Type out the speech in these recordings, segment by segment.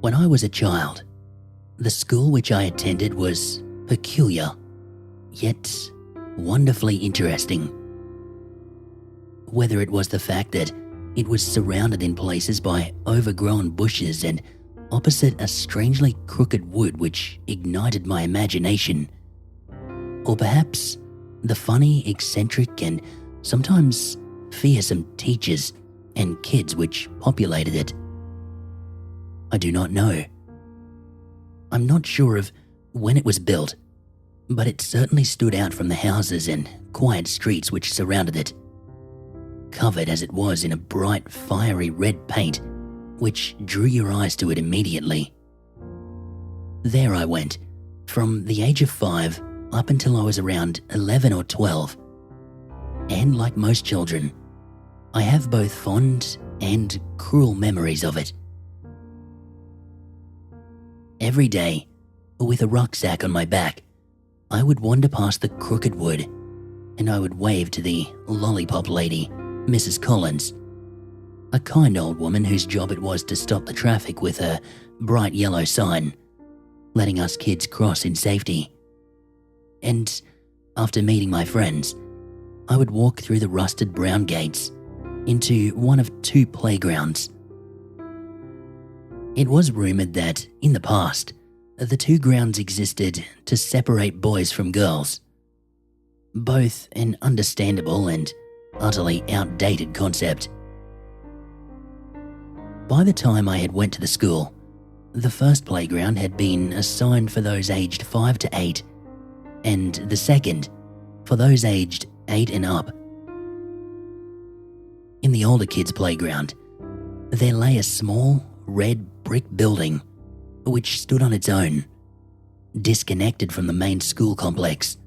When I was a child, the school which I attended was peculiar, yet wonderfully interesting. Whether it was the fact that it was surrounded in places by overgrown bushes and opposite a strangely crooked wood which ignited my imagination, or perhaps the funny, eccentric, and sometimes fearsome teachers and kids which populated it, I do not know. I'm not sure of when it was built, but it certainly stood out from the houses and quiet streets which surrounded it, covered as it was in a bright, fiery red paint which drew your eyes to it immediately. There I went, from the age of 5 up until I was around 11 or 12, and like most children, I have both fond and cruel memories of it. Every day, with a rucksack on my back, I would wander past the crooked wood, and I would wave to the lollipop lady, Mrs. Collins, a kind old woman whose job it was to stop the traffic with a bright yellow sign, letting us kids cross in safety. And after meeting my friends, I would walk through the rusted brown gates into one of 2 playgrounds. It was rumoured that, in the past, the 2 grounds existed to separate boys from girls, both an understandable and utterly outdated concept. By the time I had went to the school, the first playground had been assigned for those aged 5 to 8, and the second for those aged 8 and up. In the older kids' playground, there lay a small, red brick building which stood on its own, disconnected from the main school complex.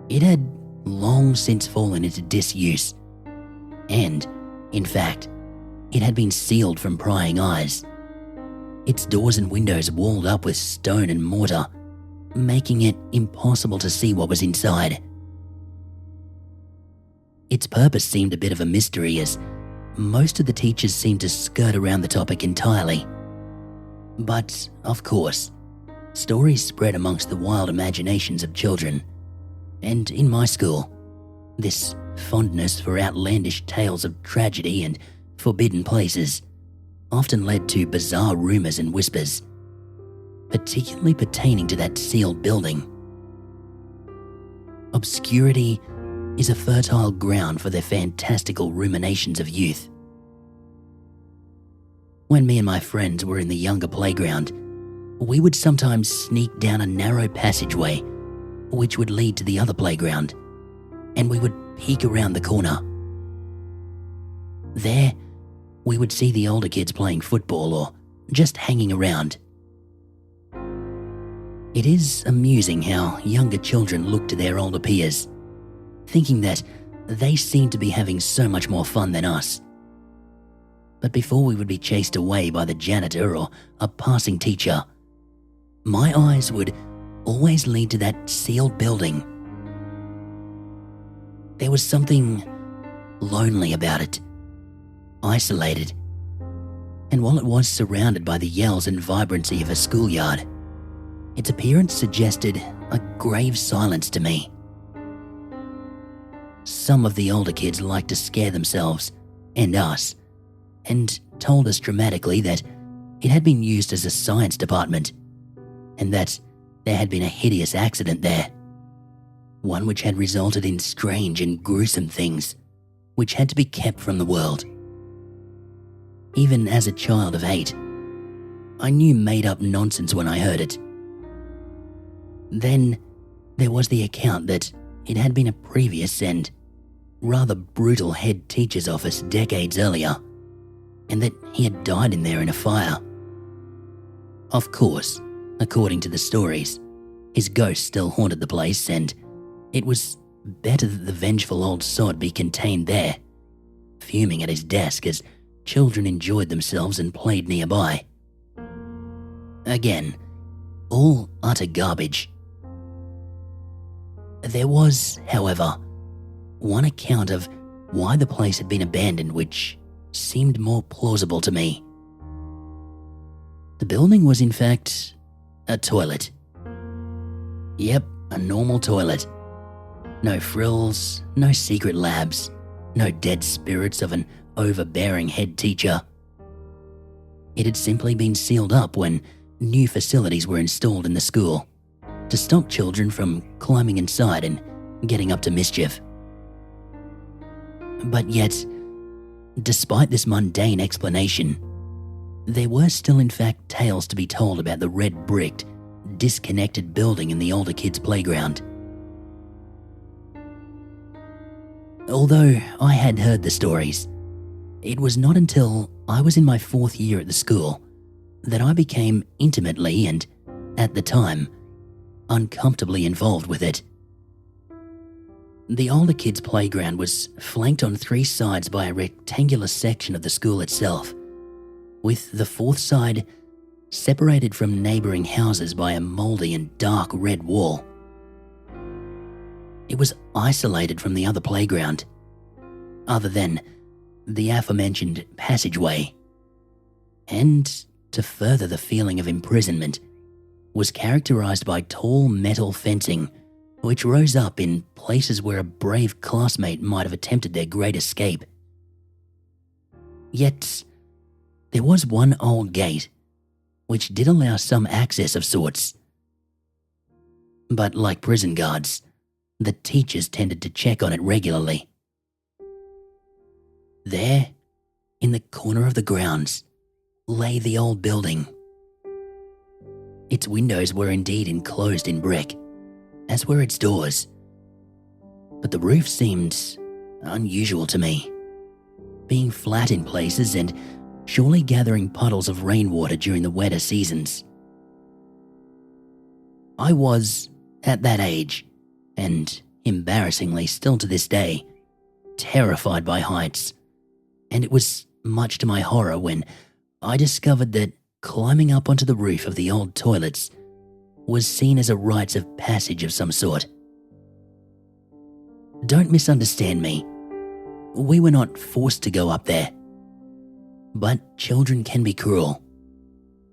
It had long since fallen into disuse, and, in fact, it had been sealed from prying eyes, its doors and windows walled up with stone and mortar, making it impossible to see what was inside. Its purpose seemed a bit of a mystery, as most of the teachers seemed to skirt around the topic entirely. But, of course, stories spread amongst the wild imaginations of children, and in my school, this fondness for outlandish tales of tragedy and forbidden places often led to bizarre rumours and whispers, particularly pertaining to that sealed building. Obscurity is a fertile ground for the fantastical ruminations of youth. When me and my friends were in the younger playground, we would sometimes sneak down a narrow passageway which would lead to the other playground, and we would peek around the corner. There, we would see the older kids playing football or just hanging around. It is amusing how younger children look to their older peers, thinking that they seem to be having so much more fun than us. But before we would be chased away by the janitor or a passing teacher, my eyes would always lead to that sealed building. There was something lonely about it, isolated, and while it was surrounded by the yells and vibrancy of a schoolyard, its appearance suggested a grave silence to me. Some of the older kids liked to scare themselves and us, and told us dramatically that it had been used as a science department, and that there had been a hideous accident there, one which had resulted in strange and gruesome things which had to be kept from the world. Even as a child of 8, I knew made-up nonsense when I heard it. Then there was the account that it had been a previous and rather brutal head teacher's office decades earlier, and that he had died in there in a fire. Of course, according to the stories, his ghost still haunted the place, and it was better that the vengeful old sod be contained there, fuming at his desk as children enjoyed themselves and played nearby. Again, all utter garbage. There was, however, one account of why the place had been abandoned which seemed more plausible to me. The building was in fact a toilet. Yep, a normal toilet. No frills, no secret labs, no dead spirits of an overbearing head teacher. It had simply been sealed up when new facilities were installed in the school to stop children from climbing inside and getting up to mischief. But yet, despite this mundane explanation, there were still in fact tales to be told about the red-bricked, disconnected building in the older kids' playground. Although I had heard the stories, it was not until I was in my 4th year at the school that I became intimately and, at the time, uncomfortably involved with it. The older kids' playground was flanked on 3 sides by a rectangular section of the school itself, with the 4th side separated from neighbouring houses by a mouldy and dark red wall. It was isolated from the other playground, other than the aforementioned passageway, and, to further the feeling of imprisonment, was characterised by tall metal fencing which rose up in places where a brave classmate might have attempted their great escape. Yet, there was one old gate which did allow some access of sorts. But like prison guards, the teachers tended to check on it regularly. There, in the corner of the grounds, lay the old building. Its windows were indeed enclosed in brick, as were its doors. But the roof seemed unusual to me, being flat in places and surely gathering puddles of rainwater during the wetter seasons. I was, at that age, and embarrassingly still to this day, terrified by heights, and it was much to my horror when I discovered that climbing up onto the roof of the old toilets was seen as a rite of passage of some sort. Don't misunderstand me. We were not forced to go up there. But children can be cruel,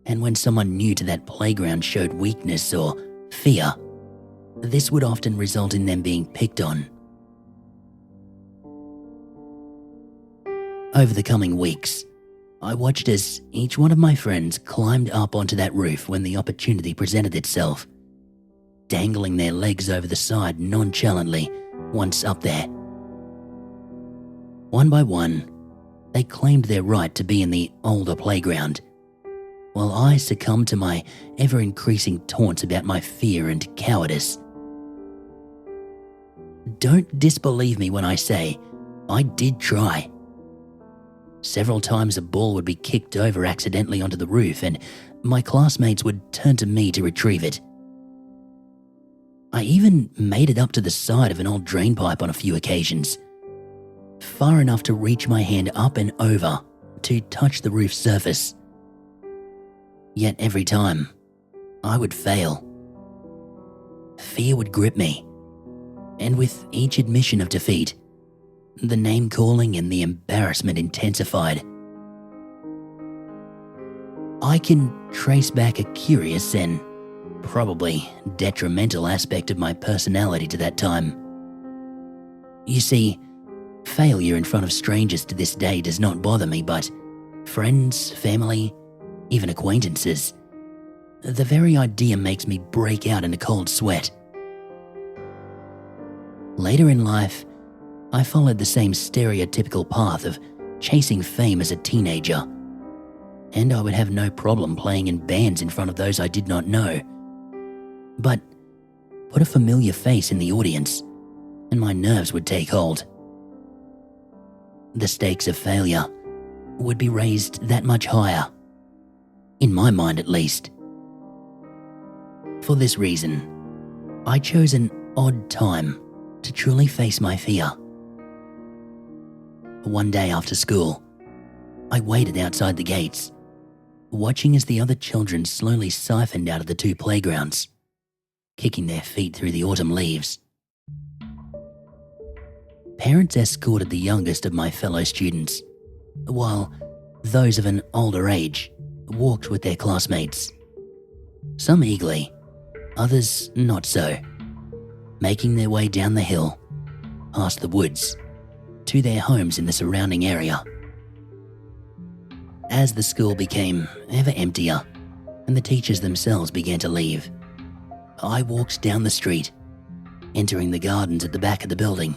and when someone new to that playground showed weakness or fear, this would often result in them being picked on. Over the coming weeks, I watched as each one of my friends climbed up onto that roof when the opportunity presented itself, dangling their legs over the side nonchalantly once up there. One by one, they claimed their right to be in the older playground, while I succumbed to my ever-increasing taunts about my fear and cowardice. Don't disbelieve me when I say I did try. Several times a ball would be kicked over accidentally onto the roof and my classmates would turn to me to retrieve it. I even made it up to the side of an old drain pipe on a few occasions, far enough to reach my hand up and over to touch the roof surface. Yet every time, I would fail. Fear would grip me, and with each admission of defeat, the name-calling and the embarrassment intensified. I can trace back a curious and probably detrimental aspect of my personality to that time. You see, failure in front of strangers to this day does not bother me, but friends, family, even acquaintances, the very idea makes me break out in a cold sweat. Later in life, I followed the same stereotypical path of chasing fame as a teenager, and I would have no problem playing in bands in front of those I did not know. But put a familiar face in the audience, and my nerves would take hold. The stakes of failure would be raised that much higher, in my mind at least. For this reason, I chose an odd time to truly face my fear. One day after school, I waited outside the gates, watching as the other children slowly siphoned out of the 2 playgrounds, kicking their feet through the autumn leaves. Parents escorted the youngest of my fellow students, while those of an older age walked with their classmates. Some eagerly, others not so, making their way down the hill, past the woods, to their homes in the surrounding area. As the school became ever emptier and the teachers themselves began to leave, I walked down the street, entering the gardens at the back of the building.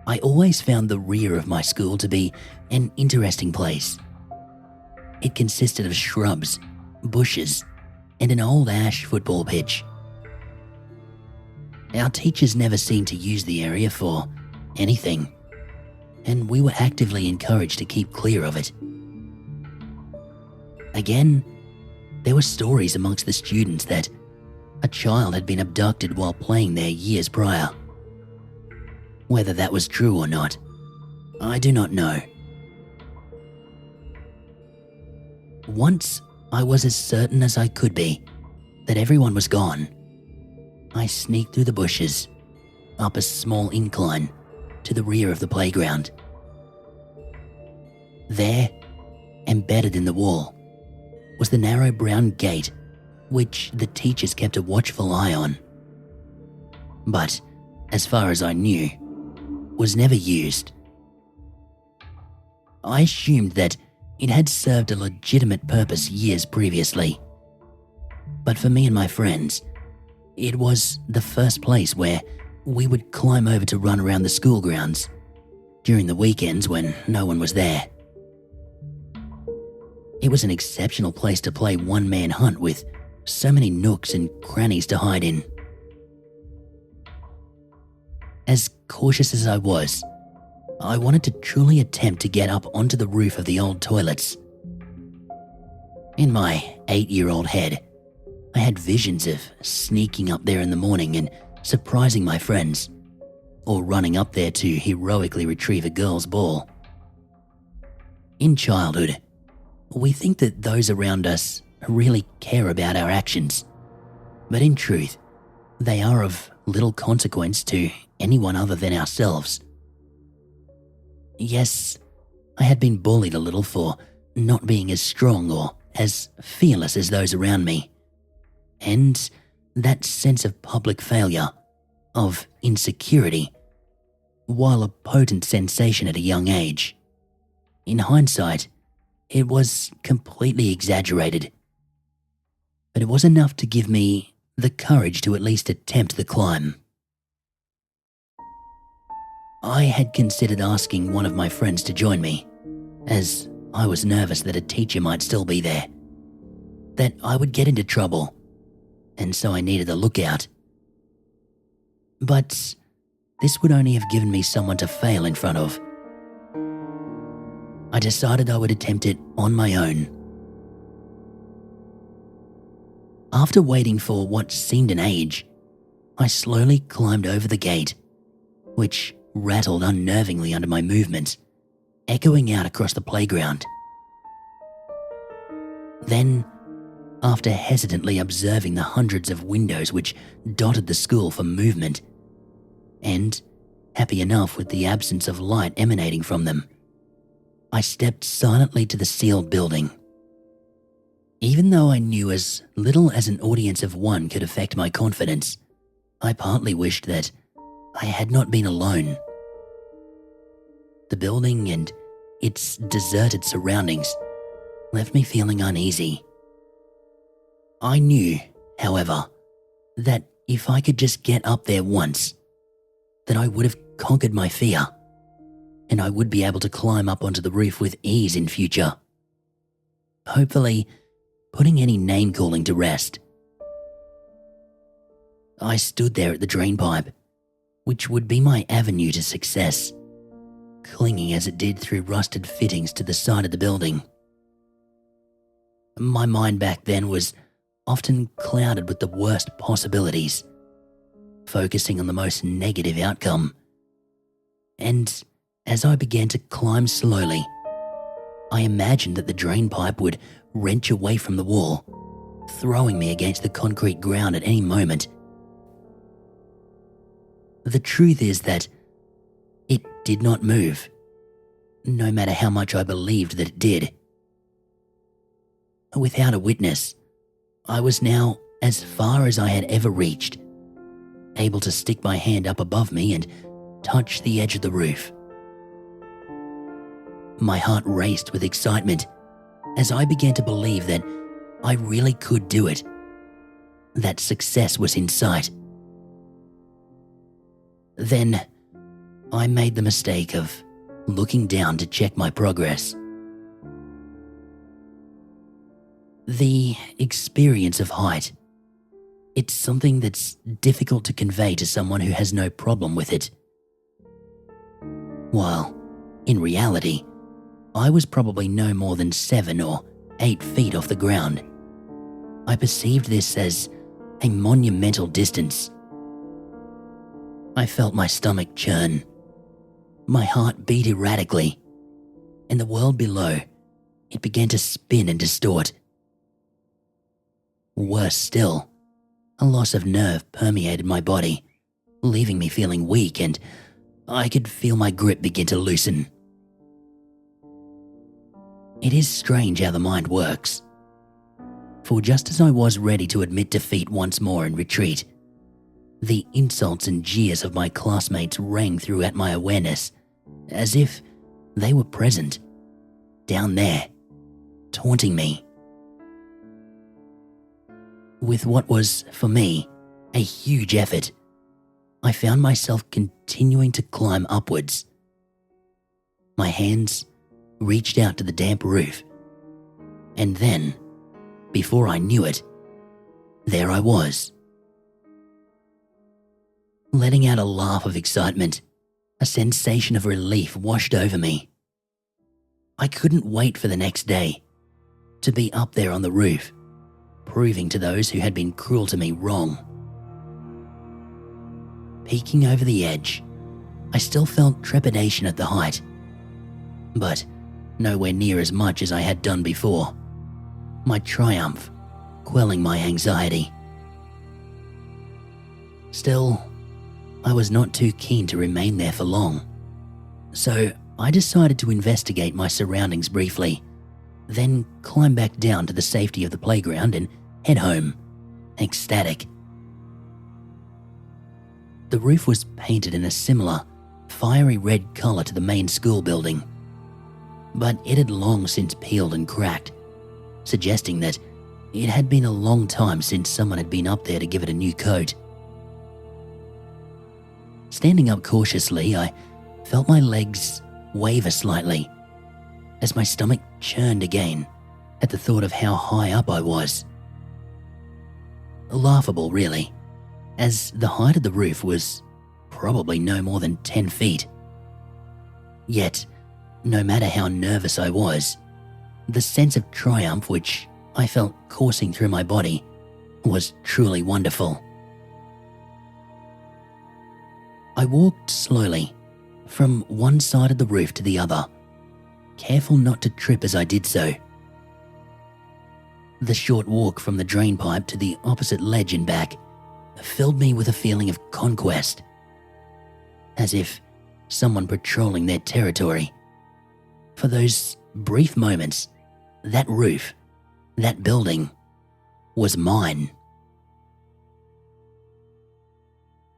I always found the rear of my school to be an interesting place. It consisted of shrubs, bushes, and an old ash football pitch. Our teachers never seemed to use the area for anything, and we were actively encouraged to keep clear of it. Again, there were stories amongst the students that a child had been abducted while playing there years prior. Whether that was true or not, I do not know. Once I was as certain as I could be that everyone was gone. I sneaked through the bushes, up a small incline to the rear of the playground. There, embedded in the wall, was the narrow brown gate which the teachers kept a watchful eye on. But, as far as I knew, was never used. I assumed that it had served a legitimate purpose years previously. But for me and my friends, it was the first place where we would climb over to run around the school grounds during the weekends when no one was there. It was an exceptional place to play one-man hunt with so many nooks and crannies to hide in. As cautious as I was, I wanted to truly attempt to get up onto the roof of the old toilets. In my 8-year-old head, I had visions of sneaking up there in the morning and surprising my friends, or running up there to heroically retrieve a girl's ball. In childhood, we think that those around us really care about our actions, but in truth, they are of little consequence to anyone other than ourselves. Yes, I had been bullied a little for not being as strong or as fearless as those around me, and that sense of public failure, of insecurity, while a potent sensation at a young age, in hindsight, it was completely exaggerated. But it was enough to give me the courage to at least attempt the climb. I had considered asking one of my friends to join me, as I was nervous that a teacher might still be there, that I would get into trouble, and so I needed a lookout. But this would only have given me someone to fail in front of. I decided I would attempt it on my own. After waiting for what seemed an age, I slowly climbed over the gate, which rattled unnervingly under my movements, echoing out across the playground. Then, after hesitantly observing the hundreds of windows which dotted the school for movement, and happy enough with the absence of light emanating from them, I stepped silently to the sealed building. Even though I knew as little as an audience of one could affect my confidence, I partly wished that I had not been alone. The building and its deserted surroundings left me feeling uneasy. I knew, however, that if I could just get up there once, that I would have conquered my fear, and I would be able to climb up onto the roof with ease in future, hopefully putting any name-calling to rest. I stood there at the drain pipe, which would be my avenue to success, clinging as it did through rusted fittings to the side of the building. My mind back then was often clouded with the worst possibilities, focusing on the most negative outcome. And as I began to climb slowly, I imagined that the drain pipe would wrench away from the wall, throwing me against the concrete ground at any moment. The truth is that it did not move, no matter how much I believed that it did. without a witness, I was now as far as I had ever reached, able to stick my hand up above me and touch the edge of the roof. My heart raced with excitement as I began to believe that I really could do it, that success was in sight. Then I made the mistake of looking down to check my progress. The experience of height, it's something that's difficult to convey to someone who has no problem with it. While, in reality, I was probably no more than 7 or 8 feet off the ground, I perceived this as a monumental distance. I felt my stomach churn. My heart beat erratically, and the world below, it began to spin and distort. Worse still, a loss of nerve permeated my body, leaving me feeling weak, and I could feel my grip begin to loosen. It is strange how the mind works. For just as I was ready to admit defeat once more and retreat, the insults and jeers of my classmates rang through at my awareness, as if they were present, down there, taunting me. With what was, for me, a huge effort, I found myself continuing to climb upwards. My hands reached out to the damp roof, and then, before I knew it, there I was. Letting out a laugh of excitement, a sensation of relief washed over me. I couldn't wait for the next day, to be up there on the roof, proving to those who had been cruel to me wrong. Peeking over the edge, I still felt trepidation at the height, but nowhere near as much as I had done before. My triumph quelling my anxiety. Still, I was not too keen to remain there for long, so I decided to investigate my surroundings briefly, then climb back down to the safety of the playground and head home, ecstatic. The roof was painted in a similar, fiery red color to the main school building, but it had long since peeled and cracked, suggesting that it had been a long time since someone had been up there to give it a new coat. Standing up cautiously, I felt my legs waver slightly as my stomach churned again at the thought of how high up I was. Laughable, really, as the height of the roof was probably no more than 10 feet. Yet, no matter how nervous I was, the sense of triumph which I felt coursing through my body was truly wonderful. I walked slowly from one side of the roof to the other, careful not to trip as I did so. The short walk from the drain pipe to the opposite ledge and back filled me with a feeling of conquest, as if someone patrolling their territory. For those brief moments, that roof, that building, was mine.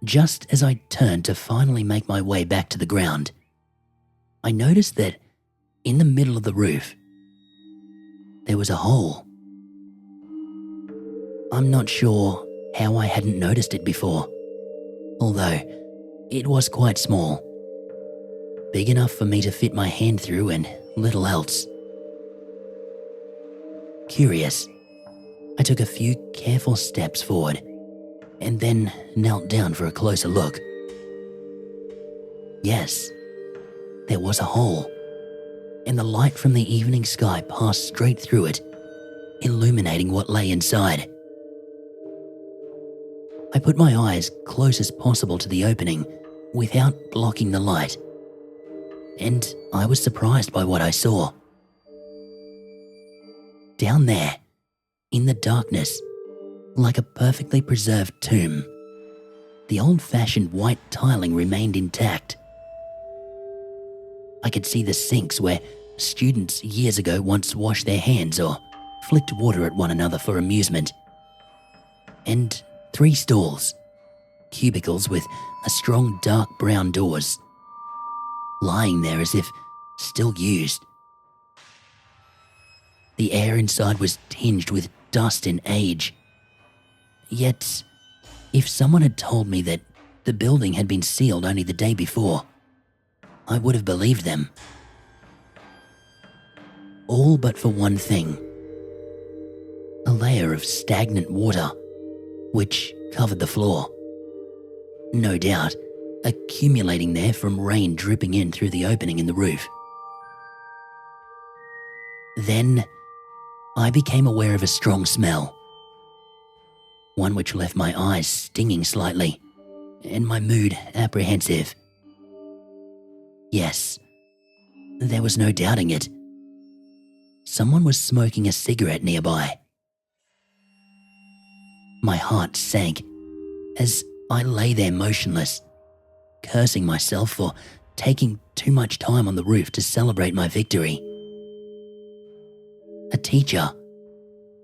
Just as I turned to finally make my way back to the ground, I noticed that in the middle of the roof, there was a hole. I'm not sure how I hadn't noticed it before, although it was quite small, big enough for me to fit my hand through and little else. Curious, I took a few careful steps forward and then knelt down for a closer look. Yes, there was a hole, and the light from the evening sky passed straight through it, illuminating what lay inside. I put my eyes close as possible to the opening without blocking the light, and I was surprised by what I saw. Down there, in the darkness, like a perfectly preserved tomb, the old-fashioned white tiling remained intact. I could see the sinks where students years ago once washed their hands or flicked water at one another for amusement. And 3 stalls, cubicles with a strong dark brown doors, lying there as if still used. The air inside was tinged with dust and age. Yet, if someone had told me that the building had been sealed only the day before, I would have believed them. All but for one thing. A layer of stagnant water, which covered the floor. No doubt, accumulating there from rain dripping in through the opening in the roof. Then, I became aware of a strong smell. One which left my eyes stinging slightly, and my mood apprehensive. Yes, there was no doubting it. Someone was smoking a cigarette nearby. My heart sank as I lay there motionless, cursing myself for taking too much time on the roof to celebrate my victory. A teacher,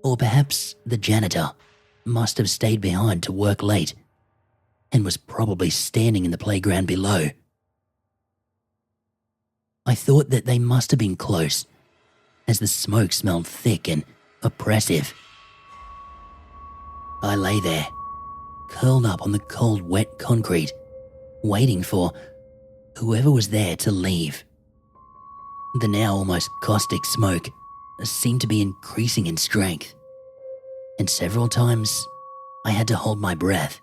or perhaps the janitor, must have stayed behind to work late and was probably standing in the playground below. I thought that they must have been close, as the smoke smelled thick and oppressive. I lay there, curled up on the cold, wet concrete, waiting for whoever was there to leave. The now almost caustic smoke seemed to be increasing in strength, and several times I had to hold my breath,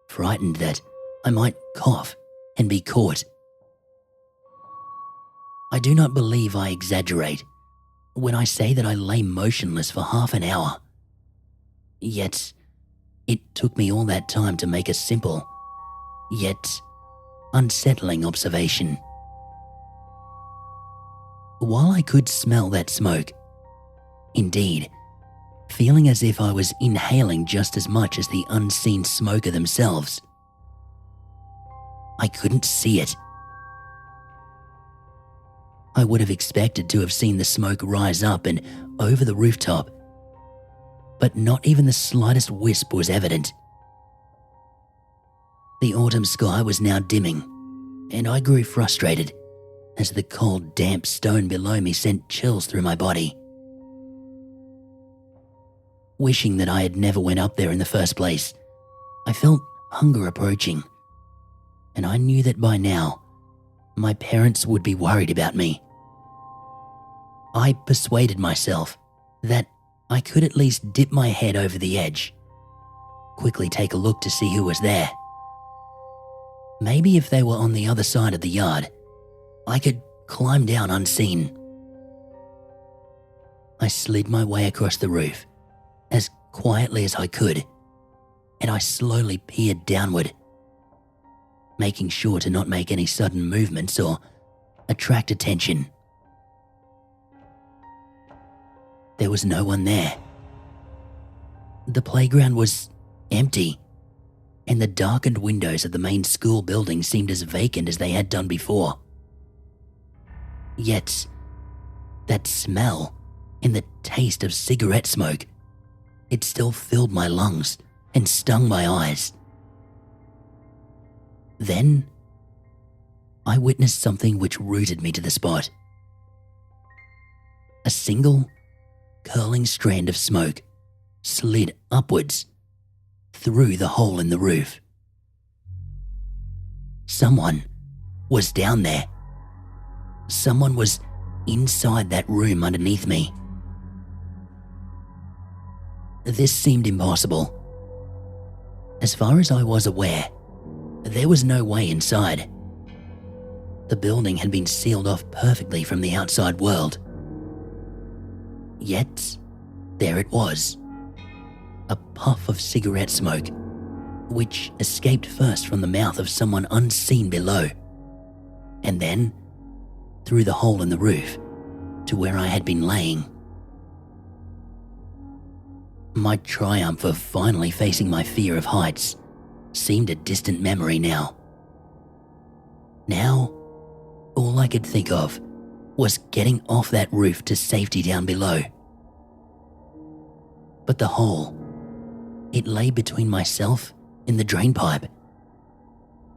frightened that I might cough and be caught. I do not believe I exaggerate when I say that I lay motionless for half an hour. Yet, it took me all that time to make a simple, yet unsettling observation. While I could smell that smoke, indeed, feeling as if I was inhaling just as much as the unseen smoker themselves, I couldn't see it. I would have expected to have seen the smoke rise up and over the rooftop, but not even the slightest wisp was evident. The autumn sky was now dimming, and I grew frustrated as the cold, damp stone below me sent chills through my body. Wishing that I had never went up there in the first place, I felt hunger approaching, and I knew that by now, my parents would be worried about me. I persuaded myself that I could at least dip my head over the edge, quickly take a look to see who was there. Maybe if they were on the other side of the yard, I could climb down unseen. I slid my way across the roof as quietly as I could, and I slowly peered downward, making sure to not make any sudden movements or attract attention. There was no one there. The playground was empty, and the darkened windows of the main school building seemed as vacant as they had done before. Yet, that smell and the taste of cigarette smoke, it still filled my lungs and stung my eyes. Then, I witnessed something which rooted me to the spot. A single, curling strand of smoke slid upwards through the hole in the roof. Someone was down there. Someone was inside that room underneath me. This seemed impossible. As far as I was aware, there was no way inside. The building had been sealed off perfectly from the outside world. Yet, there it was. A puff of cigarette smoke, which escaped first from the mouth of someone unseen below, and then through the hole in the roof to where I had been laying. My triumph of finally facing my fear of heights seemed a distant memory now. Now, all I could think of was getting off that roof to safety down below. But the hole, it lay between myself and the drain pipe.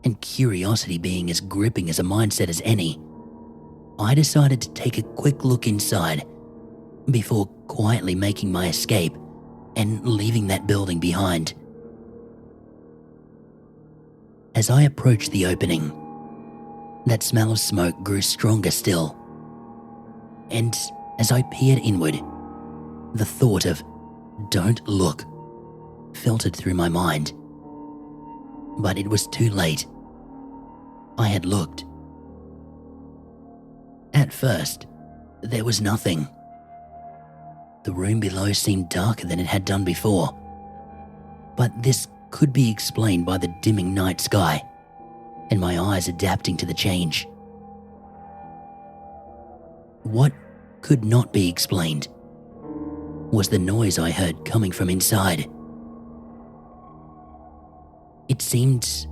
And curiosity being as gripping as a mindset as any, I decided to take a quick look inside before quietly making my escape and leaving that building behind. As I approached the opening, that smell of smoke grew stronger still. And as I peered inward, the thought of "don't look" filtered through my mind. But it was too late. I had looked. At first, there was nothing. The room below seemed darker than it had done before, but this could be explained by the dimming night sky and my eyes adapting to the change. What could not be explained was the noise I heard coming from inside. It seemed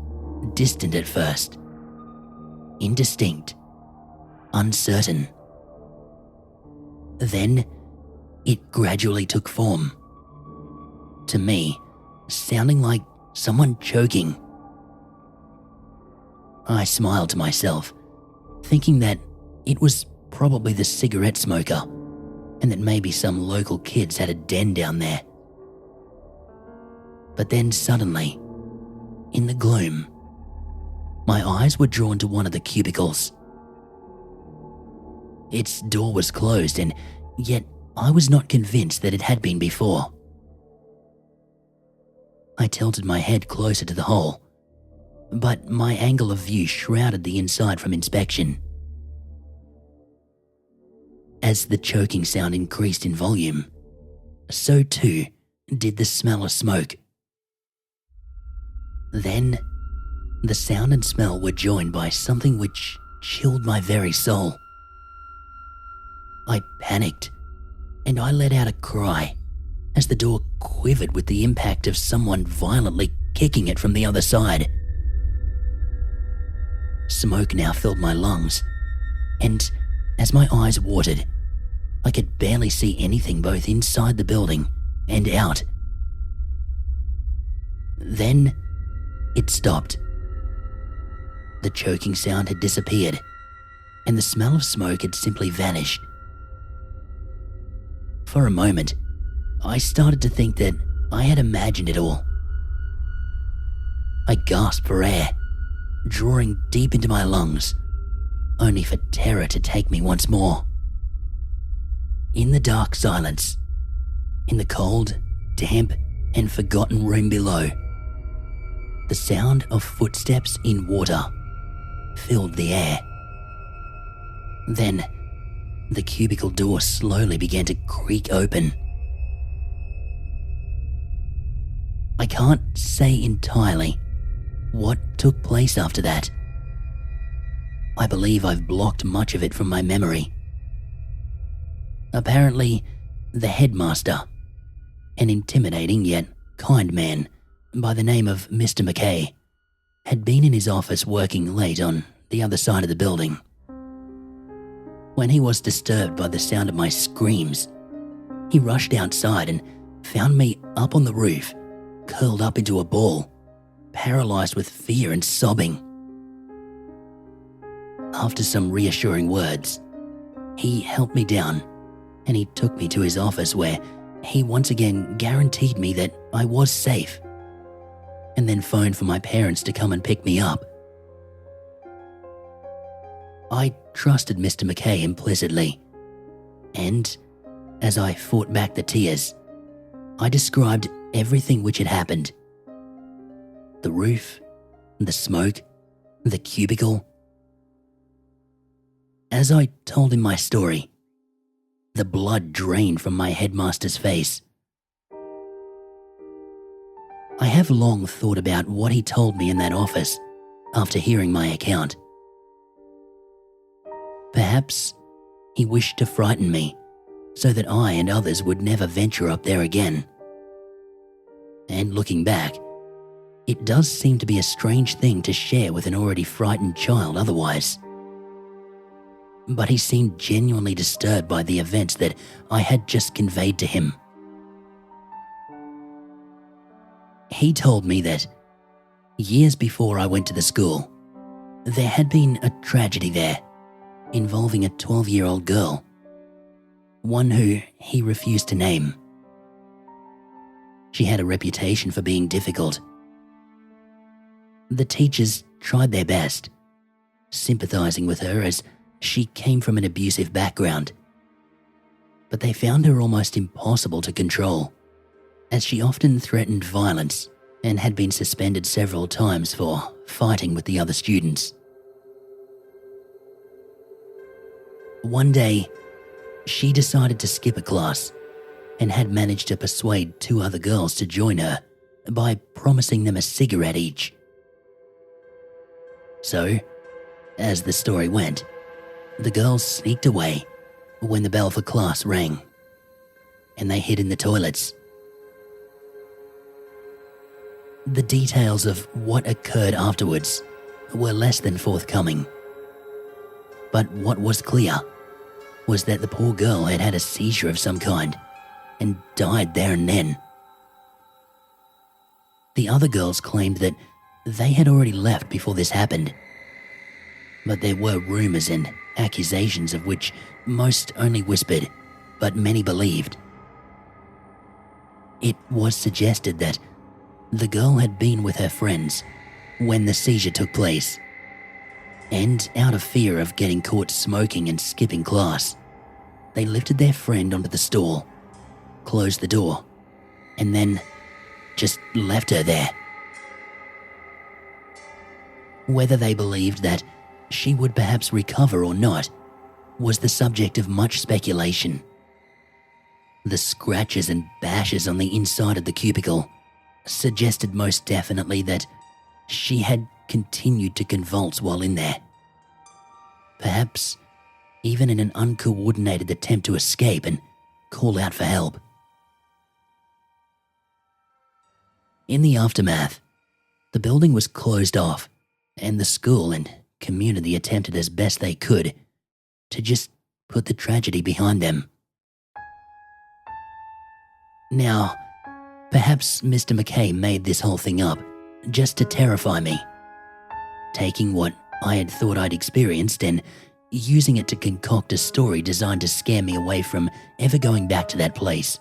distant at first, indistinct, uncertain. Then it gradually took form. To me, sounding like someone choking. I smiled to myself, thinking that it was probably the cigarette smoker and that maybe some local kids had a den down there. But then suddenly, in the gloom, my eyes were drawn to one of the cubicles. Its door was closed, and yet I was not convinced that it had been before. I tilted my head closer to the hole, but my angle of view shrouded the inside from inspection. As the choking sound increased in volume, so too did the smell of smoke. Then, the sound and smell were joined by something which chilled my very soul. I panicked, and I let out a cry as the door quivered with the impact of someone violently kicking it from the other side. Smoke now filled my lungs, and as my eyes watered, I could barely see anything both inside the building and out. Then it stopped. The choking sound had disappeared, and the smell of smoke had simply vanished. For a moment, I started to think that I had imagined it all. I gasped for air, drawing deep into my lungs, only for terror to take me once more. In the dark silence, in the cold, damp, and forgotten room below, the sound of footsteps in water filled the air. Then, the cubicle door slowly began to creak open. I can't say entirely what took place after that. I believe I've blocked much of it from my memory. Apparently, the headmaster, an intimidating yet kind man by the name of Mr. McKay, had been in his office working late on the other side of the building. When he was disturbed by the sound of my screams, he rushed outside and found me up on the roof, curled up into a ball, paralyzed with fear and sobbing. After some reassuring words, he helped me down and he took me to his office where he once again guaranteed me that I was safe, and then phoned for my parents to come and pick me up. I trusted Mr. McKay implicitly, and as I fought back the tears, I described everything which had happened. The roof, the smoke, the cubicle. As I told him my story, the blood drained from my headmaster's face. I have long thought about what he told me in that office after hearing my account. Perhaps he wished to frighten me so that I and others would never venture up there again. And looking back, it does seem to be a strange thing to share with an already frightened child otherwise. But he seemed genuinely disturbed by the events that I had just conveyed to him. He told me that years before I went to the school, there had been a tragedy there involving a 12-year-old girl, one who he refused to name. She had a reputation for being difficult. The teachers tried their best, sympathizing with her as she came from an abusive background, but they found her almost impossible to control, as she often threatened violence and had been suspended several times for fighting with the other students. One day, she decided to skip a class and had managed to persuade 2 other girls to join her by promising them a cigarette each. So, as the story went, the girls sneaked away when the bell for class rang, and they hid in the toilets. The details of what occurred afterwards were less than forthcoming, but what was clear was that the poor girl had had a seizure of some kind and died there and then. The other girls claimed that they had already left before this happened, but there were rumors and accusations of which most only whispered, but many believed. It was suggested that the girl had been with her friends when the seizure took place, and out of fear of getting caught smoking and skipping class, they lifted their friend onto the stall, closed the door, and then just left her there. Whether they believed that she would perhaps recover or not was the subject of much speculation. The scratches and bashes on the inside of the cubicle suggested most definitely that she had continued to convulse while in there, perhaps even in an uncoordinated attempt to escape and call out for help. In the aftermath, the building was closed off, and the school and community attempted as best they could to just put the tragedy behind them. Now, perhaps Mr. McKay made this whole thing up just to terrify me, taking what I had thought I'd experienced and using it to concoct a story designed to scare me away from ever going back to that place.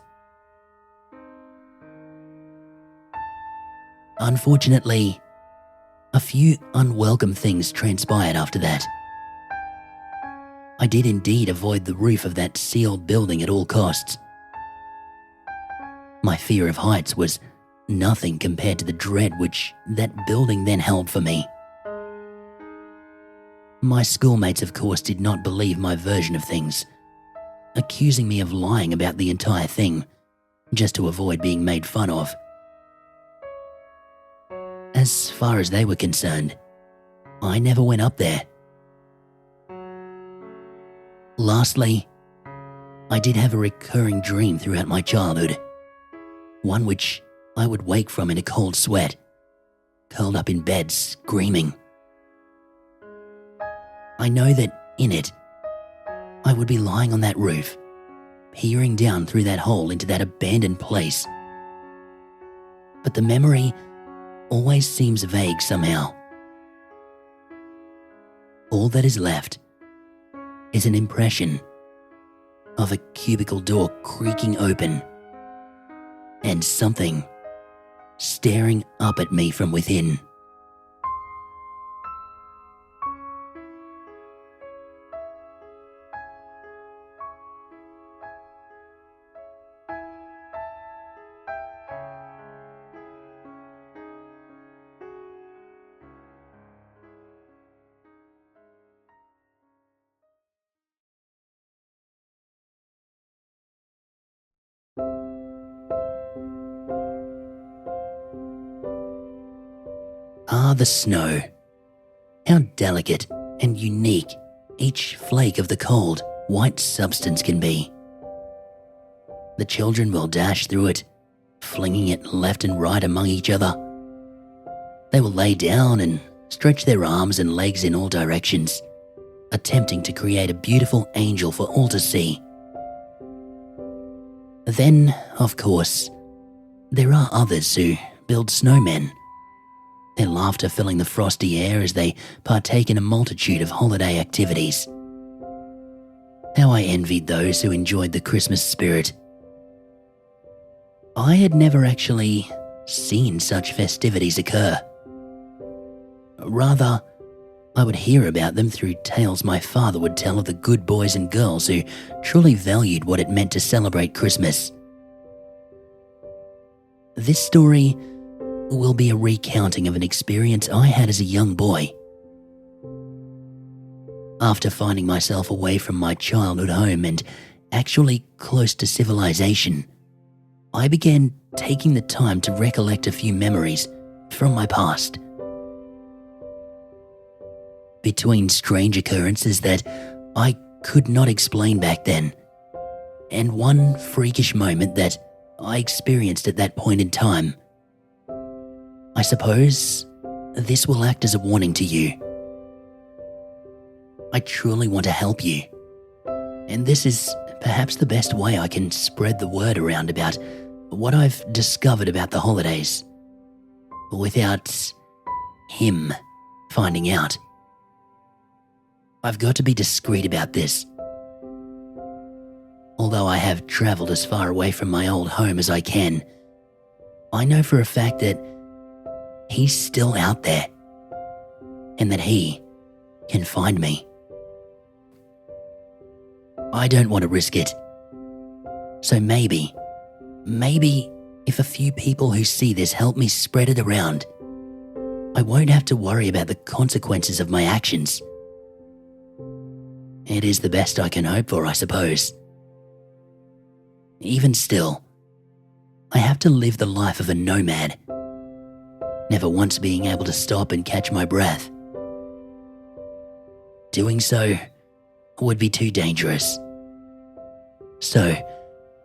Unfortunately, a few unwelcome things transpired after that. I did indeed avoid the roof of that sealed building at all costs. My fear of heights was nothing compared to the dread which that building then held for me. My schoolmates, of course, did not believe my version of things, accusing me of lying about the entire thing just to avoid being made fun of. As far as they were concerned, I never went up there. Lastly, I did have a recurring dream throughout my childhood, one which I would wake from in a cold sweat, curled up in bed screaming. I know that in it, I would be lying on that roof, peering down through that hole into that abandoned place. But the memory always seems vague somehow. All that is left is an impression of a cubicle door creaking open and something staring up at me from within. The snow. How delicate and unique each flake of the cold, white substance can be. The children will dash through it, flinging it left and right among each other. They will lay down and stretch their arms and legs in all directions, attempting to create a beautiful angel for all to see. Then, of course, there are others who build snowmen, their laughter filling the frosty air as they partake in a multitude of holiday activities. How I envied those who enjoyed the Christmas spirit. I had never actually seen such festivities occur. Rather, I would hear about them through tales my father would tell of the good boys and girls who truly valued what it meant to celebrate Christmas. This story will be a recounting of an experience I had as a young boy. After finding myself away from my childhood home and actually close to civilization, I began taking the time to recollect a few memories from my past. Between strange occurrences that I could not explain back then, and one freakish moment that I experienced at that point in time, I suppose this will act as a warning to you. I truly want to help you, and this is perhaps the best way I can spread the word around about what I've discovered about the holidays, without him finding out. I've got to be discreet about this. Although I have travelled as far away from my old home as I can, I know for a fact that he's still out there, and that he can find me. I don't want to risk it. So maybe if a few people who see this help me spread it around, I won't have to worry about the consequences of my actions. It is the best I can hope for, I suppose. Even still, I have to live the life of a nomad, never once being able to stop and catch my breath. Doing so would be too dangerous. So,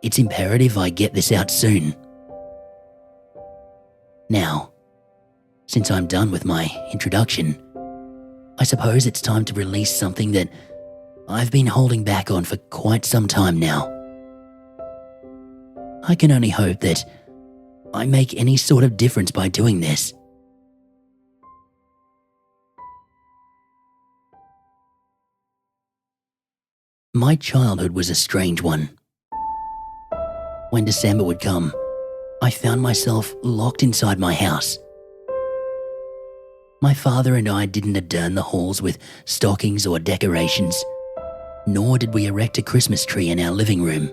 it's imperative I get this out soon. Now, since I'm done with my introduction, I suppose it's time to release something that I've been holding back on for quite some time now. I can only hope that I make any sort of difference by doing this. My childhood was a strange one. When December would come, I found myself locked inside my house. My father and I didn't adorn the halls with stockings or decorations, nor did we erect a Christmas tree in our living room.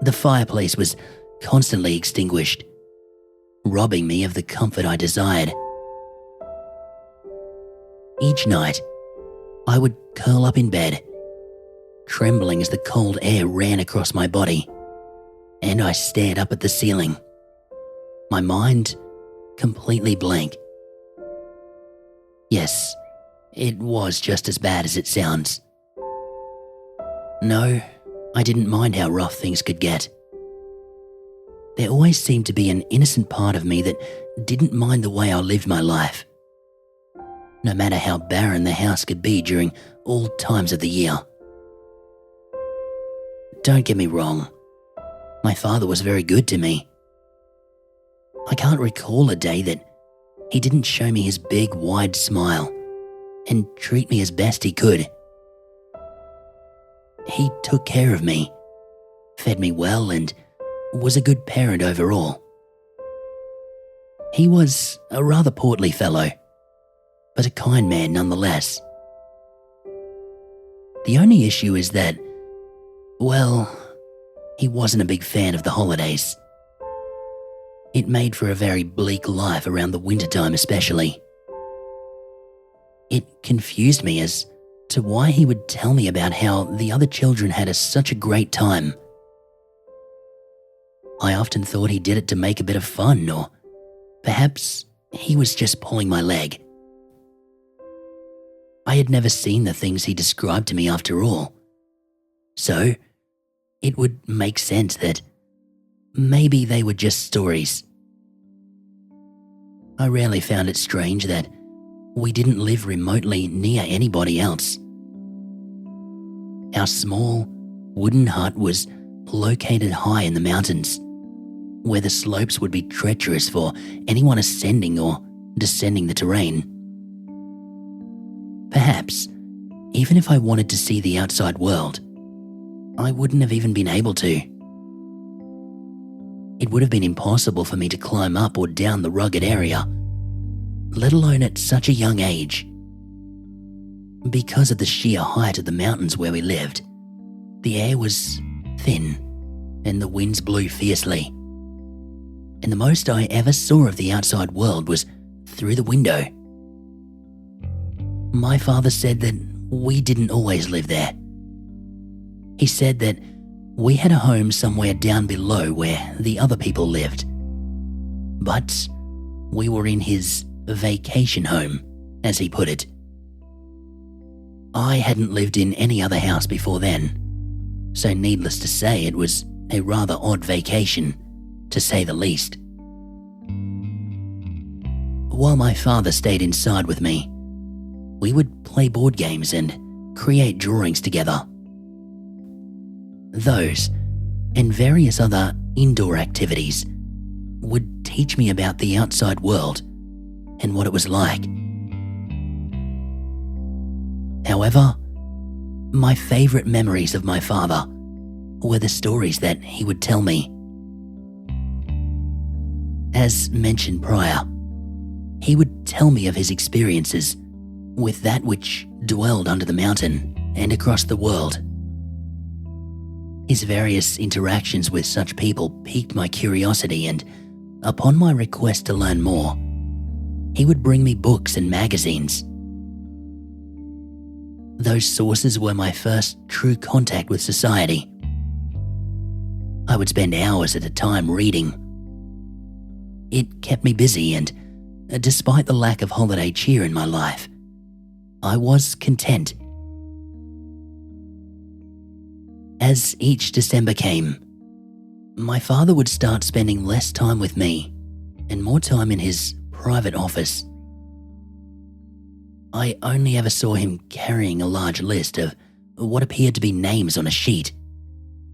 The fireplace was constantly extinguished, robbing me of the comfort I desired. Each night, I would curl up in bed, trembling as the cold air ran across my body, and I stared up at the ceiling, my mind completely blank. Yes, it was just as bad as it sounds. No, I didn't mind how rough things could get. There always seemed to be an innocent part of me that didn't mind the way I lived my life, no matter how barren the house could be during all times of the year. Don't get me wrong, my father was very good to me. I can't recall a day that he didn't show me his big, wide smile and treat me as best he could. He took care of me, fed me well, and was a good parent overall. He was a rather portly fellow, but a kind man nonetheless. The only issue is that, well, he wasn't a big fan of the holidays. It made for a very bleak life around the wintertime especially. It confused me as to why he would tell me about how the other children had such a great time. I often thought he did it to make a bit of fun, or perhaps he was just pulling my leg. I had never seen the things he described to me after all, so it would make sense that maybe they were just stories. I rarely found it strange that we didn't live remotely near anybody else. Our small wooden hut was located high in the mountains, where the slopes would be treacherous for anyone ascending or descending the terrain. Perhaps, even if I wanted to see the outside world, I wouldn't have even been able to. It would have been impossible for me to climb up or down the rugged area, let alone at such a young age. Because of the sheer height of the mountains where we lived, the air was thin and the winds blew fiercely. And the most I ever saw of the outside world was through the window. My father said that we didn't always live there. He said that we had a home somewhere down below where the other people lived. But we were in his vacation home, as he put it. I hadn't lived in any other house before then, so needless to say it was a rather odd vacation, to say the least. While my father stayed inside with me, we would play board games and create drawings together. Those, and various other indoor activities, would teach me about the outside world and what it was like. However, my favourite memories of my father were the stories that he would tell me. As mentioned prior, he would tell me of his experiences with that which dwelled under the mountain and across the world. His various interactions with such people piqued my curiosity, and upon my request to learn more, he would bring me books and magazines. Those sources were my first true contact with society. I would spend hours at a time reading. It kept me busy, and despite the lack of holiday cheer in my life, I was content. As each December came, my father would start spending less time with me and more time in his private office. I only ever saw him carrying a large list of what appeared to be names on a sheet,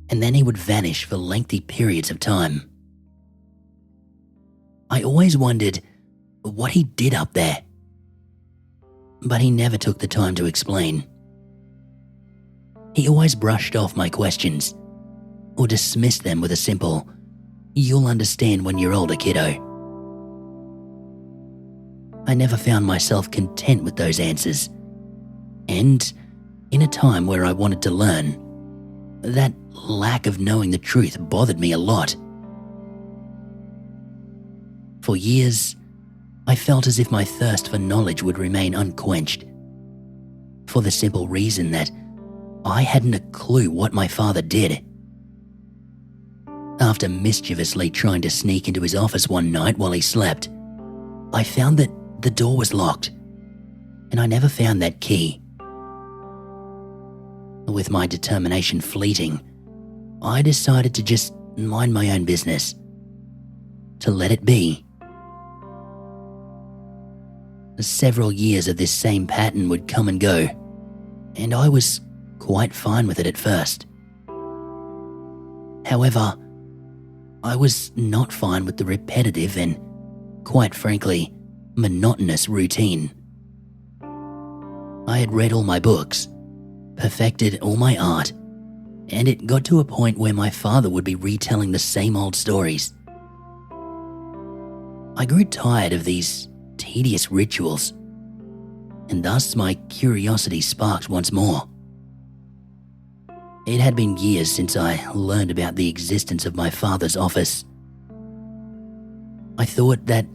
and then he would vanish for lengthy periods of time. I always wondered what he did up there, but he never took the time to explain. He always brushed off my questions or dismissed them with a simple, "You'll understand when you're older, kiddo." I never found myself content with those answers, and in a time where I wanted to learn, that lack of knowing the truth bothered me a lot. For years, I felt as if my thirst for knowledge would remain unquenched, for the simple reason that I hadn't a clue what my father did. After mischievously trying to sneak into his office one night while he slept, I found that the door was locked, and I never found that key. With my determination fleeting, I decided to just mind my own business, to let it be. Several years of this same pattern would come and go, and I was quite fine with it at first. However, I was not fine with the repetitive and, quite frankly, monotonous routine. I had read all my books, perfected all my art, and it got to a point where my father would be retelling the same old stories. I grew tired of these tedious rituals, and thus my curiosity sparked once more. It had been years since I learned about the existence of my father's office. I thought that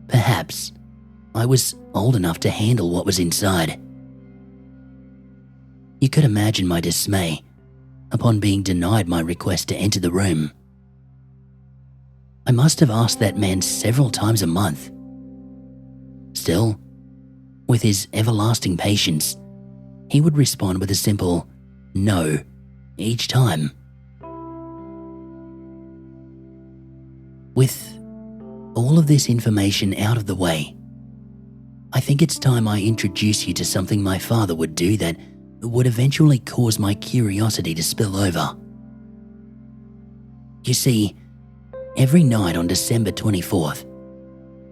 perhaps I was old enough to handle what was inside. You could imagine my dismay upon being denied my request to enter the room. I must have asked that man several times a month. Still, with his everlasting patience, he would respond with a simple no each time. With all of this information out of the way, I think it's time I introduce you to something my father would do that would eventually cause my curiosity to spill over. You see, Every night on December 24th,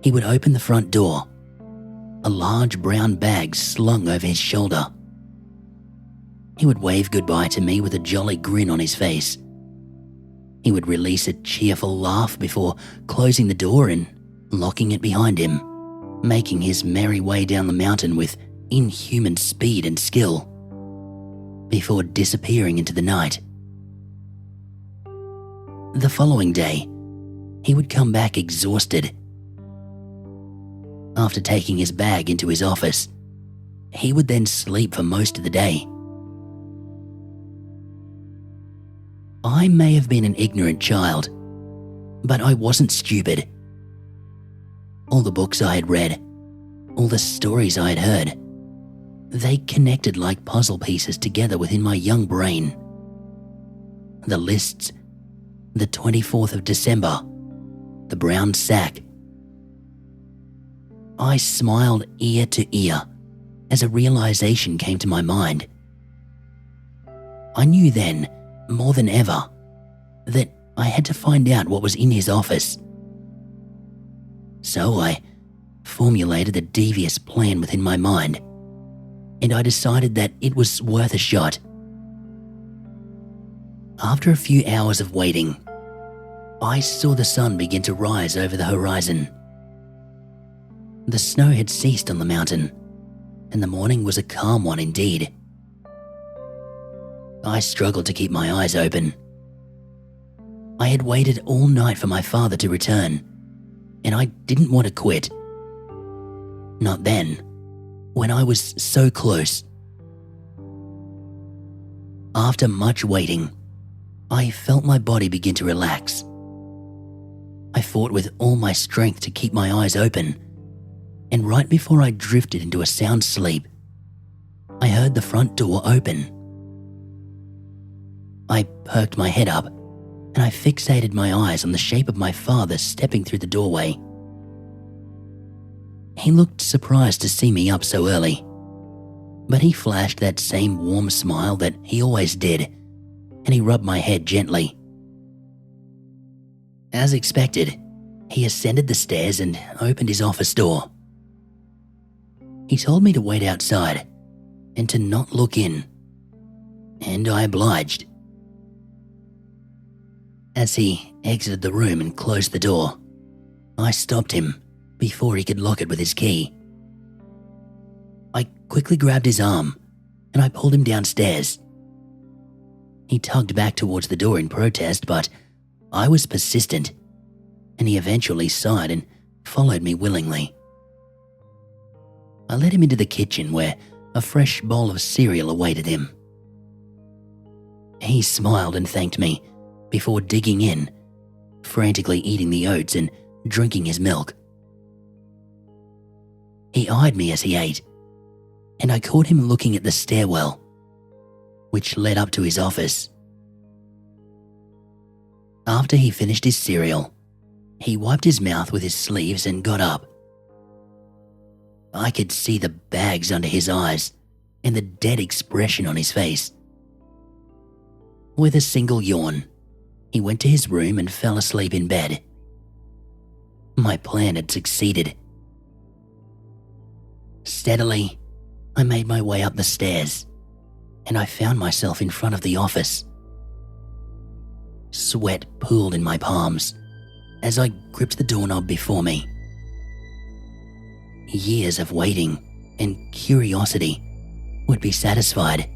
he would open the front door, a large brown bag slung over his shoulder. He would wave goodbye to me with a jolly grin on his face. He would release a cheerful laugh before closing the door and locking it behind him, making his merry way down the mountain with inhuman speed and skill, before disappearing into the night. The following day, he would come back exhausted. After taking his bag into his office, he would then sleep for most of the day. I may have been an ignorant child, but I wasn't stupid. All the books I had read, all the stories I had heard, they connected like puzzle pieces together within my young brain. The lists, the 24th of December, the brown sack. I smiled ear to ear as a realization came to my mind. I knew then, more than ever, that I had to find out what was in his office. So I formulated a devious plan within my mind, and I decided that it was worth a shot. After a few hours of waiting, I saw the sun begin to rise over the horizon. The snow had ceased on the mountain, and the morning was a calm one indeed. I struggled to keep my eyes open. I had waited all night for my father to return, and I didn't want to quit. Not then, when I was so close. After much waiting, I felt my body begin to relax. I fought with all my strength to keep my eyes open, and right before I drifted into a sound sleep, I heard the front door open. I perked my head up, and I fixated my eyes on the shape of my father stepping through the doorway. He looked surprised to see me up so early, but he flashed that same warm smile that he always did, and he rubbed my head gently. As expected, he ascended the stairs and opened his office door. He told me to wait outside and to not look in, and I obliged. As he exited the room and closed the door, I stopped him before he could lock it with his key. I quickly grabbed his arm and I pulled him downstairs. He tugged back towards the door in protest, but I was persistent, and he eventually sighed and followed me willingly. I led him into the kitchen where a fresh bowl of cereal awaited him. He smiled and thanked me before digging in, frantically eating the oats and drinking his milk. He eyed me as he ate, and I caught him looking at the stairwell, which led up to his office. After he finished his cereal, he wiped his mouth with his sleeves and got up. I could see the bags under his eyes and the dead expression on his face. With a single yawn, he went to his room and fell asleep in bed. My plan had succeeded. Steadily, I made my way up the stairs, and I found myself in front of the office. Sweat pooled in my palms as I gripped the doorknob before me. Years of waiting and curiosity would be satisfied,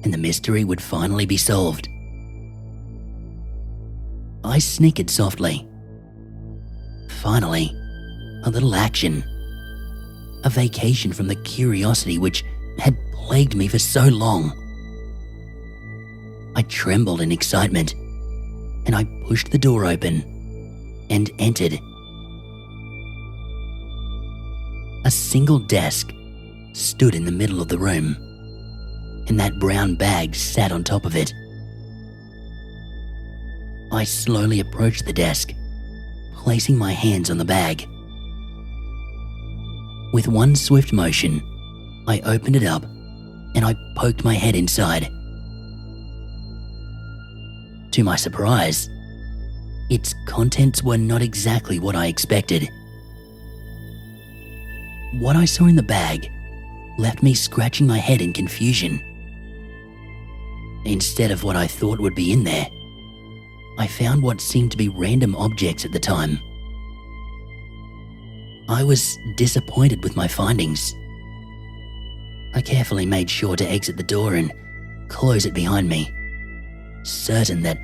and the mystery would finally be solved. I snickered softly. Finally, a little action. A vacation from the curiosity which had plagued me for so long. I trembled in excitement, and I pushed the door open and entered. A single desk stood in the middle of the room, and that brown bag sat on top of it. I slowly approached the desk, placing my hands on the bag. With one swift motion, I opened it up and I poked my head inside. To my surprise, its contents were not exactly what I expected. What I saw in the bag left me scratching my head in confusion. Instead of what I thought would be in there, I found what seemed to be random objects at the time. I was disappointed with my findings. I carefully made sure to exit the door and close it behind me, certain that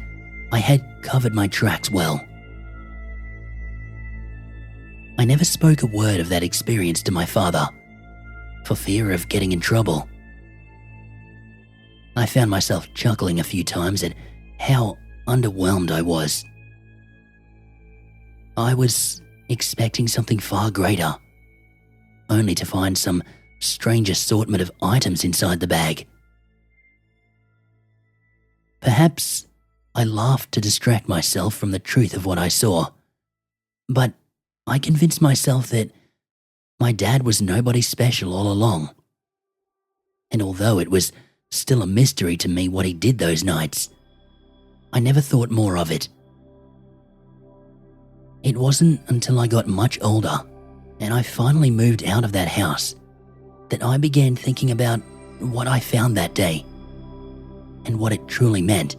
I had covered my tracks well. I never spoke a word of that experience to my father, for fear of getting in trouble. I found myself chuckling a few times at how underwhelmed I was. I was expecting something far greater, only to find some strange assortment of items inside the bag. Perhaps I laughed to distract myself from the truth of what I saw, but I convinced myself that my dad was nobody special all along. And although it was still a mystery to me what he did those nights, I never thought more of it. It wasn't until I got much older and I finally moved out of that house that I began thinking about what I found that day and what it truly meant.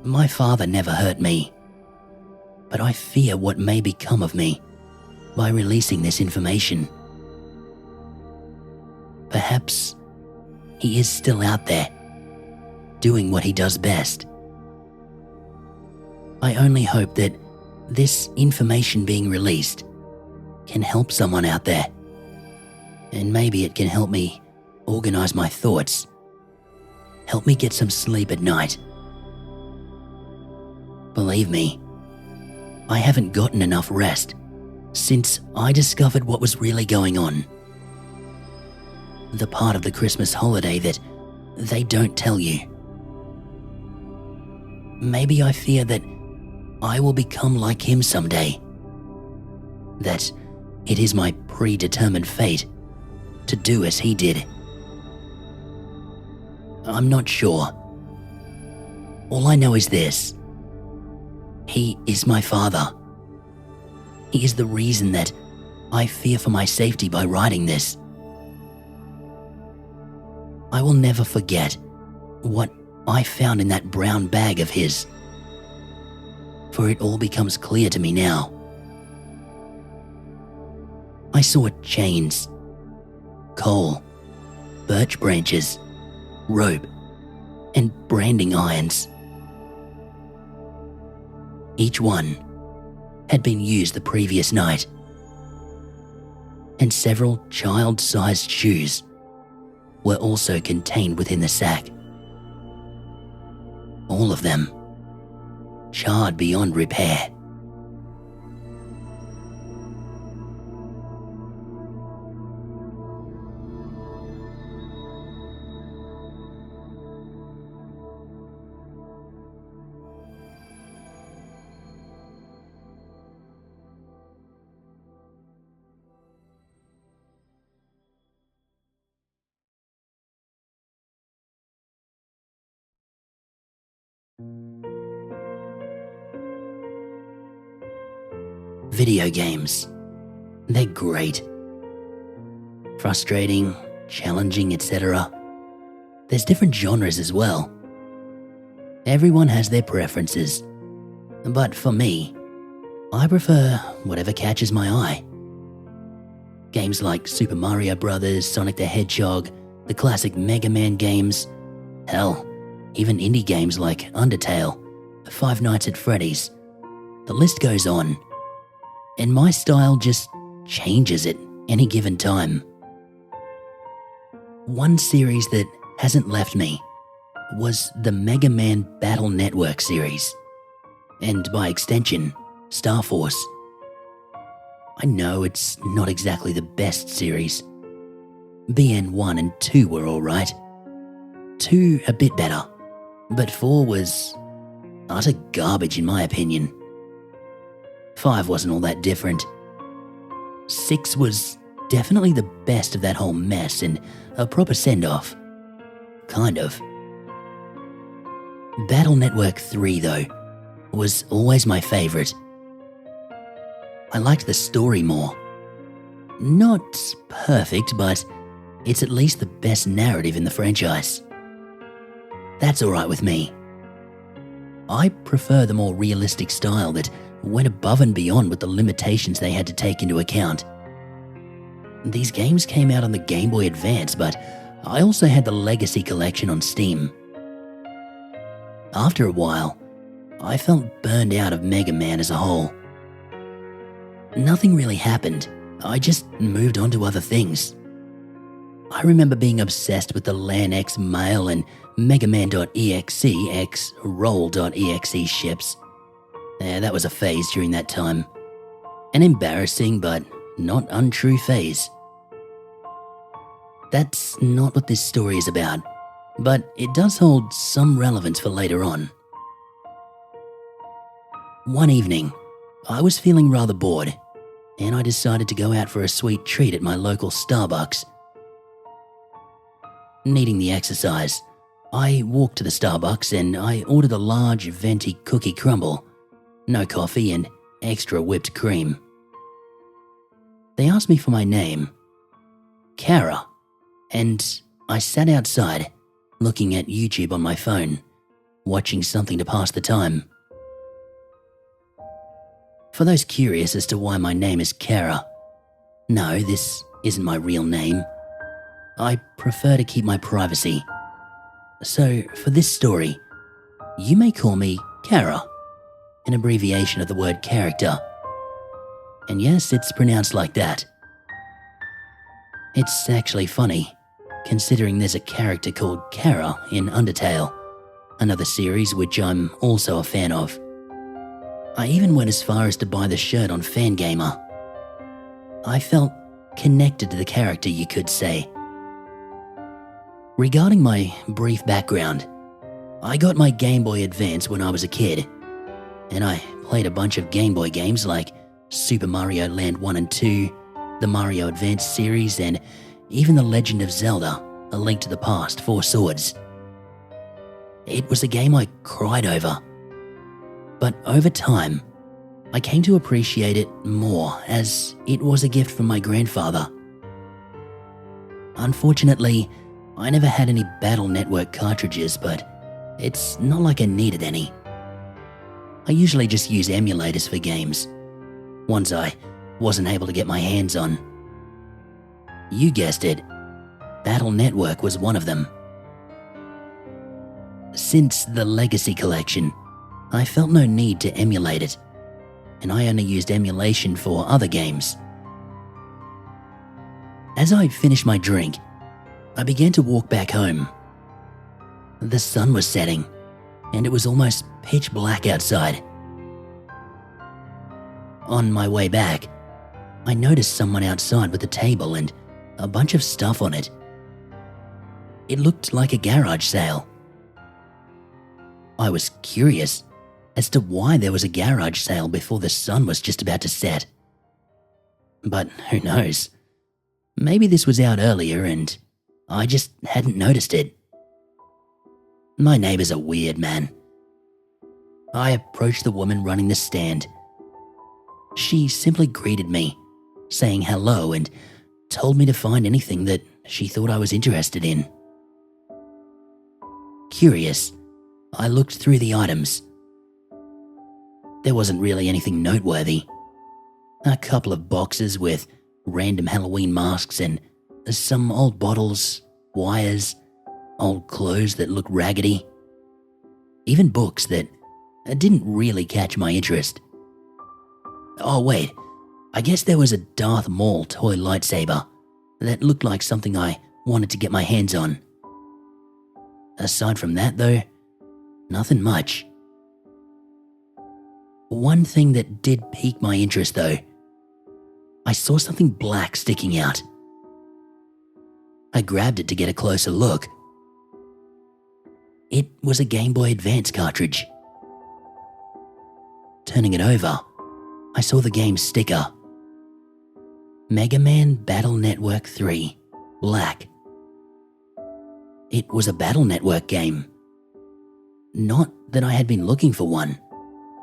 My father never hurt me, but I fear what may become of me by releasing this information. Perhaps he is still out there, doing what he does best. I only hope that this information being released can help someone out there, and maybe it can help me organize my thoughts, help me get some sleep at night. Believe me, I haven't gotten enough rest since I discovered what was really going on. The part of the Christmas holiday that they don't tell you. Maybe I fear that I will become like him someday. That it is my predetermined fate to do as he did. I'm not sure. All I know is this. He is my father. He is the reason that I fear for my safety by writing this. I will never forget what I found in that brown bag of his, for it all becomes clear to me now. I saw chains, coal, birch branches, rope, and branding irons. Each one had been used the previous night, and several child-sized shoes were also contained within the sack. All of them charred beyond repair. Video games. They're great. Frustrating, challenging, etc. There's different genres as well. Everyone has their preferences. But for me, I prefer whatever catches my eye. Games like Super Mario Bros., Sonic the Hedgehog, the classic Mega Man games, hell, even indie games like Undertale, Five Nights at Freddy's. The list goes on. And my style just changes at any given time. One series that hasn't left me was the Mega Man Battle Network series, and by extension, Star Force. I know it's not exactly the best series. BN 1 and 2 were alright. 2 a bit better, but 4 was utter garbage in my opinion. 5 wasn't all that different. 6 was definitely the best of that whole mess and a proper send-off. Kind of. Battle Network 3, though, was always my favourite. I liked the story more. Not perfect, but it's at least the best narrative in the franchise. That's alright with me. I prefer the more realistic style that went above and beyond with the limitations they had to take into account. These games came out on the Game Boy Advance, but I also had the Legacy Collection on Steam. After a while, I felt burned out of Mega Man as a whole. Nothing really happened, I just moved on to other things. I remember being obsessed with the LAN X Mail and Mega Man.exe x Roll.exe ships. That was a phase during that time. An embarrassing but not untrue phase. That's not what this story is about, but it does hold some relevance for later on. One evening, I was feeling rather bored, and I decided to go out for a sweet treat at my local Starbucks. Needing the exercise, I walked to the Starbucks and I ordered a large venti cookie crumble, no coffee and extra whipped cream. They asked me for my name, Kara, and I sat outside, looking at YouTube on my phone, watching something to pass the time. For those curious as to why my name is Kara, no, this isn't my real name. I prefer to keep my privacy. So, for this story, you may call me Kara, an abbreviation of the word character. And yes, it's pronounced like that. It's actually funny, considering there's a character called Kara in Undertale, another series which I'm also a fan of. I even went as far as to buy the shirt on Fangamer. I felt connected to the character, you could say. Regarding my brief background, I got my Game Boy Advance when I was a kid, and I played a bunch of Game Boy games like Super Mario Land 1 and 2, the Mario Advance series, and even The Legend of Zelda, A Link to the Past, 4 Swords. It was a game I cried over. But over time, I came to appreciate it more as it was a gift from my grandfather. Unfortunately, I never had any Battle Network cartridges, but it's not like I needed any. I usually just use emulators for games, ones I wasn't able to get my hands on. You guessed it, Battle Network was one of them. Since the Legacy Collection, I felt no need to emulate it, and I only used emulation for other games. As I finished my drink, I began to walk back home. The sun was setting, and it was almost pitch black outside. On my way back, I noticed someone outside with a table and a bunch of stuff on it. It looked like a garage sale. I was curious as to why there was a garage sale before the sun was just about to set. But who knows? Maybe this was out earlier and I just hadn't noticed it. My neighbors are weird, man. I approached the woman running the stand. She simply greeted me, saying hello, and told me to find anything that she thought I was interested in. Curious, I looked through the items. There wasn't really anything noteworthy. A couple of boxes with random Halloween masks and some old bottles, wires, old clothes that looked raggedy. Even books that didn't really catch my interest. Oh wait, I guess there was a Darth Maul toy lightsaber that looked like something I wanted to get my hands on. Aside from that though, nothing much. One thing that did pique my interest though, I saw something black sticking out. I grabbed it to get a closer look. It was a Game Boy Advance cartridge. Turning it over, I saw the game's sticker. Mega Man Battle Network 3, Black. It was a Battle Network game. Not that I had been looking for one,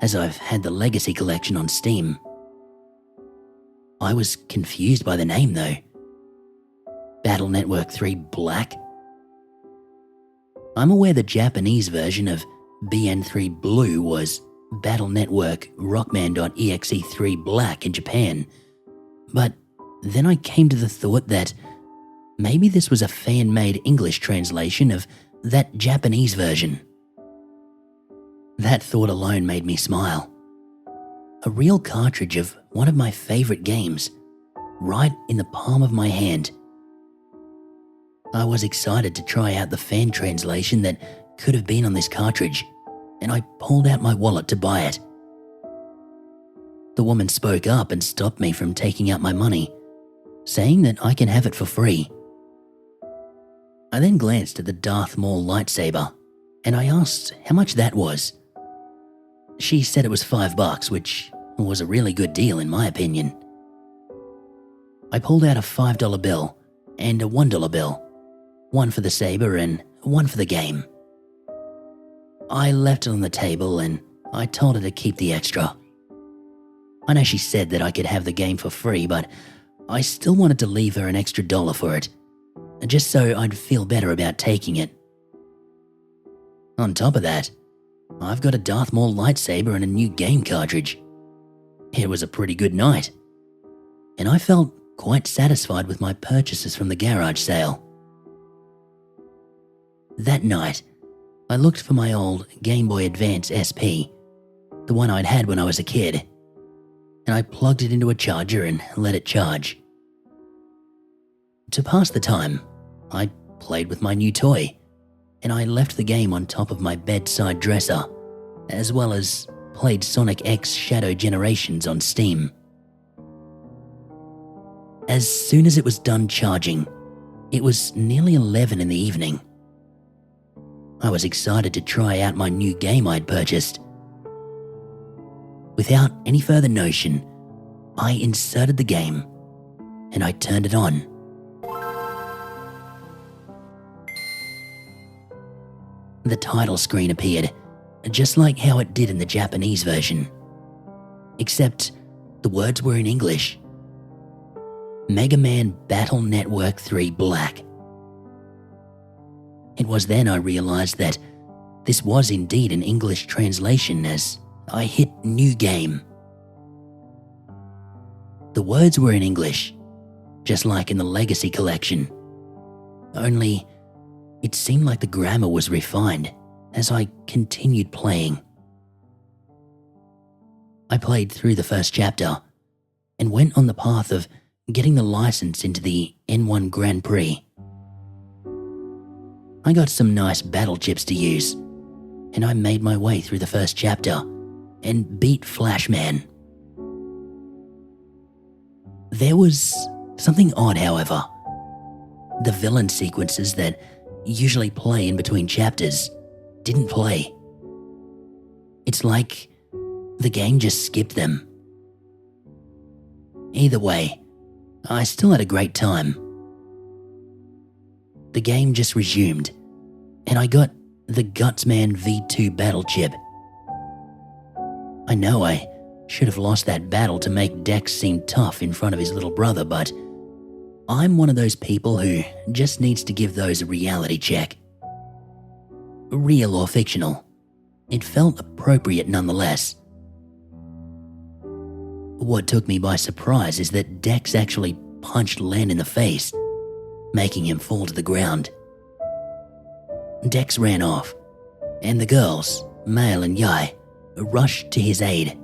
as I've had the Legacy Collection on Steam. I was confused by the name though. Battle Network 3 Black? I'm aware the Japanese version of BN3 Blue was Battle Network Rockman.exe3 Black in Japan, but then I came to the thought that maybe this was a fan-made English translation of that Japanese version. That thought alone made me smile. A real cartridge of one of my favorite games, right in the palm of my hand. I was excited to try out the fan translation that could have been on this cartridge, and I pulled out my wallet to buy it. The woman spoke up and stopped me from taking out my money, saying that I can have it for free. I then glanced at the Darth Maul lightsaber, and I asked how much that was. She said it was $5, which was a really good deal in my opinion. I pulled out a $5 bill and a $1 bill, one for the saber and one for the game. I left it on the table and I told her to keep the extra. I know she said that I could have the game for free, but I still wanted to leave her an extra $1 for it, just so I'd feel better about taking it. On top of that, I've got a Darth Maul lightsaber and a new game cartridge. It was a pretty good night, and I felt quite satisfied with my purchases from the garage sale. That night, I looked for my old Game Boy Advance SP, the one I'd had when I was a kid, and I plugged it into a charger and let it charge. To pass the time, I played with my new toy, and I left the game on top of my bedside dresser, as well as played Sonic X Shadow Generations on Steam. As soon as it was done charging, it was nearly 11 in the evening. I was excited to try out my new game I'd purchased. Without any further notion, I inserted the game and I turned it on. The title screen appeared, just like how it did in the Japanese version, except the words were in English. Mega Man Battle Network 3 Black. It was then I realized that this was indeed an English translation as I hit New Game. The words were in English, just like in the Legacy Collection, only it seemed like the grammar was refined as I continued playing. I played through the first chapter and went on the path of getting the license into the N1 Grand Prix. I got some nice battle chips to use, and I made my way through the first chapter and beat Flashman. There was something odd, however. The villain sequences that usually play in between chapters didn't play. It's like the game just skipped them. Either way, I still had a great time. The game just resumed, and I got the Gutsman V2 battle chip. I know I should have lost that battle to make Dex seem tough in front of his little brother, but I'm one of those people who just needs to give those a reality check. Real or fictional, it felt appropriate nonetheless. What took me by surprise is that Dex actually punched Len in the face, making him fall to the ground. Dex ran off, and the girls, Mail and Yai, rushed to his aid,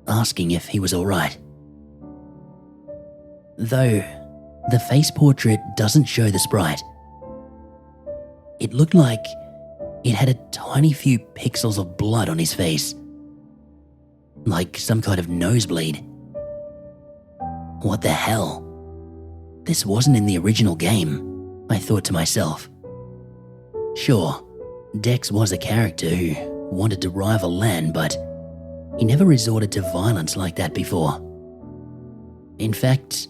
asking if he was alright. Though the face portrait doesn't show the sprite, it looked like it had a tiny few pixels of blood on his face, like some kind of nosebleed. What the hell? This wasn't in the original game, I thought to myself. Sure, Dex was a character who wanted to rival Lan, but he never resorted to violence like that before. In fact,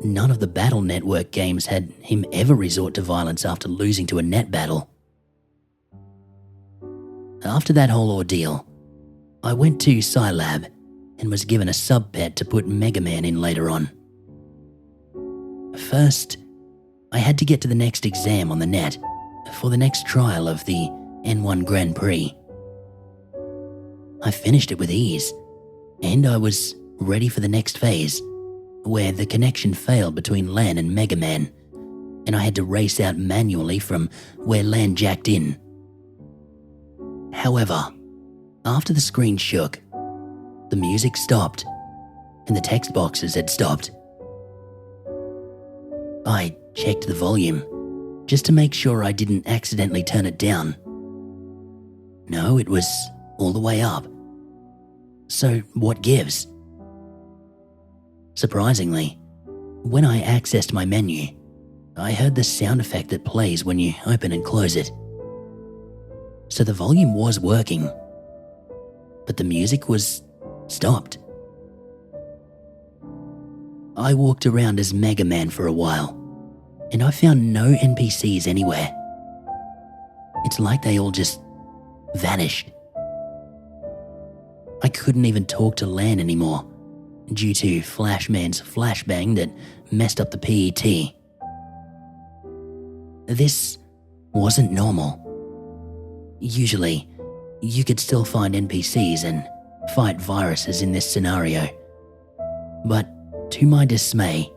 none of the Battle Network games had him ever resort to violence after losing to a net battle. After that whole ordeal, I went to Scilab and was given a sub-pet to put Mega Man in later on. First, I had to get to the next exam on the net for the next trial of the N1 Grand Prix. I finished it with ease, and I was ready for the next phase, where the connection failed between LAN and Mega Man, and I had to race out manually from where LAN jacked in. However, after the screen shook, the music stopped, and the text boxes had stopped. I checked the volume, just to make sure I didn't accidentally turn it down. No, it was all the way up. So what gives? Surprisingly, when I accessed my menu, I heard the sound effect that plays when you open and close it. So the volume was working, but the music was stopped. I walked around as Mega Man for a while, and I found no NPCs anywhere. It's like they all just vanished. I couldn't even talk to LAN anymore due to Flashman's flashbang that messed up the PET. This wasn't normal. Usually, you could still find NPCs and fight viruses in this scenario. But to my dismay,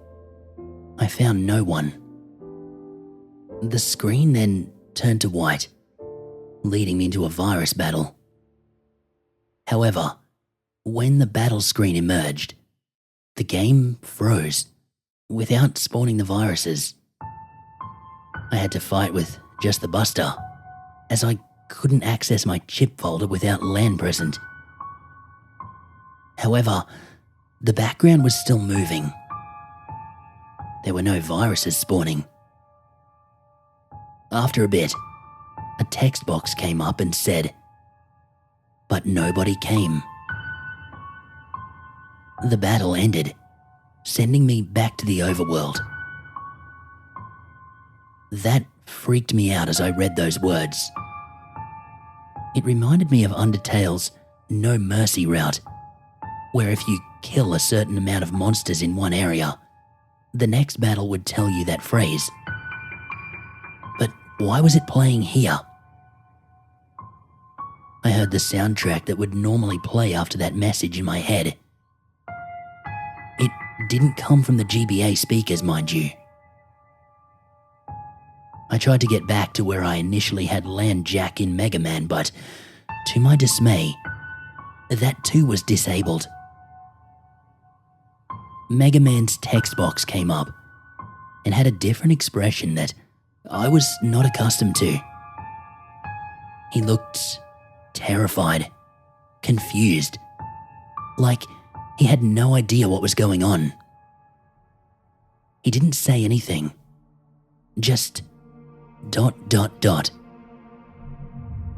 I found no one. The screen then turned to white, leading me into a virus battle. However, when the battle screen emerged, the game froze without spawning the viruses. I had to fight with just the Buster, as I couldn't access my chip folder without LAN present. However, the background was still moving. There were no viruses spawning. After a bit, a text box came up and said, "But nobody came." The battle ended, sending me back to the overworld. That freaked me out as I read those words. It reminded me of Undertale's No Mercy route, where if you kill a certain amount of monsters in one area, the next battle would tell you that phrase. But why was it playing here? I heard the soundtrack that would normally play after that message in my head. It didn't come from the GBA speakers, mind you. I tried to get back to where I initially had LAN jack in Mega Man, but to my dismay, that too was disabled. Mega Man's text box came up and had a different expression that I was not accustomed to. He looked terrified, confused, like he had no idea what was going on. He didn't say anything, just ...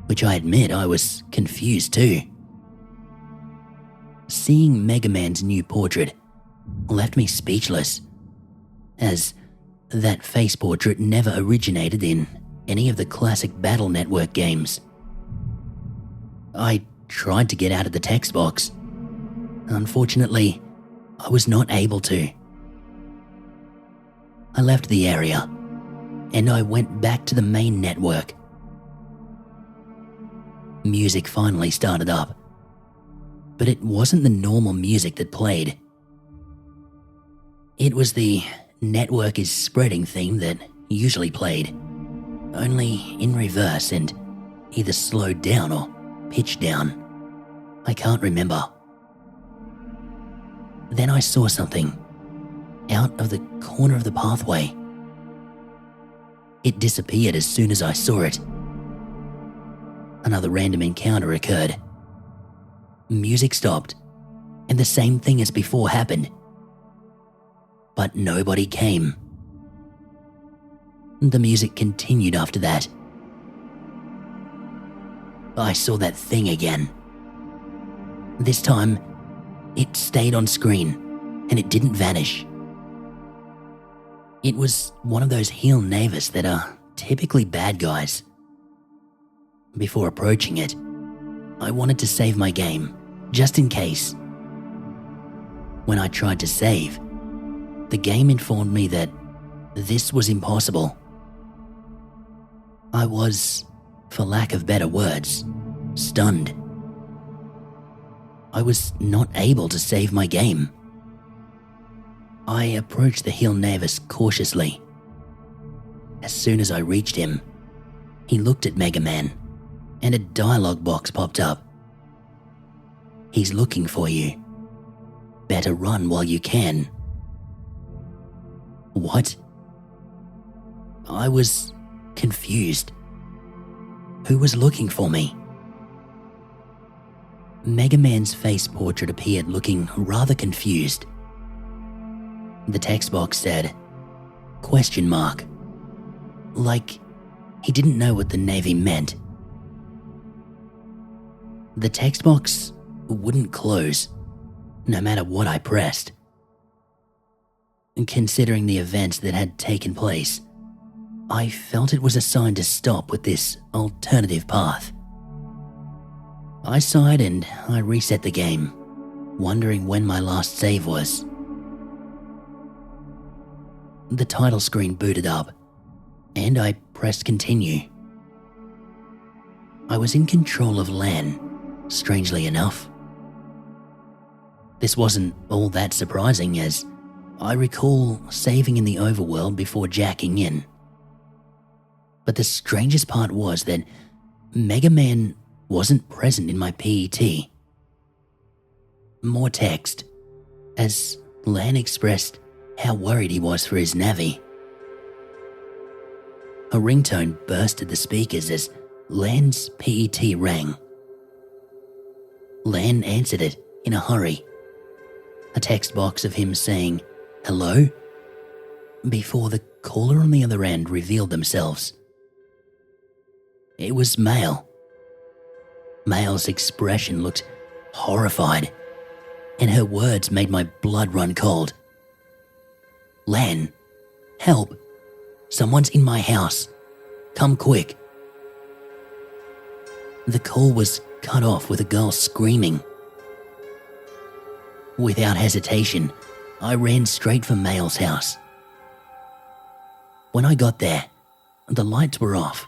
which I admit I was confused too. Seeing Mega Man's new portrait left me speechless, as that face portrait never originated in any of the classic Battle Network games. I tried to get out of the text box. Unfortunately, I was not able to. I left the area, and I went back to the main network. Music finally started up, but it wasn't the normal music that played. It was the network is spreading theme that usually played, only in reverse and either slowed down or pitched down. I can't remember. Then I saw something out of the corner of the pathway. It disappeared as soon as I saw it. Another random encounter occurred. Music stopped, and the same thing as before happened. But nobody came. The music continued after that. I saw that thing again. This time, it stayed on screen, and it didn't vanish. It was one of those heel Navis that are typically bad guys. Before approaching it, I wanted to save my game, just in case. When I tried to save, the game informed me that this was impossible. I was, for lack of better words, stunned. I was not able to save my game. I approached the Hill Navis cautiously. As soon as I reached him, he looked at Mega Man, and a dialogue box popped up. "He's looking for you. Better run while you can." What? I was confused. Who was looking for me? Mega Man's face portrait appeared, looking rather confused. The text box said, ? Like he didn't know what the Navy meant. The text box wouldn't close, no matter what I pressed. Considering the events that had taken place, I felt it was a sign to stop with this alternative path. I sighed and I reset the game, wondering when my last save was. The title screen booted up, and I pressed continue. I was in control of Lan, strangely enough. This wasn't all that surprising, as I recall saving in the overworld before jacking in. But the strangest part was that Mega Man wasn't present in my PET. More text, as Lan expressed how worried he was for his Navi. A ringtone burst at the speakers as Lan's PET rang. Lan answered it in a hurry. A text box of him saying, "Hello?" before the caller on the other end revealed themselves. It was Mail. Mail's expression looked horrified, and her words made my blood run cold. "Lan, help. Someone's in my house. Come quick." The call was cut off with a girl screaming. Without hesitation, I ran straight for Mail's house. When I got there, the lights were off.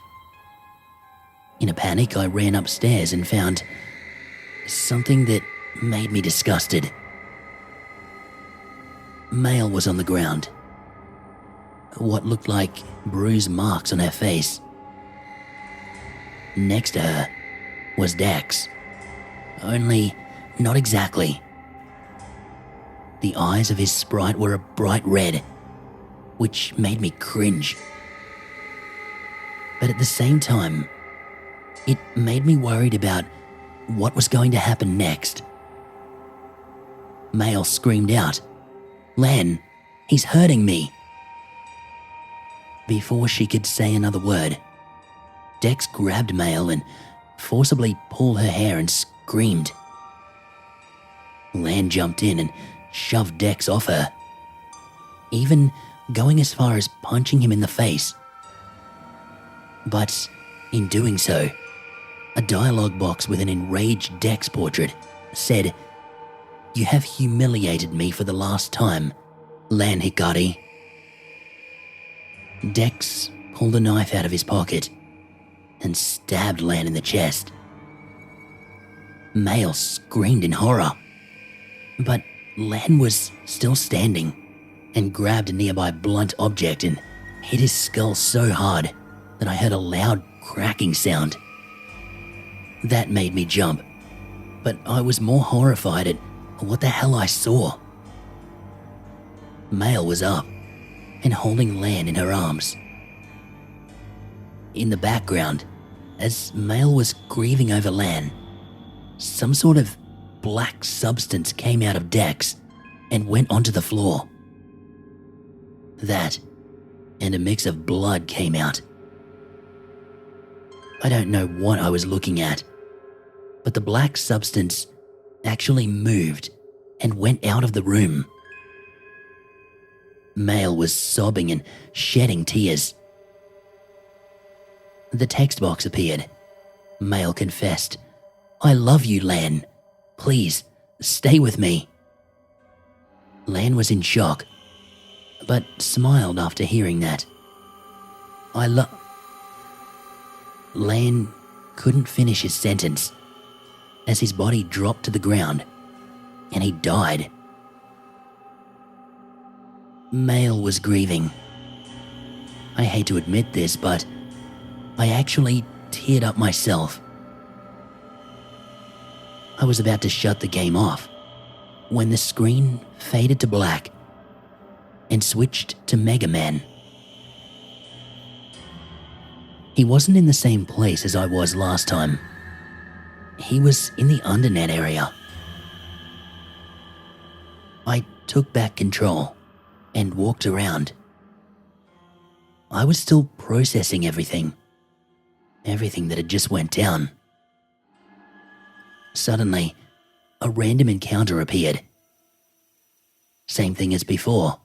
In a panic, I ran upstairs and found something that made me disgusted. Mail was on the ground. What looked like bruise marks on her face. Next to her was Dex. Only not exactly. The eyes of his sprite were a bright red, which made me cringe. But at the same time, it made me worried about what was going to happen next. Mail screamed out, "Lan, he's hurting me." Before she could say another word, Dex grabbed Mail and forcibly pulled her hair and screamed. Lan jumped in and shoved Dex off her, even going as far as punching him in the face. But in doing so, a dialogue box with an enraged Dex portrait said, "You have humiliated me for the last time, Lan Hikari." Dex pulled a knife out of his pocket and stabbed Lan in the chest. Mail screamed in horror, but Lan was still standing and grabbed a nearby blunt object and hit his skull so hard that I heard a loud cracking sound. That made me jump, but I was more horrified at what the hell I saw. Mail was up and holding Lan in her arms. In the background, as Mail was grieving over Lan, some sort of black substance came out of Dex and went onto the floor. That and a mix of blood came out. I don't know what I was looking at, but the black substance actually moved and went out of the room. Mail was sobbing and shedding tears. The text box appeared. Mail confessed, I love you, Lan. Please, stay with me." Lan was in shock, but smiled after hearing that. Lan couldn't finish his sentence as his body dropped to the ground and he died. Mail was grieving. I hate to admit this, but I actually teared up myself. I was about to shut the game off when the screen faded to black and switched to Mega Man. He wasn't in the same place as I was last time. He was in the Undernet area. I took back control and walked around. I was still processing everything that had just went down. Suddenly, a random encounter appeared. Same thing as before.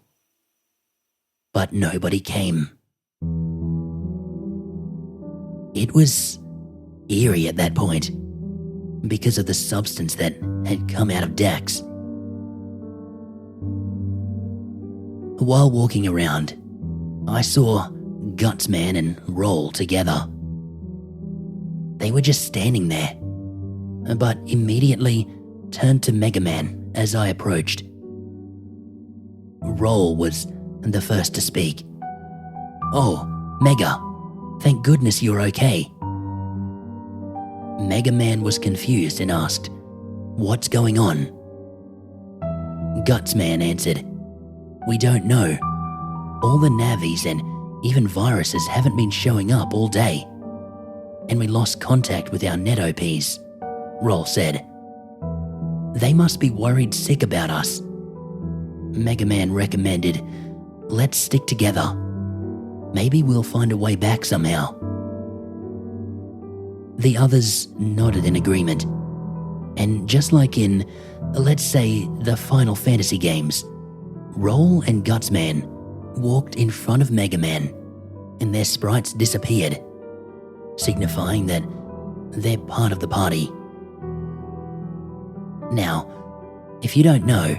But nobody came. It was eerie at that point because of the substance that had come out of Dax. While walking around, I saw Gutsman and Roll together. They were just standing there, but immediately turned to Mega Man as I approached. Roll was the first to speak. "Oh, Mega, thank goodness you're okay." Mega Man was confused and asked, "What's going on?" Gutsman answered, "We don't know. All the Navis and even viruses haven't been showing up all day. And we lost contact with our net OPs," Roll said. "They must be worried sick about us." Mega Man recommended, "Let's stick together. Maybe we'll find a way back somehow." The others nodded in agreement. And just like in, let's say, the Final Fantasy games, Roll and Gutsman walked in front of Mega Man and their sprites disappeared, signifying that they're part of the party. Now, if you don't know,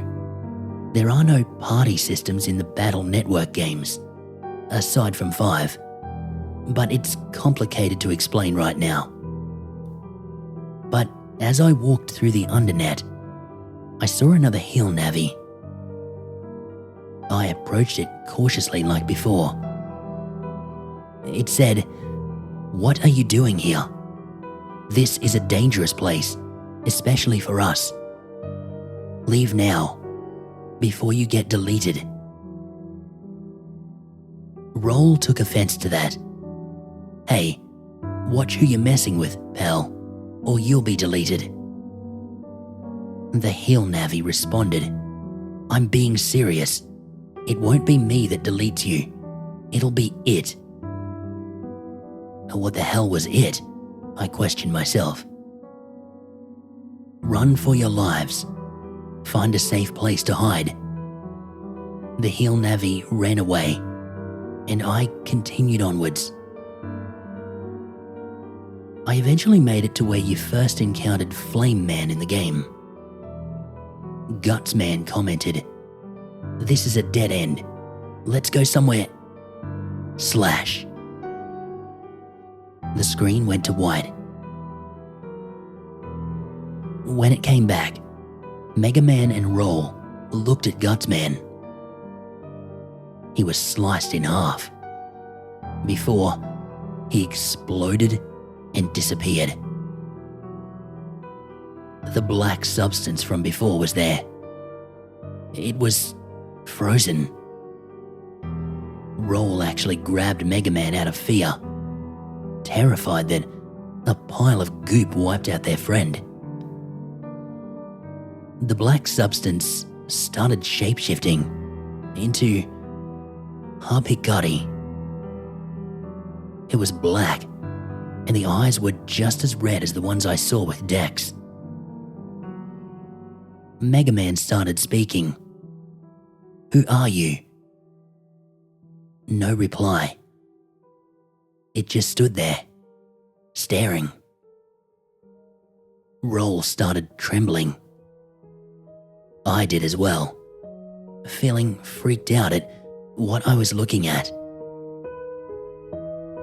there are no party systems in the Battle Network games, aside from 5, but it's complicated to explain right now. But as I walked through the Undernet, I saw another Hill Navi. I approached it cautiously like before. It said, "What are you doing here? This is a dangerous place, especially for us. Leave now, before you get deleted." Roll took offense to that. "Hey, watch who you're messing with, pal, or you'll be deleted." The Hill Navi responded, "I'm being serious. It won't be me that deletes you. It'll be it." What the hell was it? I questioned myself. "Run for your lives. Find a safe place to hide." The Hill Navi ran away, and I continued onwards. I eventually made it to where you first encountered Flame Man in the game. Gutsman commented, "This is a dead end. Let's go somewhere." Slash. The screen went to white. When it came back, Mega Man and Roll looked at Gutsman. He was sliced in half before he exploded and disappeared. The black substance from before was there. It was frozen. Roll actually grabbed Mega Man out of fear, terrified that a pile of goop wiped out their friend. The black substance started shapeshifting into Harpikari. It was black, and the eyes were just as red as the ones I saw with Dex. Mega Man started speaking. "Who are you?" No reply. It just stood there, staring. Roll started trembling. I did as well, feeling freaked out at what I was looking at.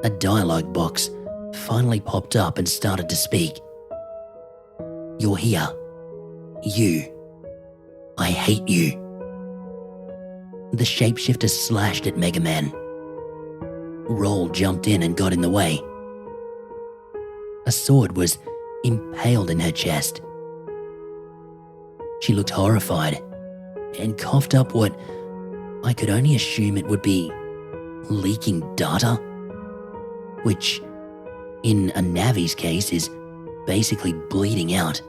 A dialogue box finally popped up and started to speak. "You're here. You. I hate you." The shapeshifter slashed at Mega Man. Roll jumped in and got in the way. A sword was impaled in her chest. She looked horrified and coughed up what I could only assume it would be leaking data, which in a Navi's case is basically bleeding out.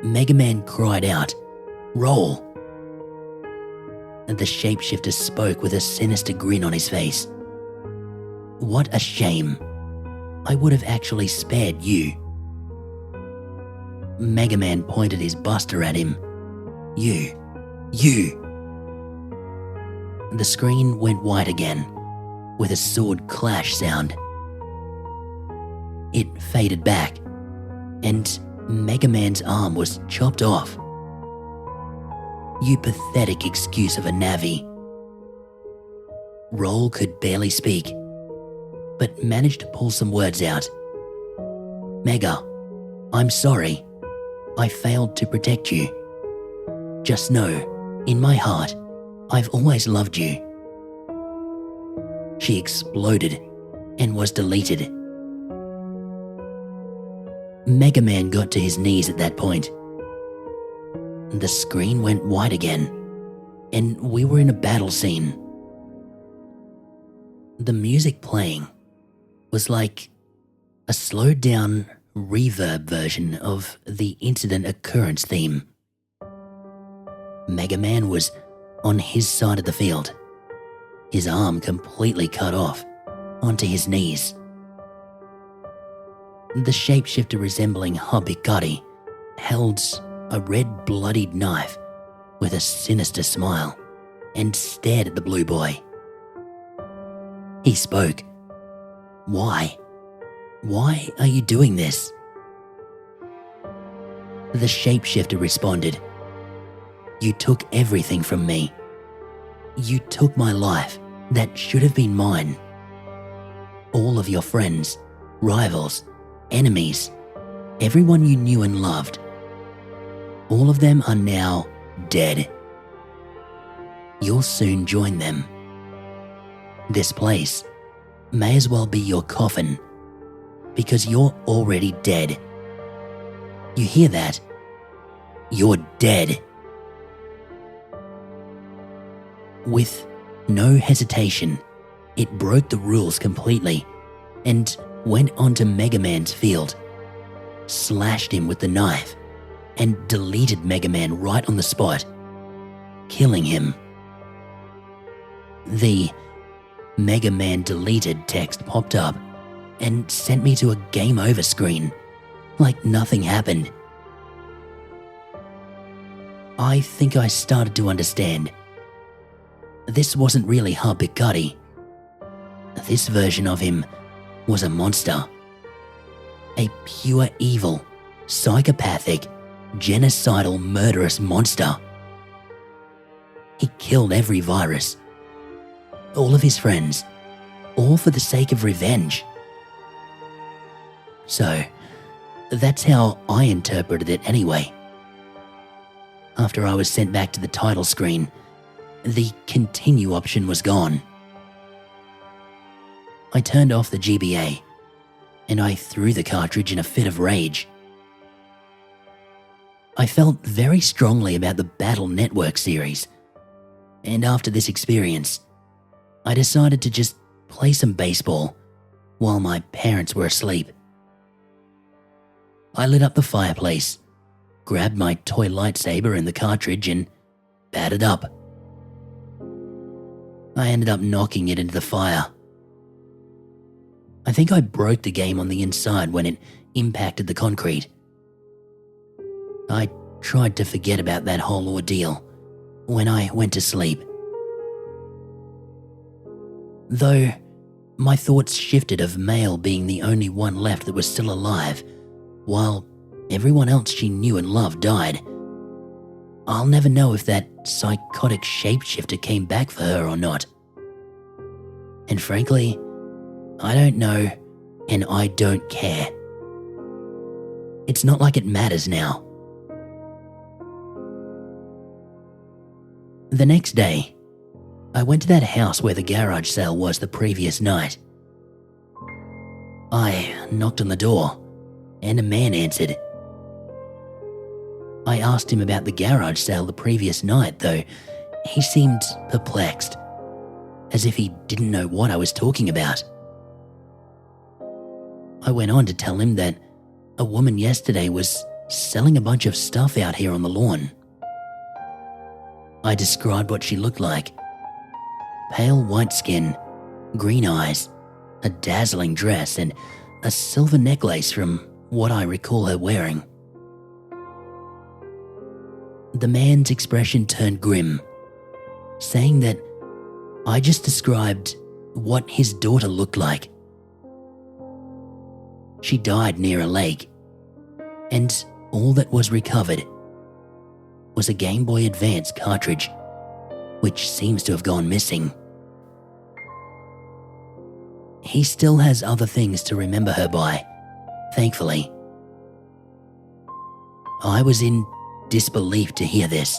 Mega Man cried out, "Roll!" And the shapeshifter spoke with a sinister grin on his face. "What a shame. I would have actually spared you." Mega Man pointed his buster at him. You. The screen went white again, with a sword clash sound. It faded back, and Mega Man's arm was chopped off. You pathetic excuse of a Navi. Roll could barely speak, but managed to pull some words out. "Mega, I'm sorry. I failed to protect you. Just know, in my heart, I've always loved you." She exploded and was deleted. Mega Man got to his knees at that point. The screen went white again, and we were in a battle scene. The music playing was like a slowed down reverb version of the incident occurrence theme. Mega Man was on his side of the field, his arm completely cut off, onto his knees. The shapeshifter resembling Hobikari held a red bloodied knife with a sinister smile and stared at the blue boy. He spoke. "Why? Why are you doing this?" The shapeshifter responded, "You took everything from me. You took my life that should have been mine. All of your friends, rivals, enemies, everyone you knew and loved. All of them are now dead. You'll soon join them. This place may as well be your coffin, because you're already dead. You hear that? You're dead." With no hesitation, it broke the rules completely and went onto Mega Man's field, slashed him with the knife, and deleted Mega Man right on the spot, killing him. The "Mega Man deleted" text popped up and sent me to a game over screen, like nothing happened. I think I started to understand. This wasn't really Hobikari. This version of him was a monster. A pure evil, psychopathic, genocidal, murderous monster. He killed every virus, all of his friends, all for the sake of revenge. So, that's how I interpreted it anyway. After I was sent back to the title screen, the continue option was gone. I turned off the GBA, and I threw the cartridge in a fit of rage. I felt very strongly about the Battle Network series, and after this experience, I decided to just play some baseball while my parents were asleep. I lit up the fireplace, grabbed my toy lightsaber and the cartridge, and batted up. I ended up knocking it into the fire. I think I broke the game on the inside when it impacted the concrete. I tried to forget about that whole ordeal when I went to sleep. Though my thoughts shifted of Mail being the only one left that was still alive while everyone else she knew and loved died. I'll never know if that psychotic shapeshifter came back for her or not. And frankly, I don't know, and I don't care. It's not like it matters now. The next day, I went to that house where the garage sale was the previous night. I knocked on the door, and a man answered. I asked him about the garage sale the previous night, though he seemed perplexed, as if he didn't know what I was talking about. I went on to tell him that a woman yesterday was selling a bunch of stuff out here on the lawn. I described what she looked like. Pale white skin, green eyes, a dazzling dress, and a silver necklace from what I recall her wearing. The man's expression turned grim, saying that I just described what his daughter looked like. She died near a lake, and all that was recovered was a Game Boy Advance cartridge, which seems to have gone missing. He still has other things to remember her by, thankfully. I was in disbelief to hear this,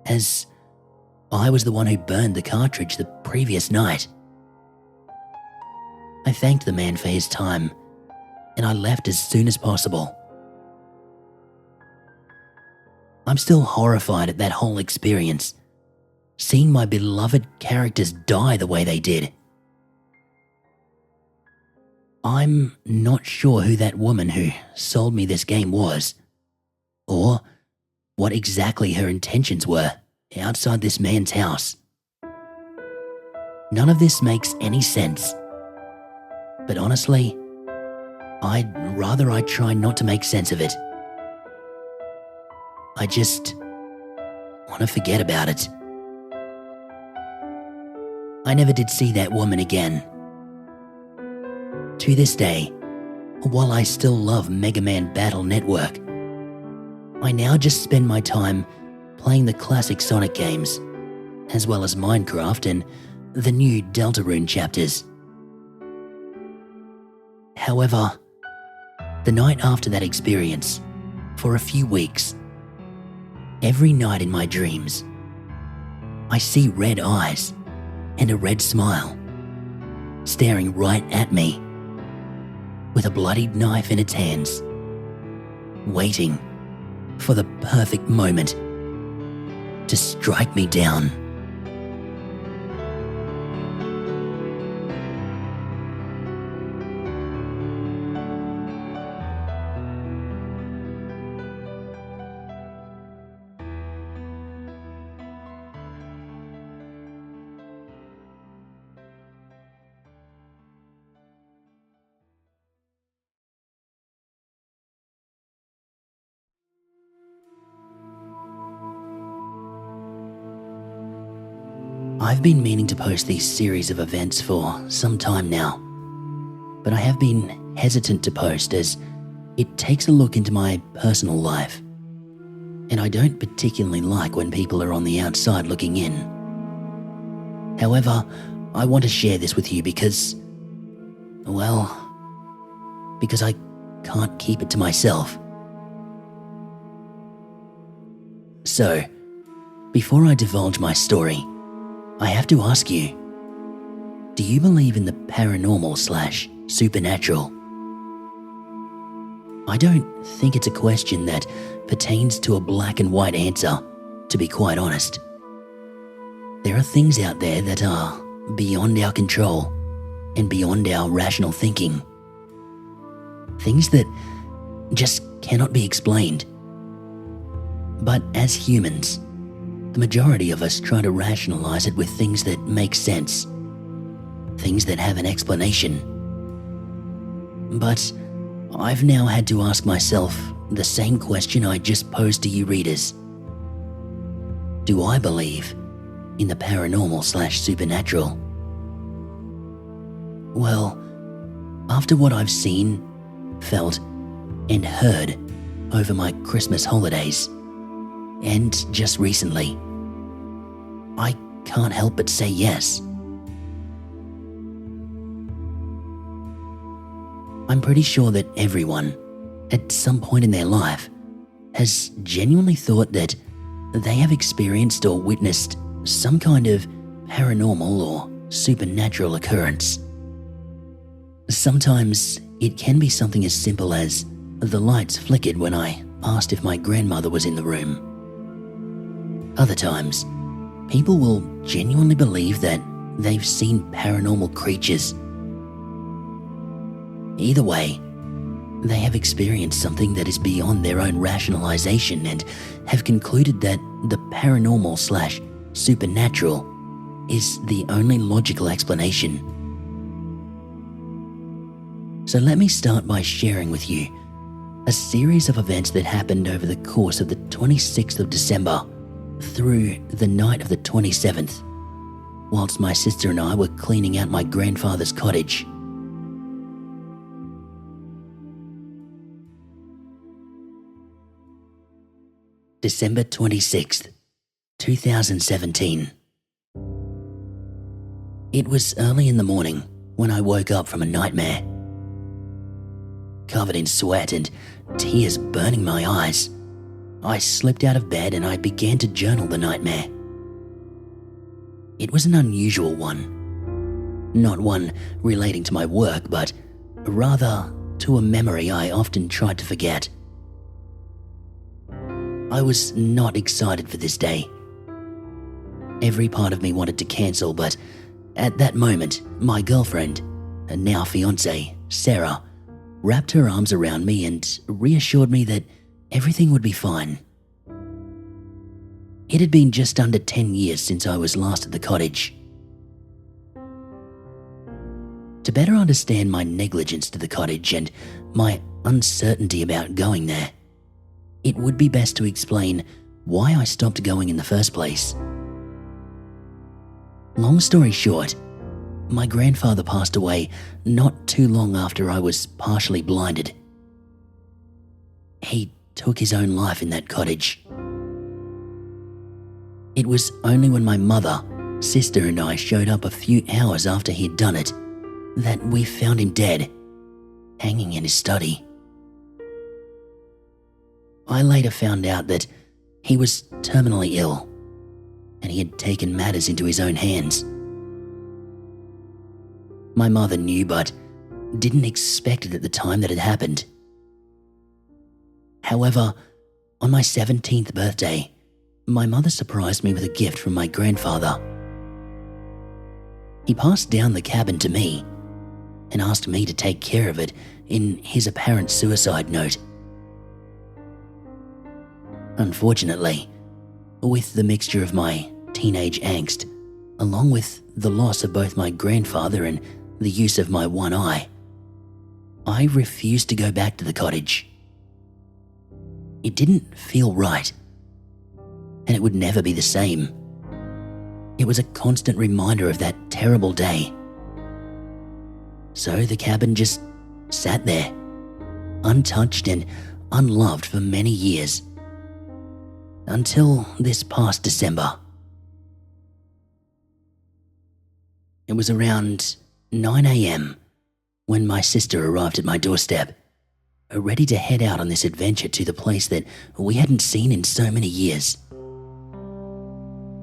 as I was the one who burned the cartridge the previous night. I thanked the man for his time, and I left as soon as possible. I'm still horrified at that whole experience, seeing my beloved characters die the way they did. I'm not sure who that woman who sold me this game was, or what exactly her intentions were outside this man's house. None of this makes any sense, but honestly, I'd rather try not to make sense of it. I just want to forget about it. I never did see that woman again. To this day, while I still love Mega Man Battle Network, I now just spend my time playing the classic Sonic games, as well as Minecraft and the new Deltarune chapters. However, the night after that experience, for a few weeks, every night in my dreams, I see red eyes and a red smile staring right at me with a bloodied knife in its hands, waiting for the perfect moment to strike me down. I've been meaning to post these series of events for some time now, but I have been hesitant to post as it takes a look into my personal life, and I don't particularly like when people are on the outside looking in. However, I want to share this with you because I can't keep it to myself. So, before I divulge my story, I have to ask you, do you believe in the paranormal/supernatural? I don't think it's a question that pertains to a black and white answer, to be quite honest. There are things out there that are beyond our control and beyond our rational thinking. Things that just cannot be explained. But as humans, the majority of us try to rationalize it with things that make sense, things that have an explanation. But I've now had to ask myself the same question I just posed to you readers. Do I believe in the paranormal/supernatural? Well, after what I've seen, felt, and heard over my Christmas holidays, and just recently. I can't help but say yes. I'm pretty sure that everyone, at some point in their life, has genuinely thought that they have experienced or witnessed some kind of paranormal or supernatural occurrence. Sometimes it can be something as simple as the lights flickered when I asked if my grandmother was in the room. Other times, people will genuinely believe that they've seen paranormal creatures. Either way, they have experienced something that is beyond their own rationalization and have concluded that the paranormal/supernatural is the only logical explanation. So let me start by sharing with you a series of events that happened over the course of the 26th of December through the night of the 27th, whilst my sister and I were cleaning out my grandfather's cottage. December 26th, 2017. It was early in the morning when I woke up from a nightmare. Covered in sweat and tears burning my eyes, I slipped out of bed and I began to journal the nightmare. It was an unusual one. Not one relating to my work, but rather to a memory I often tried to forget. I was not excited for this day. Every part of me wanted to cancel, but at that moment, my girlfriend, and now fiancée, Sarah, wrapped her arms around me and reassured me that everything would be fine. It had been just under 10 years since I was last at the cottage. To better understand my negligence to the cottage and my uncertainty about going there, it would be best to explain why I stopped going in the first place. Long story short, my grandfather passed away not too long after I was partially blinded. He took his own life in that cottage. It was only when my mother, sister and I showed up a few hours after he'd done it that we found him dead, hanging in his study. I later found out that he was terminally ill and he had taken matters into his own hands. My mother knew but didn't expect it at the time that it happened. However, on my 17th birthday, my mother surprised me with a gift from my grandfather. He passed down the cabin to me and asked me to take care of it in his apparent suicide note. Unfortunately, with the mixture of my teenage angst, along with the loss of both my grandfather and the use of my one eye, I refused to go back to the cottage. It didn't feel right, and it would never be the same. It was a constant reminder of that terrible day. So the cabin just sat there, untouched and unloved for many years, until this past December. It was around 9 a.m. when my sister arrived at my doorstep, ready to head out on this adventure to the place that we hadn't seen in so many years.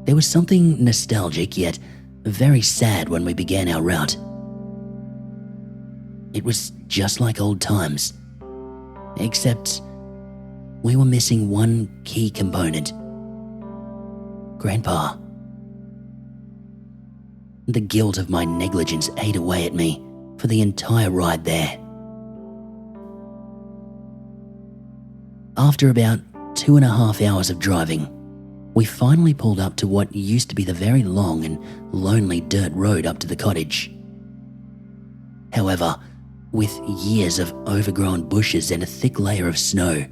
There was something nostalgic yet very sad when we began our route. It was just like old times, except we were missing one key component: Grandpa. The guilt of my negligence ate away at me for the entire ride there. After about 2.5 hours of driving, we finally pulled up to what used to be the very long and lonely dirt road up to the cottage. However, with years of overgrown bushes and a thick layer of snow,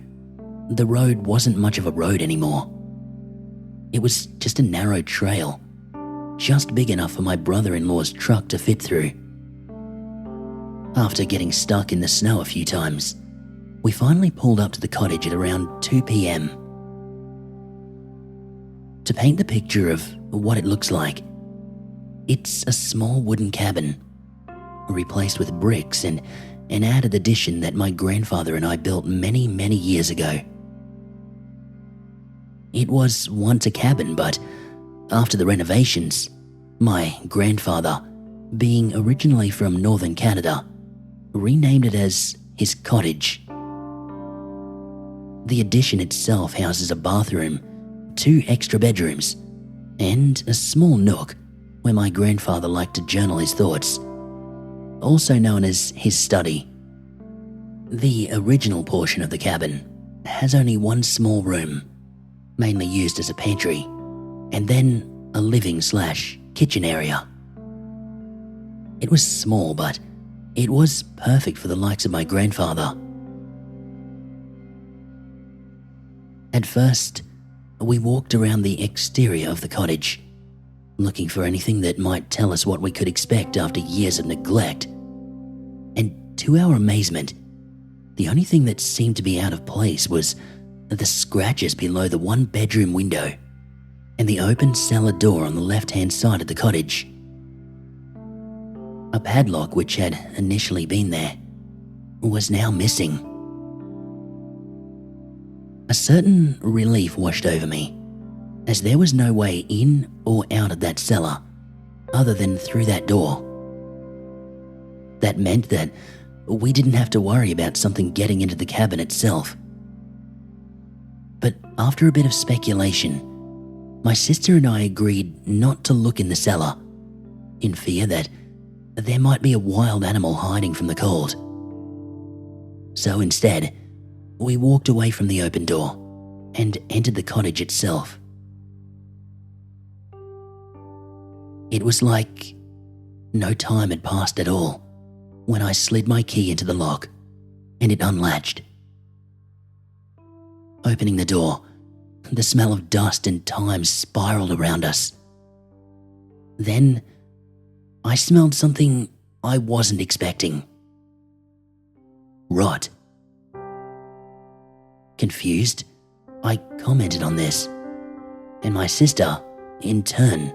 the road wasn't much of a road anymore. It was just a narrow trail, just big enough for my brother-in-law's truck to fit through. After getting stuck in the snow a few times, We finally pulled up to the cottage at around 2 p.m. To paint the picture of what it looks like, it's a small wooden cabin, replaced with bricks and an added addition that my grandfather and I built many, many years ago. It was once a cabin, but after the renovations, my grandfather, being originally from northern Canada, renamed it as his cottage. The addition itself houses a bathroom, 2 extra bedrooms, and a small nook where my grandfather liked to journal his thoughts, also known as his study. The original portion of the cabin has only one small room, mainly used as a pantry, and then a living/kitchen area. It was small, but it was perfect for the likes of my grandfather. At first, we walked around the exterior of the cottage, looking for anything that might tell us what we could expect after years of neglect. And to our amazement, the only thing that seemed to be out of place was the scratches below the 1-bedroom window and the open cellar door on the left-hand side of the cottage. A padlock, which had initially been there, was now missing. A certain relief washed over me, as there was no way in or out of that cellar other than through that door. That meant that we didn't have to worry about something getting into the cabin itself. But after a bit of speculation, my sister and I agreed not to look in the cellar, in fear that there might be a wild animal hiding from the cold. So instead, we walked away from the open door and entered the cottage itself. It was like no time had passed at all when I slid my key into the lock and it unlatched. Opening the door, the smell of dust and time spiraled around us. Then, I smelled something I wasn't expecting. Rot. Confused, I commented on this, and my sister, in turn,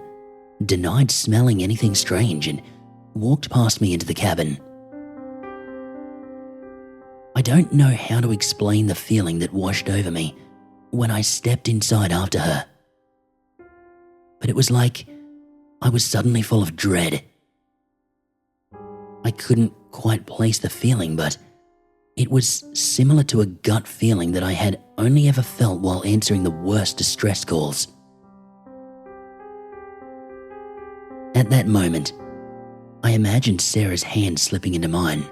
denied smelling anything strange and walked past me into the cabin. I don't know how to explain the feeling that washed over me when I stepped inside after her. But it was like I was suddenly full of dread. I couldn't quite place the feeling, but it was similar to a gut feeling that I had only ever felt while answering the worst distress calls. At that moment, I imagined Sarah's hand slipping into mine,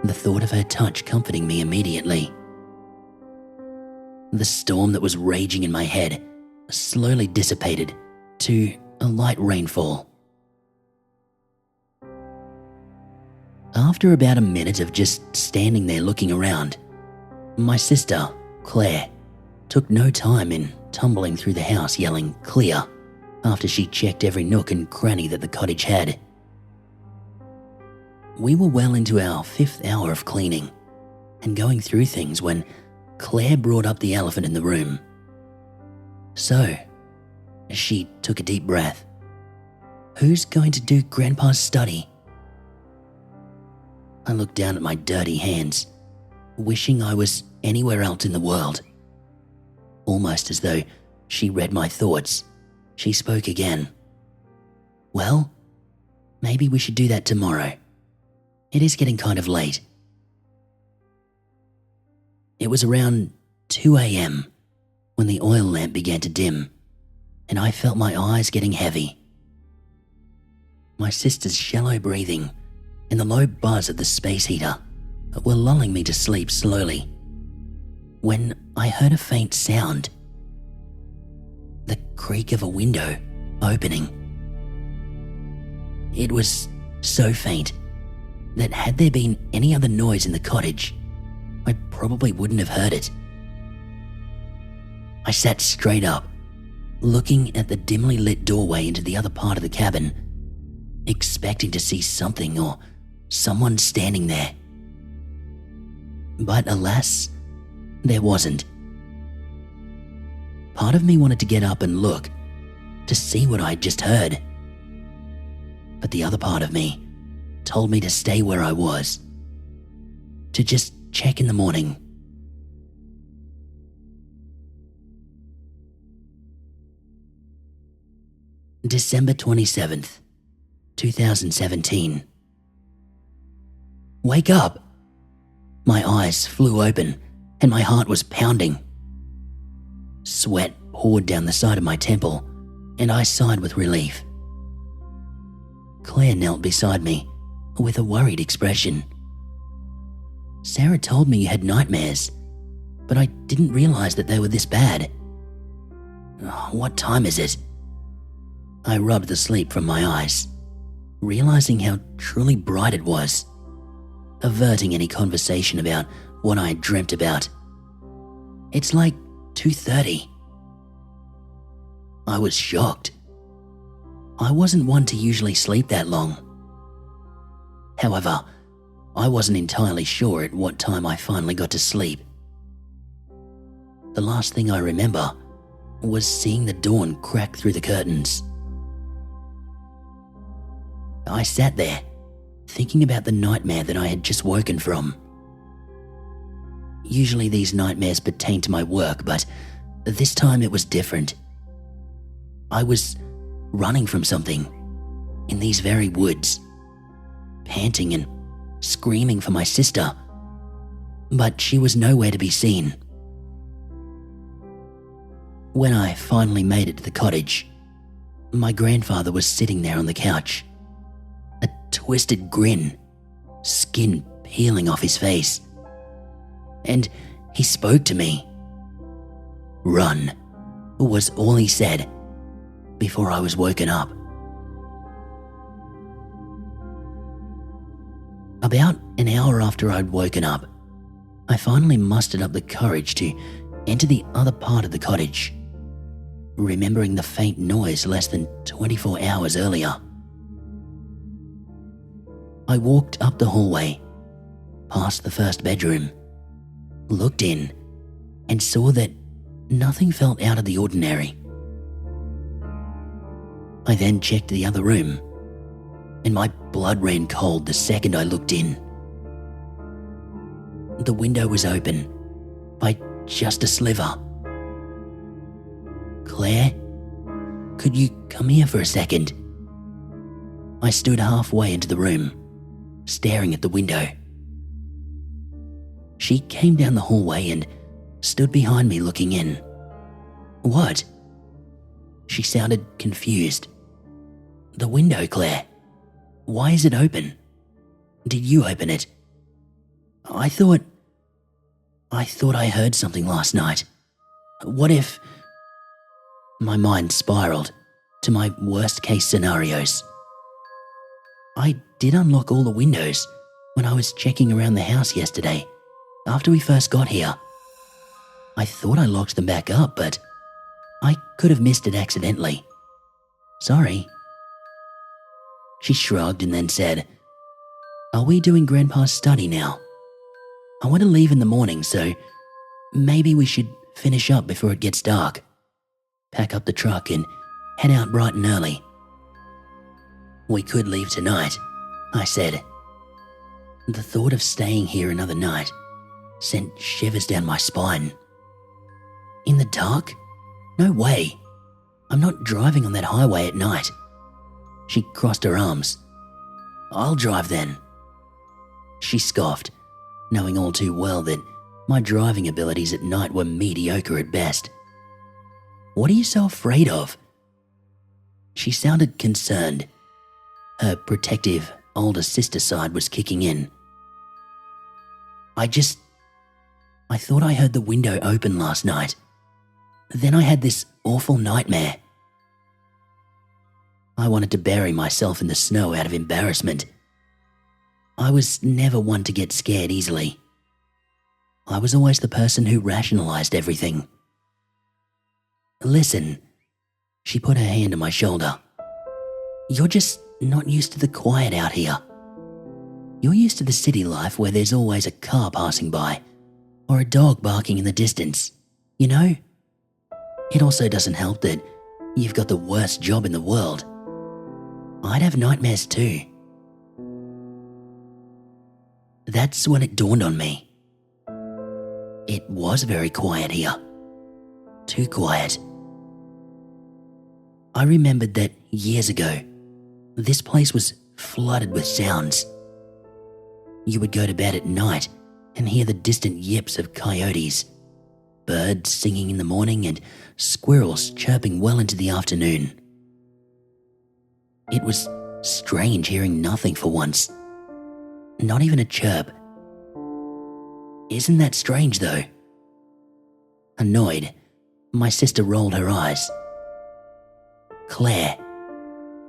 the thought of her touch comforting me immediately. The storm that was raging in my head slowly dissipated to a light rainfall. After about a minute of just standing there looking around, my sister, Claire, took no time in tumbling through the house yelling "clear" after she checked every nook and cranny that the cottage had. We were well into our 5th hour of cleaning and going through things when Claire brought up the elephant in the room. So, she took a deep breath. "Who's going to do Grandpa's study?" I looked down at my dirty hands, wishing I was anywhere else in the world. Almost as though she read my thoughts, she spoke again. "Well, maybe we should do that tomorrow. It is getting kind of late." It was around 2 a.m. when the oil lamp began to dim, and I felt my eyes getting heavy. My sister's shallow breathing and the low buzz of the space heater were lulling me to sleep slowly, when I heard a faint sound. The creak of a window opening. It was so faint that had there been any other noise in the cottage, I probably wouldn't have heard it. I sat straight up, looking at the dimly lit doorway into the other part of the cabin, expecting to see something or someone standing there. But alas, there wasn't. Part of me wanted to get up and look, to see what I'd just heard. But the other part of me told me to stay where I was, to just check in the morning. December 27th, 2017. Wake up! My eyes flew open and my heart was pounding. Sweat poured down the side of my temple and I sighed with relief. Claire knelt beside me with a worried expression. Sarah told me you had nightmares, but I didn't realize that they were this bad. What time is it? I rubbed the sleep from my eyes, realizing how truly bright it was, averting any conversation about what I had dreamt about. It's like 2:30. I was shocked. I wasn't one to usually sleep that long. However, I wasn't entirely sure at what time I finally got to sleep. The last thing I remember was seeing the dawn crack through the curtains. I sat there, thinking about the nightmare that I had just woken from. Usually these nightmares pertain to my work, but this time it was different. I was running from something in these very woods, panting and screaming for my sister, but she was nowhere to be seen. When I finally made it to the cottage, my grandfather was sitting there on the couch, a twisted grin, skin peeling off his face. And he spoke to me. "Run," was all he said before I was woken up. About an hour after I'd woken up, I finally mustered up the courage to enter the other part of the cottage, remembering the faint noise less than 24 hours earlier. I walked up the hallway, past the first bedroom, looked in, and saw that nothing felt out of the ordinary. I then checked the other room, and my blood ran cold the second I looked in. The window was open by just a sliver. "Claire, could you come here for a second?" I stood halfway into the room, staring at the window. She came down the hallway and stood behind me looking in. "What?" She sounded confused. "The window, Claire. Why is it open? Did you open it? I thought I heard something last night. What if..." My mind spiraled to my worst case scenarios. I did unlock all the windows when I was checking around the house yesterday, after we first got here. I thought I locked them back up, but I could have missed it accidentally. Sorry. She shrugged and then said, "Are we doing Grandpa's study now? I want to leave in the morning, so maybe we should finish up before it gets dark. Pack up the truck and head out bright and early." "We could leave tonight," I said. The thought of staying here another night sent shivers down my spine. "In the dark? No way. I'm not driving on that highway at night." She crossed her arms. "I'll drive then." She scoffed, knowing all too well that my driving abilities at night were mediocre at best. "What are you so afraid of?" She sounded concerned. Her protective older sister side was kicking in. I thought I heard the window open last night. Then I had this awful nightmare." I wanted to bury myself in the snow out of embarrassment. I was never one to get scared easily. I was always the person who rationalized everything. "Listen," she put her hand on my shoulder. "You're just not used to the quiet out here. You're used to the city life where there's always a car passing by or a dog barking in the distance, you know? It also doesn't help that you've got the worst job in the world. I'd have nightmares too. That's when it dawned on me. It was very quiet here. Too quiet. I remembered that years ago, this place was flooded with sounds. You would go to bed at night and hear the distant yips of coyotes, birds singing in the morning, and squirrels chirping well into the afternoon. It was strange hearing nothing for once. Not even a chirp. Isn't that strange though? Annoyed, my sister rolled her eyes. Claire,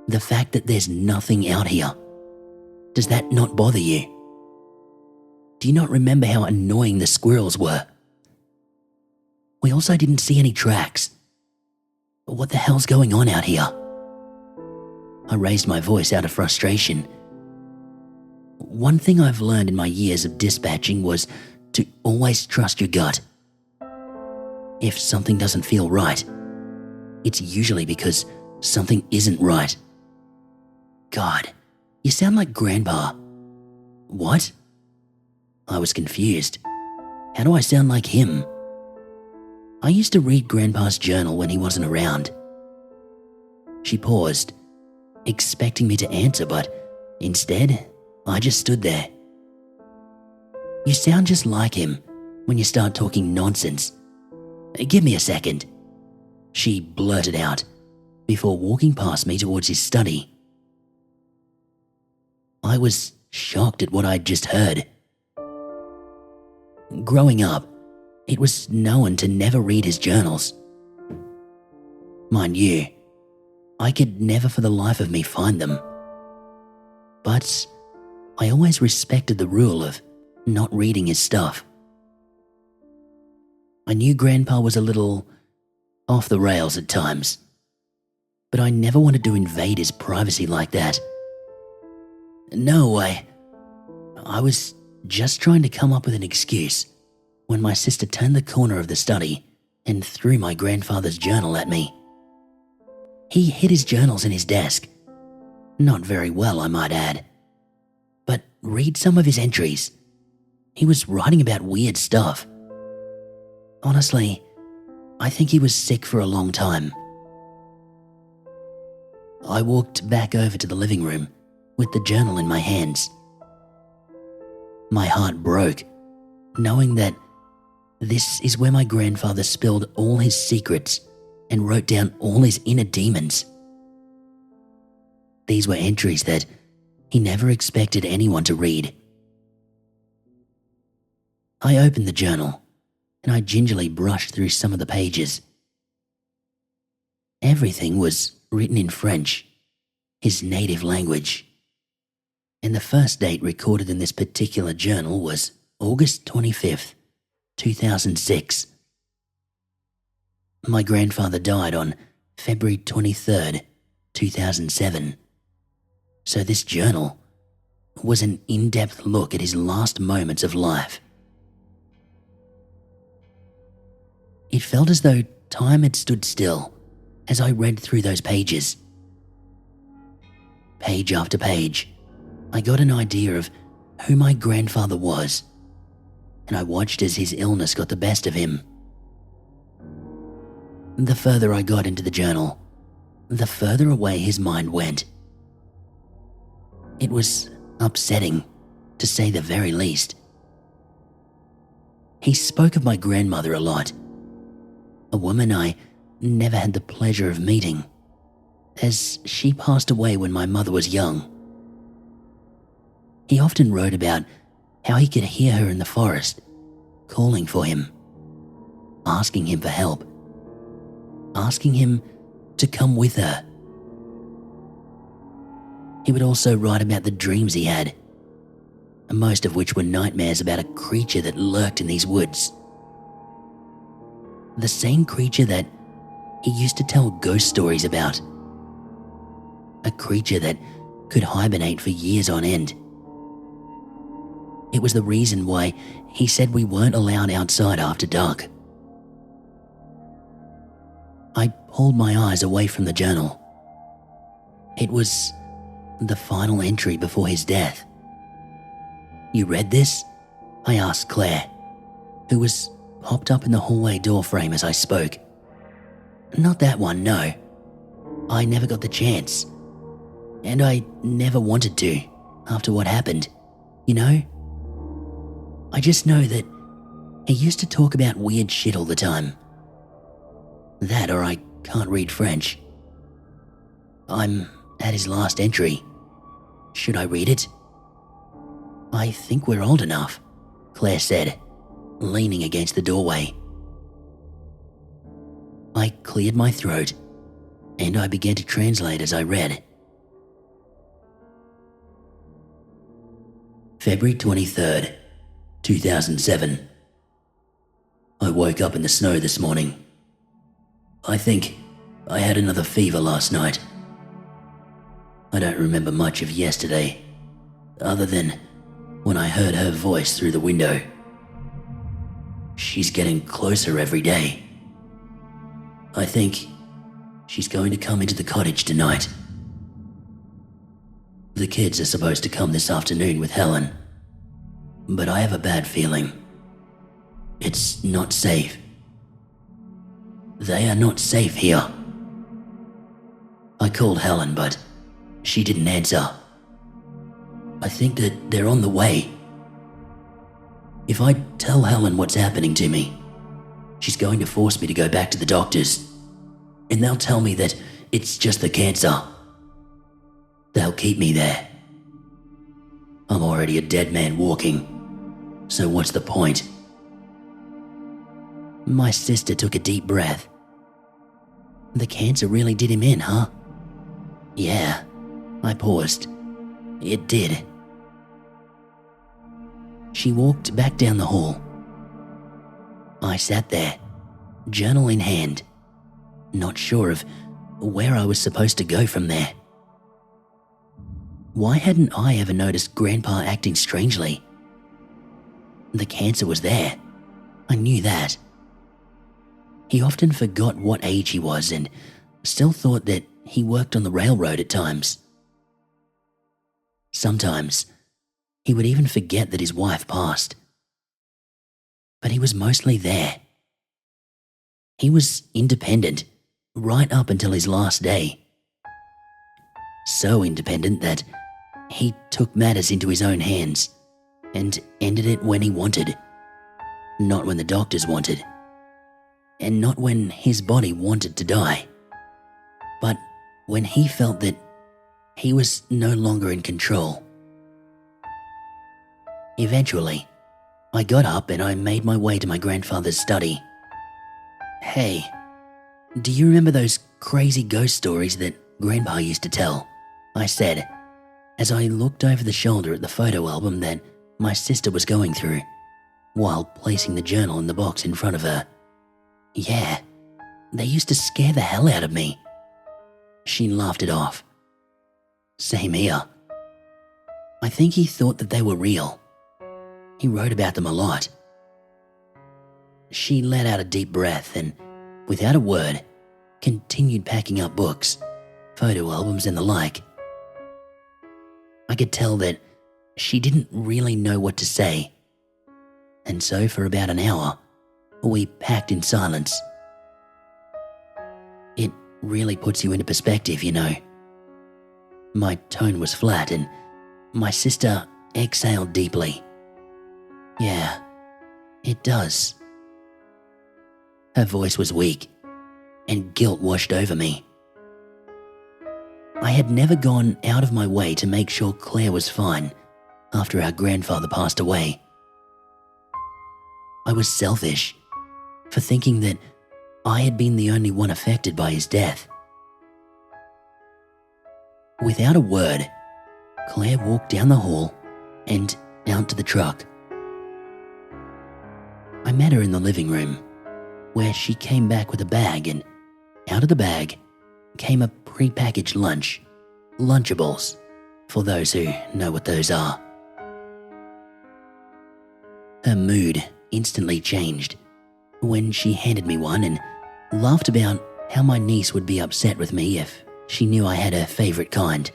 the fact that there's nothing out here, does that not bother you? Do you not remember how annoying the squirrels were? We also didn't see any tracks. What the hell's going on out here? I raised my voice out of frustration. One thing I've learned in my years of dispatching was to always trust your gut. If something doesn't feel right, it's usually because something isn't right. God, you sound like Grandpa. What? I was confused. How do I sound like him? I used to read Grandpa's journal when he wasn't around. She paused, expecting me to answer, but instead, I just stood there. You sound just like him when you start talking nonsense. Give me a second, she blurted out before walking past me towards his study. I was shocked at what I'd just heard. Growing up, it was known to never read his journals. Mind you, I could never for the life of me find them. But I always respected the rule of not reading his stuff. I knew Grandpa was a little off the rails at times, but I never wanted to invade his privacy like that. No, I was just trying to come up with an excuse when my sister turned the corner of the study and threw my grandfather's journal at me. He hid his journals in his desk. Not very well, I might add. But read some of his entries. He was writing about weird stuff. Honestly, I think he was sick for a long time. I walked back over to the living room with the journal in my hands. My heart broke, knowing that this is where my grandfather spilled all his secrets and wrote down all his inner demons. These were entries that he never expected anyone to read. I opened the journal and I gingerly brushed through some of the pages. Everything was written in French, his native language. And the first date recorded in this particular journal was August 25th, 2006. My grandfather died on February 23rd, 2007. So this journal was an in-depth look at his last moments of life. It felt as though time had stood still as I read through those pages. Page after page, I got an idea of who my grandfather was, and I watched as his illness got the best of him. The further I got into the journal, the further away his mind went. It was upsetting, to say the very least. He spoke of my grandmother a lot, a woman I never had the pleasure of meeting, as she passed away when my mother was young. He often wrote about how he could hear her in the forest, calling for him, asking him for help, asking him to come with her. He would also write about the dreams he had, most of which were nightmares about a creature that lurked in these woods. The same creature that he used to tell ghost stories about. A creature that could hibernate for years on end. It was the reason why he said we weren't allowed outside after dark. I pulled my eyes away from the journal. It was the final entry before his death. "You read this?" I asked Claire, who was hopped up in the hallway doorframe as I spoke. "Not that one, no. I never got the chance. And I never wanted to, after what happened, you know? I just know that he used to talk about weird shit all the time. That or I can't read French. I'm at his last entry. Should I read it?" "I think we're old enough," Claire said, leaning against the doorway. I cleared my throat and I began to translate as I read. February 23rd, 2007. I woke up in the snow this morning. I think I had another fever last night. I don't remember much of yesterday, other than when I heard her voice through the window. She's getting closer every day. I think she's going to come into the cottage tonight. The kids are supposed to come this afternoon with Helen, but I have a bad feeling. It's not safe. They are not safe here. I called Helen, but she didn't answer. I think that they're on the way. If I tell Helen what's happening to me, she's going to force me to go back to the doctors, and they'll tell me that it's just the cancer. They'll keep me there. I'm already a dead man walking, so what's the point? My sister took a deep breath. The cancer really did him in, huh? Yeah, I paused. It did. She walked back down the hall. I sat there, journal in hand, not sure of where I was supposed to go from there. Why hadn't I ever noticed Grandpa acting strangely? The cancer was there. I knew that. He often forgot what age he was and still thought that he worked on the railroad at times. Sometimes, he would even forget that his wife passed. But he was mostly there. He was independent right up until his last day. So independent that he took matters into his own hands and ended it when he wanted, not when the doctors wanted, and not when his body wanted to die, but when he felt that he was no longer in control. Eventually, I got up and I made my way to my grandfather's study. "Hey, do you remember those crazy ghost stories that Grandpa used to tell?" I said, as I looked over the shoulder at the photo album that my sister was going through, while placing the journal in the box in front of her. "Yeah, they used to scare the hell out of me." She laughed it off. "Same here. I think he thought that they were real. He wrote about them a lot." She let out a deep breath and, without a word, continued packing up books, photo albums and the like. I could tell that she didn't really know what to say, and so for about an hour, we packed in silence. It really puts you into perspective, you know. My tone was flat and my sister exhaled deeply. "Yeah, it does." Her voice was weak and guilt washed over me. I had never gone out of my way to make sure Claire was fine after our grandfather passed away. I was selfish for thinking that I had been the only one affected by his death. Without a word, Claire walked down the hall and out to the truck. I met her in the living room, where she came back with a bag, and out of the bag came a pre-packaged lunch, Lunchables, for those who know what those are. her mood instantly changed when she handed me one and laughed about how my niece would be upset with me if she knew I had her favourite kind.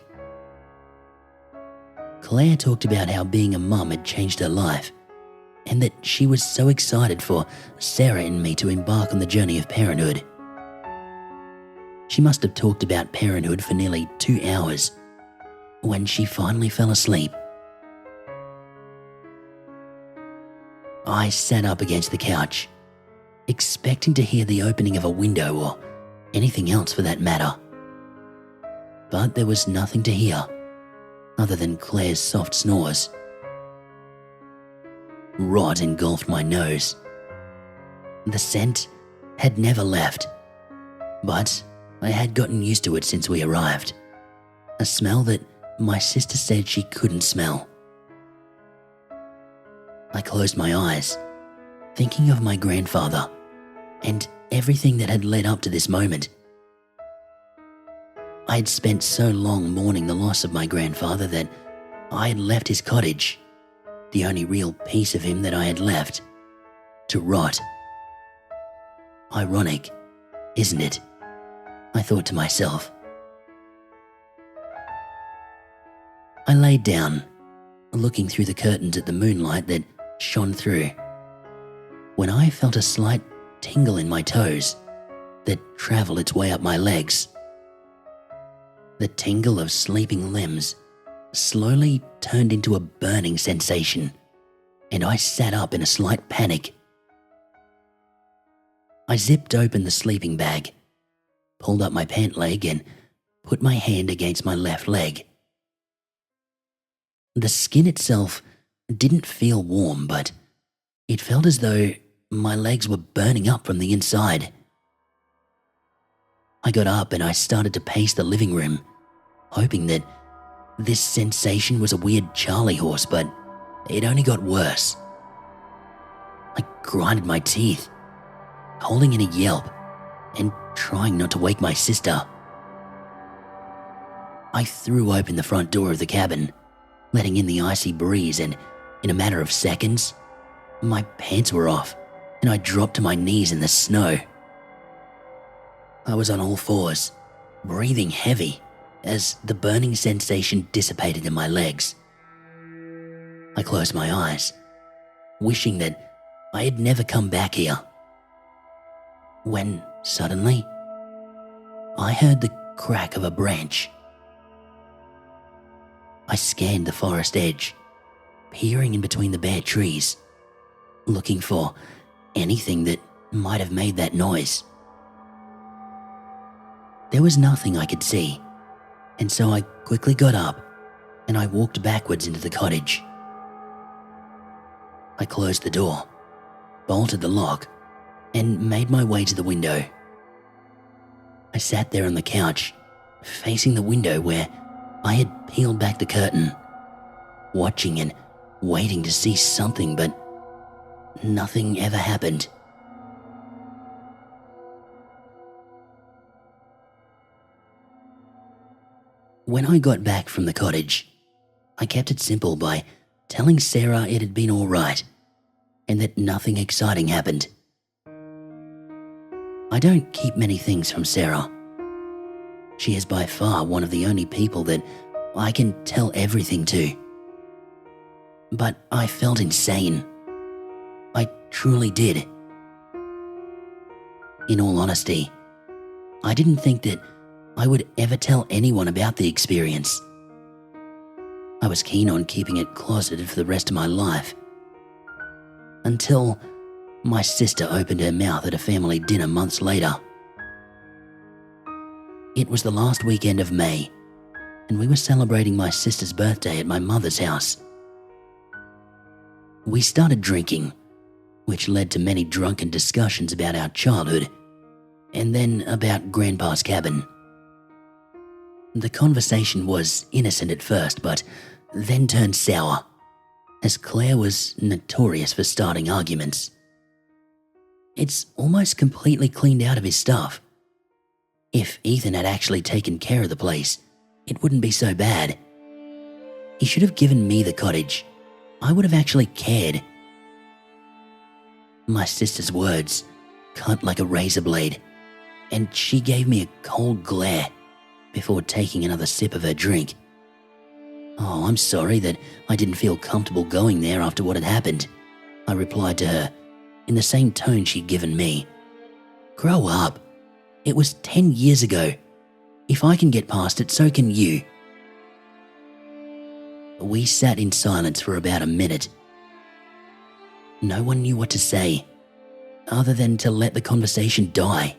Claire talked about how being a mum had changed her life and that she was so excited for Sarah and me to embark on the journey of parenthood. She must have talked about parenthood for nearly 2 hours when she finally fell asleep. I sat up against the couch, expecting to hear the opening of a window or anything else for that matter. But there was nothing to hear other than Claire's soft snores. Rot engulfed my nose. The scent had never left, but I had gotten used to it since we arrived. A smell that my sister said she couldn't smell. I closed my eyes, thinking of my grandfather and everything that had led up to this moment. I had spent so long mourning the loss of my grandfather that I had left his cottage, the only real piece of him that I had left, to rot. Ironic, isn't it? I thought to myself. I laid down, looking through the curtains at the moonlight that shone through, when I felt a slight tingle in my toes that travelled its way up my legs. The tingle of sleeping limbs slowly turned into a burning sensation, and I sat up in a slight panic. I zipped open the sleeping bag, pulled up my pant leg and put my hand against my left leg. The skin itself didn't feel warm, but it felt as though my legs were burning up from the inside. I got up and I started to pace the living room, hoping that this sensation was a weird Charlie horse, but it only got worse. I grinded my teeth, holding in a yelp and trying not to wake my sister. I threw open the front door of the cabin, letting in the icy breeze, and in a matter of seconds, my pants were off and I dropped to my knees in the snow. I was on all fours, breathing heavy as the burning sensation dissipated in my legs. I closed my eyes, wishing that I had never come back here. When suddenly, I heard the crack of a branch. I scanned the forest edge, peering in between the bare trees, looking for anything that might have made that noise. There was nothing I could see, and so I quickly got up and I walked backwards into the cottage. I closed the door, bolted the lock, and made my way to the window. I sat there on the couch, facing the window where I had peeled back the curtain, watching and waiting to see something, but nothing ever happened. When I got back from the cottage, I kept it simple by telling Sarah it had been all right and that nothing exciting happened. I don't keep many things from Sarah. She is by far one of the only people that I can tell everything to. But I felt insane. I truly did. In all honesty, I didn't think that I would ever tell anyone about the experience. I was keen on keeping it closeted for the rest of my life. Until my sister opened her mouth at a family dinner months later. It was the last weekend of May, and we were celebrating my sister's birthday at my mother's house. We started drinking, which led to many drunken discussions about our childhood, and then about Grandpa's cabin. The conversation was innocent at first, but then turned sour, as Claire was notorious for starting arguments. It's almost completely cleaned out of his stuff. If Ethan had actually taken care of the place, it wouldn't be so bad. He should have given me the cottage. I would have actually cared. My sister's words cut like a razor blade, and she gave me a cold glare before taking another sip of her drink. "Oh, I'm sorry that I didn't feel comfortable going there after what had happened," I replied to her in the same tone she'd given me. "Grow up. It was 10 years ago. If I can get past it, so can you." We sat in silence for about a minute. No one knew what to say, other than to let the conversation die.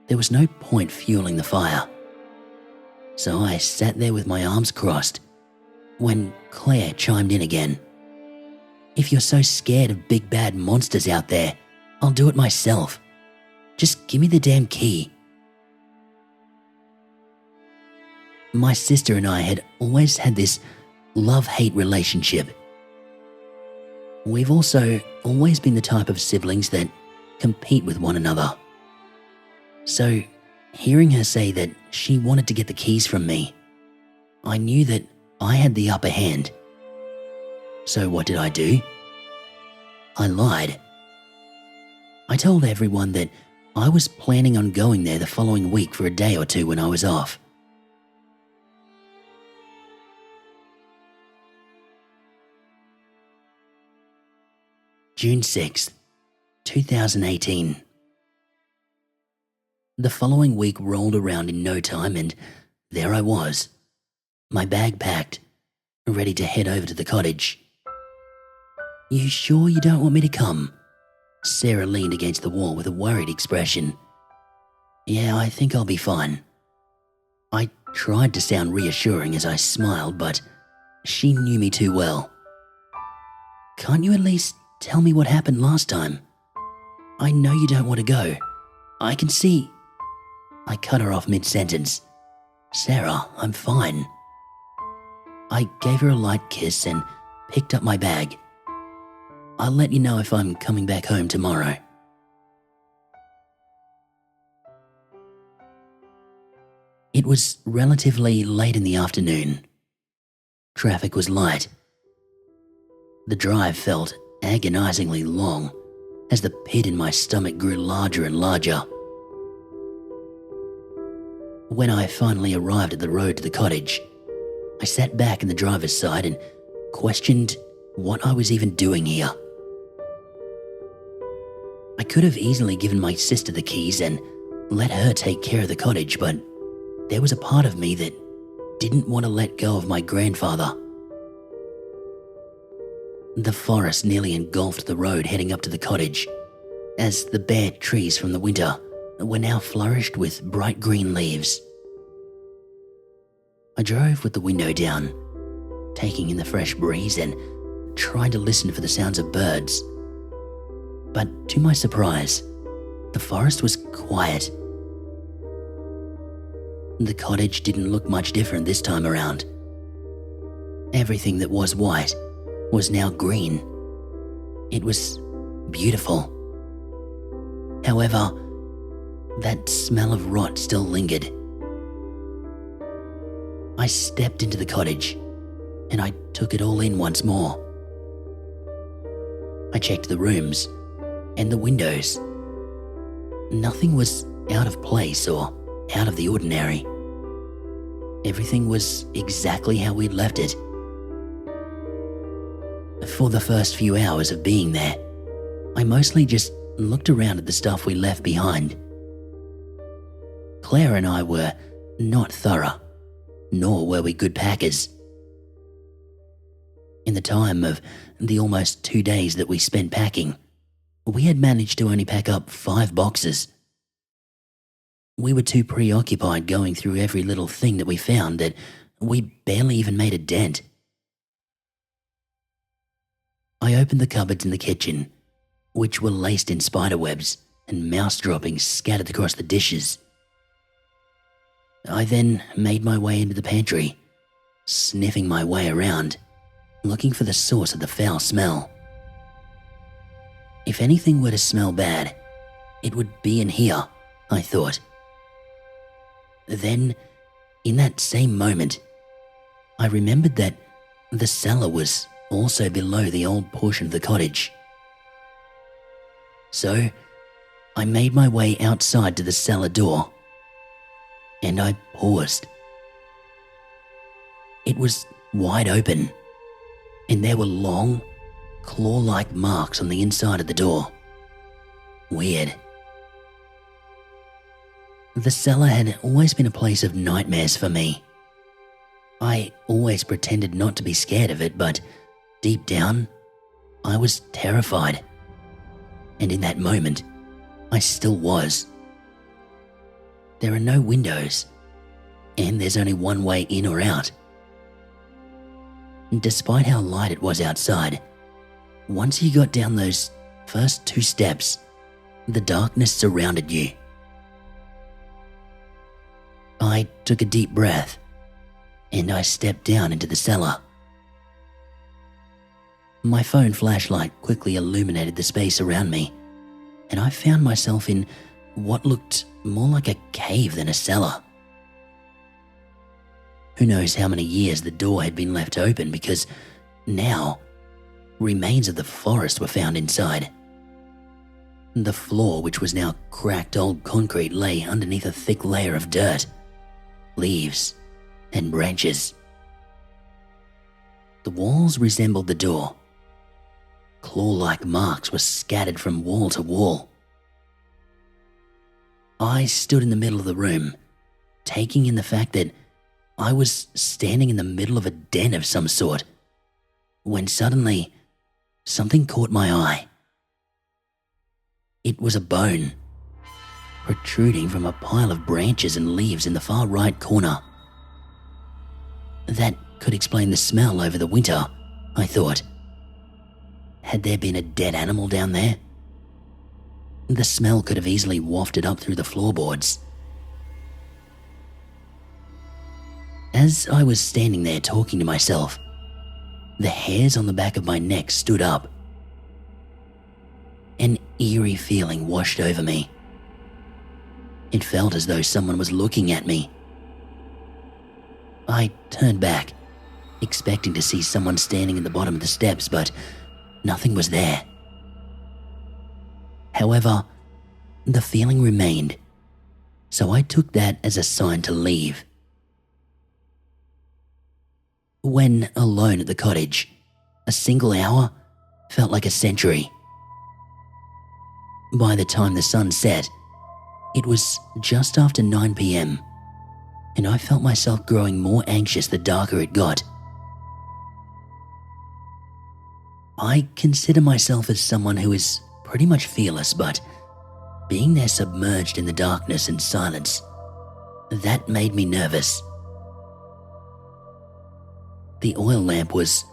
There was no point fueling the fire, so I sat there with my arms crossed when Claire chimed in again. "If you're so scared of big bad monsters out there, I'll do it myself. Just give me the damn key." My sister and I had always had this love-hate relationship. We've also always been the type of siblings that compete with one another. So, hearing her say that she wanted to get the keys from me, I knew that I had the upper hand. So what did I do? I lied. I told everyone that I was planning on going there the following week for a day or two when I was off. June 6th, 2018. The following week rolled around in no time, and there I was, my bag packed, ready to head over to the cottage. "You sure you don't want me to come?" Sarah leaned against the wall with a worried expression. "Yeah, I think I'll be fine." I tried to sound reassuring as I smiled, but she knew me too well. "Can't you at least tell me what happened last time? I know you don't want to go. I can see..." I cut her off mid-sentence. "Sarah, I'm fine." I gave her a light kiss and picked up my bag. "I'll let you know if I'm coming back home tomorrow." It was relatively late in the afternoon. Traffic was light. The drive felt agonizingly long as the pit in my stomach grew larger and larger. When I finally arrived at the road to the cottage, I sat back in the driver's side and questioned what I was even doing here. I could have easily given my sister the keys and let her take care of the cottage, but there was a part of me that didn't want to let go of my grandfather. The forest nearly engulfed the road heading up to the cottage, as the bare trees from the winter were now flourished with bright green leaves. I drove with the window down, taking in the fresh breeze and trying to listen for the sounds of birds. But to my surprise, the forest was quiet. The cottage didn't look much different this time around. Everything that was white was now green. It was beautiful. However, that smell of rot still lingered. I stepped into the cottage and I took it all in once more. I checked the rooms and the windows. Nothing was out of place or out of the ordinary. Everything was exactly how we'd left it. For the first few hours of being there, I mostly just looked around at the stuff we left behind. Claire and I were not thorough, nor were we good packers. In the time of the almost 2 days that we spent packing, we had managed to only pack up 5 boxes. We were too preoccupied going through every little thing that we found that we barely even made a dent. I opened the cupboards in the kitchen, which were laced in spider webs and mouse droppings scattered across the dishes. I then made my way into the pantry, sniffing my way around, looking for the source of the foul smell. If anything were to smell bad, it would be in here, I thought. Then, in that same moment, I remembered that the cellar was also below the old portion of the cottage. So I made my way outside to the cellar door, and I paused. It was wide open, and there were long, claw-like marks on the inside of the door. Weird. The cellar had always been a place of nightmares for me. I always pretended not to be scared of it, but deep down, I was terrified. And in that moment, I still was. There are no windows, and there's only one way in or out. Despite how light it was outside, once you got down those first 2 steps, the darkness surrounded you. I took a deep breath, and I stepped down into the cellar. My phone flashlight quickly illuminated the space around me, and I found myself in what looked more like a cave than a cellar. Who knows how many years the door had been left open, because now remains of the forest were found inside. The floor, which was now cracked old concrete, lay underneath a thick layer of dirt, leaves, and branches. The walls resembled the door. Claw-like marks were scattered from wall to wall. I stood in the middle of the room, taking in the fact that I was standing in the middle of a den of some sort, when suddenly something caught my eye. It was a bone, protruding from a pile of branches and leaves in the far right corner. That could explain the smell over the winter, I thought. Had there been a dead animal down there? The smell could have easily wafted up through the floorboards. As I was standing there talking to myself, the hairs on the back of my neck stood up. An eerie feeling washed over me. It felt as though someone was looking at me. I turned back, expecting to see someone standing at the bottom of the steps, but nothing was there. However, the feeling remained, so I took that as a sign to leave. When alone at the cottage, a single hour felt like a century. By the time the sun set, it was just after 9 p.m, and I felt myself growing more anxious the darker it got. I consider myself as someone who is pretty much fearless, but being there submerged in the darkness and silence, that made me nervous. The oil lamp was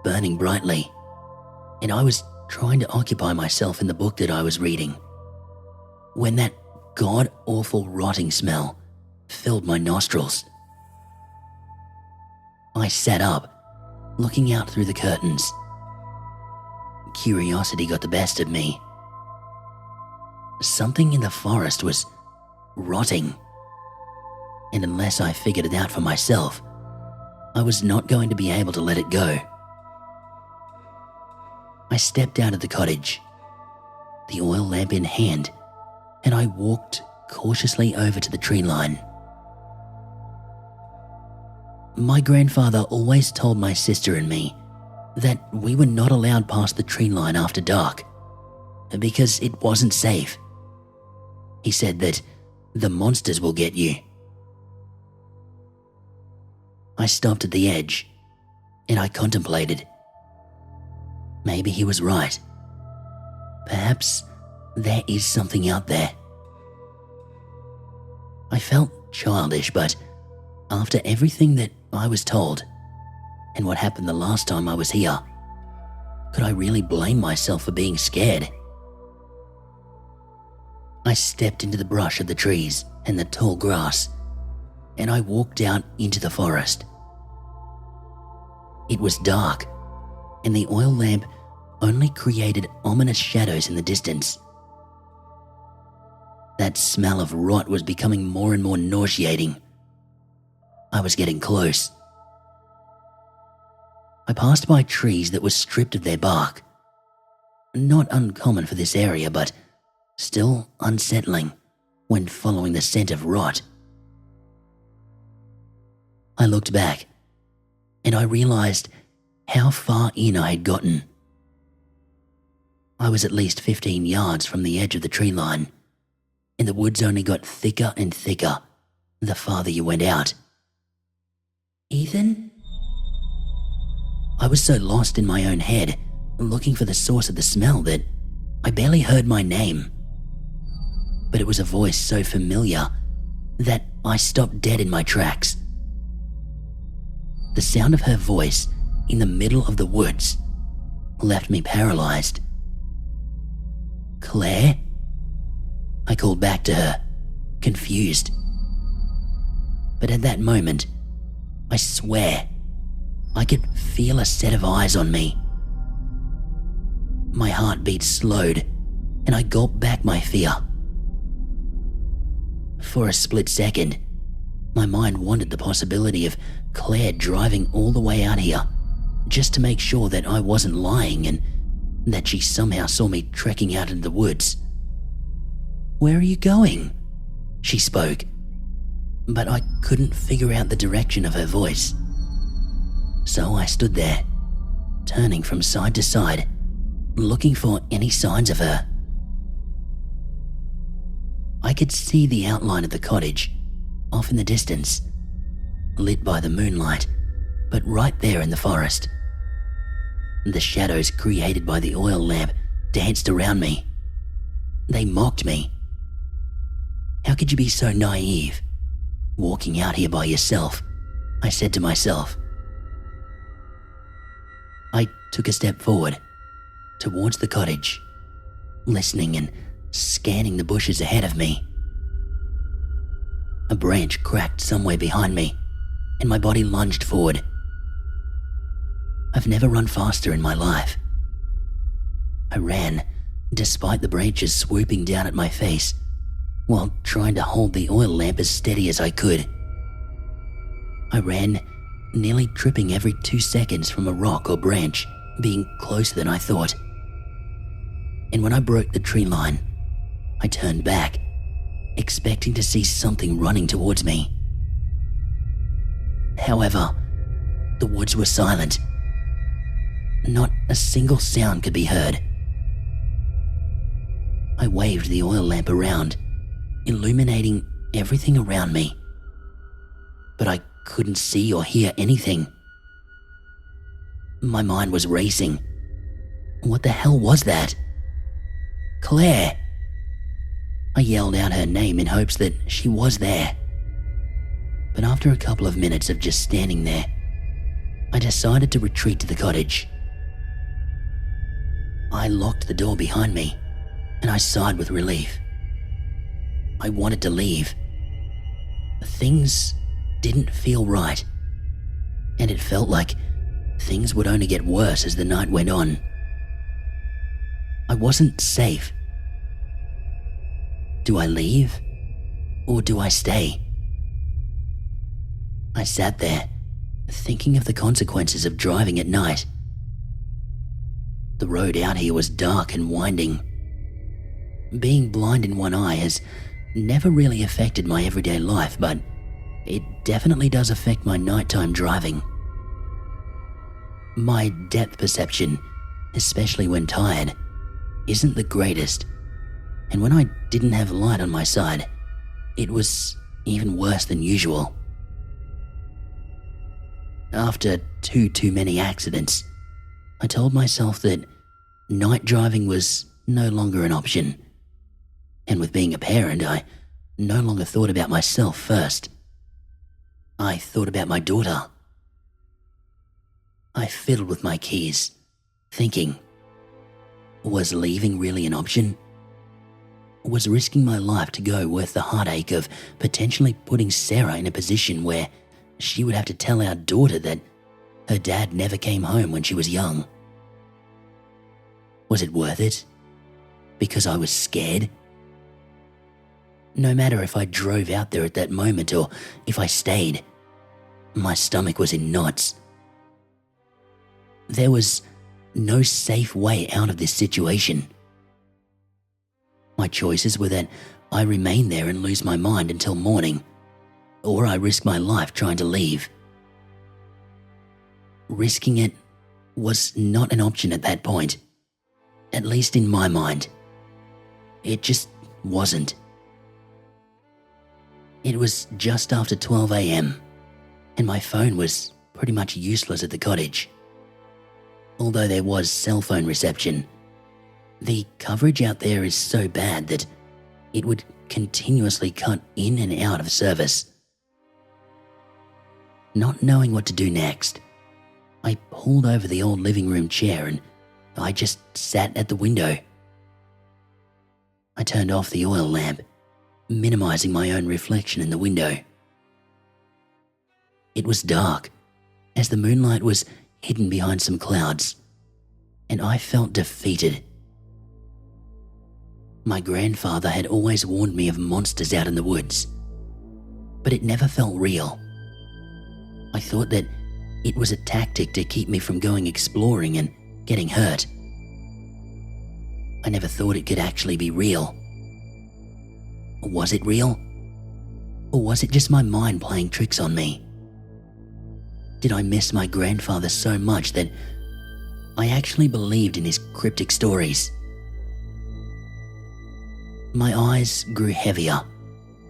burning brightly, and I was trying to occupy myself in the book that I was reading, when that god-awful rotting smell filled my nostrils. I sat up, looking out through the curtains. Curiosity got the best of me. Something in the forest was rotting, and unless I figured it out for myself, I was not going to be able to let it go. I stepped out of the cottage, the oil lamp in hand, and I walked cautiously over to the tree line. My grandfather always told my sister and me that we were not allowed past the tree line after dark because it wasn't safe. He said that the monsters will get you. I stopped at the edge and I contemplated. Maybe he was right. Perhaps there is something out there. I felt childish, but after everything that I was told and what happened the last time I was here, could I really blame myself for being scared? I stepped into the brush of the trees and the tall grass, and I walked out into the forest. It was dark, and the oil lamp only created ominous shadows in the distance. That smell of rot was becoming more and more nauseating. I was getting close. I passed by trees that were stripped of their bark. Not uncommon for this area, but still unsettling when following the scent of rot. I looked back, and I realized how far in I had gotten. I was at least 15 yards from the edge of the tree line, and the woods only got thicker and thicker the farther you went out. "Ethan?" I was so lost in my own head, looking for the source of the smell, that I barely heard my name. But it was a voice so familiar that I stopped dead in my tracks. The sound of her voice in the middle of the woods left me paralyzed. "Claire?" I called back to her, confused. But at that moment, I swear, I could feel a set of eyes on me. My heartbeat slowed, and I gulped back my fear. For a split second, my mind wandered the possibility of Claire driving all the way out here just to make sure that I wasn't lying and that she somehow saw me trekking out into the woods. "Where are you going?" she spoke, but I couldn't figure out the direction of her voice. So I stood there, turning from side to side, looking for any signs of her. I could see the outline of the cottage, off in the distance, lit by the moonlight, but right there in the forest. The shadows created by the oil lamp danced around me. They mocked me. "How could you be so naive, walking out here by yourself?" I said to myself. I took a step forward, towards the cottage, listening and scanning the bushes ahead of me. A branch cracked somewhere behind me, and my body lunged forward. I've never run faster in my life. I ran, despite the branches swooping down at my face, while trying to hold the oil lamp as steady as I could. I ran, nearly tripping every 2 seconds from a rock or branch being closer than I thought. And when I broke the tree line, I turned back, expecting to see something running towards me. However, the woods were silent. Not a single sound could be heard. I waved the oil lamp around, illuminating everything around me. But I couldn't see or hear anything. My mind was racing. What the hell was that? "Claire!" I yelled out her name in hopes that she was there. But after a couple of minutes of just standing there, I decided to retreat to the cottage. I locked the door behind me, and I sighed with relief. I wanted to leave. Things didn't feel right, and it felt like things would only get worse as the night went on. I wasn't safe. Do I leave, or do I stay? I sat there, thinking of the consequences of driving at night. The road out here was dark and winding. Being blind in one eye has never really affected my everyday life, but it definitely does affect my nighttime driving. My depth perception, especially when tired, isn't the greatest, and when I didn't have light on my side, it was even worse than usual. After too many accidents, I told myself that night driving was no longer an option, and with being a parent, I no longer thought about myself first. I thought about my daughter. I fiddled with my keys, thinking, was leaving really an option? Was risking my life to go worth the heartache of potentially putting Sarah in a position where she would have to tell our daughter that her dad never came home when she was young? Was it worth it? Because I was scared? No matter if I drove out there at that moment or if I stayed, my stomach was in knots. There was no safe way out of this situation. My choices were that I remain there and lose my mind until morning, or I risk my life trying to leave. Risking it was not an option at that point, at least in my mind. It just wasn't. It was just after 12 a.m. and my phone was pretty much useless at the cottage. Although there was cell phone reception, the coverage out there is so bad that it would continuously cut in and out of service. Not knowing what to do next, I pulled over the old living room chair and I just sat at the window. I turned off the oil lamp, minimizing my own reflection in the window. It was dark, as the moonlight was hidden behind some clouds, and I felt defeated. My grandfather had always warned me of monsters out in the woods, but it never felt real. I thought that it was a tactic to keep me from going exploring and getting hurt. I never thought it could actually be real. Was it real? Or was it just my mind playing tricks on me? Did I miss my grandfather so much that I actually believed in his cryptic stories? My eyes grew heavier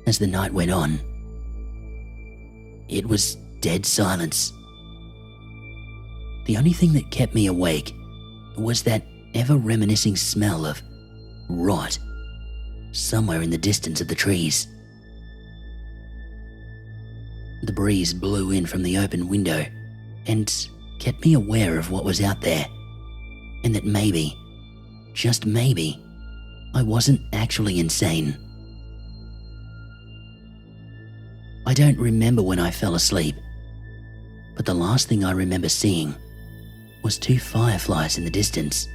as the night went on. It was dead silence. The only thing that kept me awake was that ever-reminiscing smell of rot somewhere in the distance of the trees. The breeze blew in from the open window and kept me aware of what was out there, and that maybe, just maybe, I wasn't actually insane. I don't remember when I fell asleep, but the last thing I remember seeing was two fireflies in the distance.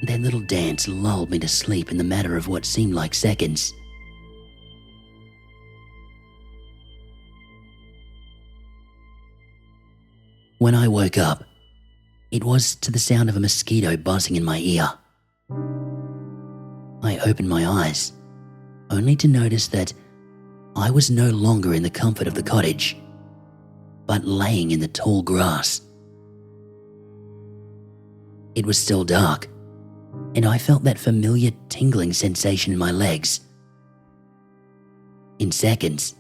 Their little dance lulled me to sleep in the matter of what seemed like seconds. When I woke up, it was to the sound of a mosquito buzzing in my ear. I opened my eyes, only to notice that I was no longer in the comfort of the cottage, but laying in the tall grass. It was still dark, and I felt that familiar tingling sensation in my legs. In seconds,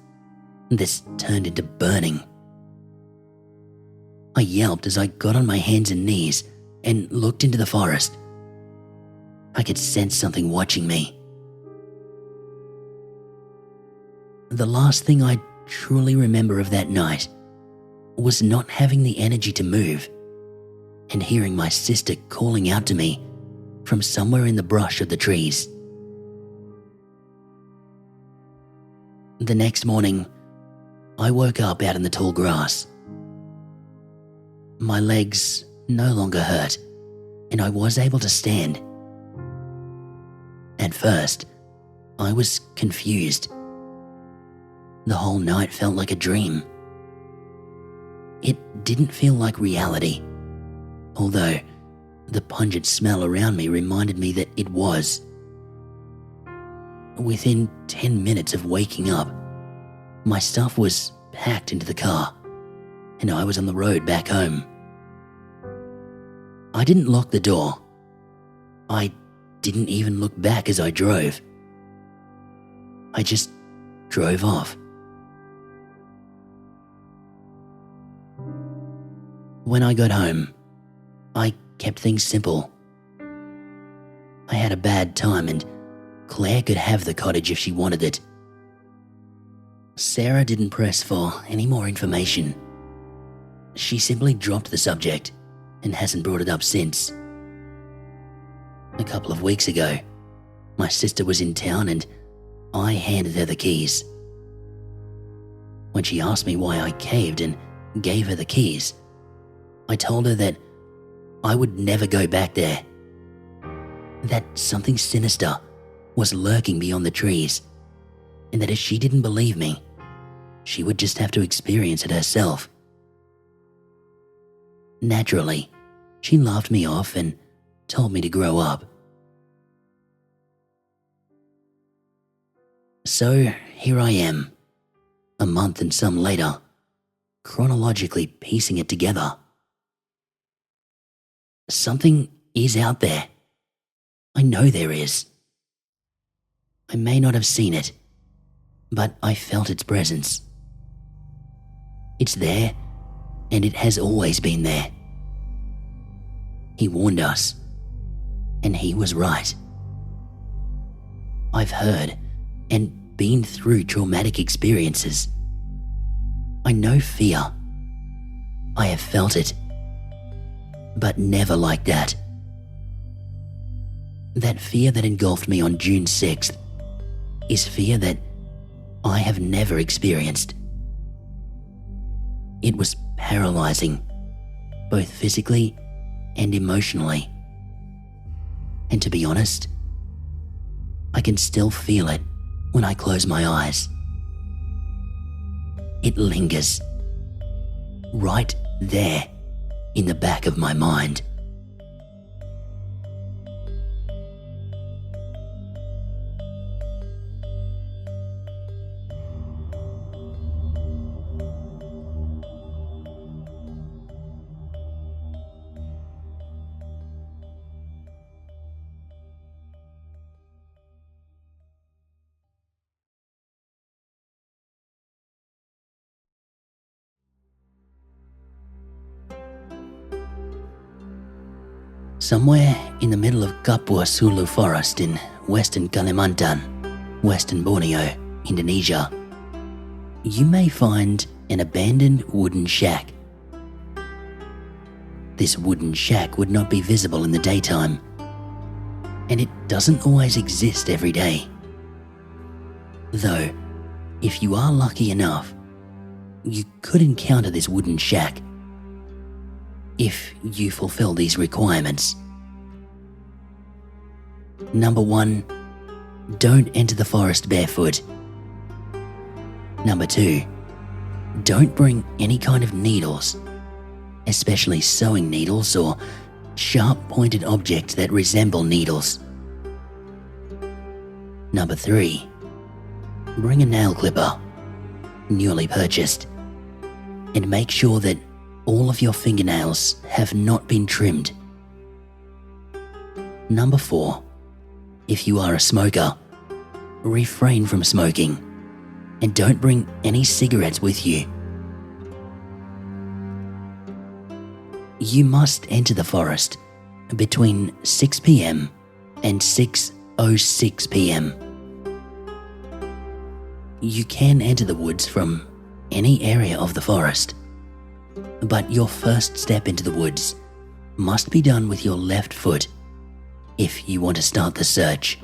this turned into burning. I yelped as I got on my hands and knees and looked into the forest. I could sense something watching me. The last thing I truly remember of that night was not having the energy to move and hearing my sister calling out to me from somewhere in the brush of the trees. The next morning, I woke up out in the tall grass. My legs no longer hurt, and I was able to stand. At first, I was confused. The whole night felt like a dream. It didn't feel like reality, although the pungent smell around me reminded me that it was. Within 10 minutes of waking up, my stuff was packed into the car, and I was on the road back home. I didn't lock the door. I didn't even look back as I drove. I just drove off. When I got home, I kept things simple. I had a bad time and Claire could have the cottage if she wanted it. Sarah didn't press for any more information. She simply dropped the subject and hasn't brought it up since. A couple of weeks ago, my sister was in town and I handed her the keys. When she asked me why I caved and gave her the keys, I told her that I would never go back there. That something sinister was lurking beyond the trees, and that if she didn't believe me, she would just have to experience it herself. Naturally, she laughed me off and told me to grow up. So here I am, a month and some later, chronologically piecing it together. Something is out there. I know there is. I may not have seen it, but I felt its presence. It's there, and it has always been there. He warned us, and he was right. I've heard and been through traumatic experiences. I know fear. I have felt it, but never like that. That fear that engulfed me on June 6th is fear that I have never experienced. It was paralyzing, both physically and emotionally. And to be honest, I can still feel it when I close my eyes. It lingers, right there in the back of my mind. Somewhere in the middle of Kapua Sulu Forest in Western Kalimantan, Western Borneo, Indonesia, you may find an abandoned wooden shack. This wooden shack would not be visible in the daytime, and it doesn't always exist every day. Though, if you are lucky enough, you could encounter this wooden shack if you fulfill these requirements. Number 1, don't enter the forest barefoot. Number 2, don't bring any kind of needles, especially sewing needles or sharp-pointed objects that resemble needles. Number 3, bring a nail clipper, newly purchased, and make sure that all of your fingernails have not been trimmed. Number 4, if you are a smoker, refrain from smoking and don't bring any cigarettes with you. You must enter the forest between 6 p.m. and 6:06 p.m. You can enter the woods from any area of the forest, but your first step into the woods must be done with your left foot if you want to start the search.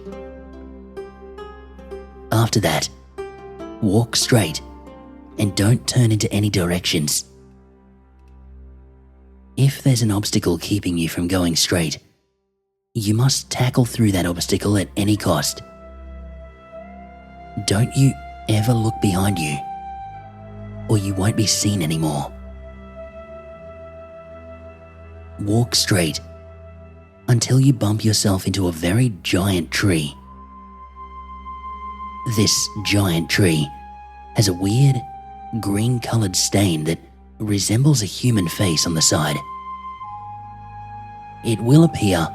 After that, walk straight and don't turn into any directions. If there's an obstacle keeping you from going straight, you must tackle through that obstacle at any cost. Don't you ever look behind you, or you won't be seen anymore. Walk straight until you bump yourself into a very giant tree. This giant tree has a weird green-colored stain that resembles a human face on the side. It will appear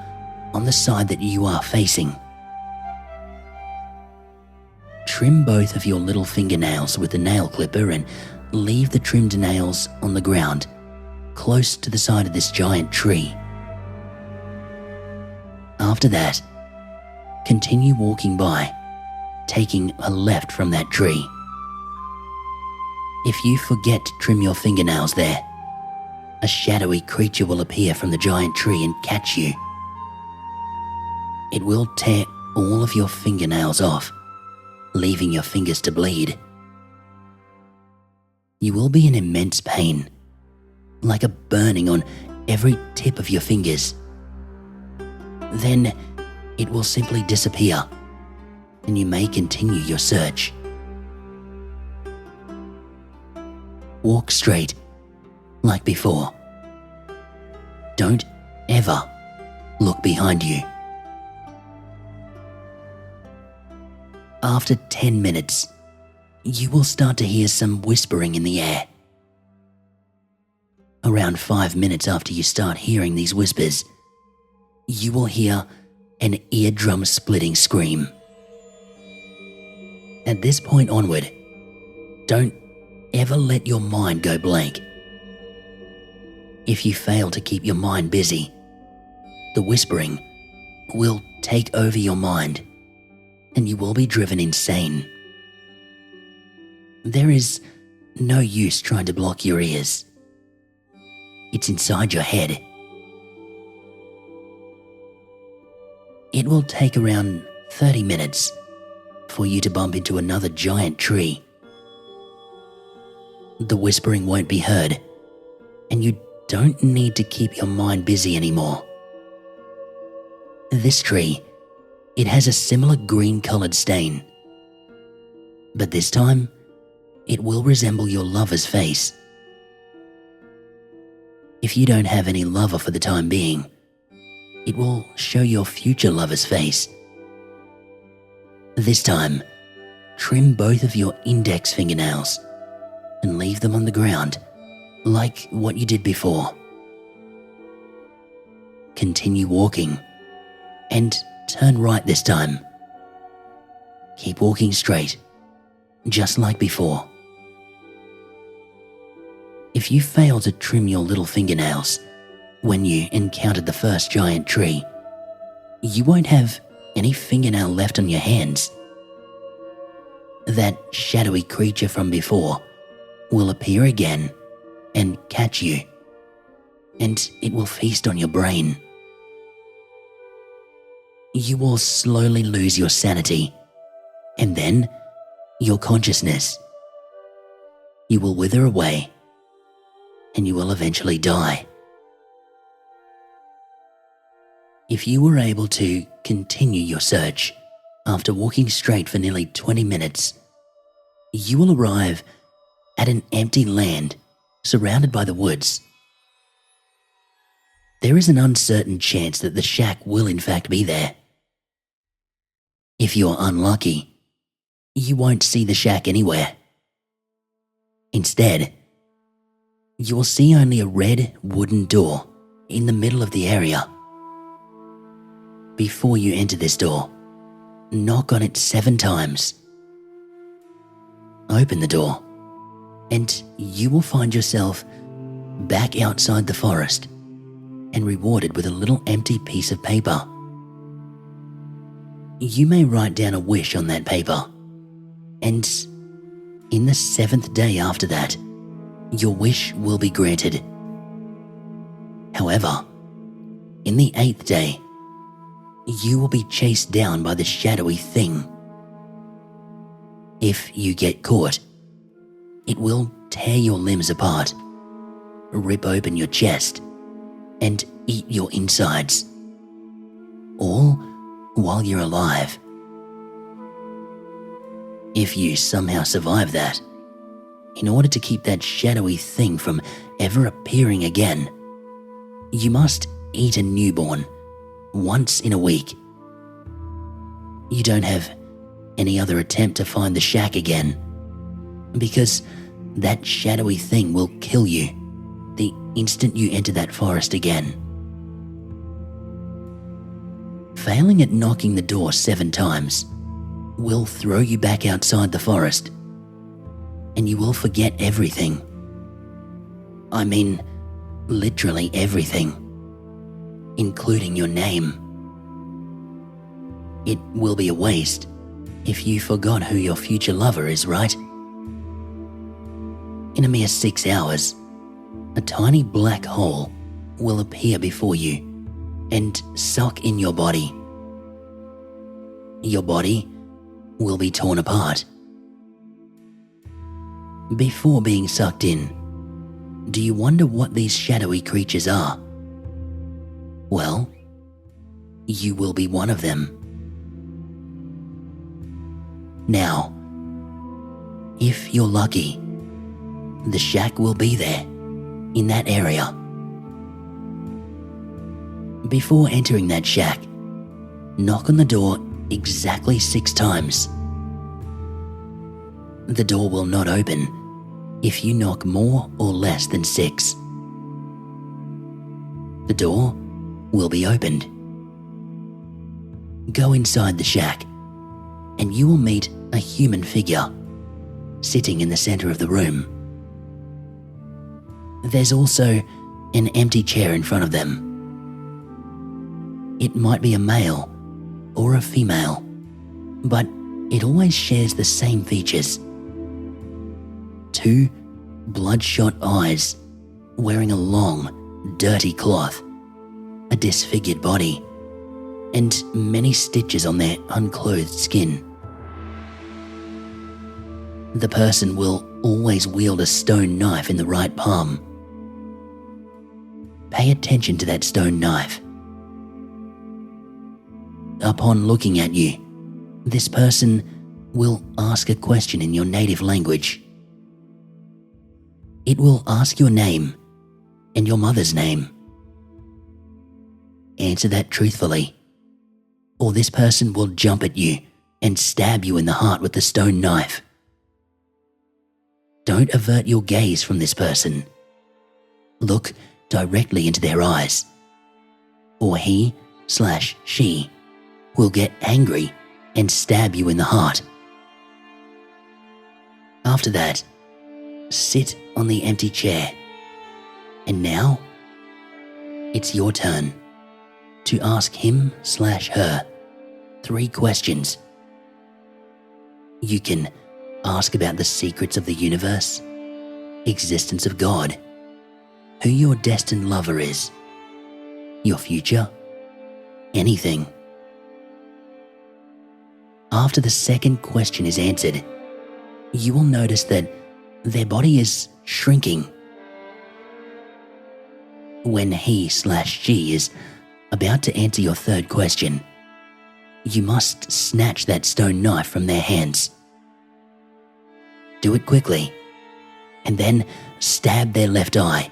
on the side that you are facing. Trim both of your little fingernails with the nail clipper and leave the trimmed nails on the ground, close to the side of this giant tree. After that, continue walking by, taking a left from that tree. If you forget to trim your fingernails there, a shadowy creature will appear from the giant tree and catch you. It will tear all of your fingernails off, leaving your fingers to bleed. You will be in immense pain, like a burning on every tip of your fingers. Then it will simply disappear, and you may continue your search. Walk straight, like before. Don't ever look behind you. after 10 minutes, you will start to hear some whispering in the air. Around 5 minutes after you start hearing these whispers, you will hear an eardrum-splitting scream. At this point onward, don't ever let your mind go blank. If you fail to keep your mind busy, the whispering will take over your mind and you will be driven insane. There is no use trying to block your ears. It's inside your head. It will take around 30 minutes for you to bump into another giant tree. The whispering won't be heard, and you don't need to keep your mind busy anymore. This tree, it has a similar green-colored stain, but this time, it will resemble your lover's face. If you don't have any lover for the time being, it will show your future lover's face. This time, trim both of your index fingernails and leave them on the ground, like what you did before. Continue walking and turn right this time. Keep walking straight, just like before. If you fail to trim your little fingernails when you encountered the first giant tree, you won't have any fingernail left on your hands. That shadowy creature from before will appear again and catch you, and it will feast on your brain. You will slowly lose your sanity, and then your consciousness. You will wither away, and you will eventually die. If you were able to continue your search after walking straight for nearly 20 minutes, you will arrive at an empty land surrounded by the woods. There is an uncertain chance that the shack will in fact be there. If you're unlucky, you won't see the shack anywhere. Instead, you will see only a red wooden door in the middle of the area. Before you enter this door, knock on it 7 times. Open the door, and you will find yourself back outside the forest and rewarded with a little empty piece of paper. You may write down a wish on that paper, and in the 7th day after that, your wish will be granted. However, in the 8th day, you will be chased down by the shadowy thing. If you get caught, it will tear your limbs apart, rip open your chest, and eat your insides, all while you're alive. If you somehow survive that, in order to keep that shadowy thing from ever appearing again, you must eat a newborn once in a week. You don't have any other attempt to find the shack again, because that shadowy thing will kill you the instant you enter that forest again. Failing at knocking the door 7 times will throw you back outside the forest, and you will forget everything. I mean, literally everything, including your name. It will be a waste if you forgot who your future lover is, right? In a mere 6 hours, a tiny black hole will appear before you and suck in your body. Your body will be torn apart. Before being sucked in, do you wonder what these shadowy creatures are? Well, you will be one of them. Now, if you're lucky, the shack will be there, in that area. Before entering that shack, knock on the door exactly 6 times The door will not open if you knock more or less than 6. The door will be opened. Go inside the shack and you will meet a human figure sitting in the center of the room. There's also an empty chair in front of them. It might be a male or a female, but it always shares the same features. 2 bloodshot eyes wearing a long, dirty cloth, a disfigured body, and many stitches on their unclothed skin. The person will always wield a stone knife in the right palm. Pay attention to that stone knife. Upon looking at you, this person will ask a question in your native language. It will ask your name and your mother's name. Answer that truthfully, or this person will jump at you and stab you in the heart with the stone knife. Don't avert your gaze from this person. Look directly into their eyes, or he/she will get angry and stab you in the heart. After that, sit on the empty chair, and now it's your turn to ask him/her 3 questions. You can ask about the secrets of the universe, existence of God, who your destined lover is, your future, anything. After the second question is answered, you will notice that their body is shrinking. When he/she is about to answer your third question, you must snatch that stone knife from their hands. Do it quickly, and then stab their left eye.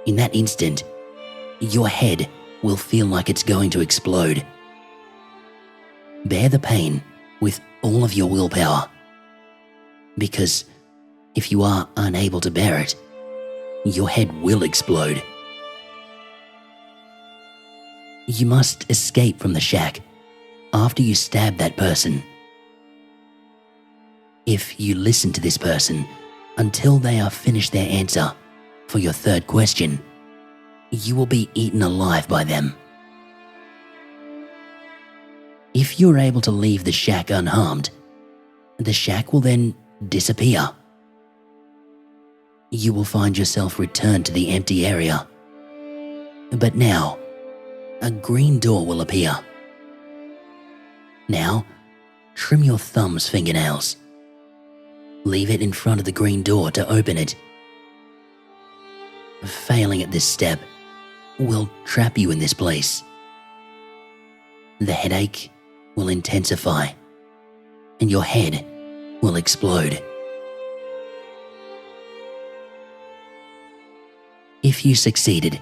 In that instant, your head will feel like it's going to explode. Bear the pain with all of your willpower, because if you are unable to bear it, your head will explode. You must escape from the shack after you stab that person. If you listen to this person until they are finished their answer for your third question, you will be eaten alive by them. If you're able to leave the shack unharmed, the shack will then disappear. You will find yourself returned to the empty area. But now, a green door will appear. Now, trim your thumb's fingernails. Leave it in front of the green door to open it. Failing at this step will trap you in this place. The headache will intensify, and your head will explode. If you succeeded,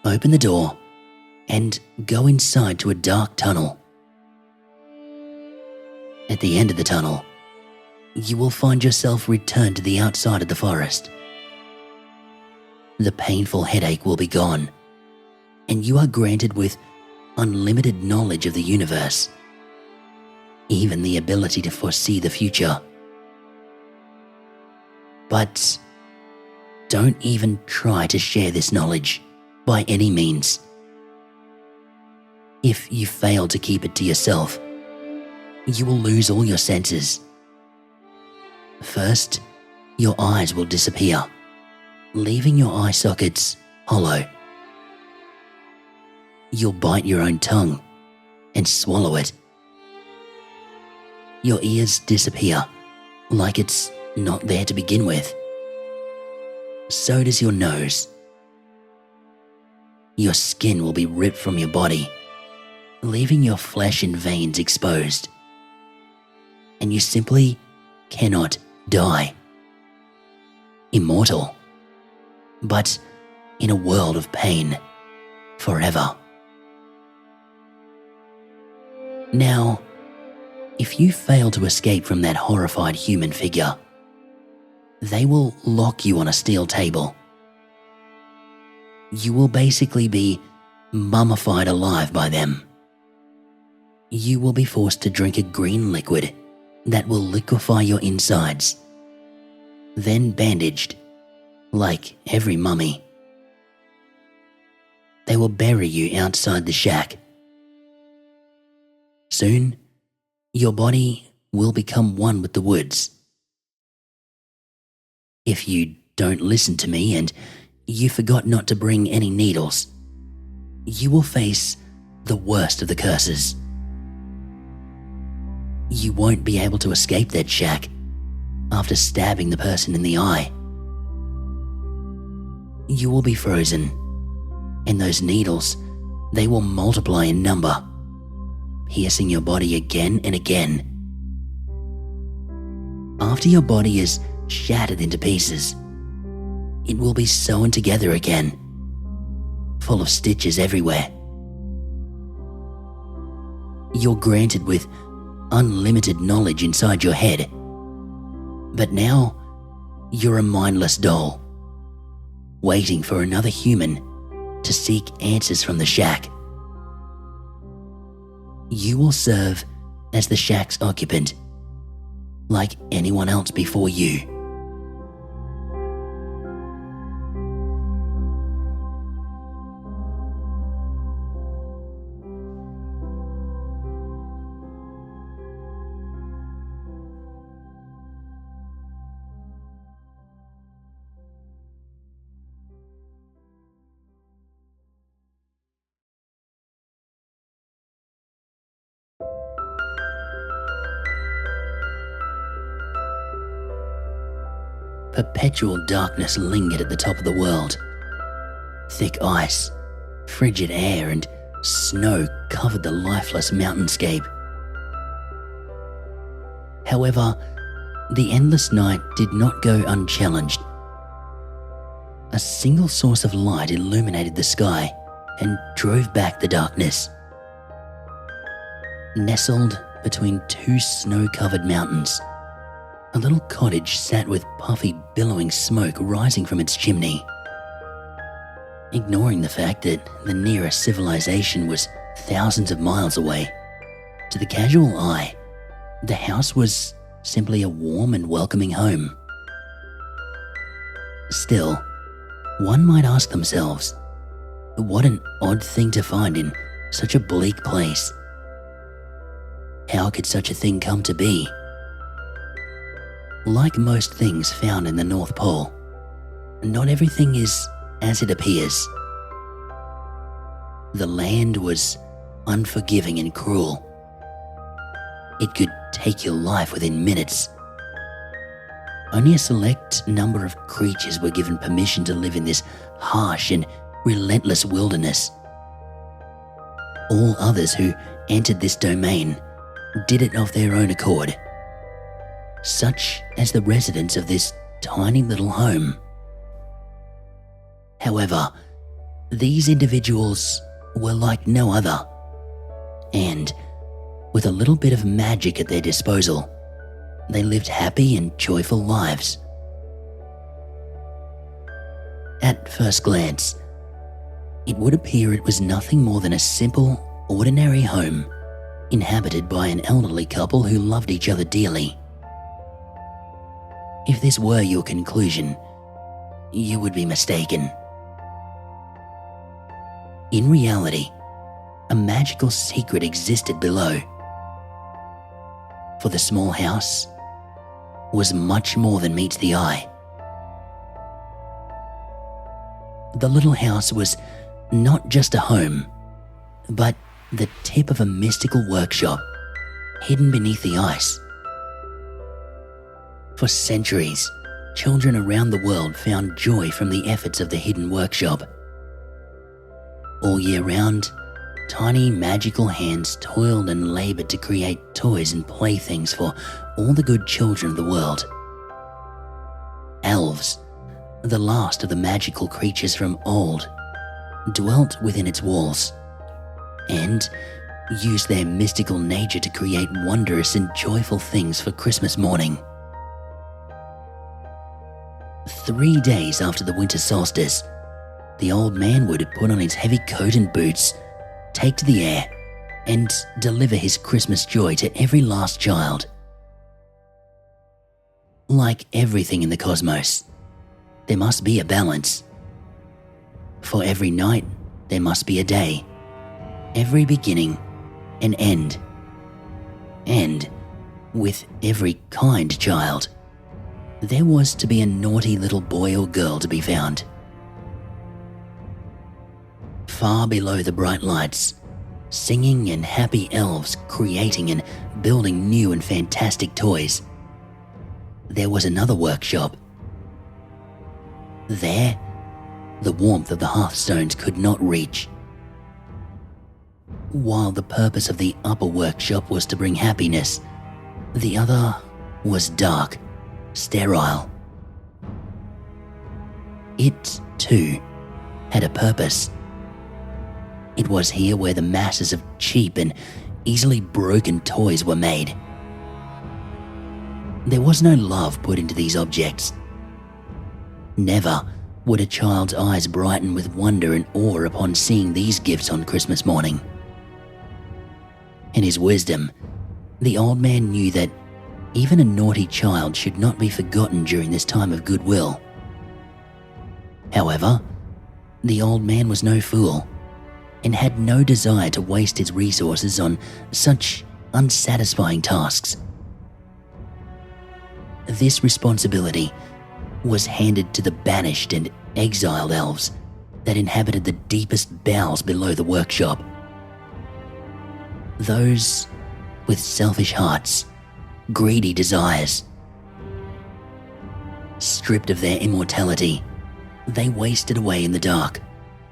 open the door and go inside to a dark tunnel. At the end of the tunnel, you will find yourself returned to the outside of the forest. The painful headache will be gone, and you are granted with unlimited knowledge of the universe, even the ability to foresee the future. But don't even try to share this knowledge by any means. If you fail to keep it to yourself, you will lose all your senses. First, your eyes will disappear, leaving your eye sockets hollow. You'll bite your own tongue and swallow it. Your ears disappear, like it's not there to begin with. So does your nose. Your skin will be ripped from your body, leaving your flesh and veins exposed. And you simply cannot die. Immortal, but in a world of pain, forever. Now, If you fail to escape from that horrified human figure, they will lock you on a steel table. You will basically be mummified alive by them. You will be forced to drink a green liquid that will liquefy your insides, then bandaged, like every mummy. They will bury you outside the shack. Soon, your body will become one with the woods. If you don't listen to me and you forgot not to bring any needles, you will face the worst of the curses. You won't be able to escape that shack after stabbing the person in the eye. You will be frozen, and those needles, they will multiply in number, piercing your body again and again. After your body is shattered into pieces, it will be sewn together again, full of stitches everywhere. You're granted with unlimited knowledge inside your head, but now you're a mindless doll, waiting for another human to seek answers from the shack. You will serve as the shack's occupant, like anyone else before you. Perpetual darkness lingered at the top of the world. Thick ice, frigid air, and snow covered the lifeless mountainscape. However, the endless night did not go unchallenged. A single source of light illuminated the sky and drove back the darkness. Nestled between two snow-covered mountains, a little cottage sat with puffy, billowing smoke rising from its chimney. Ignoring the fact that the nearest civilization was thousands of miles away, to the casual eye, the house was simply a warm and welcoming home. Still, one might ask themselves, what an odd thing to find in such a bleak place. How could such a thing come to be? Like most things found in the North Pole, not everything is as it appears. The land was unforgiving and cruel. It could take your life within minutes. Only a select number of creatures were given permission to live in this harsh and relentless wilderness. All others who entered this domain did it of their own accord, such as the residents of this tiny little home. However, these individuals were like no other, and with a little bit of magic at their disposal, they lived happy and joyful lives. At first glance, it would appear it was nothing more than a simple, ordinary home inhabited by an elderly couple who loved each other dearly. If this were your conclusion, you would be mistaken. In reality, a magical secret existed below. For the small house was much more than meets the eye. The little house was not just a home, but the tip of a mystical workshop hidden beneath the ice. For centuries, children around the world found joy from the efforts of the hidden workshop. All year round, tiny magical hands toiled and labored to create toys and playthings for all the good children of the world. Elves, the last of the magical creatures from old, dwelt within its walls, and used their mystical nature to create wondrous and joyful things for Christmas morning. 3 days after the winter solstice, the old man would put on his heavy coat and boots, take to the air, and deliver his Christmas joy to every last child. Like everything in the cosmos, there must be a balance. For every night, there must be a day, every beginning, an end. And with every kind child, there was to be a naughty little boy or girl to be found. Far below the bright lights, singing and happy elves creating and building new and fantastic toys, there was another workshop. There, the warmth of the hearthstones could not reach. While the purpose of the upper workshop was to bring happiness, the other was dark, sterile. It, too, had a purpose. It was here where the masses of cheap and easily broken toys were made. There was no love put into these objects. Never would a child's eyes brighten with wonder and awe upon seeing these gifts on Christmas morning. In his wisdom, the old man knew that even a naughty child should not be forgotten during this time of goodwill. However, the old man was no fool and had no desire to waste his resources on such unsatisfying tasks. This responsibility was handed to the banished and exiled elves that inhabited the deepest bowels below the workshop. Those with selfish hearts, greedy desires. Stripped of their immortality, they wasted away in the dark,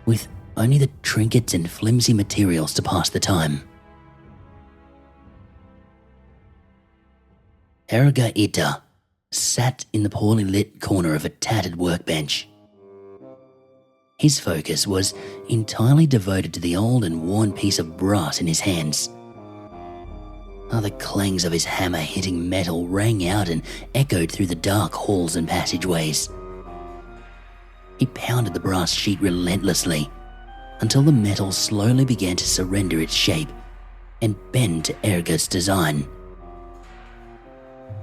with only the trinkets and flimsy materials to pass the time. Erga Ita sat in the poorly lit corner of a tattered workbench. His focus was entirely devoted to the old and worn piece of brass in his hands. Other clangs of his hammer hitting metal rang out and echoed through the dark halls and passageways. He pounded the brass sheet relentlessly until the metal slowly began to surrender its shape and bend to Erga's design.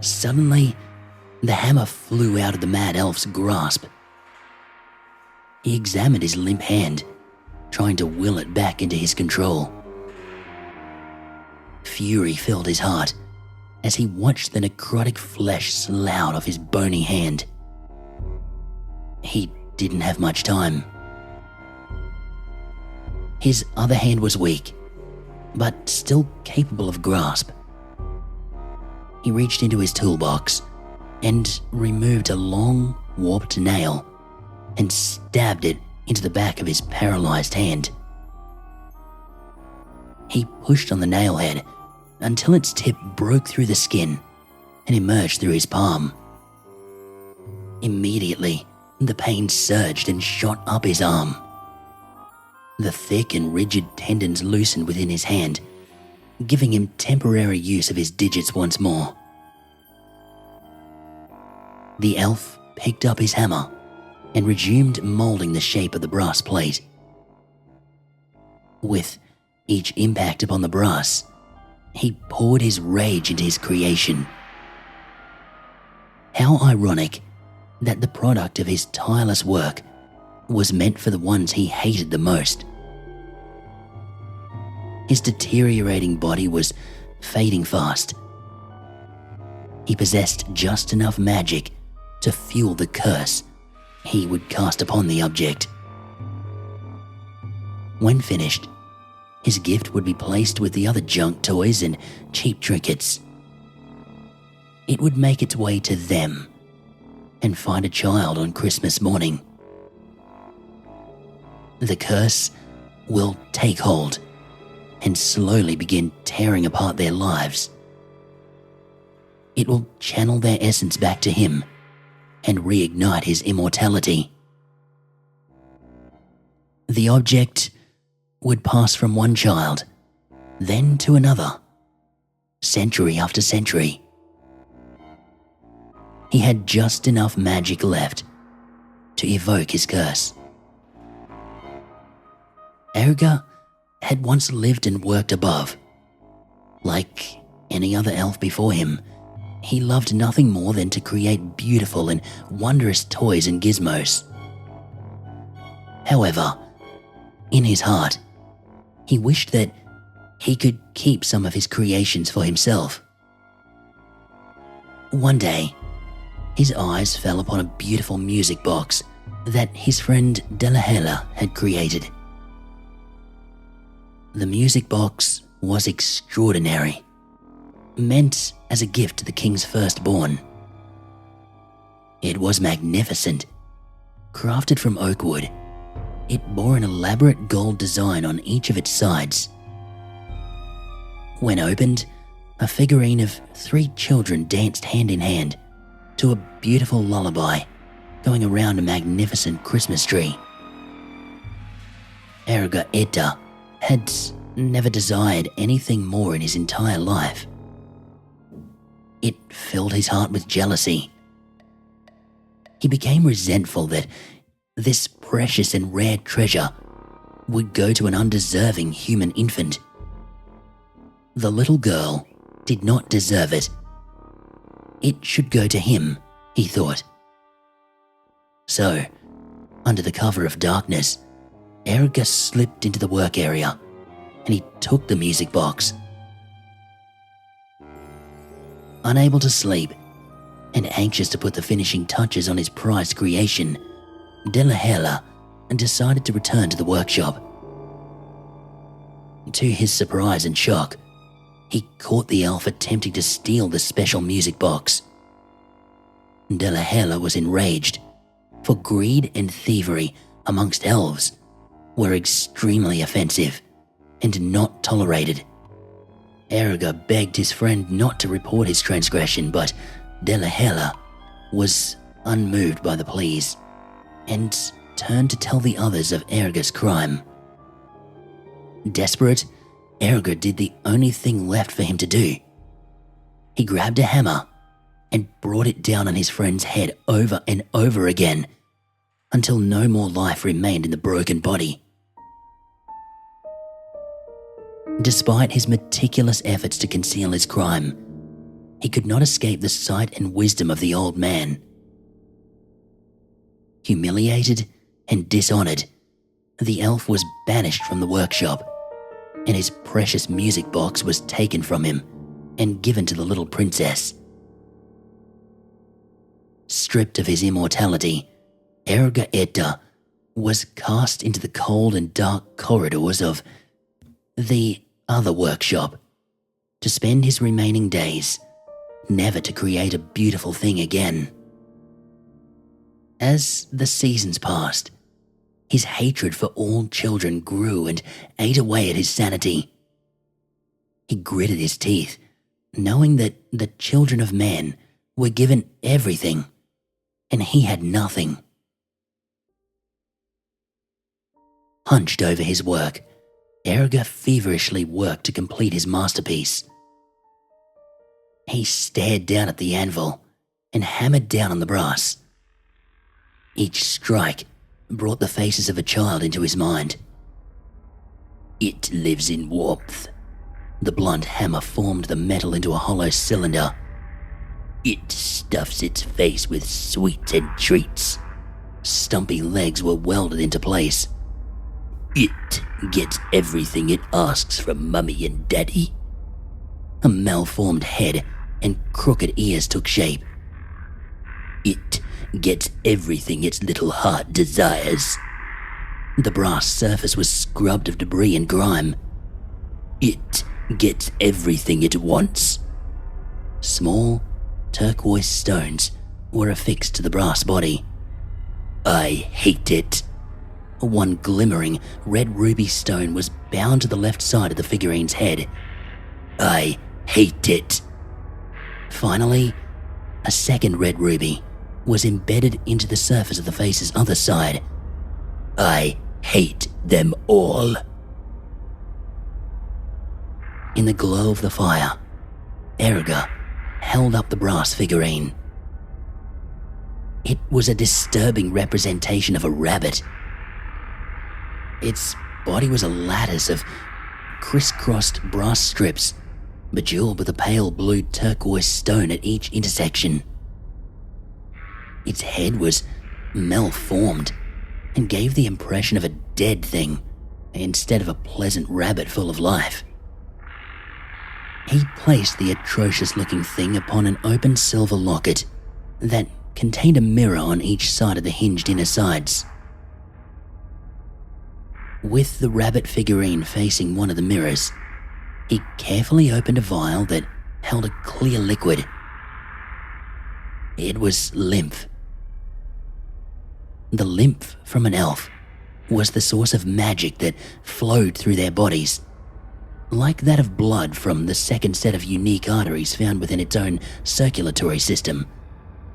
Suddenly, the hammer flew out of the mad elf's grasp. He examined his limp hand, trying to will it back into his control. Fury filled his heart as he watched the necrotic flesh slough off his bony hand. He didn't have much time. His other hand was weak, but still capable of grasp. He reached into his toolbox and removed a long, warped nail and stabbed it into the back of his paralyzed hand. He pushed on the nail head until its tip broke through the skin and emerged through his palm. Immediately, the pain surged and shot up his arm. The thick and rigid tendons loosened within his hand, giving him temporary use of his digits once more. The elf picked up his hammer and resumed molding the shape of the brass plate. With each impact upon the brass, he poured his rage into his creation. How ironic that the product of his tireless work was meant for the ones he hated the most. His deteriorating body was fading fast. He possessed just enough magic to fuel the curse he would cast upon the object. When finished, his gift would be placed with the other junk toys and cheap trinkets. It would make its way to them and find a child on Christmas morning. The curse will take hold and slowly begin tearing apart their lives. It will channel their essence back to him and reignite his immortality. The object would pass from one child then to another, century after century. He had just enough magic left to evoke his curse. Erga had once lived and worked above. Like any other elf before him, he loved nothing more than to create beautiful and wondrous toys and gizmos. However, in his heart, he wished that he could keep some of his creations for himself. One day, his eyes fell upon a beautiful music box that his friend Delahela had created. The music box was extraordinary, meant as a gift to the king's firstborn. It was magnificent. Crafted from oak wood, it bore an elaborate gold design on each of its sides. When opened, a figurine of 3 children danced hand in hand to a beautiful lullaby going around a magnificent Christmas tree. Erga Edda had never desired anything more in his entire life. It filled his heart with jealousy. He became resentful that this precious and rare treasure would go to an undeserving human infant. The little girl did not deserve it. It should go to him, he thought. So, under the cover of darkness, Erga slipped into the work area and he took the music box. Unable to sleep and anxious to put the finishing touches on his prized creation, Delahela decided to return to the workshop. To his surprise and shock, he caught the elf attempting to steal the special music box. Delahela was enraged, for greed and thievery amongst elves were extremely offensive and not tolerated. Erga begged his friend not to report his transgression, but Delahela was unmoved by the pleas and turned to tell the others of Erga's crime. Desperate, Erga did the only thing left for him to do. He grabbed a hammer and brought it down on his friend's head over and over again until no more life remained in the broken body. Despite his meticulous efforts to conceal his crime, he could not escape the sight and wisdom of the old man. Humiliated and dishonored, the elf was banished from the workshop, and his precious music box was taken from him and given to the little princess. Stripped of his immortality, Erga Edda was cast into the cold and dark corridors of the other workshop to spend his remaining days, never to create a beautiful thing again. As the seasons passed, his hatred for all children grew and ate away at his sanity. He gritted his teeth, knowing that the children of man were given everything, and he had nothing. Hunched over his work, Erga feverishly worked to complete his masterpiece. He stared down at the anvil and hammered down on the brass. Each strike brought the faces of a child into his mind. It lives in warmth. The blunt hammer formed the metal into a hollow cylinder. It stuffs its face with sweets and treats. Stumpy legs were welded into place. It gets everything it asks from Mummy and Daddy. A malformed head and crooked ears took shape. It gets everything its little heart desires. The brass surface was scrubbed of debris and grime. It gets everything it wants. Small, turquoise stones were affixed to the brass body. I hate it. One glimmering red ruby stone was bound to the left side of the figurine's head. I hate it. Finally, a second red ruby was embedded into the surface of the face's other side. I hate them all. In the glow of the fire, Erica held up the brass figurine. It was a disturbing representation of a rabbit. Its body was a lattice of crisscrossed brass strips, bejeweled with a pale blue turquoise stone at each intersection. Its head was malformed and gave the impression of a dead thing instead of a pleasant rabbit full of life. He placed the atrocious-looking thing upon an open silver locket that contained a mirror on each side of the hinged inner sides. With the rabbit figurine facing one of the mirrors, he carefully opened a vial that held a clear liquid. It was lymph. The lymph from an elf was the source of magic that flowed through their bodies, like that of blood from the second set of unique arteries found within its own circulatory system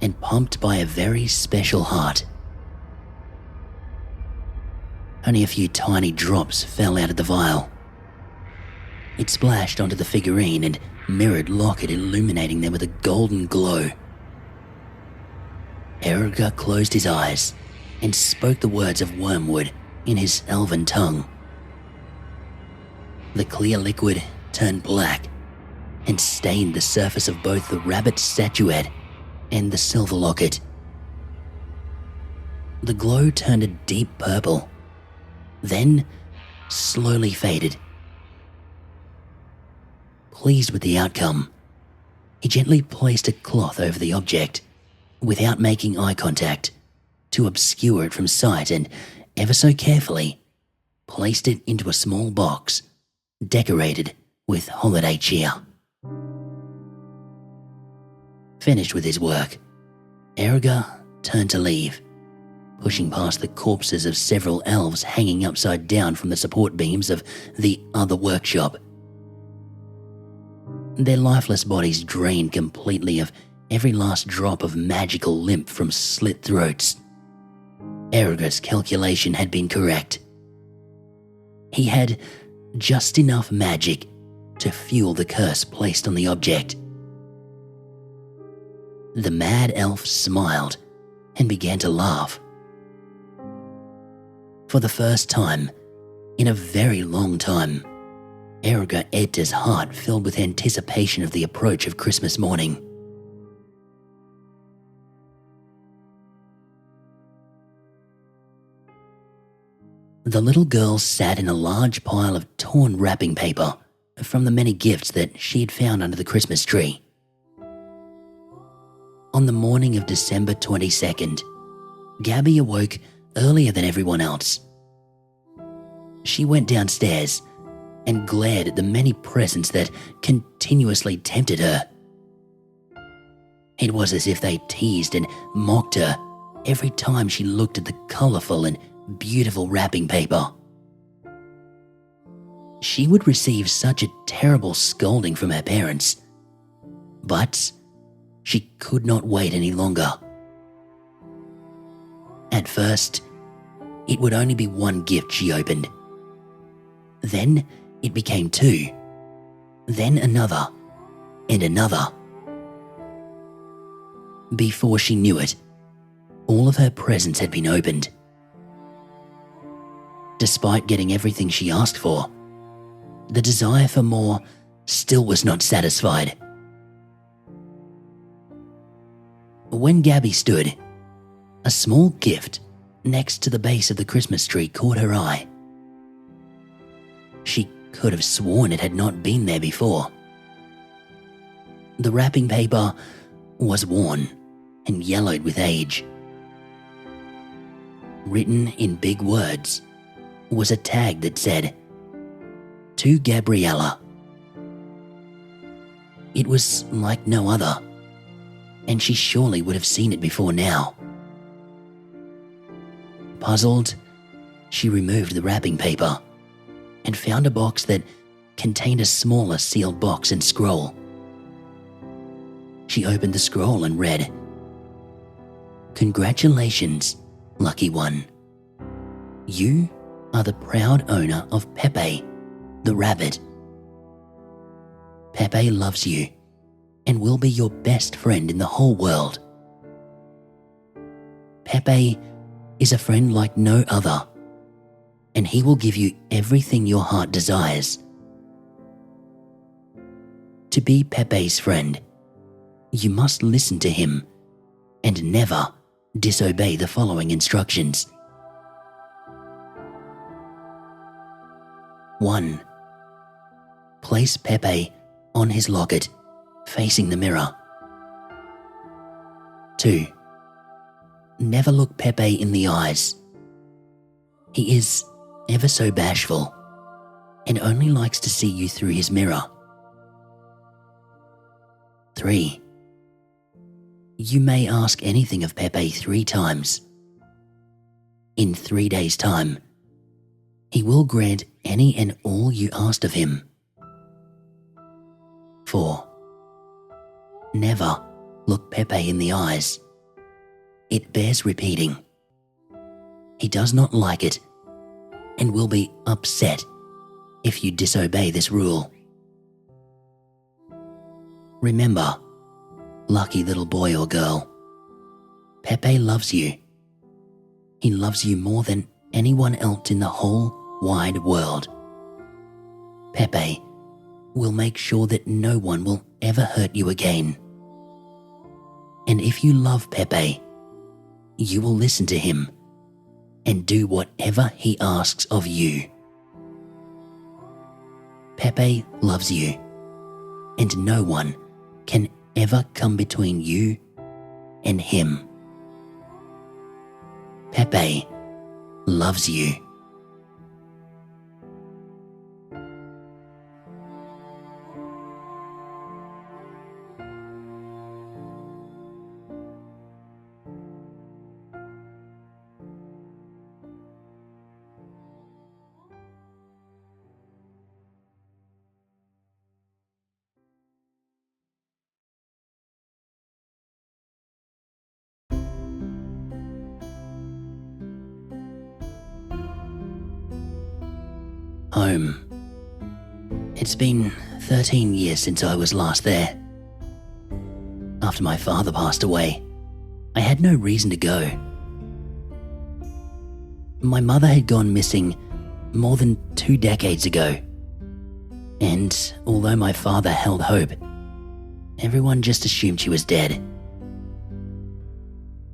and pumped by a very special heart. Only a few tiny drops fell out of the vial. It splashed onto the figurine and mirrored Locket, illuminating them with a golden glow. Erica closed his eyes and spoke the words of Wormwood in his elven tongue. The clear liquid turned black and stained the surface of both the rabbit statuette and the silver locket. The glow turned a deep purple, then slowly faded. Pleased with the outcome, he gently placed a cloth over the object without making eye contact to obscure it from sight and, ever so carefully, placed it into a small box decorated with holiday cheer. Finished with his work, Erica turned to leave, pushing past the corpses of several elves hanging upside down from the support beams of the other workshop. Their lifeless bodies drained completely of every last drop of magical lymph from slit throats. Erica's calculation had been correct. He had just enough magic to fuel the curse placed on the object. The mad elf smiled and began to laugh. For the first time in a very long time, Erica Edta's heart filled with anticipation of the approach of Christmas morning. The little girl sat in a large pile of torn wrapping paper from the many gifts that she had found under the Christmas tree. On the morning of December 22nd, Gabby awoke earlier than everyone else. She went downstairs and glared at the many presents that continuously tempted her. It was as if they teased and mocked her every time she looked at the colourful and beautiful wrapping paper. She would receive such a terrible scolding from her parents, but she could not wait any longer. At first, it would only be one gift she opened. Then it became two, then another, and another. Before she knew it, all of her presents had been opened. Despite getting everything she asked for, the desire for more still was not satisfied. When Gabby stood, a small gift next to the base of the Christmas tree caught her eye. She could have sworn it had not been there before. The wrapping paper was worn and yellowed with age. Written in big words was a tag that said, "To Gabriella." It was like no other, and she surely would have seen it before now. Puzzled, she removed the wrapping paper and found a box that contained a smaller sealed box and scroll. She opened the scroll and read, "Congratulations, lucky one. You are the proud owner of Pepe, the rabbit. Pepe loves you and will be your best friend in the whole world. Pepe is a friend like no other, and he will give you everything your heart desires. To be Pepe's friend, you must listen to him and never disobey the following instructions. 1. Place Pepe on his locket, facing the mirror. 2. Never look Pepe in the eyes. He is ever so bashful and only likes to see you through his mirror. 3. You may ask anything of Pepe 3 times. In 3 days' time, he will grant any and all you asked of him. 4. Never look Pepe in the eyes. It bears repeating. He does not like it and will be upset if you disobey this rule. Remember, lucky little boy or girl, Pepe loves you. He loves you more than anyone else in the whole wide world. Pepe will make sure that no one will ever hurt you again. And if you love Pepe, you will listen to him and do whatever he asks of you. Pepe loves you, and no one can ever come between you and him. Pepe loves you. Home. It's been 13 years since I was last there. After my father passed away, I had no reason to go. My mother had gone missing more than 2 decades ago, and although my father held hope, everyone just assumed she was dead.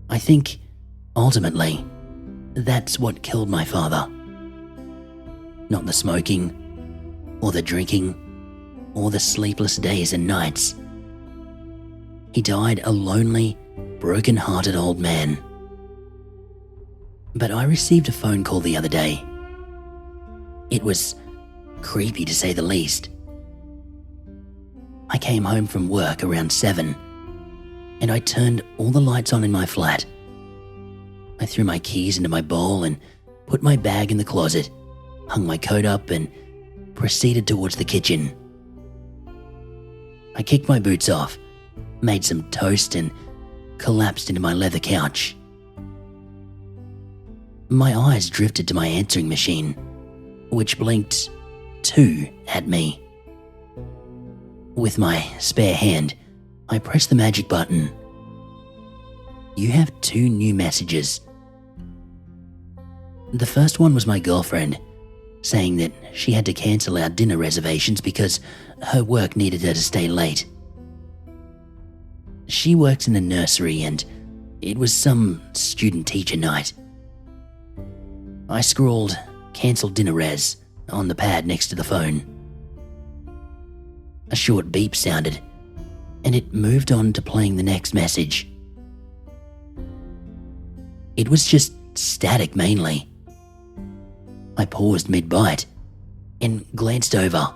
I think, ultimately, that's what killed my father. Not the smoking, or the drinking, or the sleepless days and nights. He died a lonely, broken-hearted old man. But I received a phone call the other day. It was creepy to say the least. I came home from work around 7, and I turned all the lights on in my flat. I threw my keys into my bowl and put my bag in the closet, hung my coat up and proceeded towards the kitchen. I kicked my boots off, made some toast and collapsed into my leather couch. My eyes drifted to my answering machine, which blinked 2 at me. With my spare hand, I pressed the magic button. You have 2 new messages. The first one was my girlfriend, saying that she had to cancel our dinner reservations because her work needed her to stay late. She works in a nursery and it was some student-teacher night. I scrawled "cancel dinner res" on the pad next to the phone. A short beep sounded and it moved on to playing the next message. It was just static mainly. I paused mid-bite and glanced over.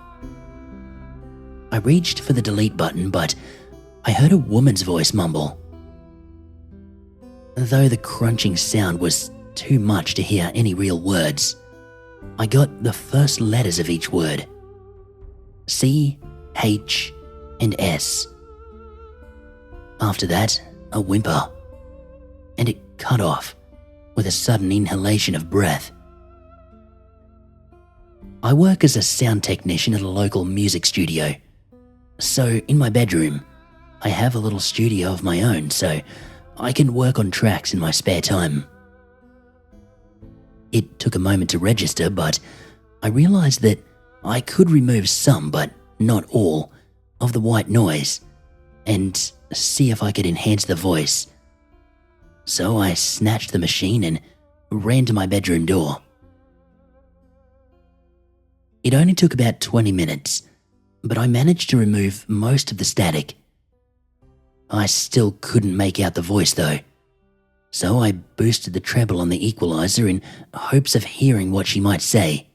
I reached for the delete button, but I heard a woman's voice mumble. Though the crunching sound was too much to hear any real words, I got the first letters of each word. C, H, and S. After that, a whimper, and it cut off with a sudden inhalation of breath. I work as a sound technician at a local music studio, So, in my bedroom, I have a little studio of my own so I can work on tracks in my spare time. It took a moment to register, but I realized that I could remove some, but not all, of the white noise and see if I could enhance the voice. So I snatched the machine and ran to my bedroom door. It only took about 20 minutes, but I managed to remove most of the static. I still couldn't make out the voice though, so I boosted the treble on the equalizer in hopes of hearing what she might say.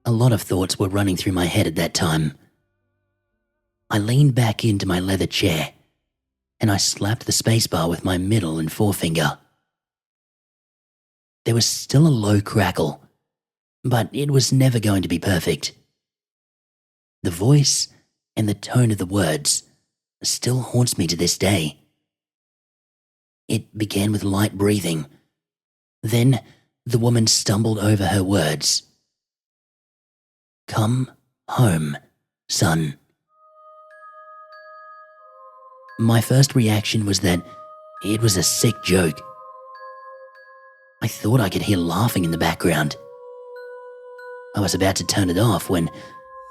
A lot of thoughts were running through my head at that time. I leaned back into my leather chair and I slapped the spacebar with my middle and forefinger. There was still a low crackle, but it was never going to be perfect. The voice and the tone of the words still haunts me to this day. It began with light breathing. Then the woman stumbled over her words. "Come home, son." My first reaction was that it was a sick joke. I thought I could hear laughing in the background. I was about to turn it off when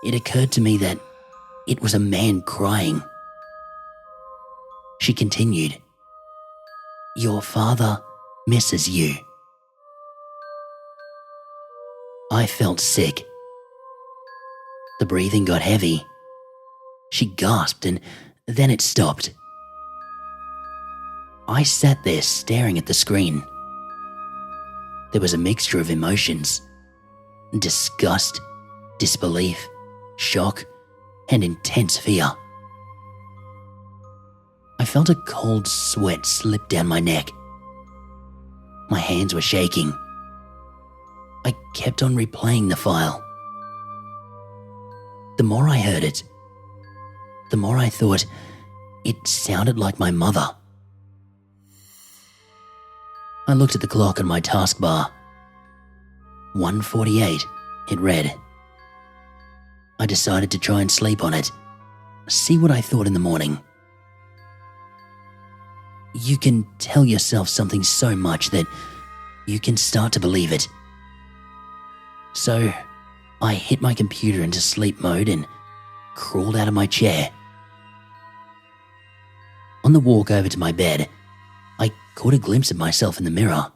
it occurred to me that it was a man crying. She continued, "Your father misses you." I felt sick. The breathing got heavy. She gasped and then it stopped. I sat there staring at the screen. There was a mixture of emotions: disgust, disbelief, shock, and intense fear. I felt a cold sweat slip down my neck. My hands were shaking. I kept on replaying the file. The more I heard it, the more I thought it sounded like my mother. I looked at the clock on my taskbar. 1:48, it read. I decided to try and sleep on it, see what I thought in the morning. You can tell yourself something so much that you can start to believe it. So I hit my computer into sleep mode and crawled out of my chair. On the walk over to my bed, I caught a glimpse of myself in the mirror.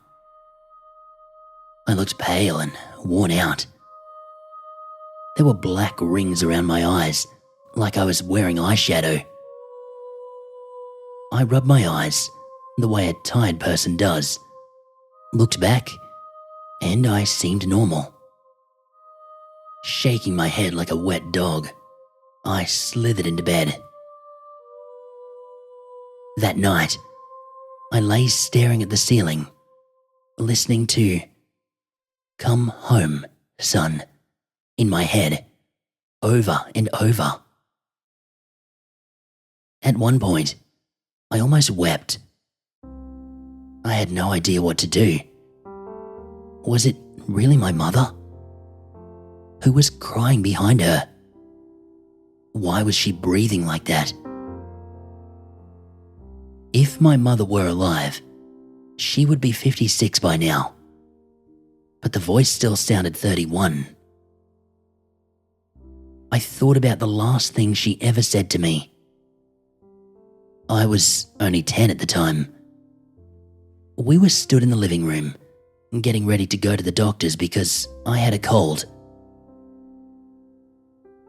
I looked pale and worn out. There were black rings around my eyes, like I was wearing eyeshadow. I rubbed my eyes the way a tired person does, looked back, and I seemed normal. Shaking my head like a wet dog, I slithered into bed. That night, I lay staring at the ceiling, listening to "Come home, son," in my head, over and over. At one point, I almost wept. I had no idea what to do. Was it really my mother? Who was crying behind her? Why was she breathing like that? If my mother were alive, she would be 56 by now. But the voice still sounded 31. I thought about the last thing she ever said to me. I was only 10 at the time. We were stood in the living room, getting ready to go to the doctors because I had a cold.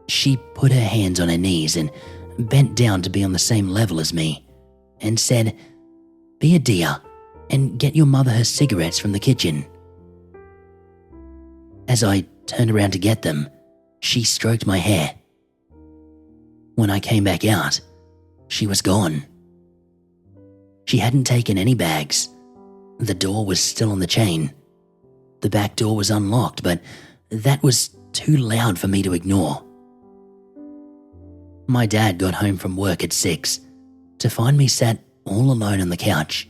She put her hands on her knees and bent down to be on the same level as me and said, "Be a dear and get your mother her cigarettes from the kitchen." As I turned around to get them, she stroked my hair. When I came back out, she was gone. She hadn't taken any bags. The door was still on the chain. The back door was unlocked, but that was too loud for me to ignore. My dad got home from work at 6 to find me sat all alone on the couch,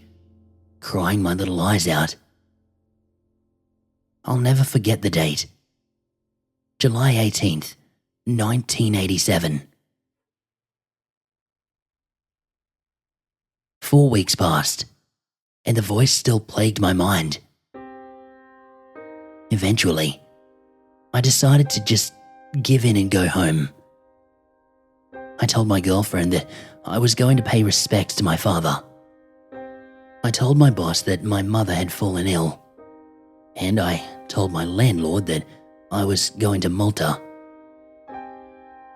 crying my little eyes out. I'll never forget the date. July 18th, 1987. 4 weeks passed, and the voice still plagued my mind. Eventually, I decided to just give in and go home. I told my girlfriend that I was going to pay respects to my father. I told my boss that my mother had fallen ill, and I told my landlord that I was going to Malta.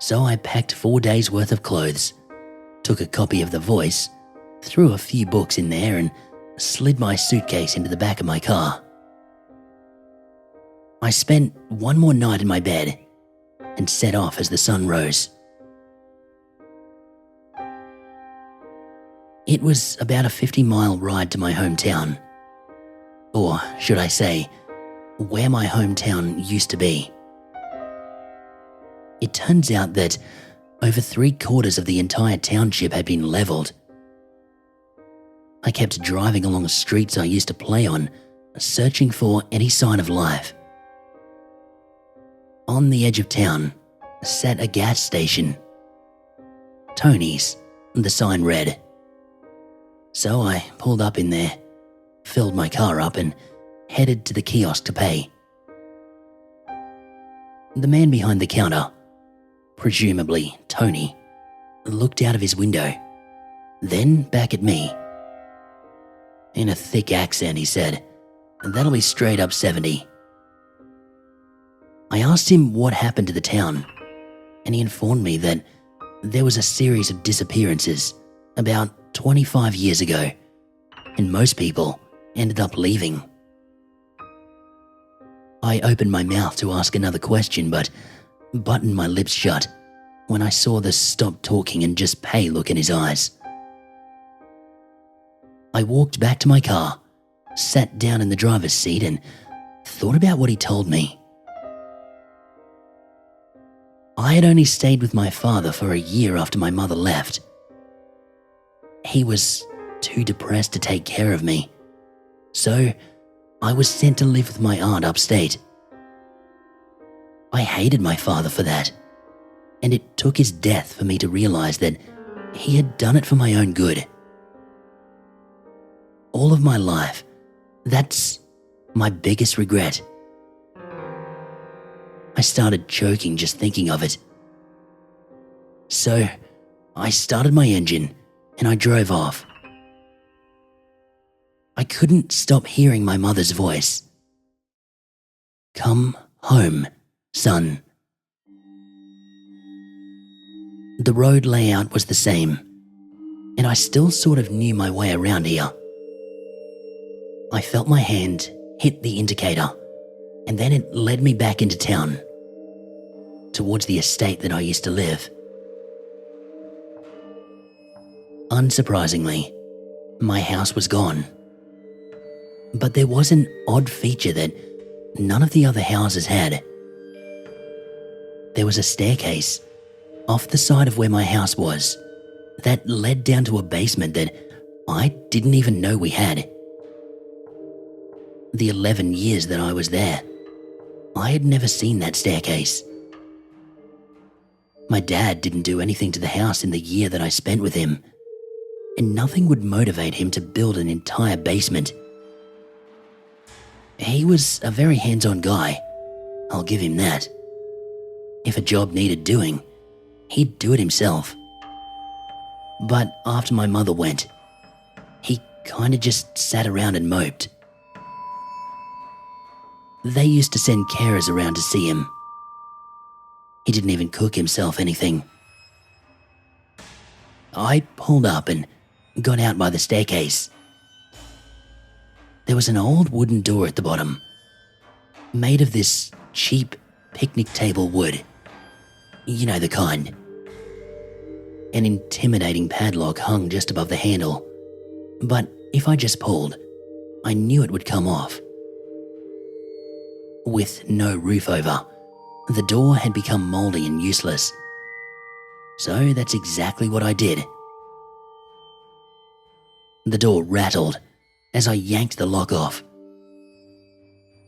So I packed 4 days' worth of clothes, took a copy of The Voice, threw a few books in there, and slid my suitcase into the back of my car. I spent one more night in my bed and set off as the sun rose. It was about a 50-mile ride to my hometown, or should I say, where my hometown used to be. It turns out that over 3/4 of the entire township had been leveled. I kept driving along streets I used to play on, searching for any sign of life. On the edge of town sat a gas station. Tony's, the sign read. So I pulled up in there, filled my car up, and headed to the kiosk to pay. The man behind the counter, presumably Tony, looked out of his window, then back at me. In a thick accent, he said, "That'll be straight up 70. I asked him what happened to the town, and he informed me that there was a series of disappearances about 25 years ago, and most people ended up leaving. I opened my mouth to ask another question, but buttoned my lips shut when I saw the stop talking and just pay look in his eyes. I walked back to my car, sat down in the driver's seat, and thought about what he told me. I had only stayed with my father for a year after my mother left. He was too depressed to take care of me, so I was sent to live with my aunt upstate. I hated my father for that, and it took his death for me to realize that he had done it for my own good. All of my life, that's my biggest regret. I started choking just thinking of it. So I started my engine and I drove off. I couldn't stop hearing my mother's voice. "Come home, son." The road layout was the same, and I still sort of knew my way around here. I felt my hand hit the indicator, and then it led me back into town, towards the estate that I used to live. Unsurprisingly, my house was gone. But there was an odd feature that none of the other houses had. There was a staircase off the side of where my house was that led down to a basement that I didn't even know we had. The 11 years that I was there, I had never seen that staircase. My dad didn't do anything to the house in the year that I spent with him, and nothing would motivate him to build an entire basement. He was a very hands-on guy, I'll give him that. If a job needed doing, he'd do it himself. But after my mother went, he kinda just sat around and moped. They used to send carers around to see him. He didn't even cook himself anything. I pulled up and got out by the staircase. There was an old wooden door at the bottom, made of this cheap picnic table wood. You know the kind. An intimidating padlock hung just above the handle, but if I just pulled, I knew it would come off. With no roof over, the door had become moldy and useless. So that's exactly what I did. The door rattled as I yanked the lock off.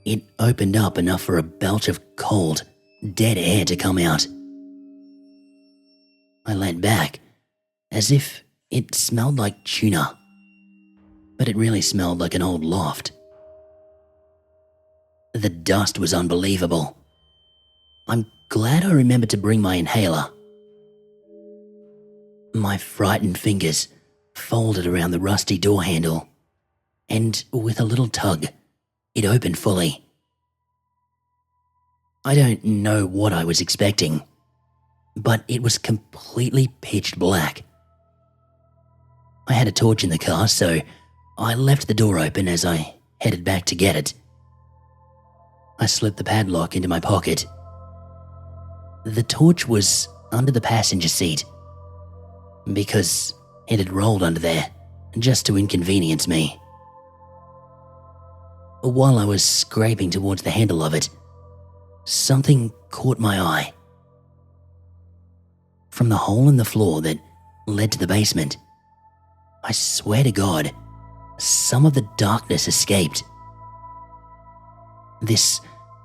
It opened up enough for a belch of cold, dead air to come out, I leant back, as if it smelled like tuna, but it really smelled like an old loft. The dust was unbelievable. I'm glad I remembered to bring my inhaler. My frightened fingers folded around the rusty door handle, and with a little tug, it opened fully. I don't know what I was expecting, but it was completely pitch black. I had a torch in the car, so I left the door open as I headed back to get it. I slipped the padlock into my pocket. The torch was under the passenger seat, because it had rolled under there just to inconvenience me. While I was scraping towards the handle of it, something caught my eye. From the hole in the floor that led to the basement, I swear to God, some of the darkness escaped. This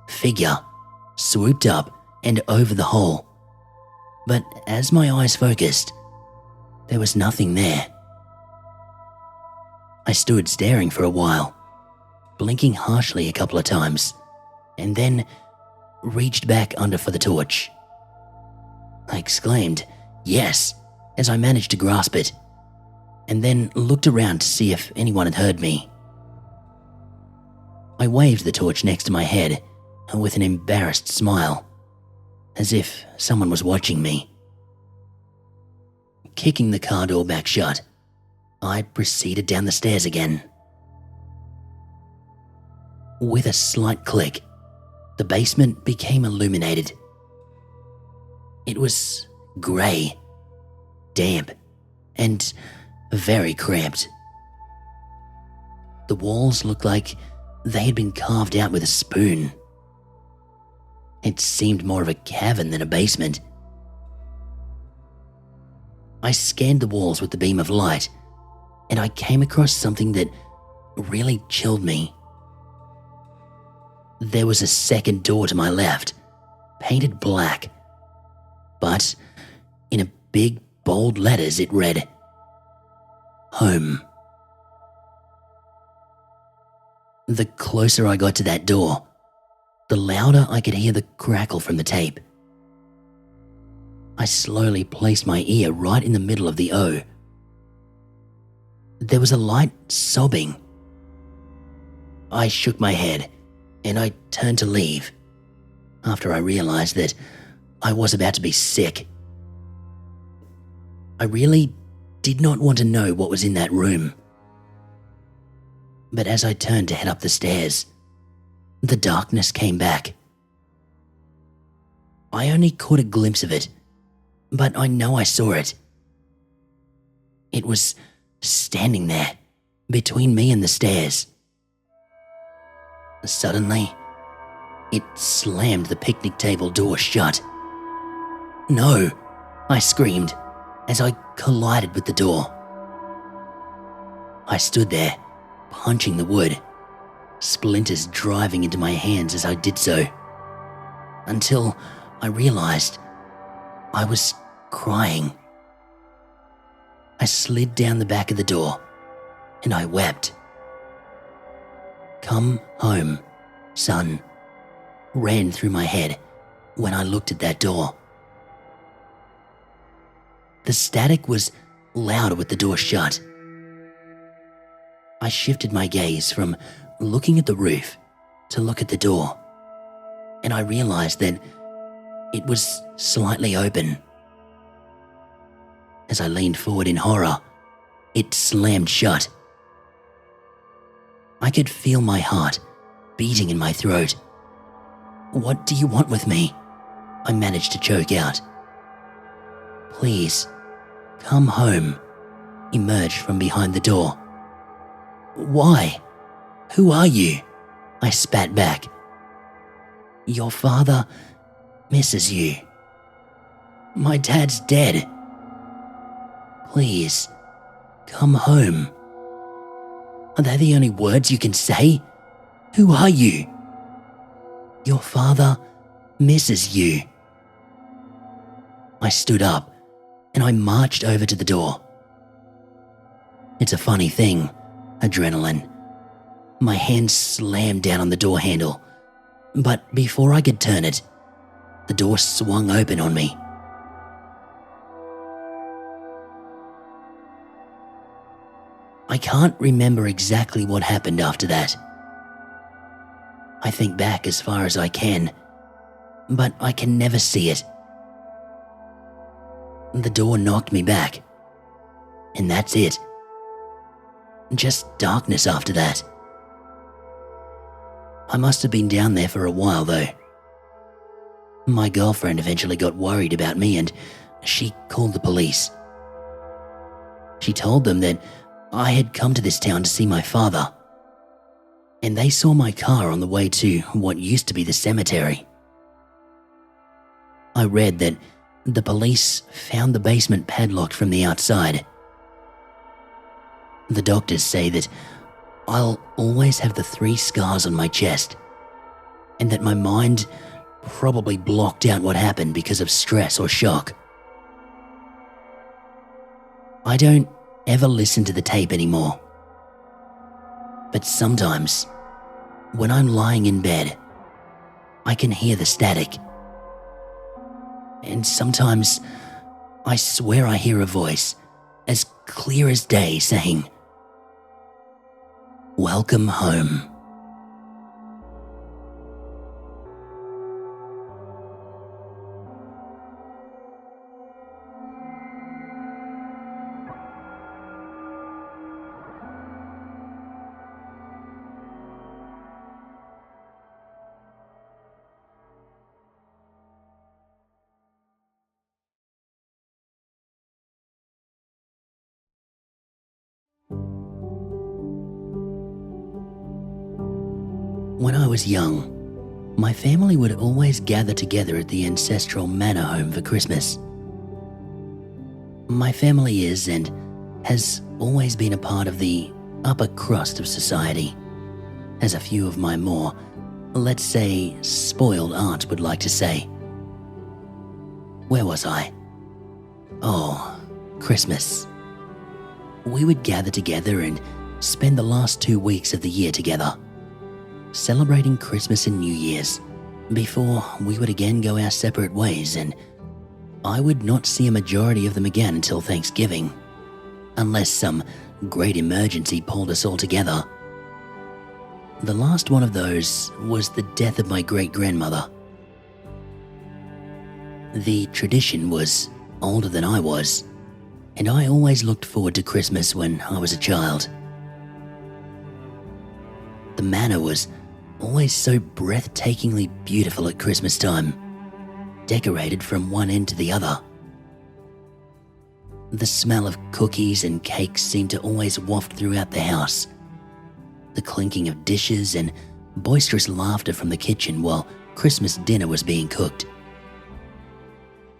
figure swooped up and over the hole, but as my eyes focused, there was nothing there. I stood staring for a while, blinking harshly a couple of times, and then reached back under for the torch. I exclaimed, "Yes," as I managed to grasp it, and then looked around to see if anyone had heard me. I waved the torch next to my head with an embarrassed smile, as if someone was watching me. Kicking the car door back shut, I proceeded down the stairs again. With a slight click, the basement became illuminated. It was grey, damp, and very cramped. The walls looked like they had been carved out with a spoon. It seemed more of a cavern than a basement. I scanned the walls with the beam of light, and I came across something that really chilled me. There was a second door to my left, painted black, but in a big, bold letters it read, "Home." The closer I got to that door, the louder I could hear the crackle from the tape. I slowly placed my ear right in the middle of the O. There was a light sobbing. I shook my head and I turned to leave after I realized that I was about to be sick. I really did not want to know what was in that room. But as I turned to head up the stairs, the darkness came back. I only caught a glimpse of it, but I know I saw it. It was standing there, between me and the stairs. Suddenly, it slammed the picnic table door shut. "No!" I screamed as I collided with the door. I stood there, punching the wood, splinters driving into my hands as I did so, until I realized I was crying. I slid down the back of the door and I wept. "Come home, son," ran through my head when I looked at that door. The static was louder with the door shut. I shifted my gaze from looking at the roof to look at the door, and I realized that it was slightly open. As I leaned forward in horror, it slammed shut. I could feel my heart beating in my throat. "What do you want with me?" I managed to choke out. "Please, come home," emerged from behind the door. "Why? Who are you?" I spat back. "Your father misses you. My dad's dead. Please, come home." Are they the only words you can say? Who are you? "Your father misses you." I stood up, and I marched over to the door. It's a funny thing, adrenaline. My hand slammed down on the door handle, but before I could turn it, the door swung open on me. I can't remember exactly what happened after that. I think back as far as I can, but I can never see it. The door knocked me back, and that's it. Just darkness after that. I must have been down there for a while though. My girlfriend eventually got worried about me and she called the police. She told them that I had come to this town to see my father, and they saw my car on the way to what used to be the cemetery. I read that the police found the basement padlocked from the outside. The doctors say that I'll always have the 3 scars on my chest, and that my mind probably blocked out what happened because of stress or shock. I don't ever listen to the tape anymore, but sometimes, when I'm lying in bed, I can hear the static. And sometimes, I swear I hear a voice, as clear as day, saying, "Welcome home." When I was young, my family would always gather together at the ancestral manor home for Christmas. My family is and has always been a part of the upper crust of society, as a few of my more, let's say, spoiled aunts would like to say. Where was I? Oh, Christmas. We would gather together and spend the last 2 weeks of the year together, celebrating Christmas and New Year's, before we would again go our separate ways, and I would not see a majority of them again until Thanksgiving, unless some great emergency pulled us all together. The last one of those was the death of my great-grandmother. The tradition was older than I was, and I always looked forward to Christmas when I was a child. The manor was always so breathtakingly beautiful at Christmas time, decorated from one end to the other. The smell of cookies and cakes seemed to always waft throughout the house. The clinking of dishes and boisterous laughter from the kitchen while Christmas dinner was being cooked.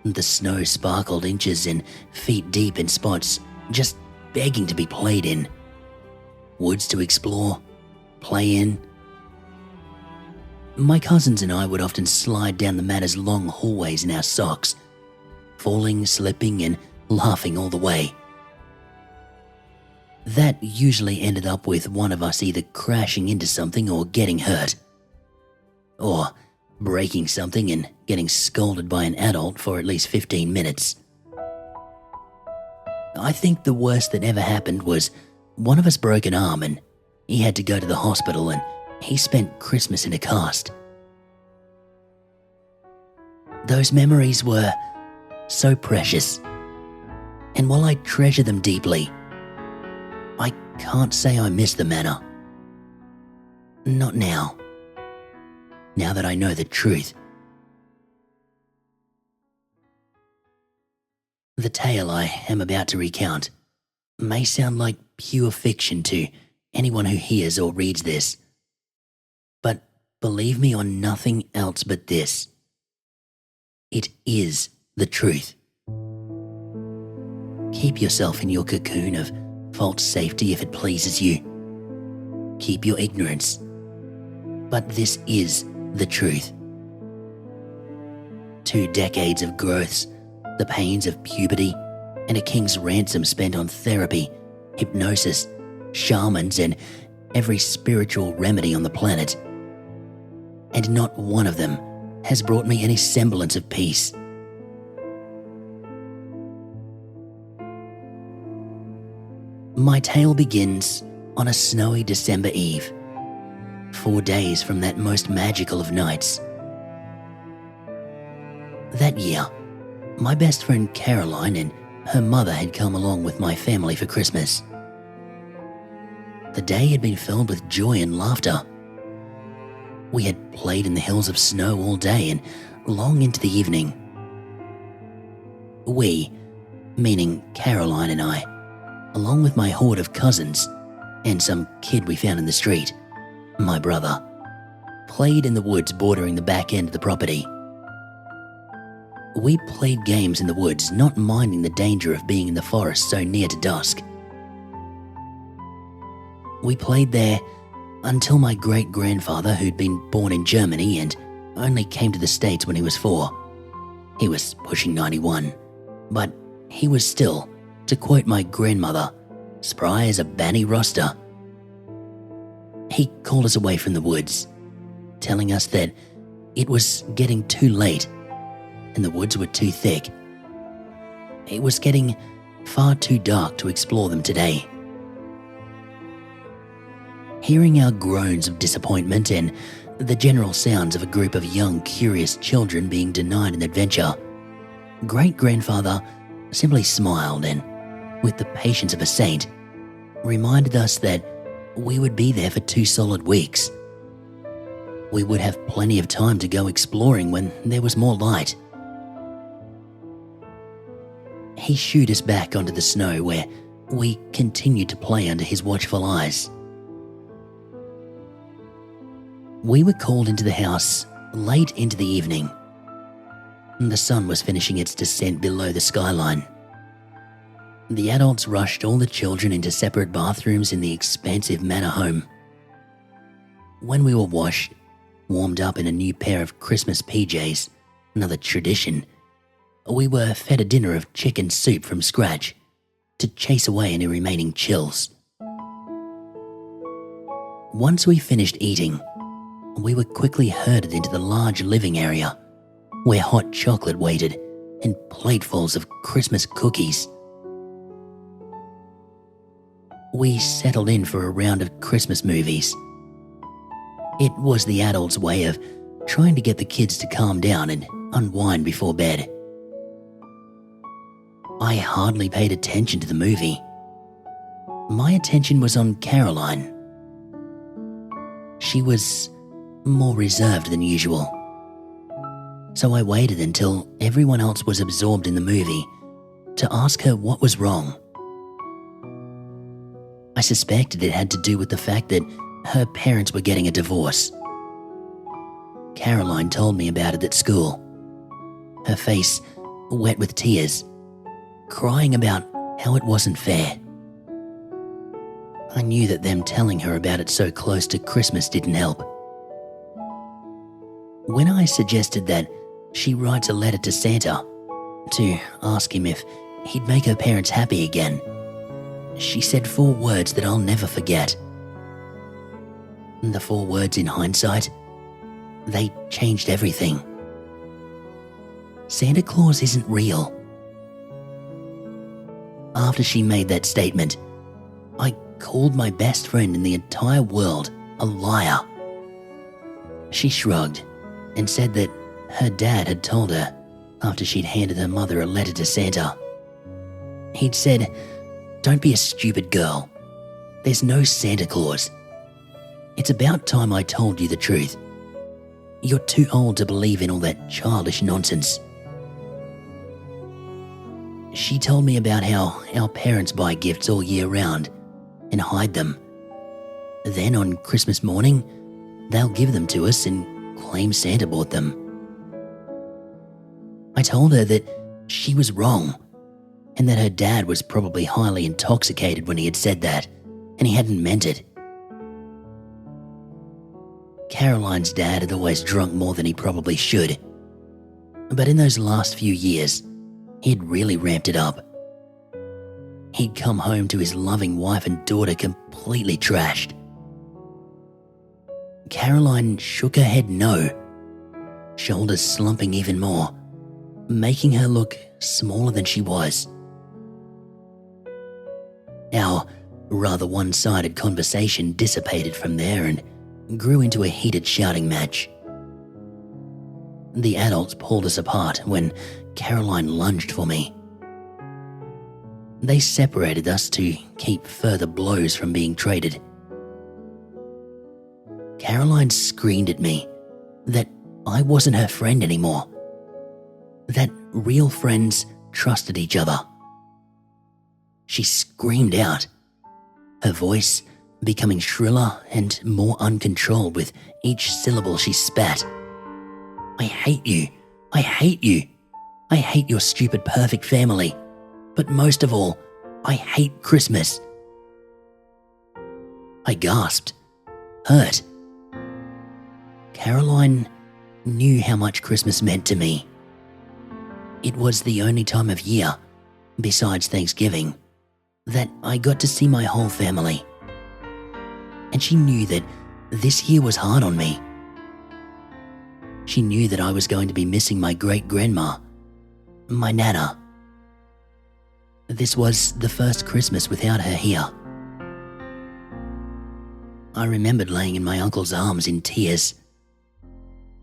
The snow sparkled inches and feet deep in spots, just begging to be played in. Woods to explore, play in. My cousins and I would often slide down the manor's long hallways in our socks, falling, slipping, and laughing all the way. That usually ended up with one of us either crashing into something or getting hurt, or breaking something and getting scolded by an adult for at least 15 minutes. I think the worst that ever happened was one of us broke an arm and he had to go to the hospital, and he spent Christmas in a cast. Those memories were so precious, and while I treasure them deeply, I can't say I miss the manor. Not now. Now that I know the truth. The tale I am about to recount may sound like pure fiction to anyone who hears or reads this, but believe me on nothing else but this. It is the truth. Keep yourself in your cocoon of false safety if it pleases you. Keep your ignorance. But this is the truth. 2 decades of growths, the pains of puberty, and a king's ransom spent on therapy, hypnosis, shamans, and every spiritual remedy on the planet. And not one of them has brought me any semblance of peace. My tale begins on a snowy December eve, 4 days from that most magical of nights. That year, my best friend Caroline and her mother had come along with my family for Christmas. The day had been filled with joy and laughter. We had played in the hills of snow all day and long into the evening. We, meaning Caroline and I, along with my horde of cousins and some kid we found in the street, my brother, played in the woods bordering the back end of the property. We played games in the woods, not minding the danger of being in the forest so near to dusk. We played there until my great-grandfather, who'd been born in Germany and only came to the States when he was 4. He was pushing 91, but he was still, to quote my grandmother, spry as a banny roster. He called us away from the woods, telling us that it was getting too late and the woods were too thick. It was getting far too dark to explore them today. Hearing our groans of disappointment and the general sounds of a group of young, curious children being denied an adventure, great-grandfather simply smiled and, with the patience of a saint, reminded us that we would be there for 2 solid weeks. We would have plenty of time to go exploring when there was more light. He shooed us back onto the snow where we continued to play under his watchful eyes. We were called into the house late into the evening. The sun was finishing its descent below the skyline. The adults rushed all the children into separate bathrooms in the expansive manor home. When we were washed, warmed up in a new pair of Christmas PJs, another tradition, we were fed a dinner of chicken soup from scratch to chase away any remaining chills. Once we finished eating, we were quickly herded into the large living area where hot chocolate waited and platefuls of Christmas cookies. We settled in for a round of Christmas movies. It was the adults' way of trying to get the kids to calm down and unwind before bed. I hardly paid attention to the movie. My attention was on Caroline. She was more reserved than usual, so I waited until everyone else was absorbed in the movie to ask her what was wrong. I suspected it had to do with the fact that her parents were getting a divorce. Caroline told me about it at school, her face wet with tears, crying about how it wasn't fair. I knew that them telling her about it so close to Christmas didn't help. When I suggested that she writes a letter to Santa to ask him if he'd make her parents happy again, she said 4 words that I'll never forget. The 4 words, in hindsight, they changed everything. Santa Claus isn't real. After she made that statement, I called my best friend in the entire world a liar. She shrugged and said that her dad had told her after she'd handed her mother a letter to Santa. He'd said, "Don't be a stupid girl. There's no Santa Claus. It's about time I told you the truth. You're too old to believe in all that childish nonsense." She told me about how our parents buy gifts all year round and hide them. Then on Christmas morning, they'll give them to us and claim Santa bought them. I told her that she was wrong and that her dad was probably highly intoxicated when he had said that, and he hadn't meant it. Caroline's dad had always drunk more than he probably should, but in those last few years, he had really ramped it up. He'd come home to his loving wife and daughter completely trashed. Caroline shook her head no, shoulders slumping even more, making her look smaller than she was. Our rather one-sided conversation dissipated from there and grew into a heated shouting match. The adults pulled us apart when Caroline lunged for me. They separated us to keep further blows from being traded. Caroline screamed at me that I wasn't her friend anymore, that real friends trusted each other. She screamed out, her voice becoming shriller and more uncontrolled with each syllable she spat. I hate you. I hate you. I hate your stupid perfect family. But most of all, I hate Christmas. I gasped, hurt. Caroline knew how much Christmas meant to me. It was the only time of year, besides Thanksgiving, that I got to see my whole family. And she knew that this year was hard on me. She knew that I was going to be missing my great-grandma, my Nana. This was the first Christmas without her here. I remembered laying in my uncle's arms in tears.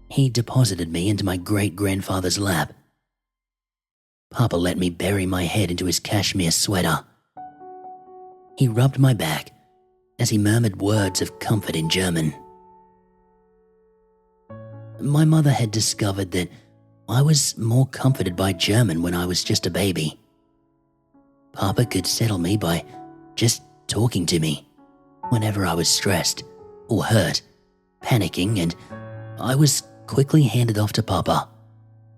He deposited me into my great-grandfather's lap. Papa let me bury my head into his cashmere sweater. He rubbed my back as he murmured words of comfort in German. My mother had discovered that I was more comforted by German when I was just a baby. Papa could settle me by just talking to me whenever I was stressed or hurt, panicking, and I was quickly handed off to Papa,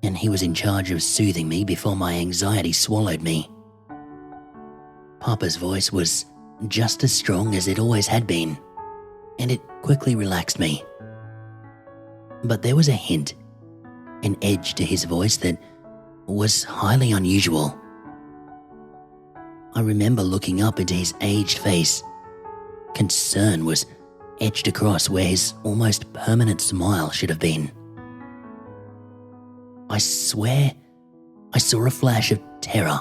and he was in charge of soothing me before my anxiety swallowed me. Papa's voice was just as strong as it always had been, and it quickly relaxed me. But there was a hint, an edge to his voice that was highly unusual. I remember looking up into his aged face. Concern was etched across where his almost permanent smile should have been. I swear I saw a flash of terror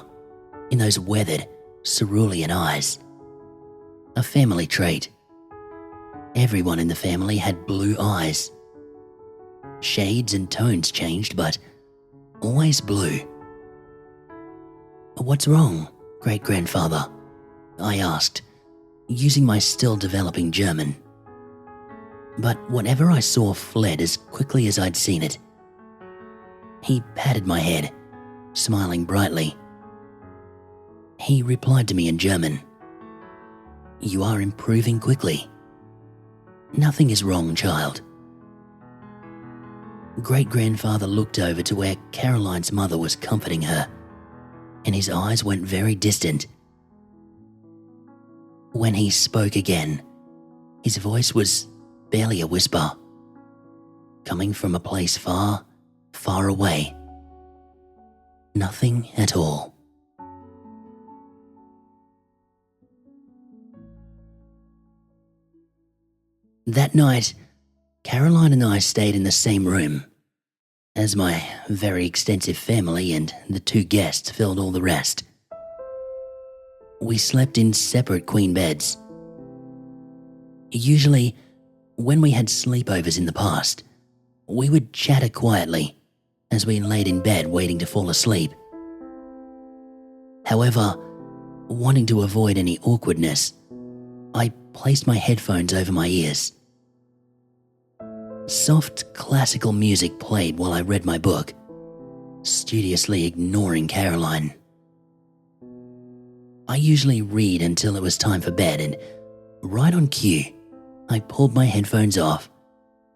in those weathered, cerulean eyes. A family trait. Everyone in the family had blue eyes. Shades and tones changed, but always blue. "What's wrong, great-grandfather?" I asked, using my still developing German. But whatever I saw fled as quickly as I'd seen it. He patted my head, smiling brightly. He replied to me in German, "You are improving quickly. Nothing is wrong, child." Great-grandfather looked over to where Caroline's mother was comforting her, and his eyes went very distant. When he spoke again, his voice was barely a whisper, coming from a place far, far away. Nothing at all. That night, Caroline and I stayed in the same room, as my very extensive family and the two guests filled all the rest. We slept in separate queen beds. Usually, when we had sleepovers in the past, we would chatter quietly as we laid in bed waiting to fall asleep. However, wanting to avoid any awkwardness, I placed my headphones over my ears. Soft classical music played while I read my book, studiously ignoring Caroline. I usually read until it was time for bed, and right on cue, I pulled my headphones off,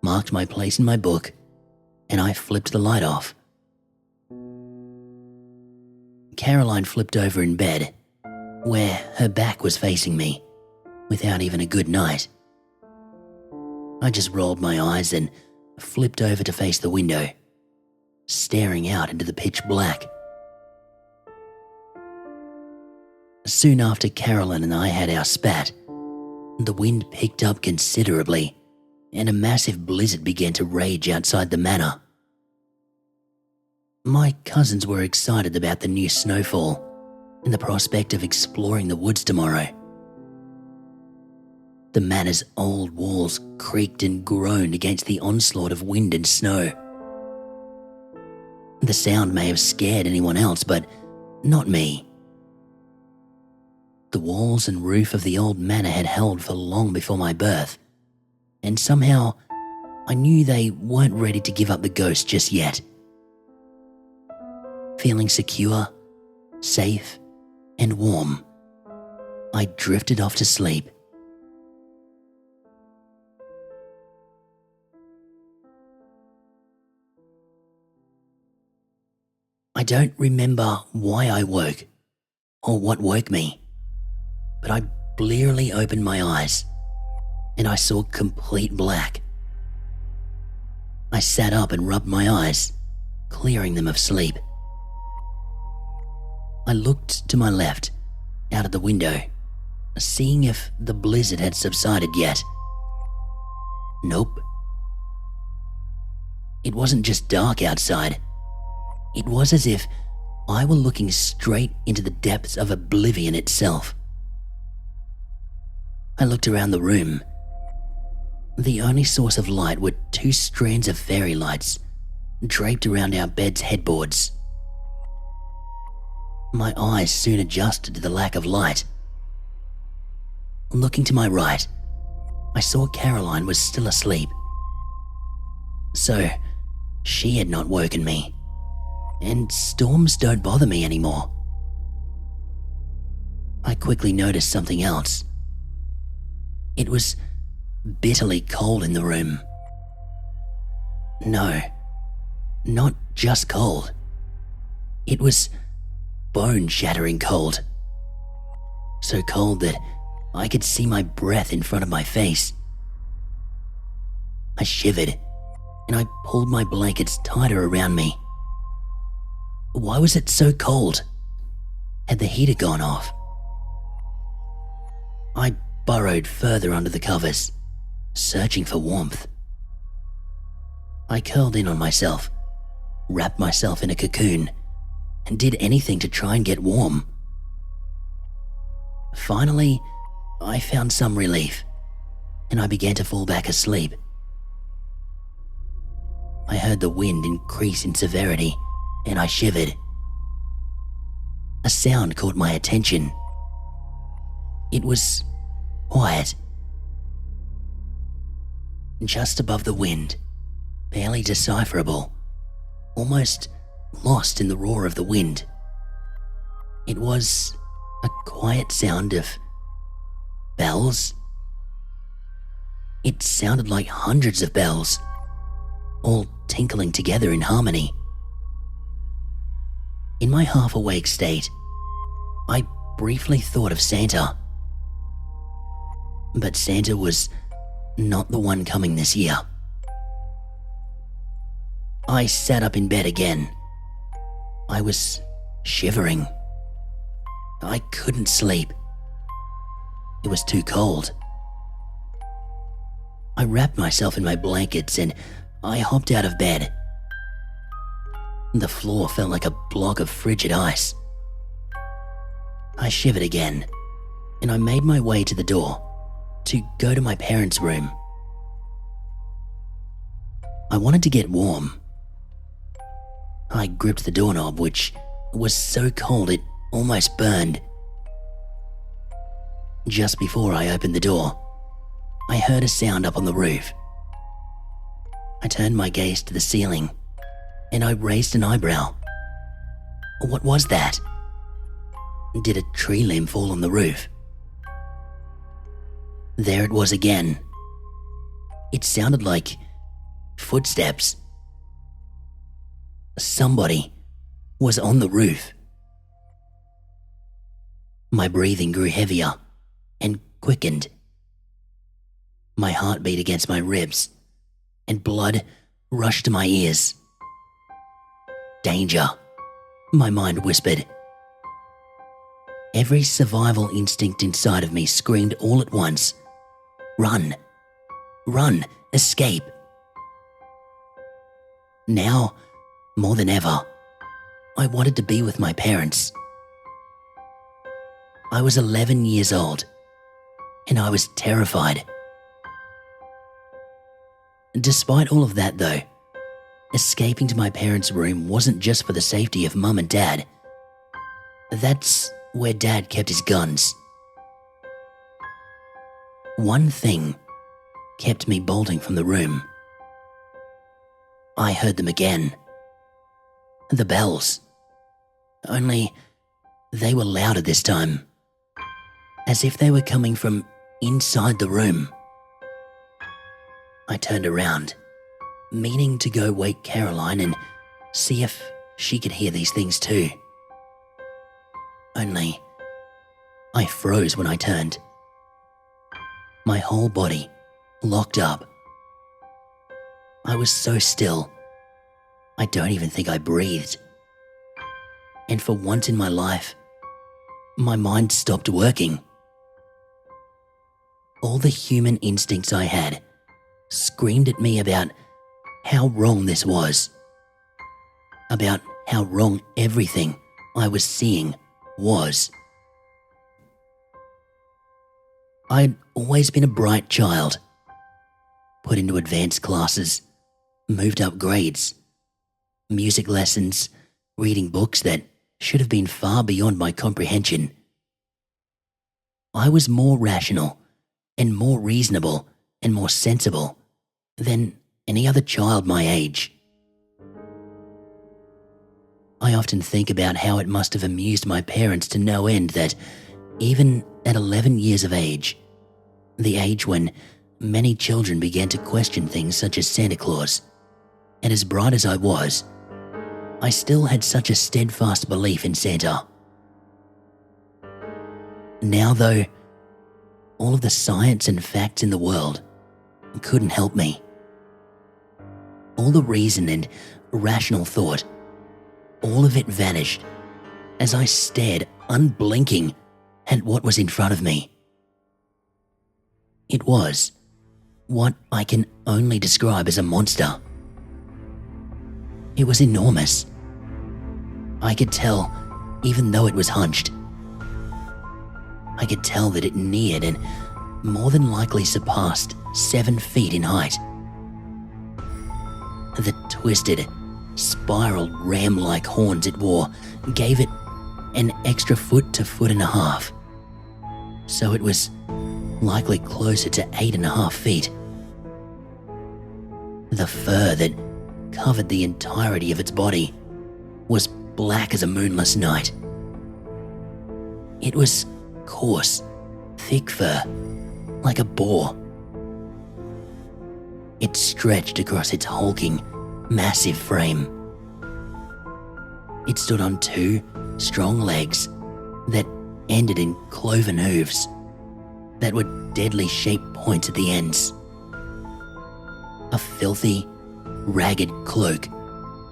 marked my place in my book, and I flipped the light off. Caroline flipped over in bed, where her back was facing me, without even a good night. I just rolled my eyes and flipped over to face the window, staring out into the pitch black. Soon after Carolyn and I had our spat, the wind picked up considerably and a massive blizzard began to rage outside the manor. My cousins were excited about the new snowfall and the prospect of exploring the woods tomorrow. The manor's old walls creaked and groaned against the onslaught of wind and snow. The sound may have scared anyone else, but not me. The walls and roof of the old manor had held for long before my birth, and somehow I knew they weren't ready to give up the ghost just yet. Feeling secure, safe, and warm, I drifted off to sleep. I don't remember why I woke or what woke me, but I blearily opened my eyes and I saw complete black. I sat up and rubbed my eyes, clearing them of sleep. I looked to my left, out of the window, seeing if the blizzard had subsided yet. Nope. It wasn't just dark outside. It was as if I were looking straight into the depths of oblivion itself. I looked around the room. The only source of light were 2 strands of fairy lights draped around our bed's headboards. My eyes soon adjusted to the lack of light. Looking to my right, I saw Caroline was still asleep. So, she had not woken me, and storms don't bother me anymore. I quickly noticed something else. It was bitterly cold in the room. No, not just cold. It was bone-shattering cold. So cold that I could see my breath in front of my face. I shivered, and I pulled my blankets tighter around me. Why was it so cold? Had the heater gone off? I burrowed further under the covers, searching for warmth. I curled in on myself, wrapped myself in a cocoon, and did anything to try and get warm. Finally, I found some relief, and I began to fall back asleep. I heard the wind increase in severity, and I shivered. A sound caught my attention. It was quiet. Just above the wind, barely decipherable, almost lost in the roar of the wind. It was a quiet sound of bells. It sounded like hundreds of bells, all tinkling together in harmony. In my half-awake state, I briefly thought of Santa. But Santa was not the one coming this year. I sat up in bed again. I was shivering. I couldn't sleep. It was too cold. I wrapped myself in my blankets and I hopped out of bed. The floor felt like a block of frigid ice. I shivered again, and I made my way to the door to go to my parents' room. I wanted to get warm. I gripped the doorknob, which was so cold it almost burned. Just before I opened the door, I heard a sound up on the roof. I turned my gaze to the ceiling, and I raised an eyebrow. What was that? Did a tree limb fall on the roof? There it was again. It sounded like footsteps. Somebody was on the roof. My breathing grew heavier and quickened. My heart beat against my ribs, and blood rushed to my ears. Danger, my mind whispered. Every survival instinct inside of me screamed all at once, "Run! Run! Escape!" Now, more than ever, I wanted to be with my parents. I was 11 years old, and I was terrified. Despite all of that though, escaping to my parents' room wasn't just for the safety of Mum and Dad. That's where Dad kept his guns. One thing kept me bolting from the room. I heard them again. The bells. Only they were louder this time, as if they were coming from inside the room. I turned around, meaning to go wake Caroline and see if she could hear these things too. Only I froze when I turned. My whole body locked up. I was so still, I don't even think I breathed. And for once in my life, my mind stopped working. All the human instincts I had screamed at me about how wrong this was, about how wrong everything I was seeing was. I'd always been a bright child, put into advanced classes, moved up grades, music lessons, reading books that should have been far beyond my comprehension. I was more rational and more reasonable and more sensible than any other child my age. I often think about how it must have amused my parents to no end that even at 11 years of age, the age when many children began to question things such as Santa Claus, and as bright as I was, I still had such a steadfast belief in Santa. Now though, all of the science and facts in the world couldn't help me. All the reason and rational thought, all of it vanished as I stared unblinking at what was in front of me. It was what I can only describe as a monster. It was enormous. I could tell, even though it was hunched. I could tell that it neared and more than likely surpassed 7 feet in height. The twisted, spiraled ram-like horns it wore gave it an extra foot to 1.5 feet. So it was likely closer to 8.5 feet. The fur that covered the entirety of its body was black as a moonless night. It was coarse, thick fur, like a boar. It stretched across its hulking, massive frame. It stood on 2 strong legs that ended in cloven hooves that were deadly shaped points at the ends. A filthy, ragged cloak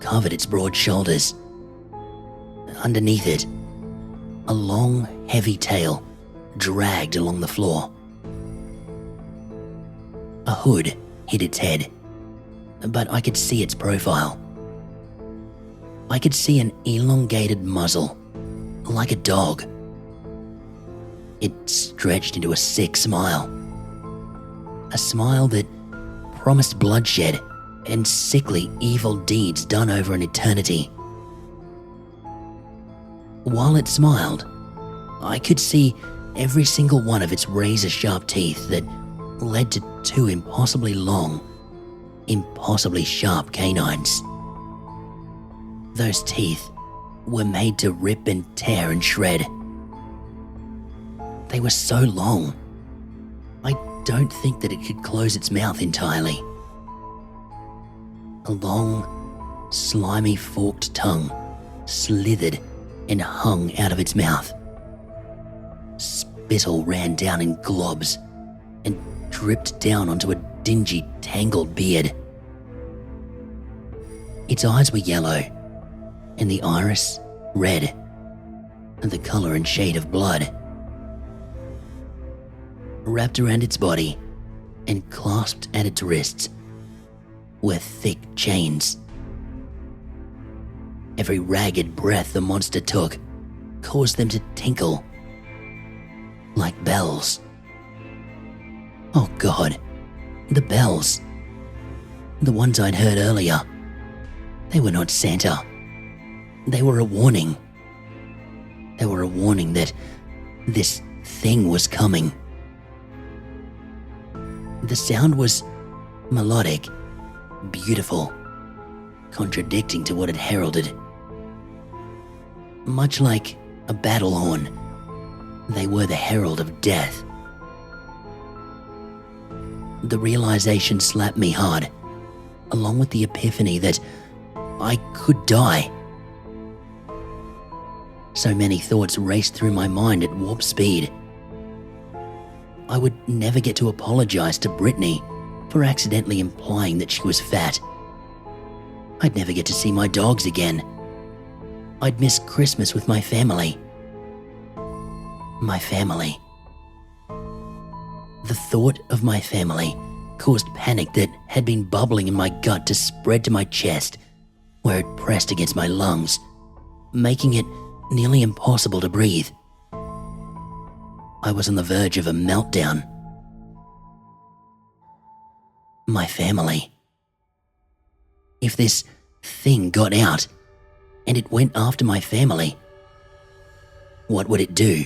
covered its broad shoulders. Underneath it, a long, heavy tail dragged along the floor. A hood hid its head, but I could see its profile. I could see an elongated muzzle, like a dog. It stretched into a sick smile. A smile that promised bloodshed and sickly evil deeds done over an eternity. While it smiled, I could see every single one of its razor-sharp teeth that led to 2 impossibly long, impossibly sharp canines. Those teeth were made to rip and tear and shred. They were so long, I don't think that it could close its mouth entirely. A long, slimy forked tongue slithered and hung out of its mouth. Spittle ran down in globs and dripped down onto a dingy, tangled beard. Its eyes were yellow, and the iris red. the color and shade of blood. Wrapped around its body and clasped at its wrists were thick chains. Every ragged breath the monster took caused them to tinkle like bells. Oh God, the bells. The ones I'd heard earlier. They were not Santa. They were a warning. They were a warning that this thing was coming. The sound was melodic, beautiful, contradicting to what it heralded. Much like a battle horn, they were the herald of death. The realization slapped me hard, along with the epiphany that I could die. So many thoughts raced through my mind at warp speed. I would never get to apologize to Brittany for accidentally implying that she was fat. I'd never get to see my dogs again. I'd miss Christmas with my family. My family. The thought of my family caused panic that had been bubbling in my gut to spread to my chest, where it pressed against my lungs, making it nearly impossible to breathe. I was on the verge of a meltdown. My family. If this thing got out and it went after my family, what would it do?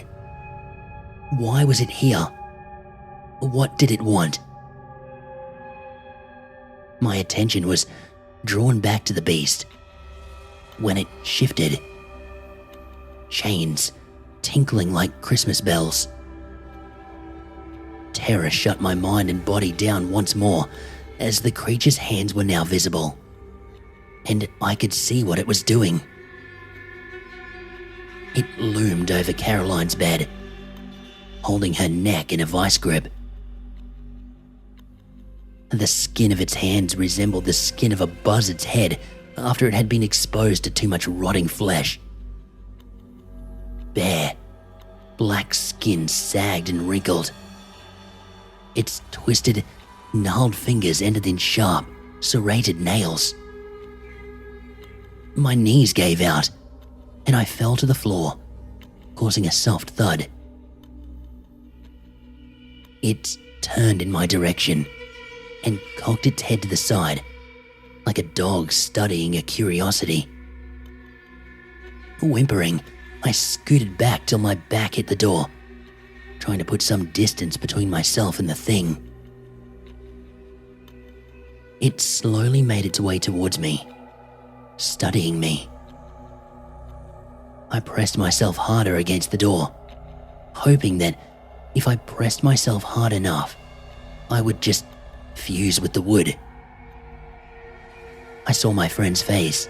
Why was it here? What did it want? My attention was drawn back to the beast when it shifted. Chains tinkling like Christmas bells. Terror shut my mind and body down once more as the creature's hands were now visible, and I could see what it was doing. It loomed over Caroline's bed, holding her neck in a vice grip. The skin of its hands resembled the skin of a buzzard's head after it had been exposed to too much rotting flesh. Bare, black skin sagged and wrinkled. Its twisted, gnarled fingers ended in sharp, serrated nails. My knees gave out, and I fell to the floor, causing a soft thud. It turned in my direction and cocked its head to the side, like a dog studying a curiosity. Whimpering, I scooted back till my back hit the door, trying to put some distance between myself and the thing. It slowly made its way towards me, studying me. I pressed myself harder against the door, hoping that if I pressed myself hard enough, I would just fuse with the wood. I saw my friend's face,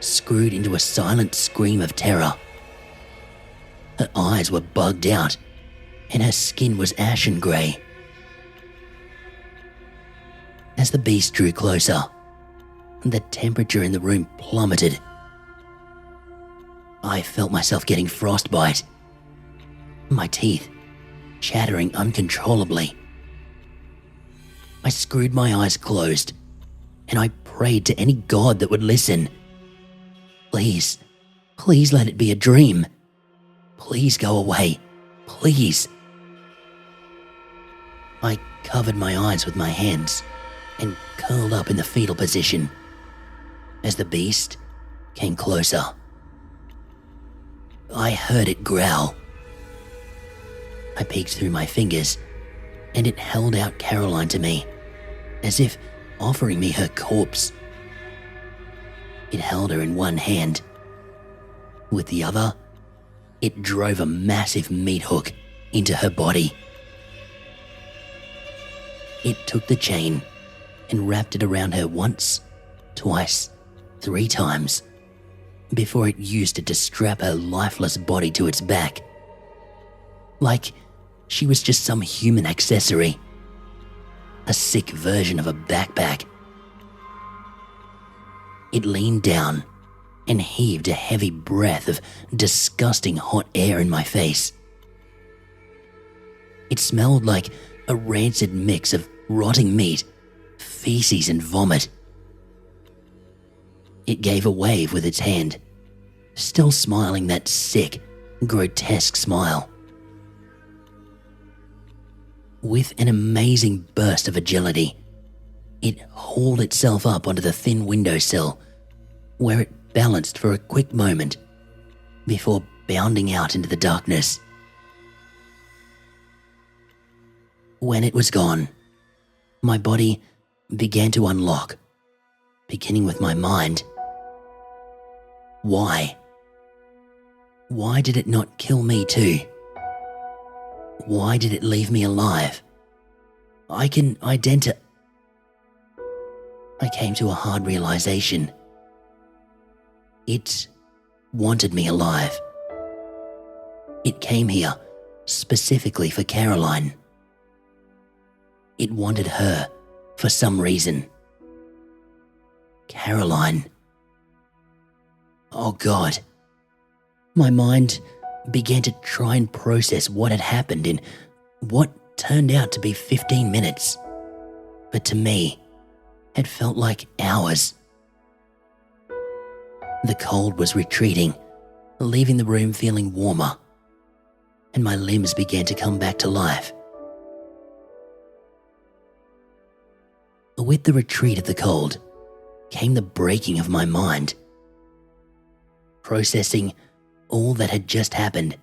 screwed into a silent scream of terror. Her eyes were bugged out, and her skin was ashen grey. As the beast drew closer, the temperature in the room plummeted. I felt myself getting frostbite, my teeth chattering uncontrollably. I screwed my eyes closed, and I prayed to any god that would listen. Please, please let it be a dream. Please go away, please. I covered my eyes with my hands and curled up in the fetal position as the beast came closer. I heard it growl. I peeked through my fingers, and it held out Caroline to me, as if offering me her corpse. It held her in one hand. With the other, it drove a massive meat hook into her body. It took the chain and wrapped it around her once, twice, 3 times, before it used it to strap her lifeless body to its back. Like she was just some human accessory, a sick version of a backpack. It leaned down and heaved a heavy breath of disgusting hot air in my face. It smelled like a rancid mix of rotting meat, feces and vomit. It gave a wave with its hand, still smiling that sick, grotesque smile. With an amazing burst of agility, it hauled itself up onto the thin windowsill, where it balanced for a quick moment before bounding out into the darkness. When it was gone, my body began to unlock, beginning with my mind. Why? Why did it not kill me too? Why did it leave me alive? I came to a hard realization. It wanted me alive. It came here specifically for Caroline. It wanted her for some reason. Caroline. Oh God. My mind began to try and process what had happened in what turned out to be 15 minutes, but to me, it felt like hours. The cold was retreating, leaving the room feeling warmer, and my limbs began to come back to life. With the retreat of the cold came the breaking of my mind. Processing all that had just happened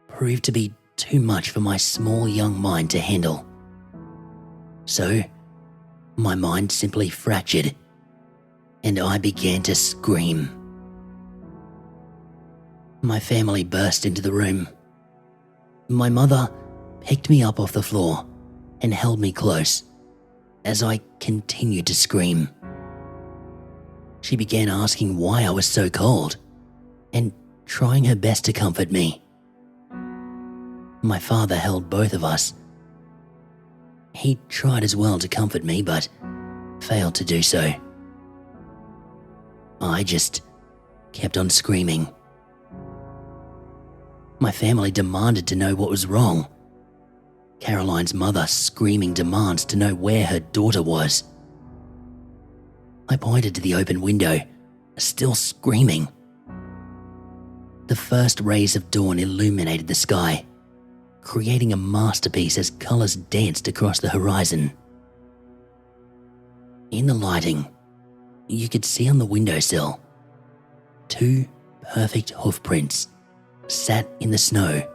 proved to be too much for my small young mind to handle. So, my mind simply fractured, and I began to scream. My family burst into the room. My mother picked me up off the floor and held me close as I continued to scream. She began asking why I was so cold and trying her best to comfort me. My father held both of us. He tried as well to comfort me, but failed to do so. I just kept on screaming. My family demanded to know what was wrong. Caroline's mother screaming demands to know where her daughter was. I pointed to the open window, still screaming. The first rays of dawn illuminated the sky, creating a masterpiece as colors danced across the horizon. In the lighting, you could see on the windowsill 2 perfect hoof prints sat in the snow,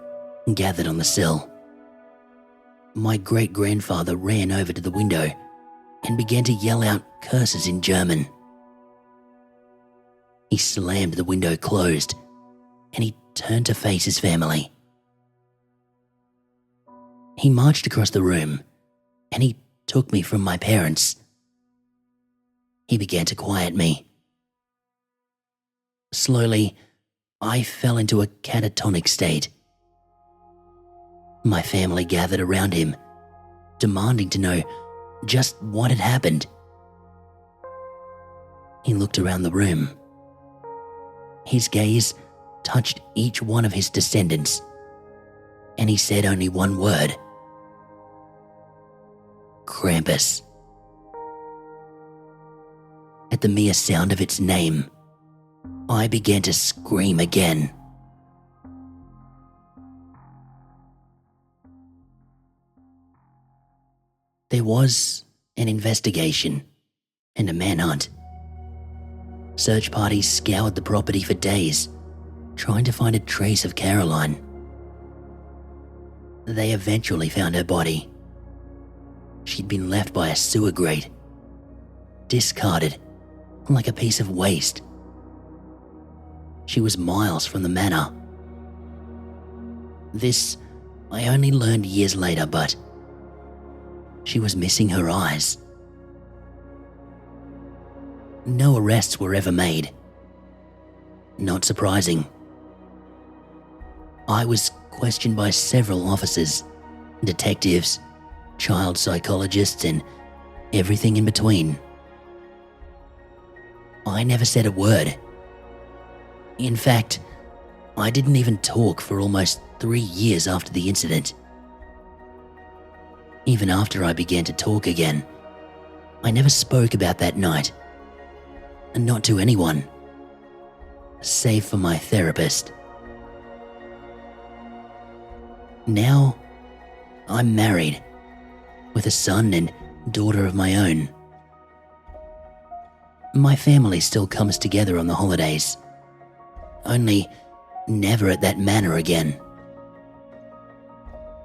gathered on the sill. My great-grandfather ran over to the window and began to yell out curses in German. He slammed the window closed and he turned to face his family. He marched across the room and he took me from my parents. He began to quiet me. Slowly, I fell into a catatonic state. My family gathered around him, demanding to know just what had happened. He looked around the room. His gaze touched each one of his descendants, and he said only one word: Krampus. At the mere sound of its name, I began to scream again. There was an investigation and a manhunt. Search parties scoured the property for days, trying to find a trace of Caroline. They eventually found her body. She'd been left by a sewer grate, discarded like a piece of waste. She was miles from the manor. This I only learned years later, but she was missing her eyes. No arrests were ever made. Not surprising. I was questioned by several officers, detectives, child psychologists, and everything in between. I never said a word. In fact, I didn't even talk for almost 3 years after the incident. Even after I began to talk again, I never spoke about that night, and not to anyone, save for my therapist. Now, I'm married, with a son and daughter of my own. My family still comes together on the holidays, only never at that manor again.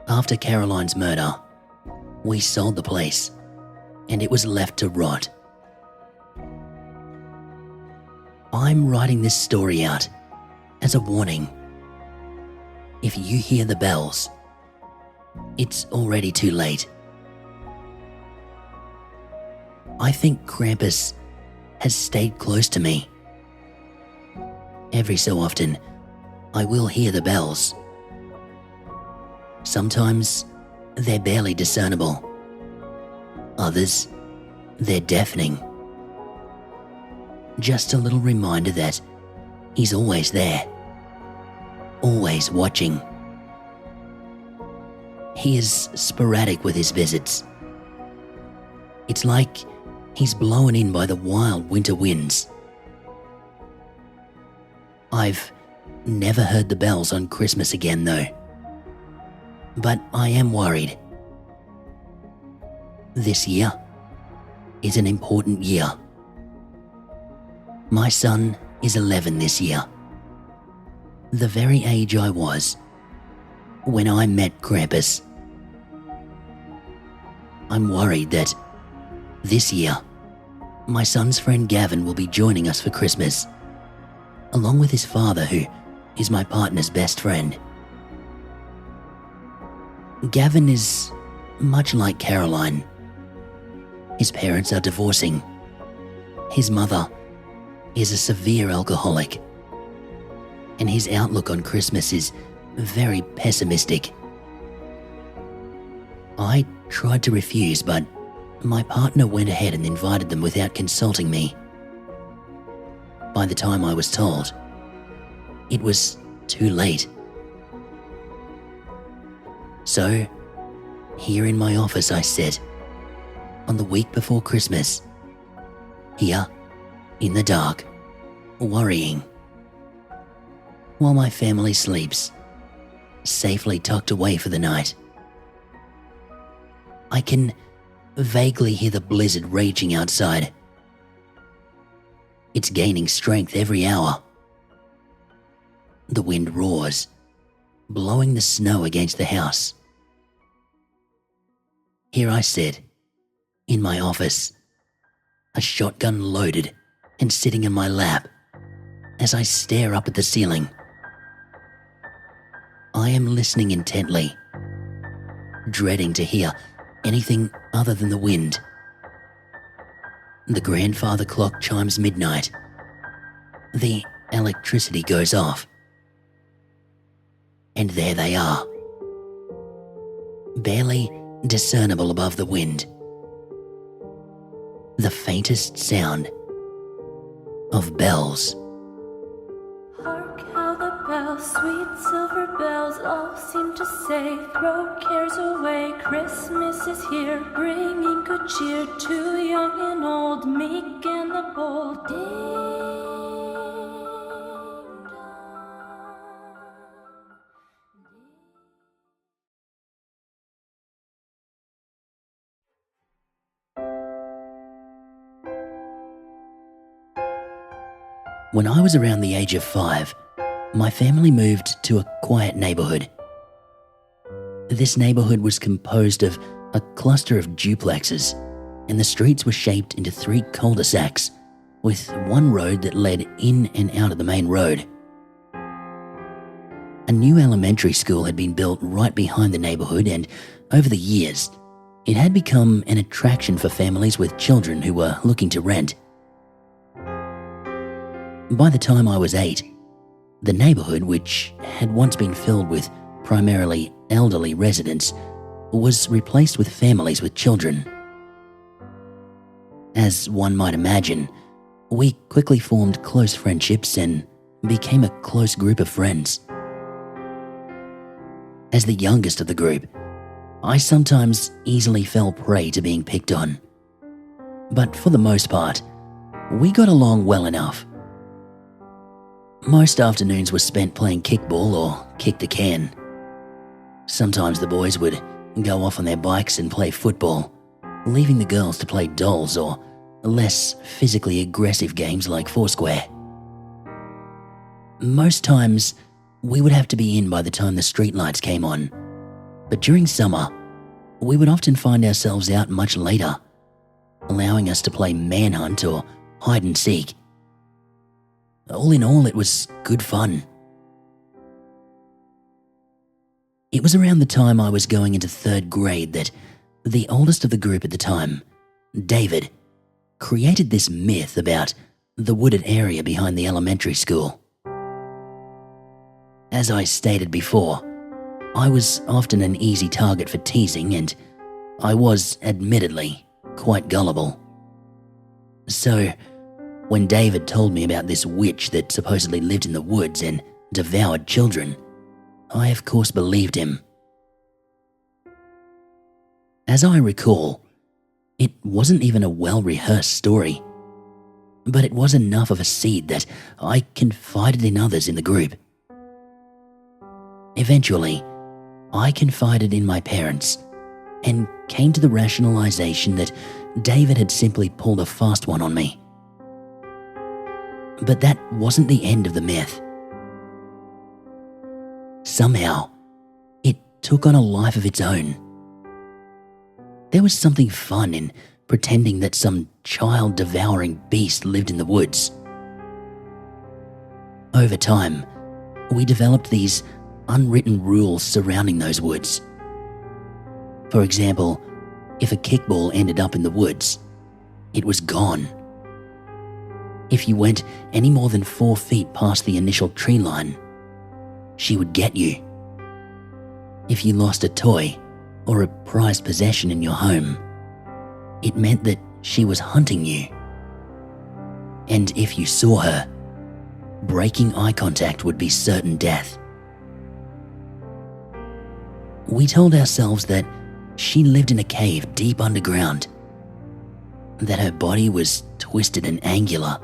After Caroline's murder, we sold the place, and it was left to rot. I'm writing this story out as a warning. If you hear the bells, it's already too late. I think Krampus has stayed close to me. Every so often, I will hear the bells. Sometimes they're barely discernible. Others, they're deafening. Just a little reminder that he's always there, always watching. He is sporadic with his visits. It's like he's blown in by the wild winter winds. I've never heard the bells on Christmas again though, but I am worried. This year is an important year. My son is 11 this year, the very age I was when I met Krampus. I'm worried that this year, my son's friend Gavin will be joining us for Christmas, along with his father, who is my partner's best friend. Gavin is much like Caroline. His parents are divorcing. His mother is a severe alcoholic, and his outlook on Christmas is very pessimistic. I tried to refuse, but my partner went ahead and invited them without consulting me. By the time I was told, it was too late. So, here in my office I sit, on the week before Christmas, here, in the dark, worrying, while my family sleeps, safely tucked away for the night. I can vaguely hear the blizzard raging outside. It's gaining strength every hour. The wind roars, blowing the snow against the house. Here I sit, in my office, a shotgun loaded and sitting in my lap as I stare up at the ceiling. I am listening intently, dreading to hear anything other than the wind. The grandfather clock chimes midnight. The electricity goes off. And there they are, barely discernible above the wind. The faintest sound of bells. Hark how the bells, sweet silver bells, all seem to say, throw cares away, Christmas is here, bringing good cheer to young and old, meek and the bold. Ding dong. When I was around the age of 5, my family moved to a quiet neighborhood. This neighborhood was composed of a cluster of duplexes, and the streets were shaped into 3 cul-de-sacs, with one road that led in and out of the main road. A new elementary school had been built right behind the neighborhood, and over the years, it had become an attraction for families with children who were looking to rent. By the time I was 8, the neighborhood, which had once been filled with primarily elderly residents, was replaced with families with children. As one might imagine, we quickly formed close friendships and became a close group of friends. As the youngest of the group, I sometimes easily fell prey to being picked on. But for the most part, we got along well enough. Most afternoons were spent playing kickball or kick the can. Sometimes the boys would go off on their bikes and play football, leaving the girls to play dolls or less physically aggressive games like Foursquare. Most times, we would have to be in by the time the streetlights came on, but during summer, we would often find ourselves out much later, allowing us to play manhunt or hide and seek. All in all, it was good fun. It was around the time I was going into 3rd grade that the oldest of the group at the time, David, created this myth about the wooded area behind the elementary school. As I stated before, I was often an easy target for teasing, and I was, admittedly, quite gullible. So, when David told me about this witch that supposedly lived in the woods and devoured children, I of course believed him. As I recall, it wasn't even a well-rehearsed story, but it was enough of a seed that I confided in others in the group. Eventually, I confided in my parents and came to the rationalization that David had simply pulled a fast one on me. But that wasn't the end of the myth. Somehow, it took on a life of its own. There was something fun in pretending that some child-devouring beast lived in the woods. Over time, we developed these unwritten rules surrounding those woods. For example, if a kickball ended up in the woods, it was gone. If you went any more than 4 feet past the initial tree line, she would get you. If you lost a toy or a prized possession in your home, it meant that she was hunting you. And if you saw her, breaking eye contact would be certain death. We told ourselves that she lived in a cave deep underground, that her body was twisted and angular,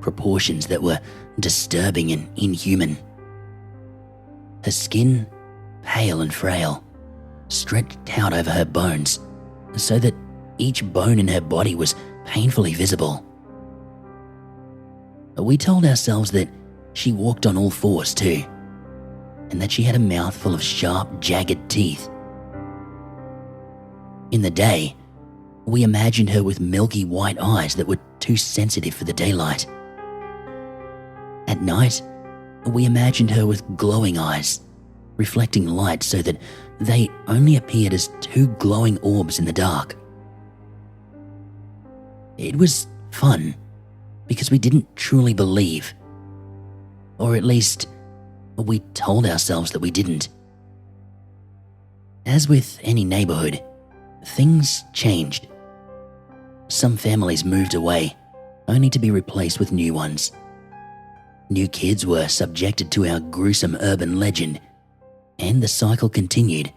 proportions that were disturbing and inhuman. Her skin, pale and frail, stretched out over her bones so that each bone in her body was painfully visible. We told ourselves that she walked on all fours too, and that she had a mouth full of sharp, jagged teeth. In the day, we imagined her with milky white eyes that were too sensitive for the daylight. At night, we imagined her with glowing eyes, reflecting light so that they only appeared as 2 glowing orbs in the dark. It was fun because we didn't truly believe, or at least we told ourselves that we didn't. As with any neighborhood, things changed. Some families moved away, only to be replaced with new ones. New kids were subjected to our gruesome urban legend, and the cycle continued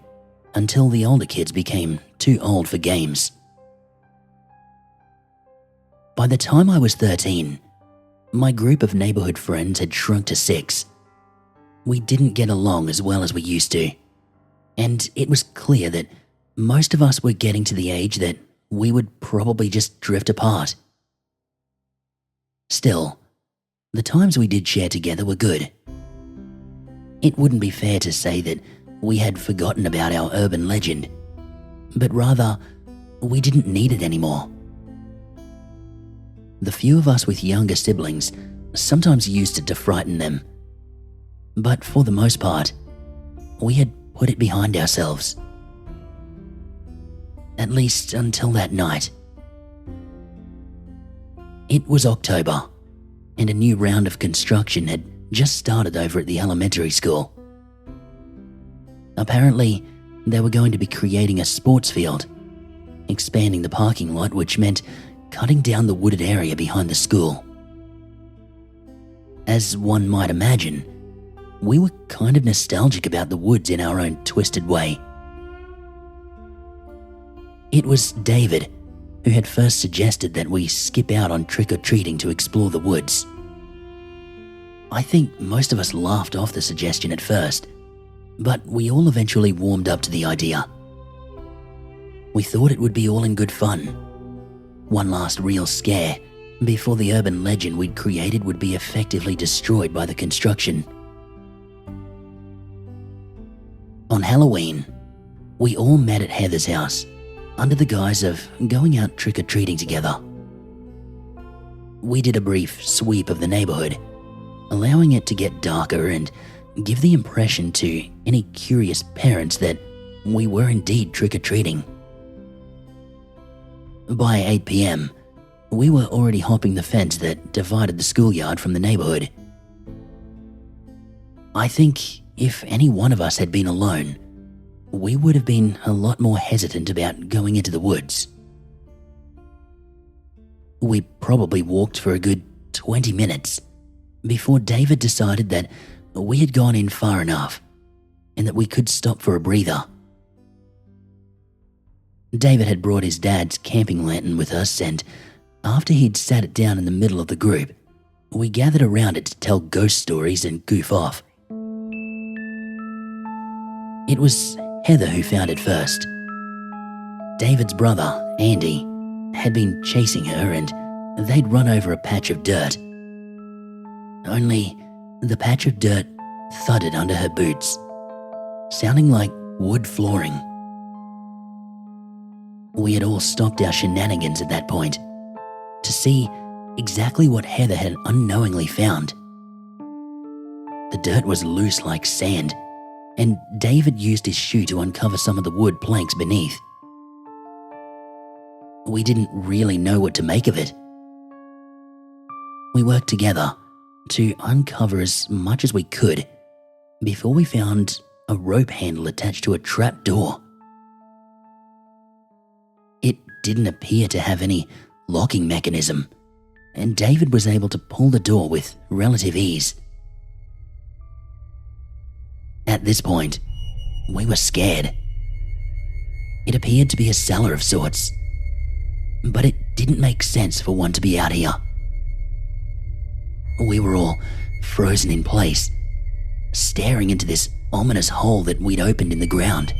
until the older kids became too old for games. By the time I was 13, my group of neighborhood friends had shrunk to 6. We didn't get along as well as we used to, and it was clear that most of us were getting to the age that we would probably just drift apart. Still, the times we did share together were good. It wouldn't be fair to say that we had forgotten about our urban legend, but rather, we didn't need it anymore. The few of us with younger siblings sometimes used it to frighten them, but for the most part, we had put it behind ourselves. At least until that night. It was October, and a new round of construction had just started over at the elementary school. Apparently, they were going to be creating a sports field, expanding the parking lot, which meant cutting down the wooded area behind the school. As one might imagine, we were kind of nostalgic about the woods in our own twisted way. It was David who had first suggested that we skip out on trick-or-treating to explore the woods. I think most of us laughed off the suggestion at first, but we all eventually warmed up to the idea. We thought it would be all in good fun. One last real scare before the urban legend we'd created would be effectively destroyed by the construction. On Halloween, we all met at Heather's house under the guise of going out trick-or-treating together. We did a brief sweep of the neighborhood, allowing it to get darker and give the impression to any curious parents that we were indeed trick-or-treating. By 8 p.m, we were already hopping the fence that divided the schoolyard from the neighborhood. I think if any one of us had been alone, we would have been a lot more hesitant about going into the woods. We probably walked for a good 20 minutes before David decided that we had gone in far enough and that we could stop for a breather. David had brought his dad's camping lantern with us, and after he'd sat it down in the middle of the group, we gathered around it to tell ghost stories and goof off. It was Heather who found it first. David's brother, Andy, had been chasing her and they'd run over a patch of dirt. Only the patch of dirt thudded under her boots, sounding like wood flooring. We had all stopped our shenanigans at that point to see exactly what Heather had unknowingly found. The dirt was loose like sand, and David used his shoe to uncover some of the wood planks beneath. We didn't really know what to make of it. We worked together to uncover as much as we could before we found a rope handle attached to a trap door. It didn't appear to have any locking mechanism, and David was able to pull the door with relative ease. At this point, we were scared. It appeared to be a cellar of sorts, but it didn't make sense for one to be out here. We were all frozen in place, staring into this ominous hole that we'd opened in the ground.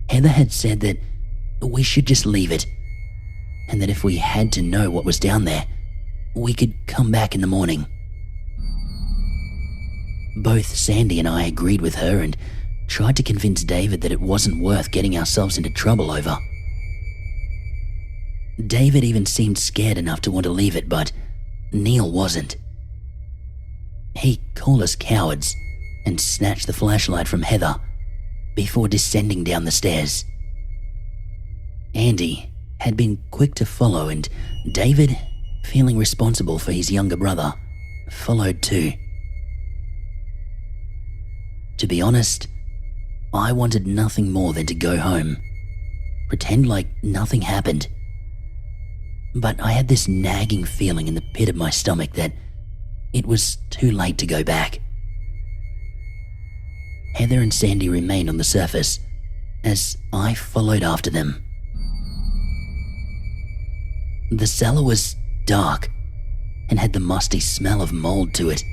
Heather had said that we should just leave it, and that if we had to know what was down there, we could come back in the morning. Both Sandy and I agreed with her and tried to convince David that it wasn't worth getting ourselves into trouble over. David even seemed scared enough to want to leave it, but Neil wasn't. He called us cowards and snatched the flashlight from Heather before descending down the stairs. Andy had been quick to follow, and David, feeling responsible for his younger brother, followed too. To be honest, I wanted nothing more than to go home, pretend like nothing happened. But I had this nagging feeling in the pit of my stomach that it was too late to go back. Heather and Sandy remained on the surface as I followed after them. The cellar was dark and had the musty smell of mold to it.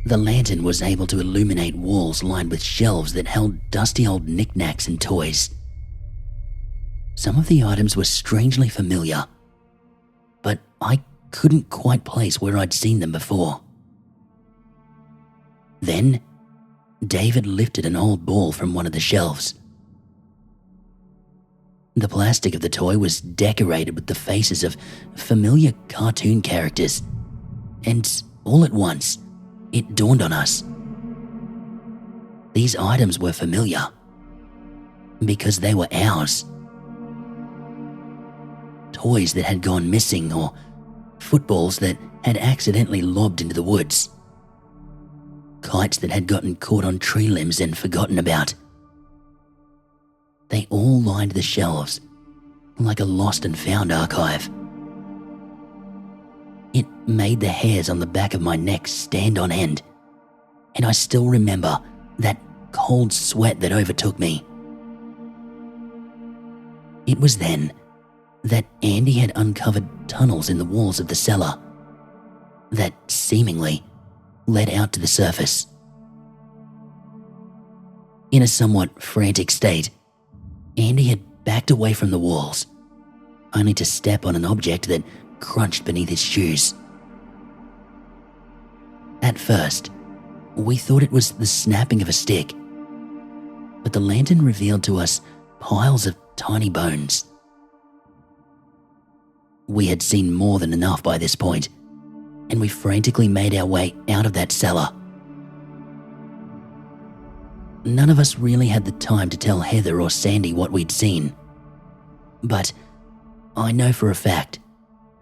The lantern was able to illuminate walls lined with shelves that held dusty old knickknacks and toys. Some of the items were strangely familiar, but I couldn't quite place where I'd seen them before. Then, David lifted an old ball from one of the shelves. The plastic of the toy was decorated with the faces of familiar cartoon characters, and all at once, it dawned on us. These items were familiar because they were ours. Toys that had gone missing, or footballs that had accidentally lobbed into the woods. Kites that had gotten caught on tree limbs and forgotten about. They all lined the shelves like a lost and found archive. It made the hairs on the back of my neck stand on end, and I still remember that cold sweat that overtook me. It was then that Andy had uncovered tunnels in the walls of the cellar that seemingly led out to the surface. In a somewhat frantic state, Andy had backed away from the walls, only to step on an object that crunched beneath his shoes. At first, we thought it was the snapping of a stick, but the lantern revealed to us piles of tiny bones. We had seen more than enough by this point, and we frantically made our way out of that cellar. None of us really had the time to tell Heather or Sandy what we'd seen, but I know for a fact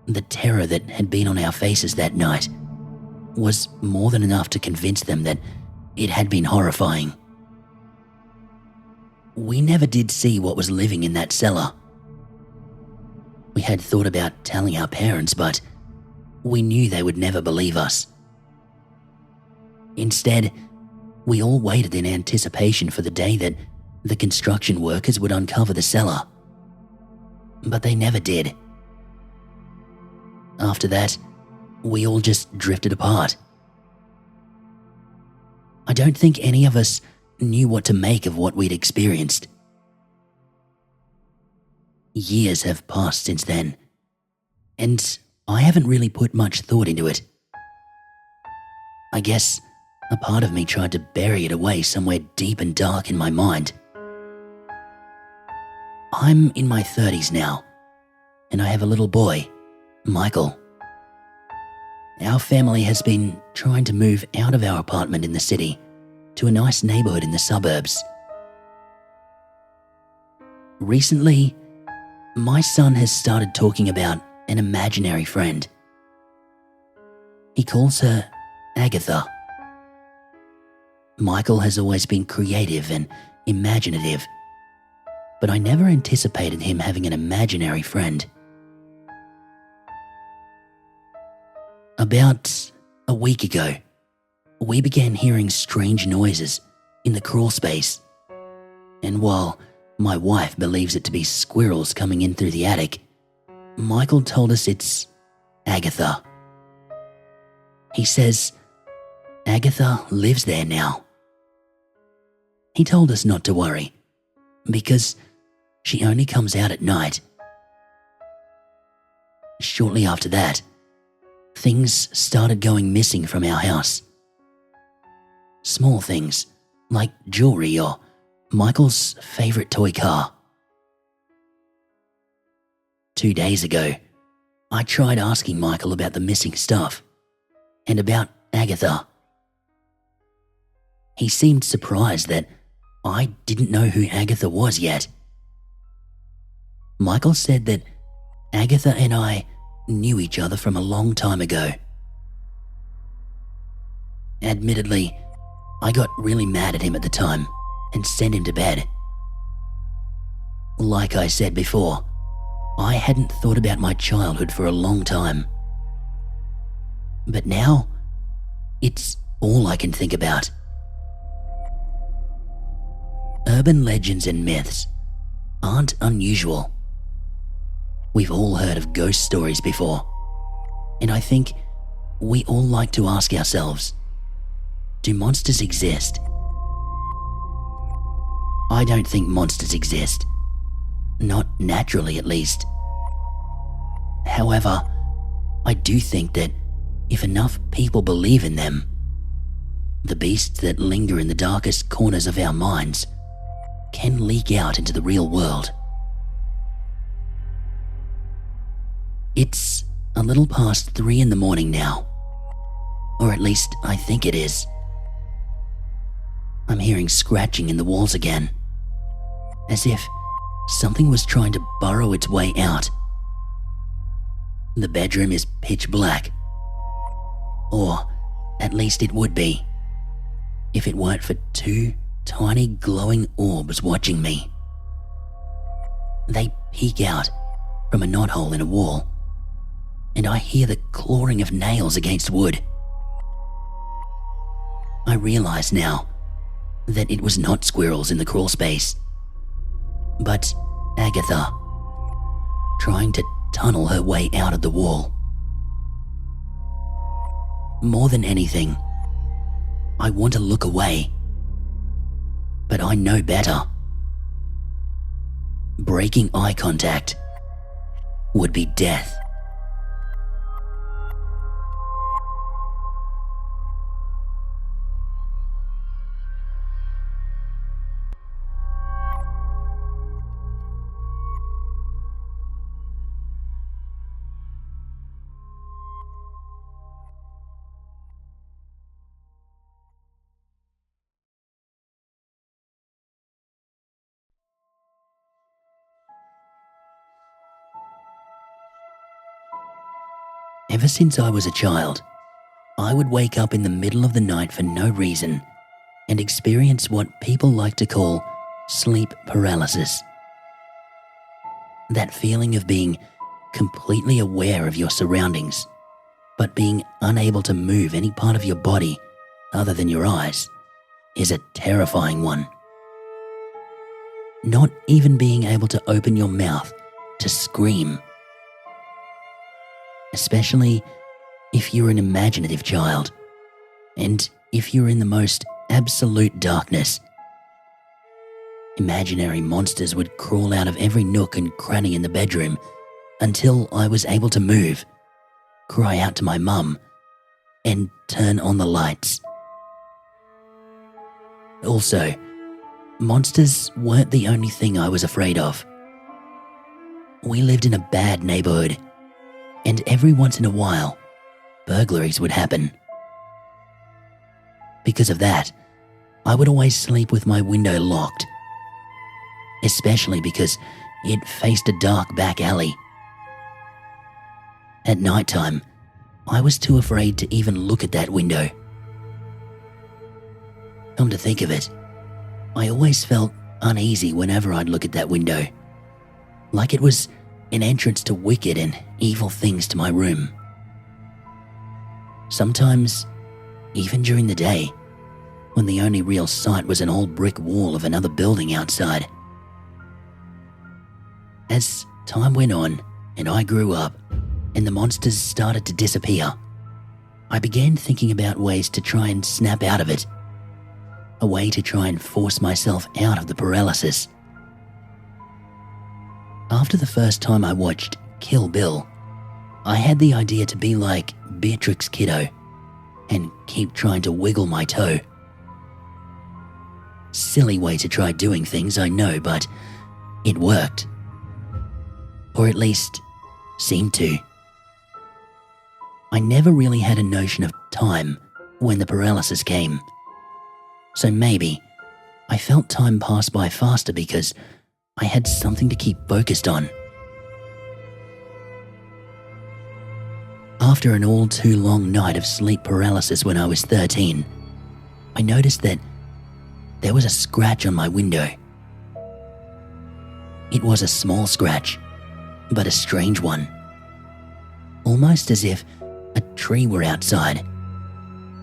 the terror that had been on our faces that night was more than enough to convince them that it had been horrifying. We never did see what was living in that cellar. We had thought about telling our parents, but we knew they would never believe us. Instead, we all waited in anticipation for the day that the construction workers would uncover the cellar. But they never did. After that, we all just drifted apart. I don't think any of us knew what to make of what we'd experienced. Years have passed since then, and I haven't really put much thought into it. I guess a part of me tried to bury it away somewhere deep and dark in my mind. I'm in my 30s now, and I have a little boy, Michael. Our family has been trying to move out of our apartment in the city to a nice neighborhood in the suburbs. Recently, my son has started talking about an imaginary friend. He calls her Agatha. Michael has always been creative and imaginative, but I never anticipated him having an imaginary friend. About a week ago, we began hearing strange noises in the crawl space, and while my wife believes it to be squirrels coming in through the attic, Michael told us it's Agatha. He says Agatha lives there now. He told us not to worry, because she only comes out at night. Shortly after that, things started going missing from our house. Small things, like jewelry or Michael's favorite toy car. 2 days ago, I tried asking Michael about the missing stuff and about Agatha. He seemed surprised that I didn't know who Agatha was yet. Michael said that Agatha and I knew each other from a long time ago. Admittedly, I got really mad at him at the time and sent him to bed. Like I said before, I hadn't thought about my childhood for a long time. But now, it's all I can think about. Urban legends and myths aren't unusual. We've all heard of ghost stories before, and I think we all like to ask ourselves, do monsters exist? I don't think monsters exist. Not naturally, at least. However, I do think that if enough people believe in them, the beasts that linger in the darkest corners of our minds can leak out into the real world. It's a little past 3 in the morning now, or at least I think it is. I'm hearing scratching in the walls again, as if something was trying to burrow its way out. The bedroom is pitch black, or at least it would be, if it weren't for 2 tiny glowing orbs watching me. They peek out from a knothole in a wall, and I hear the clawing of nails against wood. I realize now that it was not squirrels in the crawl space, but Agatha, trying to tunnel her way out of the wall. More than anything, I want to look away, but I know better. Breaking eye contact would be death. Ever since I was a child, I would wake up in the middle of the night for no reason and experience what people like to call sleep paralysis. That feeling of being completely aware of your surroundings, but being unable to move any part of your body other than your eyes, is a terrifying one. Not even being able to open your mouth to scream. Especially if you're an imaginative child, and if you're in the most absolute darkness. Imaginary monsters would crawl out of every nook and cranny in the bedroom until I was able to move, cry out to my mum, and turn on the lights. Also, monsters weren't the only thing I was afraid of. We lived in a bad neighborhood, and every once in a while, burglaries would happen. Because of that, I would always sleep with my window locked, especially because it faced a dark back alley. At nighttime, I was too afraid to even look at that window. Come to think of it, I always felt uneasy whenever I'd look at that window, like it was an entrance to wicked and evil things to my room. Sometimes, even during the day, when the only real sight was an old brick wall of another building outside. As time went on and I grew up and the monsters started to disappear, I began thinking about ways to try and snap out of it, a way to try and force myself out of the paralysis. After the first time I watched Kill Bill, I had the idea to be like Beatrix Kiddo and keep trying to wiggle my toe. Silly way to try doing things, I know, but it worked. Or at least seemed to. I never really had a notion of time when the paralysis came. So maybe I felt time pass by faster because I had something to keep focused on. After an all too long night of sleep paralysis when I was 13, I noticed that there was a scratch on my window. It was a small scratch, but a strange one. Almost as if a tree were outside,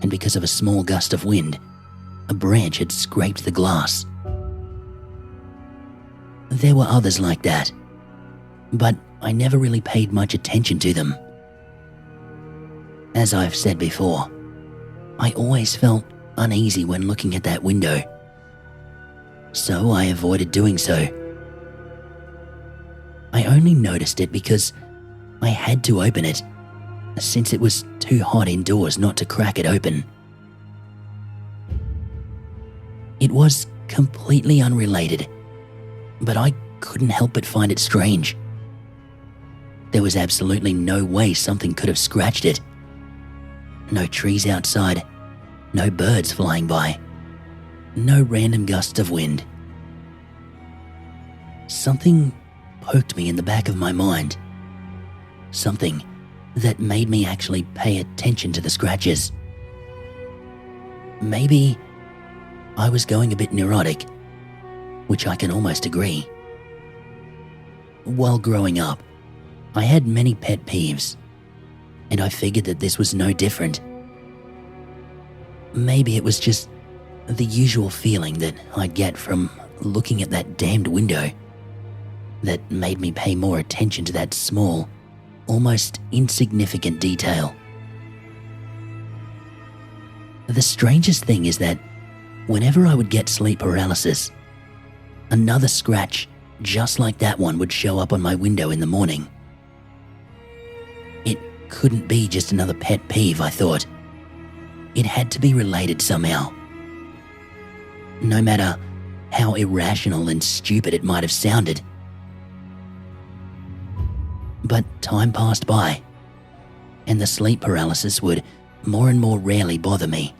and because of a small gust of wind, a branch had scraped the glass. There were others like that, but I never really paid much attention to them. As I've said before, I always felt uneasy when looking at that window, so I avoided doing so. I only noticed it because I had to open it, since it was too hot indoors not to crack it open. It was completely unrelated, but I couldn't help but find it strange. There was absolutely no way something could have scratched it. No trees outside, no birds flying by, no random gusts of wind. Something poked me in the back of my mind. Something that made me actually pay attention to the scratches. Maybe I was going a bit neurotic, which I can almost agree. While growing up, I had many pet peeves, and I figured that this was no different. Maybe it was just the usual feeling that I'd get from looking at that damned window that made me pay more attention to that small, almost insignificant detail. The strangest thing is that whenever I would get sleep paralysis, another scratch just like that one would show up on my window in the morning. It couldn't be just another pet peeve, I thought. It had to be related somehow. No matter how irrational and stupid it might have sounded. But time passed by, and the sleep paralysis would more and more rarely bother me,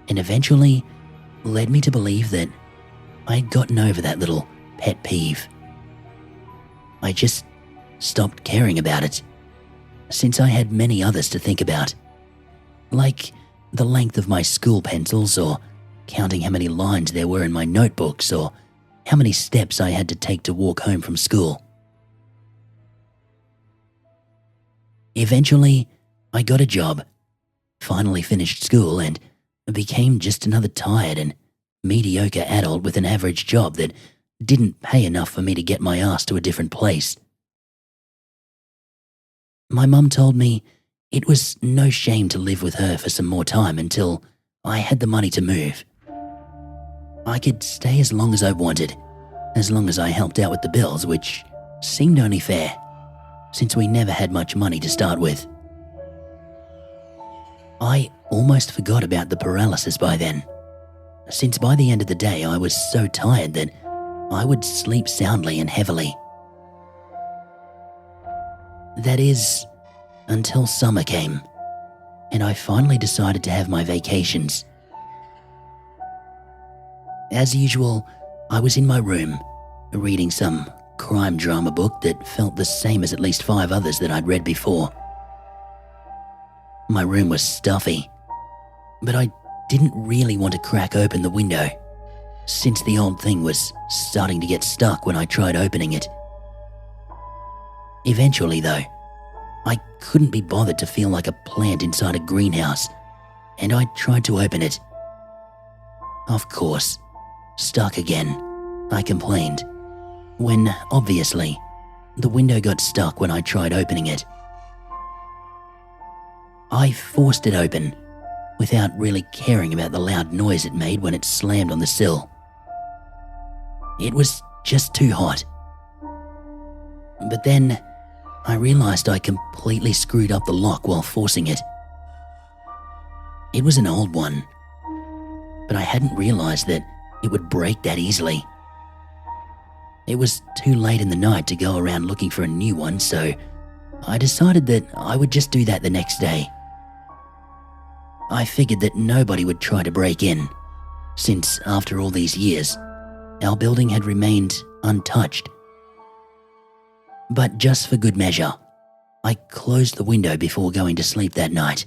and eventually led me to believe that I had gotten over that little pet peeve. I just stopped caring about it, since I had many others to think about, like the length of my school pencils, or counting how many lines there were in my notebooks, or how many steps I had to take to walk home from school. Eventually, I got a job, finally finished school, and became just another tired and mediocre adult with an average job that didn't pay enough for me to get my ass to a different place. My mum told me it was no shame to live with her for some more time until I had the money to move. I could stay as long as I wanted, as long as I helped out with the bills, which seemed only fair, since we never had much money to start with. I almost forgot about the paralysis by then, since by the end of the day I was so tired that I would sleep soundly and heavily. That is, until summer came, and I finally decided to have my vacations. As usual, I was in my room, reading some crime drama book that felt the same as at least 5 others that I'd read before. My room was stuffy, but I didn't really want to crack open the window, since the old thing was starting to get stuck when I tried opening it. Eventually, though, I couldn't be bothered to feel like a plant inside a greenhouse, and I tried to open it. Of course, stuck again, I complained, when, obviously, the window got stuck when I tried opening it. I forced it open, without really caring about the loud noise it made when it slammed on the sill. It was just too hot. But then, I realized I completely screwed up the lock while forcing it. It was an old one, but I hadn't realized that it would break that easily. It was too late in the night to go around looking for a new one, so I decided that I would just do that the next day. I figured that nobody would try to break in, since after all these years, our building had remained untouched. But just for good measure, I closed the window before going to sleep that night.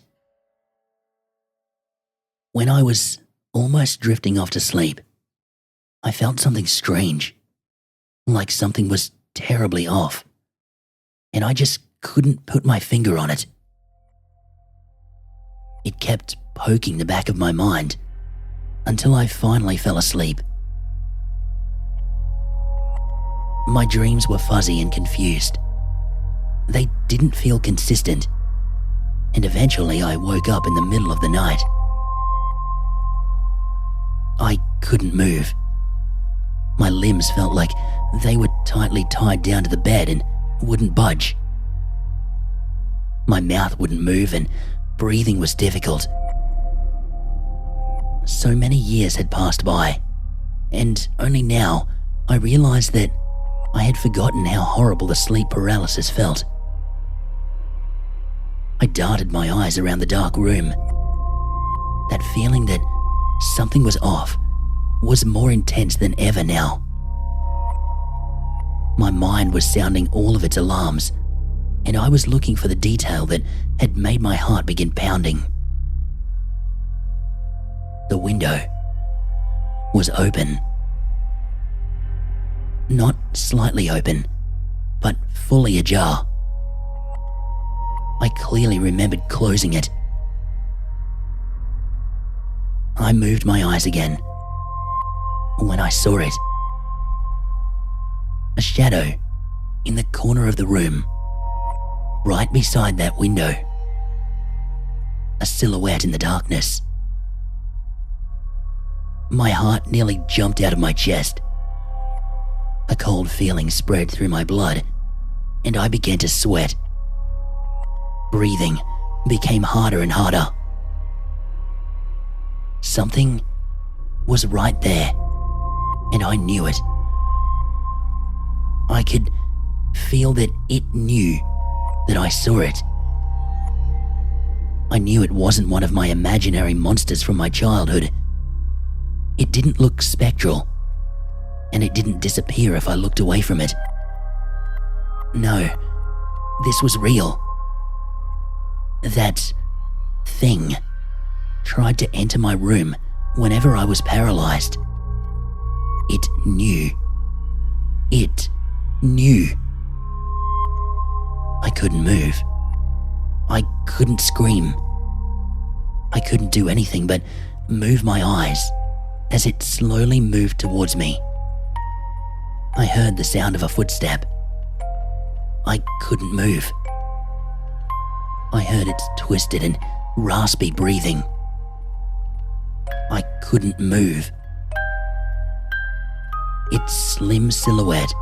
When I was almost drifting off to sleep, I felt something strange, like something was terribly off, and I just couldn't put my finger on it. It kept poking the back of my mind until I finally fell asleep. My dreams were fuzzy and confused. They didn't feel consistent, and eventually I woke up in the middle of the night. I couldn't move. My limbs felt like they were tightly tied down to the bed and wouldn't budge. My mouth wouldn't move and breathing was difficult. So many years had passed by, and only now I realized that I had forgotten how horrible the sleep paralysis felt. I darted my eyes around the dark room. That feeling that something was off was more intense than ever now. My mind was sounding all of its alarms, and I was looking for the detail that had made my heart begin pounding. The window was open. Not slightly open, but fully ajar. I clearly remembered closing it. I moved my eyes again when I saw it. A shadow in the corner of the room, right beside that window. A silhouette in the darkness. My heart nearly jumped out of my chest. A cold feeling spread through my blood, and I began to sweat. Breathing became harder and harder. Something was right there, and I knew it. I could feel that it knew that I saw it. I knew it wasn't one of my imaginary monsters from my childhood. It didn't look spectral, and it didn't disappear if I looked away from it. No, this was real. That thing tried to enter my room whenever I was paralyzed. It knew. It knew. I couldn't move. I couldn't scream. I couldn't do anything but move my eyes as it slowly moved towards me. I heard the sound of a footstep. I couldn't move. I heard its twisted and raspy breathing. I couldn't move. Its slim silhouette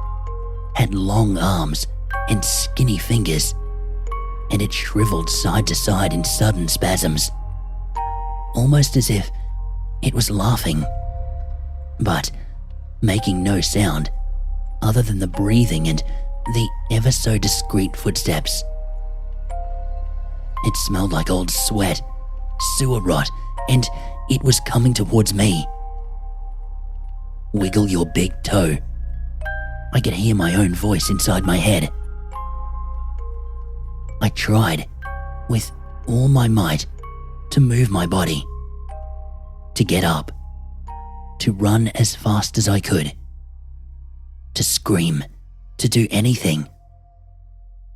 had long arms and skinny fingers, and it shriveled side to side in sudden spasms, almost as if it was laughing, but making no sound other than the breathing and the ever so discreet footsteps. It smelled like old sweat, sewer rot, and it was coming towards me. Wiggle your big toe. I could hear my own voice inside my head. I tried, with all my might, to move my body, to get up, to run as fast as I could, to scream, to do anything.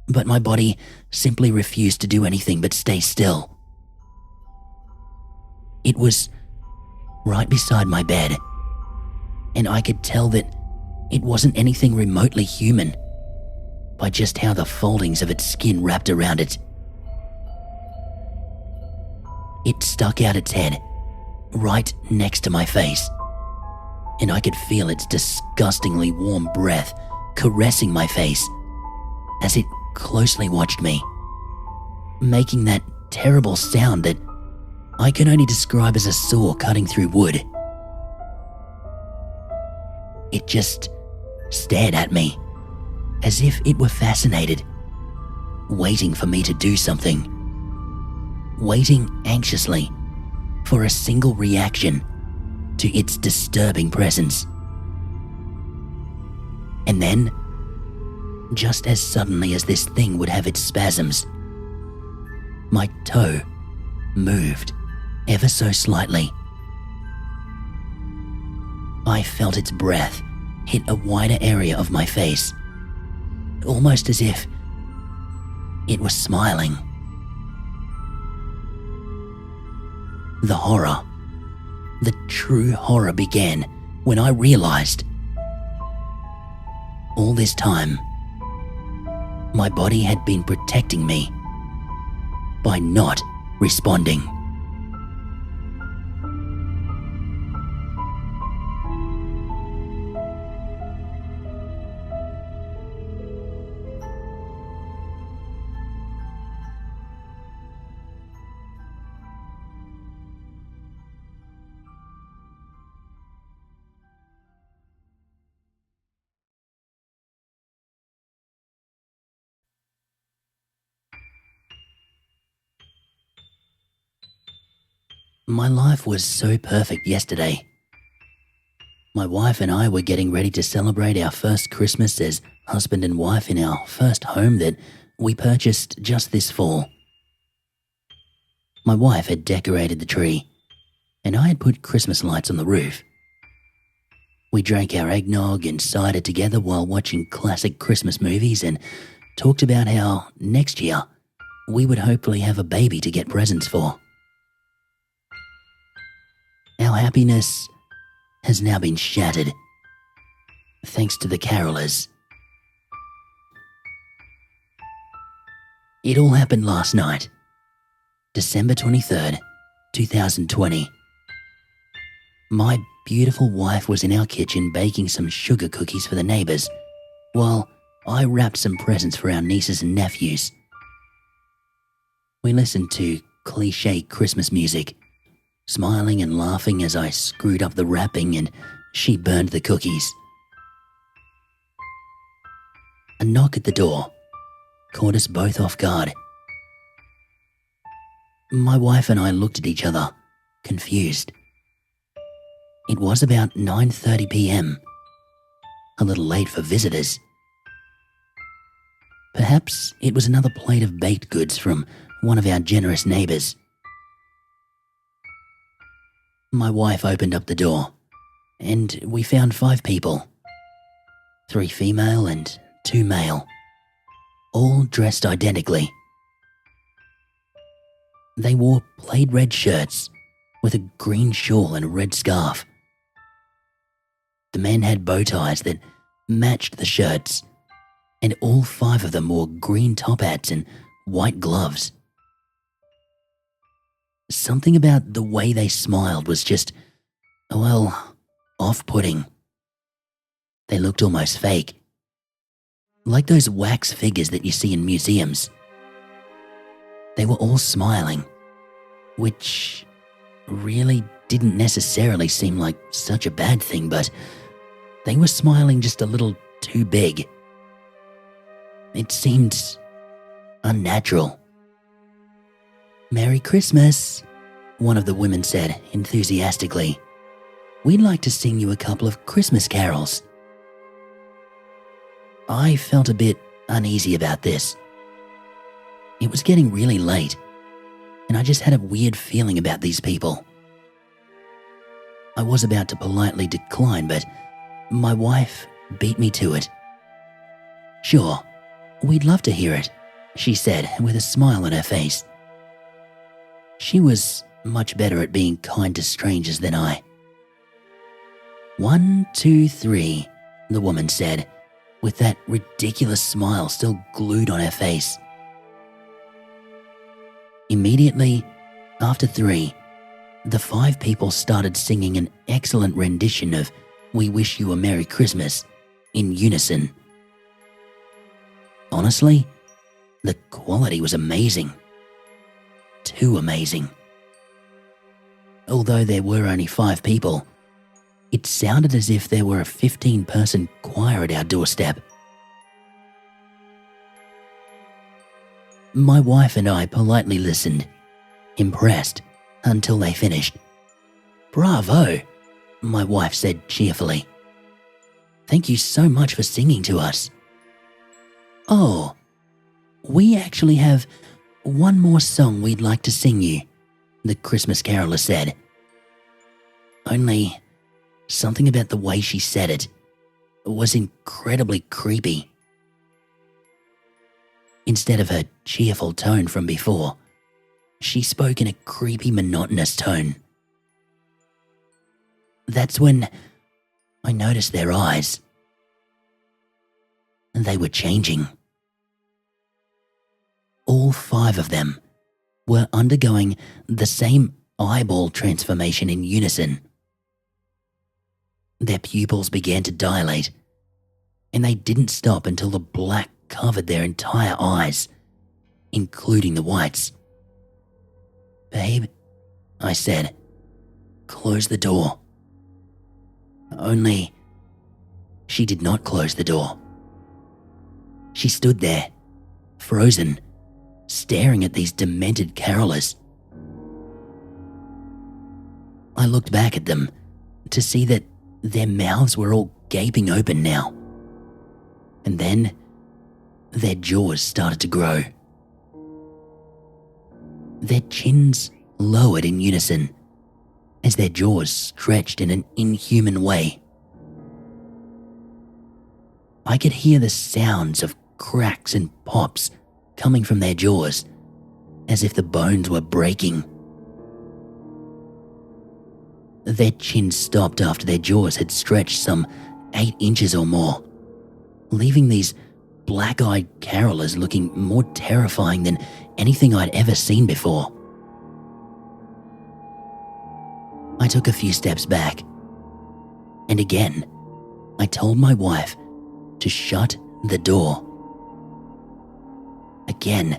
But my body simply refused to do anything but stay still. It was right beside my bed, and I could tell that it wasn't anything remotely human by just how the foldings of its skin wrapped around it. It stuck out its head right next to my face, and I could feel its disgustingly warm breath caressing my face as it closely watched me, making that terrible sound that I can only describe as a saw cutting through wood. It just stared at me as if it were fascinated, waiting for me to do something, waiting anxiously for a single reaction to its disturbing presence. And then, just as suddenly as this thing would have its spasms, my toe moved ever so slightly. I felt its breath hit a wider area of my face, almost as if it was smiling. The horror, the true horror began when I realized all this time my body had been protecting me by not responding. My life was so perfect yesterday. My wife and I were getting ready to celebrate our first Christmas as husband and wife in our first home that we purchased just this fall. My wife had decorated the tree, and I had put Christmas lights on the roof. We drank our eggnog and cider together while watching classic Christmas movies and talked about how next year we would hopefully have a baby to get presents for. Our happiness has now been shattered, thanks to the carolers. It all happened last night, December 23rd, 2020. My beautiful wife was in our kitchen baking some sugar cookies for the neighbours, while I wrapped some presents for our nieces and nephews. We listened to cliché Christmas music, smiling and laughing as I screwed up the wrapping and she burned the cookies. A knock at the door caught us both off guard. My wife and I looked at each other, confused. It was about 9:30 p.m, a little late for visitors. Perhaps it was another plate of baked goods from one of our generous neighbours. My wife opened up the door, and we found 5 people, 3 female and 2 male, all dressed identically. They wore plaid red shirts with a green shawl and a red scarf. The men had bow ties that matched the shirts, and all 5 of them wore green top hats and white gloves. Something about the way they smiled was just, well, off-putting. They looked almost fake, like those wax figures that you see in museums. They were all smiling, which really didn't necessarily seem like such a bad thing, but they were smiling just a little too big. It seemed unnatural. "Merry Christmas," one of the women said enthusiastically. "We'd like to sing you a couple of Christmas carols." I felt a bit uneasy about this. It was getting really late, and I just had a weird feeling about these people. I was about to politely decline, but my wife beat me to it. "Sure, we'd love to hear it," she said with a smile on her face. She was much better at being kind to strangers than I. "1, 2, 3, the woman said, with that ridiculous smile still glued on her face. Immediately after 3, the 5 people started singing an excellent rendition of "We Wish You a Merry Christmas" in unison. Honestly, the quality was amazing. Too amazing. Although there were only 5 people, it sounded as if there were a 15-person choir at our doorstep. My wife and I politely listened, impressed, until they finished. "Bravo," my wife said cheerfully. "Thank you so much for singing to us." "Oh, we actually have one more song we'd like to sing you," the Christmas caroler said. Only something about the way she said it was incredibly creepy. Instead of her cheerful tone from before, she spoke in a creepy, monotonous tone. That's when I noticed their eyes. They were changing. All 5 of them were undergoing the same eyeball transformation in unison. Their pupils began to dilate, and they didn't stop until the black covered their entire eyes, including the whites. "Babe," I said, "close the door." Only she did not close the door. She stood there, frozen, staring at these demented carolers. I looked back at them to see that their mouths were all gaping open now. And then their jaws started to grow. Their chins lowered in unison as their jaws stretched in an inhuman way. I could hear the sounds of cracks and pops coming from their jaws as if the bones were breaking. Their chins stopped after their jaws had stretched some 8 inches or more, leaving these black-eyed carolers looking more terrifying than anything I'd ever seen before. I took a few steps back, and again, I told my wife to shut the door. Again,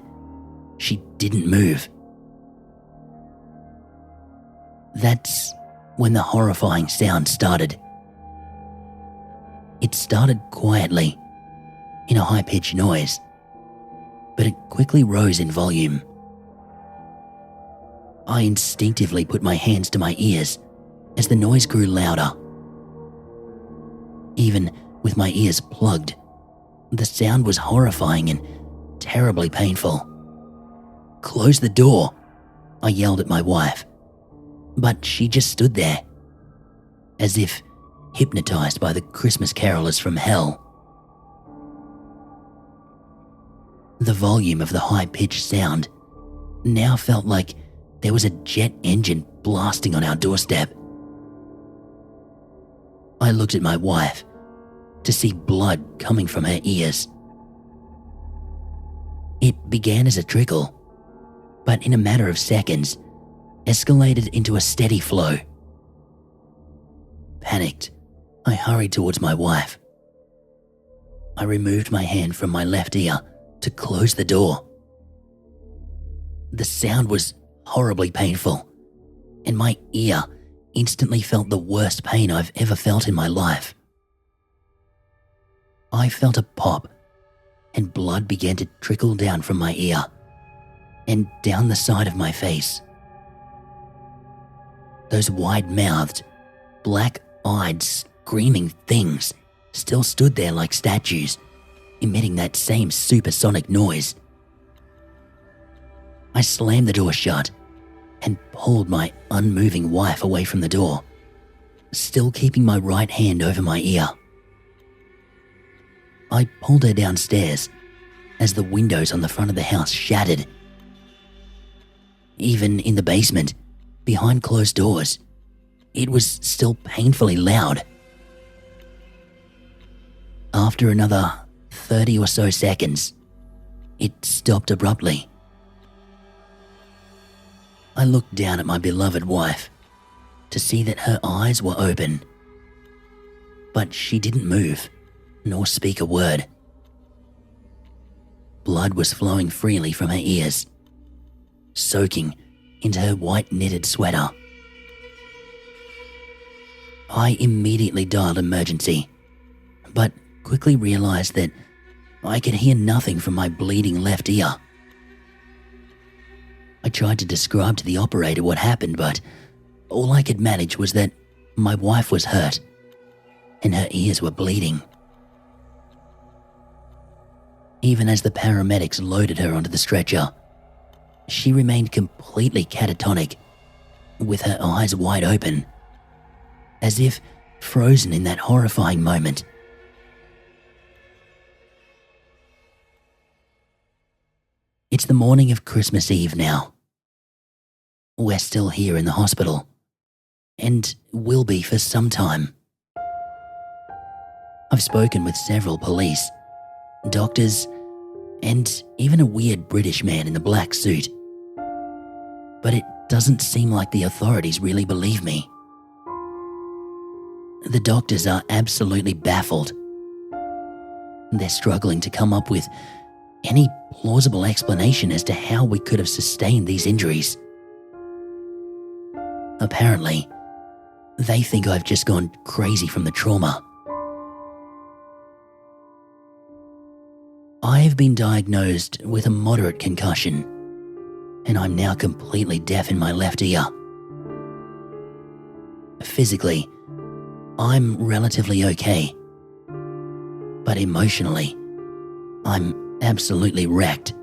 she didn't move. That's when the horrifying sound started. It started quietly, in a high-pitched noise, but it quickly rose in volume. I instinctively put my hands to my ears as the noise grew louder. Even with my ears plugged, the sound was horrifying and terribly painful. "Close the door," I yelled at my wife, but she just stood there, as if hypnotized by the Christmas carolers from hell. The volume of the high-pitched sound now felt like there was a jet engine blasting on our doorstep. I looked at my wife to see blood coming from her ears. It began as a trickle, but in a matter of seconds, escalated into a steady flow. Panicked, I hurried towards my wife. I removed my hand from my left ear to close the door. The sound was horribly painful, and my ear instantly felt the worst pain I've ever felt in my life. I felt a pop, and blood began to trickle down from my ear and down the side of my face. Those wide-mouthed, black-eyed, screaming things still stood there like statues, emitting that same supersonic noise. I slammed the door shut and pulled my unmoving wife away from the door, still keeping my right hand over my ear. I pulled her downstairs as the windows on the front of the house shattered. Even in the basement, behind closed doors, it was still painfully loud. After another 30 or so seconds, it stopped abruptly. I looked down at my beloved wife to see that her eyes were open, but she didn't move nor speak a word. Blood was flowing freely from her ears, soaking into her white knitted sweater. I immediately dialed emergency, but quickly realized that I could hear nothing from my bleeding left ear. I tried to describe to the operator what happened, but all I could manage was that my wife was hurt and her ears were bleeding. Even as the paramedics loaded her onto the stretcher, she remained completely catatonic, with her eyes wide open, as if frozen in that horrifying moment. It's the morning of Christmas Eve now. We're still here in the hospital, and will be for some time. I've spoken with several police, doctors, and even a weird British man in a black suit. But it doesn't seem like the authorities really believe me. The doctors are absolutely baffled. They're struggling to come up with any plausible explanation as to how we could have sustained these injuries. Apparently, they think I've just gone crazy from the trauma. I have been diagnosed with a moderate concussion, and I'm now completely deaf in my left ear. Physically, I'm relatively okay, but emotionally, I'm absolutely wrecked.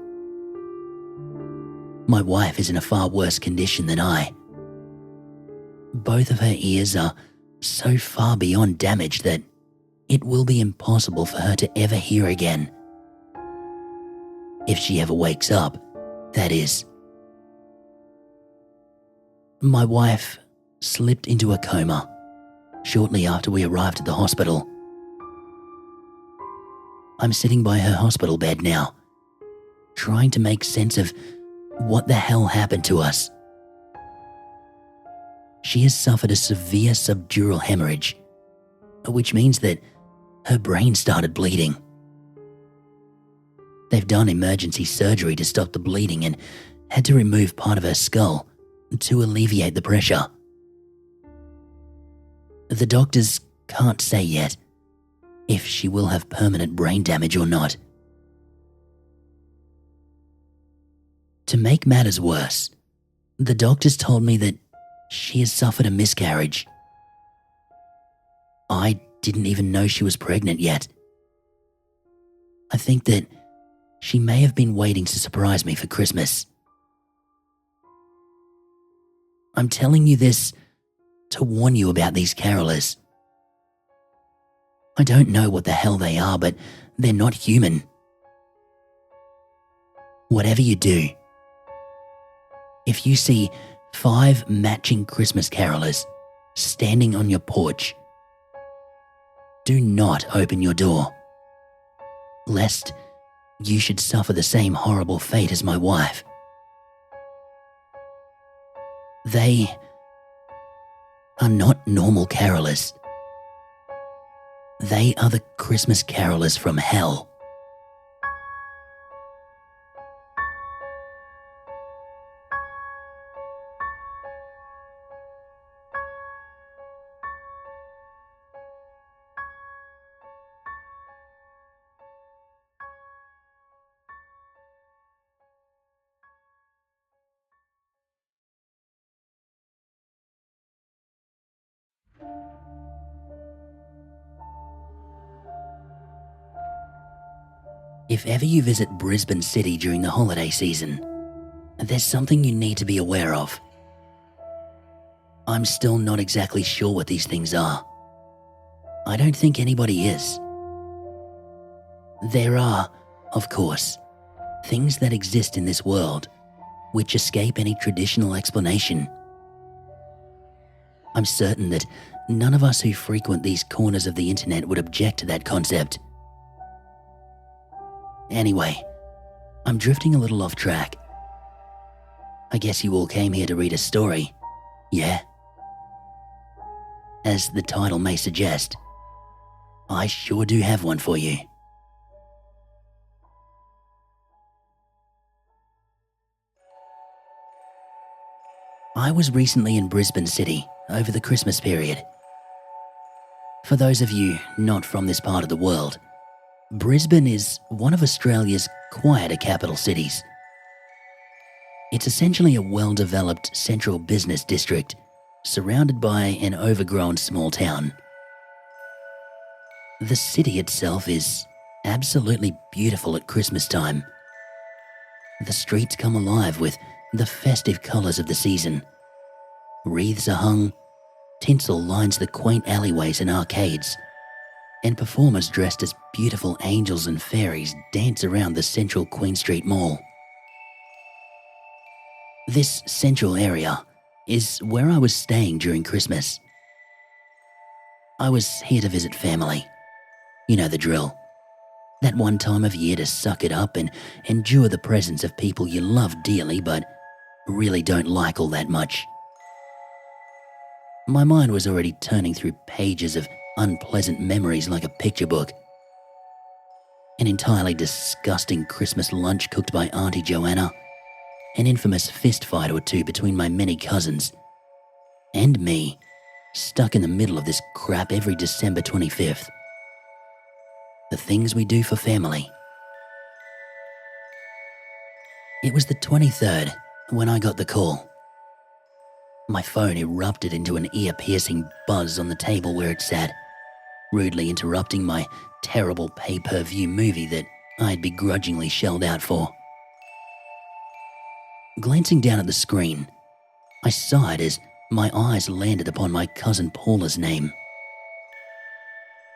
My wife is in a far worse condition than I. Both of her ears are so far beyond damage that it will be impossible for her to ever hear again. If she ever wakes up, that is. My wife slipped into a coma shortly after we arrived at the hospital. I'm sitting by her hospital bed now, trying to make sense of what the hell happened to us. She has suffered a severe subdural hemorrhage, which means that her brain started bleeding. They've done emergency surgery to stop the bleeding and had to remove part of her skull to alleviate the pressure. The doctors can't say yet if she will have permanent brain damage or not. To make matters worse, the doctors told me that she has suffered a miscarriage. I didn't even know she was pregnant yet. I think that she may have been waiting to surprise me for Christmas. I'm telling you this to warn you about these carolers. I don't know what the hell they are, but they're not human. Whatever you do, if you see 5 matching Christmas carolers standing on your porch, do not open your door, lest you should suffer the same horrible fate as my wife. They are not normal carolers. They are the Christmas carolers from hell. If ever you visit Brisbane City during the holiday season, there's something you need to be aware of. I'm still not exactly sure what these things are. I don't think anybody is. There are, of course, things that exist in this world which escape any traditional explanation. I'm certain that none of us who frequent these corners of the internet would object to that concept. Anyway, I'm drifting a little off track. I guess you all came here to read a story, yeah? As the title may suggest, I sure do have one for you. I was recently in Brisbane City over the Christmas period. For those of you not from this part of the world, Brisbane is one of Australia's quieter capital cities. It's essentially a well-developed central business district surrounded by an overgrown small town. The city itself is absolutely beautiful at Christmas time. The streets come alive with the festive colours of the season. Wreaths are hung, tinsel lines the quaint alleyways and arcades, and performers dressed as beautiful angels and fairies dance around the central Queen Street Mall. This central area is where I was staying during Christmas. I was here to visit family. You know the drill. That one time of year to suck it up and endure the presence of people you love dearly but really don't like all that much. My mind was already turning through pages of unpleasant memories like a picture book. An entirely disgusting Christmas lunch cooked by Auntie Joanna, an infamous fist fight or two between my many cousins, and me, stuck in the middle of this crap every December 25th. The things we do for family. It was the 23rd when I got the call. My phone erupted into an ear-piercing buzz on the table where it sat, rudely interrupting my terrible pay-per-view movie that I'd begrudgingly shelled out for. Glancing down at the screen, I sighed as my eyes landed upon my cousin Paula's name.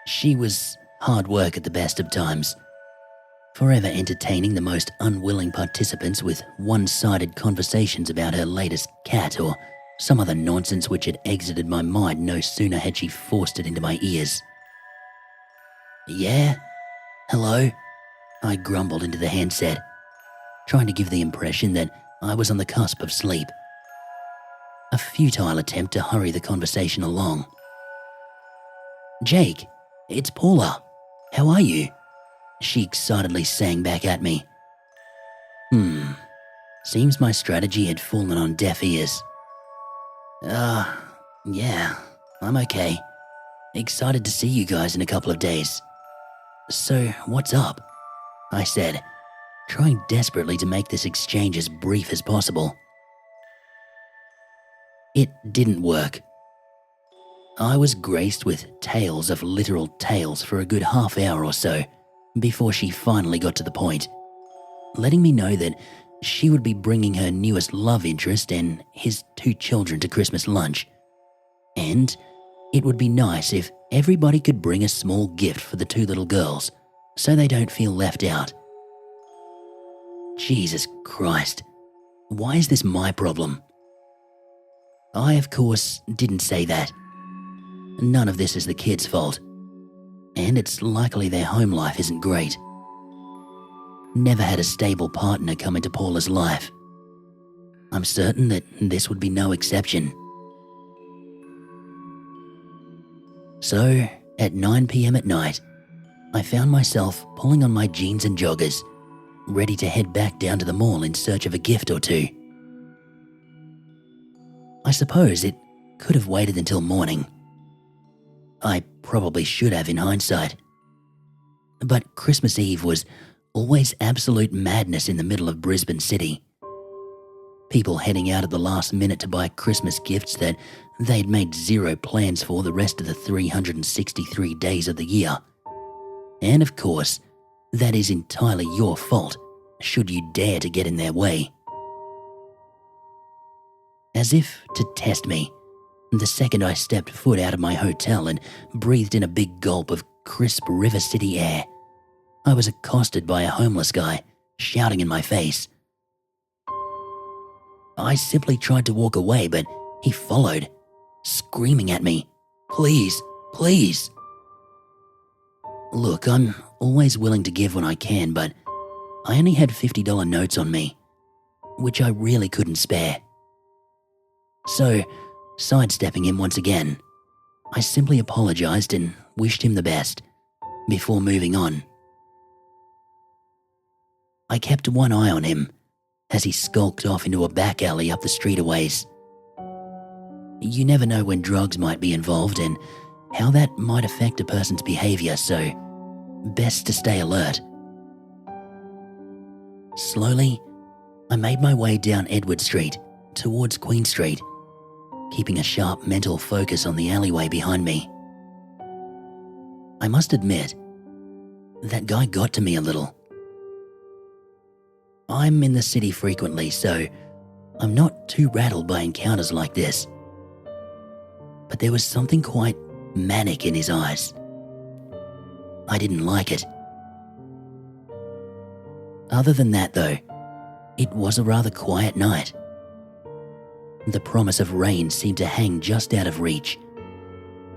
She was hard work at the best of times, forever entertaining the most unwilling participants with one-sided conversations about her latest cat or some other nonsense which had exited my mind no sooner had she forced it into my ears. "Yeah? Hello?" I grumbled into the handset, trying to give the impression that I was on the cusp of sleep. A futile attempt to hurry the conversation along. "Jake, it's Paula. How are you?" she excitedly sang back at me. Seems my strategy had fallen on deaf ears. Yeah, I'm okay. Excited to see you guys in a couple of days." "So, what's up?" I said, trying desperately to make this exchange as brief as possible. It didn't work. I was graced with tales of literal tales for a good half hour or so before she finally got to the point, letting me know that she would be bringing her newest love interest and his 2 children to Christmas lunch, and it would be nice if everybody could bring a small gift for the 2 little girls so they don't feel left out. Jesus Christ, why is this my problem? I, of course, didn't say that. None of this is the kids' fault, and it's likely their home life isn't great. Never had a stable partner come into Paula's life. I'm certain that this would be no exception. So, at 9 p.m. at night, I found myself pulling on my jeans and joggers, ready to head back down to the mall in search of a gift or 2. I suppose it could have waited until morning. I probably should have in hindsight. But Christmas Eve was always absolute madness in the middle of Brisbane City. People heading out at the last minute to buy Christmas gifts that they'd made zero plans for the rest of the 363 days of the year. And of course, that is entirely your fault should you dare to get in their way. As if to test me, the second I stepped foot out of my hotel and breathed in a big gulp of crisp River City air, I was accosted by a homeless guy shouting in my face. I simply tried to walk away, but he followed, screaming at me, "Please, please." Look, I'm always willing to give when I can, but I only had $50 notes on me, which I really couldn't spare. So, sidestepping him once again, I simply apologized and wished him the best, before moving on. I kept one eye on him as he skulked off into a back alley up the street a ways. You never know when drugs might be involved and how that might affect a person's behavior, so best to stay alert. Slowly, I made my way down Edward Street towards Queen Street, keeping a sharp mental focus on the alleyway behind me. I must admit, that guy got to me a little. I'm in the city frequently, so I'm not too rattled by encounters like this. But there was something quite manic in his eyes. I didn't like it. Other than that, though, it was a rather quiet night. The promise of rain seemed to hang just out of reach,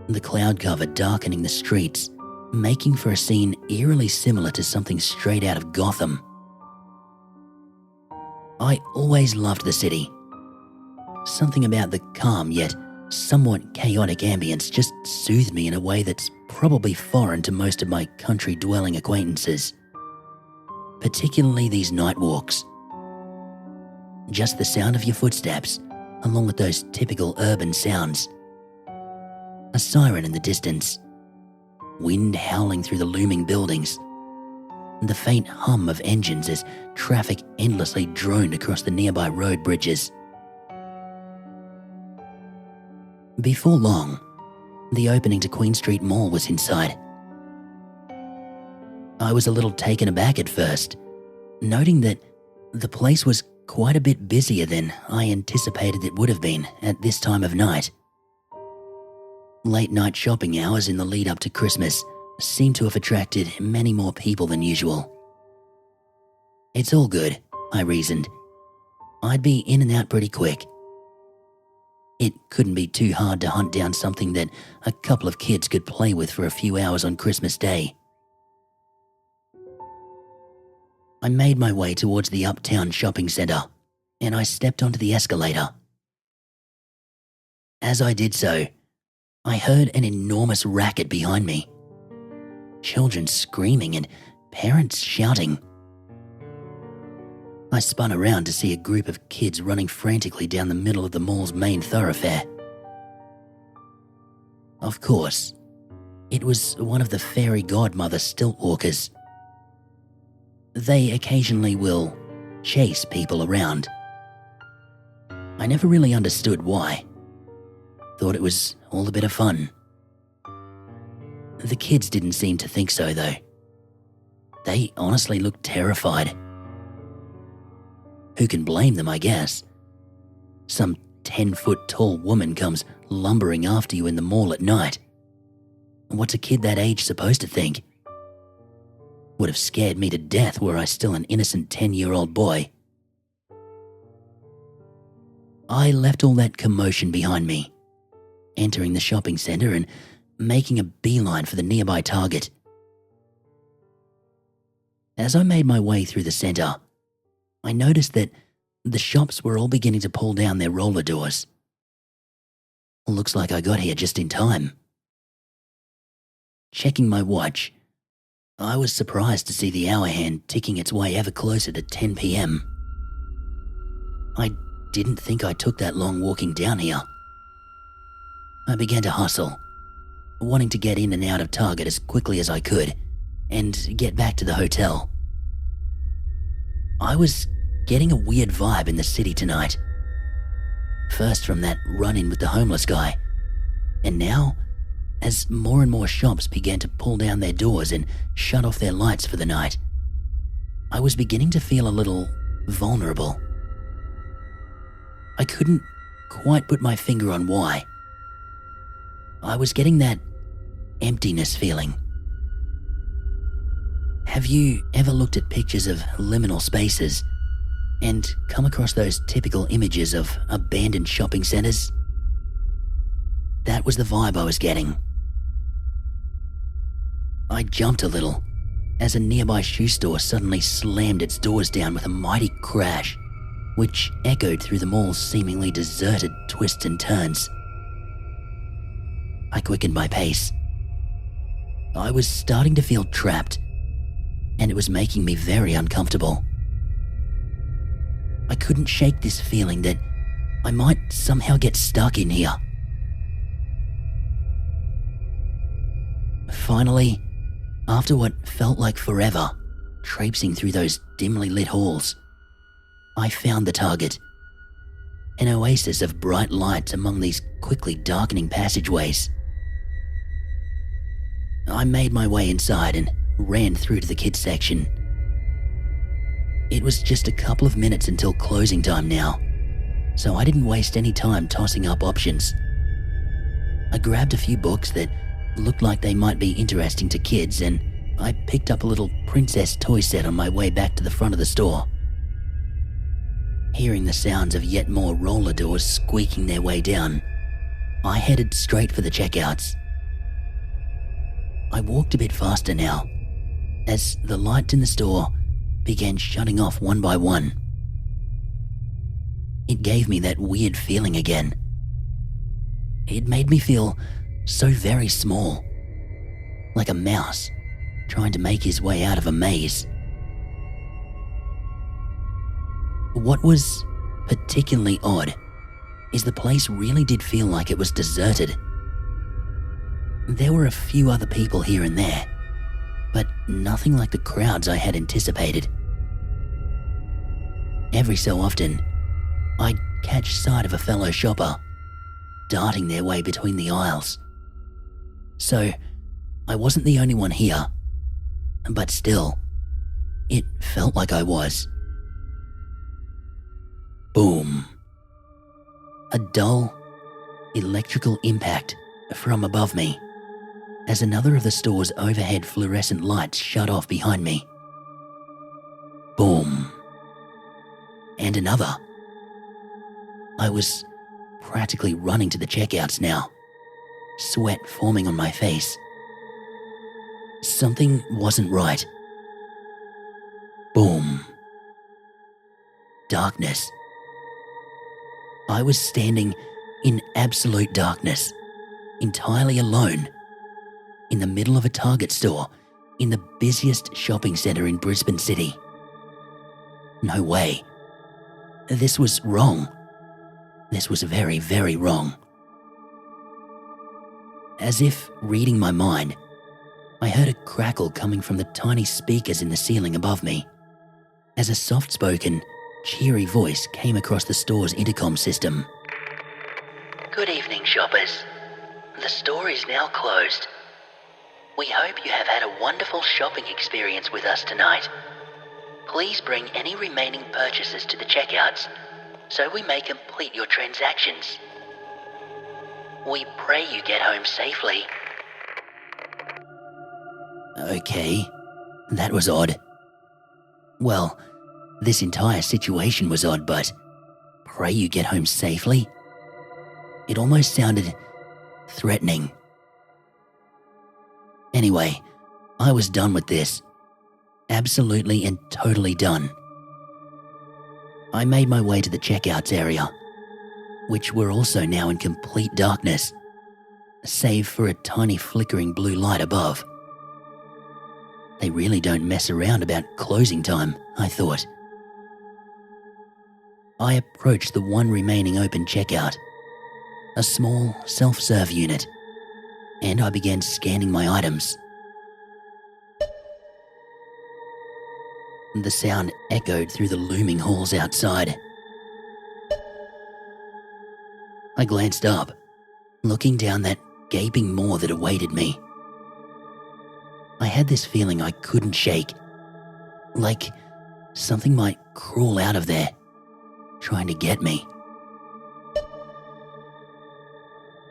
the cloud cover darkening the streets, making for a scene eerily similar to something straight out of Gotham. I always loved the city. Something about the calm yet somewhat chaotic ambience just soothed me in a way that's probably foreign to most of my country-dwelling acquaintances, particularly these night walks. Just the sound of your footsteps, along with those typical urban sounds. A siren in the distance, wind howling through the looming buildings, the faint hum of engines as traffic endlessly droned across the nearby road bridges. Before long, the opening to Queen Street Mall was in sight. I was a little taken aback at first, noting that the place was quite a bit busier than I anticipated it would have been at this time of night. Late night shopping hours in the lead up to Christmas seemed to have attracted many more people than usual. It's all good, I reasoned. I'd be in and out pretty quick. It couldn't be too hard to hunt down something that a couple of kids could play with for a few hours on Christmas Day. I made my way towards the uptown shopping centre, and I stepped onto the escalator. As I did so, I heard an enormous racket behind me. Children screaming and parents shouting. I spun around to see a group of kids running frantically down the middle of the mall's main thoroughfare. Of course, it was one of the fairy godmother stilt walkers. They occasionally will chase people around. I never really understood why. Thought it was all a bit of fun. The kids didn't seem to think so, though. They honestly looked terrified. Who can blame them, I guess? Some 10-foot-tall woman comes lumbering after you in the mall at night. What's a kid that age supposed to think? Would have scared me to death were I still an innocent 10-year-old boy. I left all that commotion behind me, entering the shopping centre and making a beeline for the nearby Target. As I made my way through the centre, I noticed that the shops were all beginning to pull down their roller doors. Looks like I got here just in time. Checking my watch, I was surprised to see the hour hand ticking its way ever closer to 10 p.m. I didn't think I took that long walking down here. I began to hustle, wanting to get in and out of Target as quickly as I could and get back to the hotel. I was getting a weird vibe in the city tonight. First from that run-in with the homeless guy, and now as more and more shops began to pull down their doors and shut off their lights for the night, I was beginning to feel a little vulnerable. I couldn't quite put my finger on why. I was getting that emptiness feeling. Have you ever looked at pictures of liminal spaces and come across those typical images of abandoned shopping centres? That was the vibe I was getting. I jumped a little as a nearby shoe store suddenly slammed its doors down with a mighty crash, which echoed through the mall's seemingly deserted twists and turns. I quickened my pace. I was starting to feel trapped, and it was making me very uncomfortable. I couldn't shake this feeling that I might somehow get stuck in here. Finally, after what felt like forever, traipsing through those dimly lit halls, I found the Target, an oasis of bright lights among these quickly darkening passageways. I made my way inside and ran through to the kids section. It was just a couple of minutes until closing time now, so I didn't waste any time tossing up options. I grabbed a few books that looked like they might be interesting to kids, and I picked up a little princess toy set on my way back to the front of the store. Hearing the sounds of yet more roller doors squeaking their way down, I headed straight for the checkouts. I walked a bit faster now, as the lights in the store began shutting off one by one. It gave me that weird feeling again. It made me feel so very small, like a mouse trying to make his way out of a maze. What was particularly odd is the place really did feel like it was deserted. There were a few other people here and there, but nothing like the crowds I had anticipated. Every so often, I'd catch sight of a fellow shopper darting their way between the aisles. So, I wasn't the only one here, but still, it felt like I was. Boom. A dull, electrical impact from above me as another of the store's overhead fluorescent lights shut off behind me. Boom. And another. I was practically running to the checkouts now, sweat forming on my face. Something wasn't right. Boom. Darkness. I was standing in absolute darkness, entirely alone, in the middle of a Target store in the busiest shopping centre in Brisbane City. No way. This was wrong. This was very, very wrong. As if reading my mind, I heard a crackle coming from the tiny speakers in the ceiling above me, as a soft-spoken, cheery voice came across the store's intercom system. Good evening, shoppers. The store is now closed. We hope you have had a wonderful shopping experience with us tonight. Please bring any remaining purchases to the checkouts so we may complete your transactions. We pray you get home safely. Okay, that was odd. Well, this entire situation was odd, but pray you get home safely? It almost sounded threatening. Anyway, I was done with this. Absolutely and totally done. I made my way to the checkouts area, which were also now in complete darkness, save for a tiny flickering blue light above. They really don't mess around about closing time, I thought. I approached the one remaining open checkout, a small self-serve unit, and I began scanning my items. The sound echoed through the looming halls outside. I glanced up, looking down that gaping maw that awaited me. I had this feeling I couldn't shake, like something might crawl out of there, trying to get me.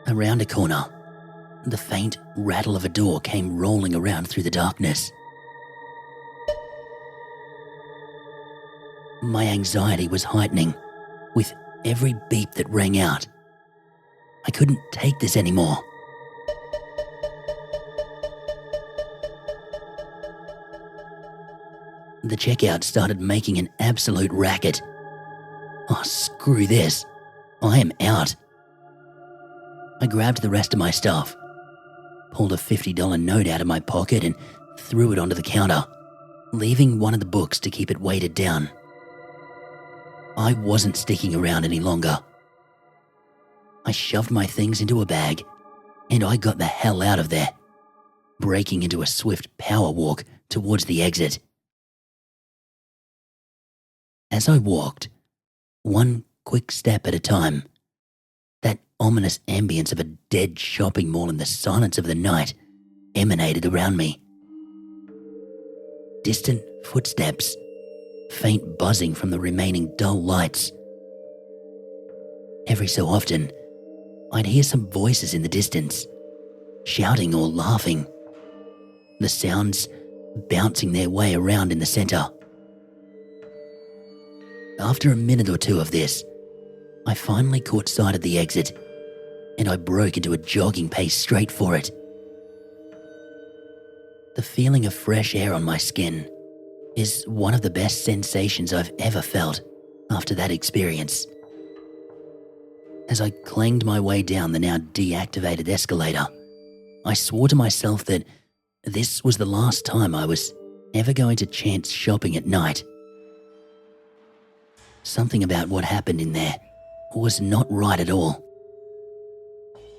Around a corner, the faint rattle of a door came rolling around through the darkness. My anxiety was heightening with every beep that rang out. I couldn't take this anymore. The checkout started making an absolute racket. Oh, screw this. I am out. I grabbed the rest of my stuff, pulled a $50 note out of my pocket and threw it onto the counter, leaving one of the books to keep it weighted down. I wasn't sticking around any longer. I shoved my things into a bag and I got the hell out of there, breaking into a swift power walk towards the exit. As I walked, one quick step at a time, that ominous ambience of a dead shopping mall in the silence of the night emanated around me. Distant footsteps, faint buzzing from the remaining dull lights. Every so often, I'd hear some voices in the distance, shouting or laughing, the sounds bouncing their way around in the center. After a minute or two of this, I finally caught sight of the exit, and I broke into a jogging pace straight for it. The feeling of fresh air on my skin is one of the best sensations I've ever felt after that experience. As I clanged my way down the now deactivated escalator, I swore to myself that this was the last time I was ever going to chance shopping at night. Something about what happened in there was not right at all.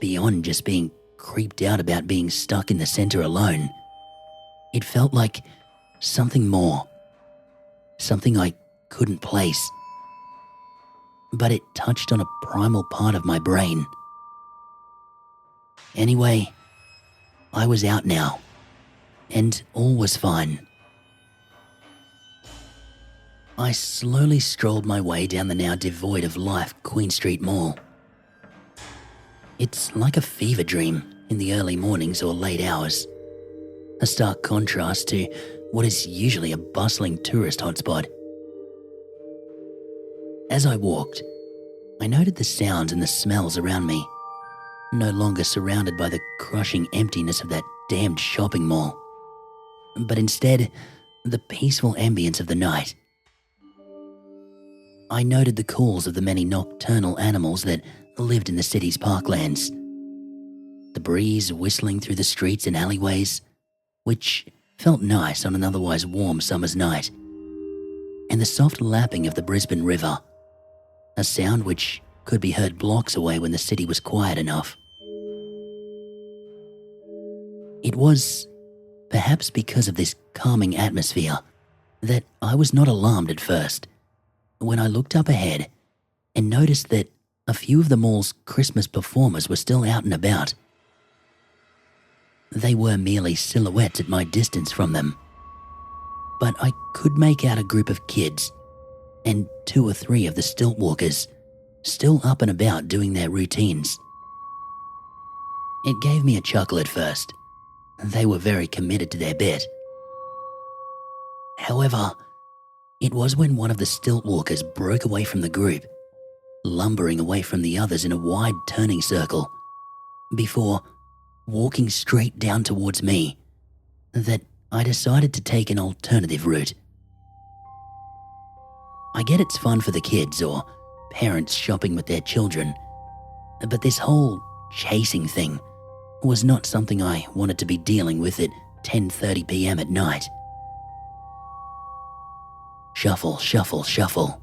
Beyond just being creeped out about being stuck in the center alone, it felt like something more, something I couldn't place. But it touched on a primal part of my brain. Anyway, I was out now, and all was fine. I slowly strolled my way down the now devoid of life Queen Street Mall. It's like a fever dream in the early mornings or late hours, a stark contrast to what is usually a bustling tourist hotspot. As I walked, I noted the sounds and the smells around me, no longer surrounded by the crushing emptiness of that damned shopping mall, but instead the peaceful ambience of the night. I noted the calls of the many nocturnal animals that lived in the city's parklands, the breeze whistling through the streets and alleyways, which felt nice on an otherwise warm summer's night, and the soft lapping of the Brisbane River, a sound which could be heard blocks away when the city was quiet enough. It was perhaps because of this calming atmosphere that I was not alarmed at first when I looked up ahead and noticed that a few of the mall's Christmas performers were still out and about. They were merely silhouettes at my distance from them, but I could make out a group of kids and 2 or 3 of the stilt walkers still up and about doing their routines. It gave me a chuckle at first. They were very committed to their bit. However, it was when one of the stilt walkers broke away from the group, lumbering away from the others in a wide turning circle, before walking straight down towards me, that I decided to take an alternative route. I get it's fun for the kids or parents shopping with their children, but this whole chasing thing was not something I wanted to be dealing with at 10:30 p.m. at night. Shuffle, shuffle, shuffle.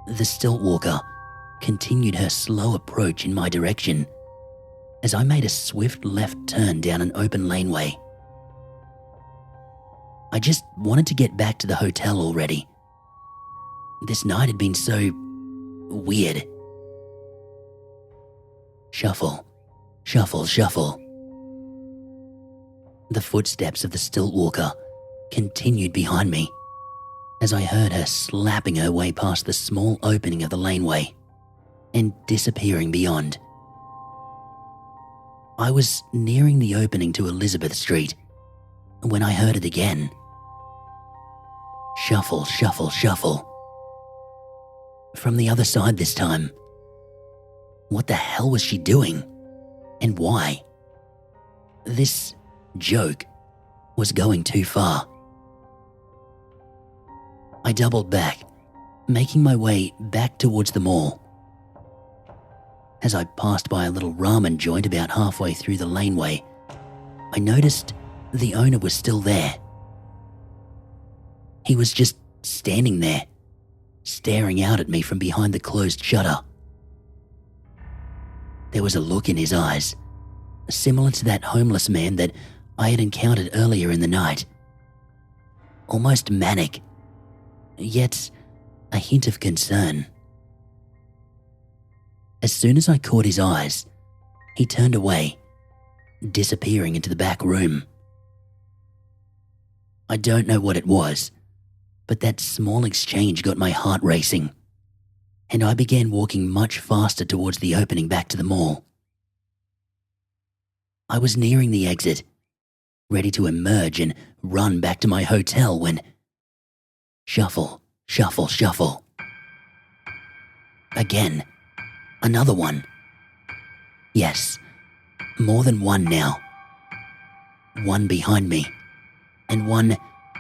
The stilt walker continued her slow approach in my direction as I made a swift left turn down an open laneway. I just wanted to get back to the hotel already. This night had been so weird. Shuffle, shuffle, shuffle. The footsteps of the stilt walker continued behind me as I heard her slapping her way past the small opening of the laneway and disappearing beyond. I was nearing the opening to Elizabeth Street when I heard it again. Shuffle, shuffle, shuffle. From the other side this time. What the hell was she doing? And why? This joke was going too far. I doubled back, making my way back towards the mall. As I passed by a little ramen joint about halfway through the laneway, I noticed the owner was still there. He was just standing there, staring out at me from behind the closed shutter. There was a look in his eyes, similar to that homeless man that I had encountered earlier in the night. Almost manic, yet a hint of concern. As soon as I caught his eyes, he turned away, disappearing into the back room. I don't know what it was, but that small exchange got my heart racing, and I began walking much faster towards the opening back to the mall. I was nearing the exit, ready to emerge and run back to my hotel when... Shuffle, shuffle, shuffle. Again. Another one. Yes, more than one now. One behind me, and one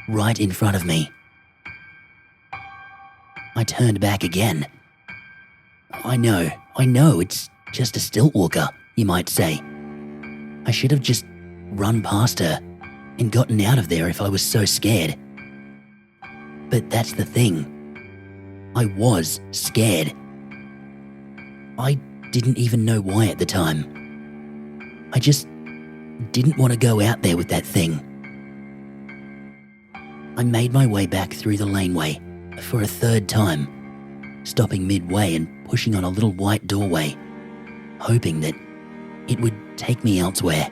right in front of me. I turned back again. I know, it's just a stilt walker, you might say. I should have just run past her and gotten out of there if I was so scared. But that's the thing. I was scared. I didn't even know why at the time. I just didn't want to go out there with that thing. I made my way back through the laneway for a third time, stopping midway and pushing on a little white doorway, hoping that it would take me elsewhere.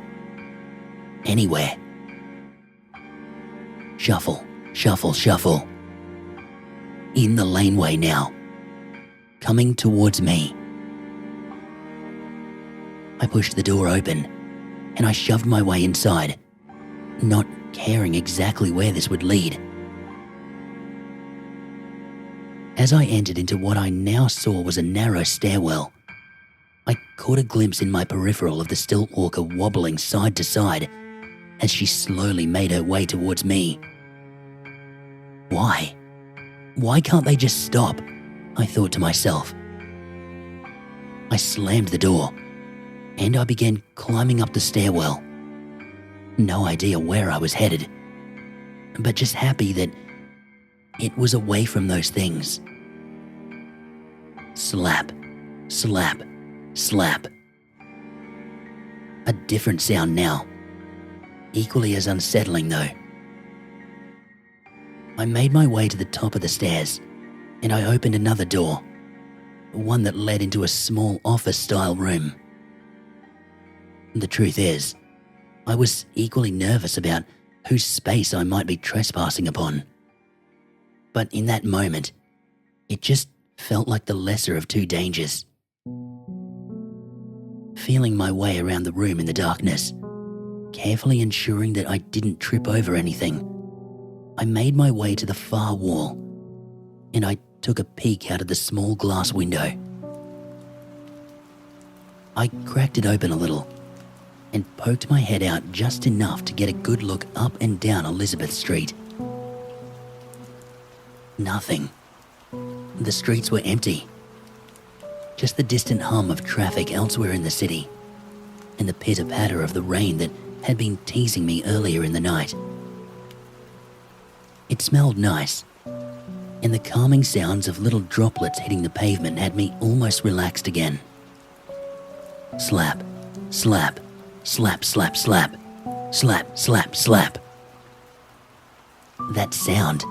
Anywhere. Shuffle, shuffle, shuffle. In the laneway now, coming towards me. I pushed the door open and I shoved my way inside, not caring exactly where this would lead. As I entered into what I now saw was a narrow stairwell, I caught a glimpse in my peripheral of the stilt walker wobbling side to side as she slowly made her way towards me. Why? Why can't they just stop? I thought to myself. I slammed the door and I began climbing up the stairwell. No idea where I was headed, but just happy that it was away from those things. Slap, slap, slap. A different sound now, equally as unsettling though. I made my way to the top of the stairs and I opened another door, one that led into a small office-style room. The truth is, I was equally nervous about whose space I might be trespassing upon. But in that moment, it just felt like the lesser of two dangers. Feeling my way around the room in the darkness, carefully ensuring that I didn't trip over anything, I made my way to the far wall and I took a peek out of the small glass window. I cracked it open a little and poked my head out just enough to get a good look up and down Elizabeth Street. Nothing. The streets were empty. Just the distant hum of traffic elsewhere in the city and the pitter-patter of the rain that had been teasing me earlier in the night. It smelled nice, and the calming sounds of little droplets hitting the pavement had me almost relaxed again. Slap, slap, slap, slap, slap, slap, slap, slap. That sound,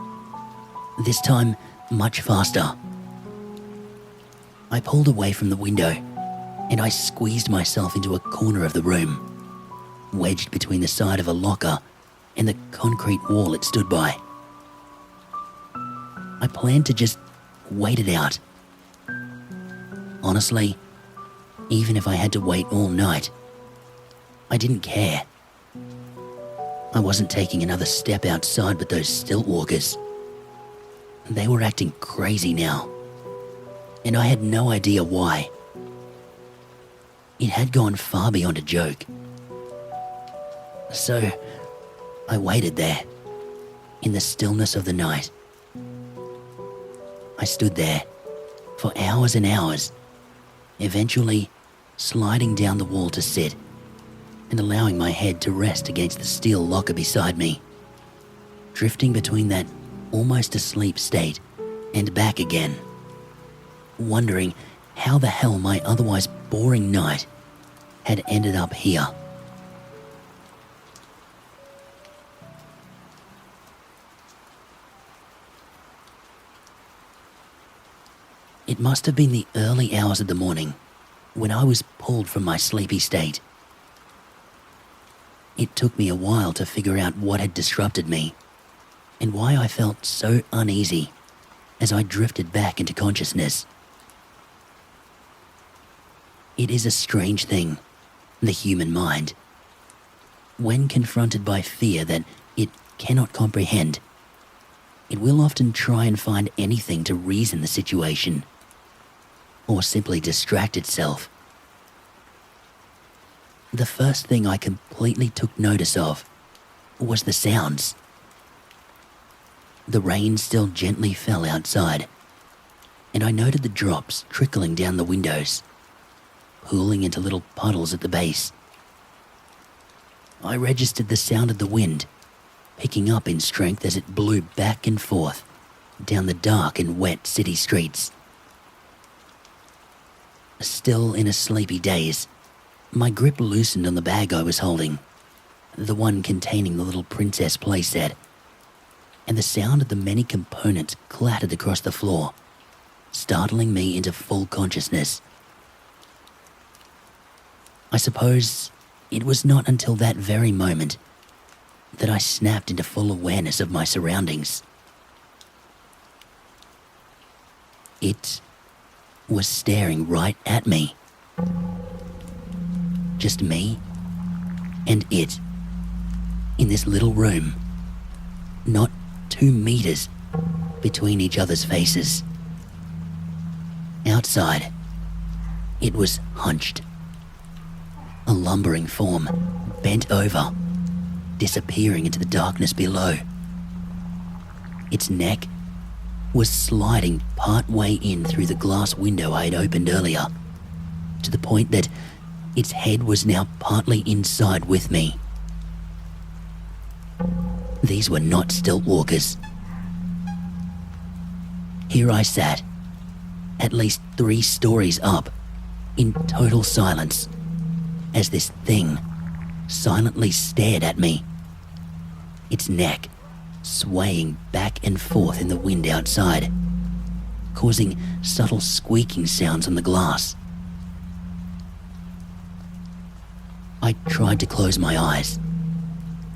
this time much faster. I pulled away from the window and I squeezed myself into a corner of the room, wedged between the side of a locker and the concrete wall it stood by. I planned to just wait it out. Honestly, even if I had to wait all night, I didn't care. I wasn't taking another step outside with those stilt walkers. They were acting crazy now, and I had no idea why. It had gone far beyond a joke. So, I waited there, in the stillness of the night. I stood there for hours and hours, eventually sliding down the wall to sit and allowing my head to rest against the steel locker beside me, drifting between that almost asleep state and back again, wondering how the hell my otherwise boring night had ended up here. It must have been the early hours of the morning when I was pulled from my sleepy state. It took me a while to figure out what had disrupted me and why I felt so uneasy as I drifted back into consciousness. It is a strange thing, the human mind. When confronted by fear that it cannot comprehend, it will often try and find anything to reason the situation, or simply distract itself. The first thing I completely took notice of was the sounds. The rain still gently fell outside, and I noted the drops trickling down the windows, pooling into little puddles at the base. I registered the sound of the wind, picking up in strength as it blew back and forth down the dark and wet city streets. Still in a sleepy daze, my grip loosened on the bag I was holding, the one containing the little princess playset, and the sound of the many components clattered across the floor, startling me into full consciousness. I suppose it was not until that very moment that I snapped into full awareness of my surroundings. It was staring right at me. Just me and it in this little room, not 2 meters between each other's faces. Outside, it was hunched. A lumbering form bent over, disappearing into the darkness below. Its neck was sliding part-way in through the glass window I had opened earlier, to the point that its head was now partly inside with me. These were not stilt walkers. Here I sat, at least 3 stories up, in total silence, as this thing silently stared at me, its neck swaying back and forth in the wind outside, causing subtle squeaking sounds on the glass. I tried to close my eyes,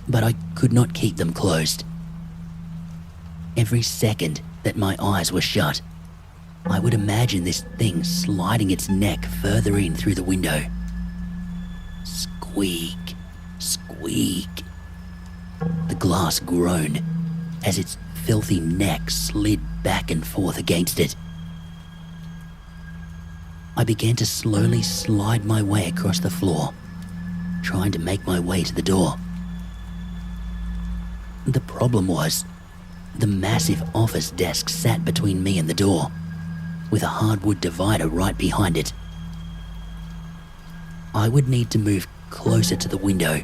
but I could not keep them closed. Every second that my eyes were shut, I would imagine this thing sliding its neck further in through the window. Squeak, squeak. The glass groaned as its filthy neck slid back and forth against it. I began to slowly slide my way across the floor, trying to make my way to the door. The problem was, the massive office desk sat between me and the door, with a hardwood divider right behind it. I would need to move closer to the window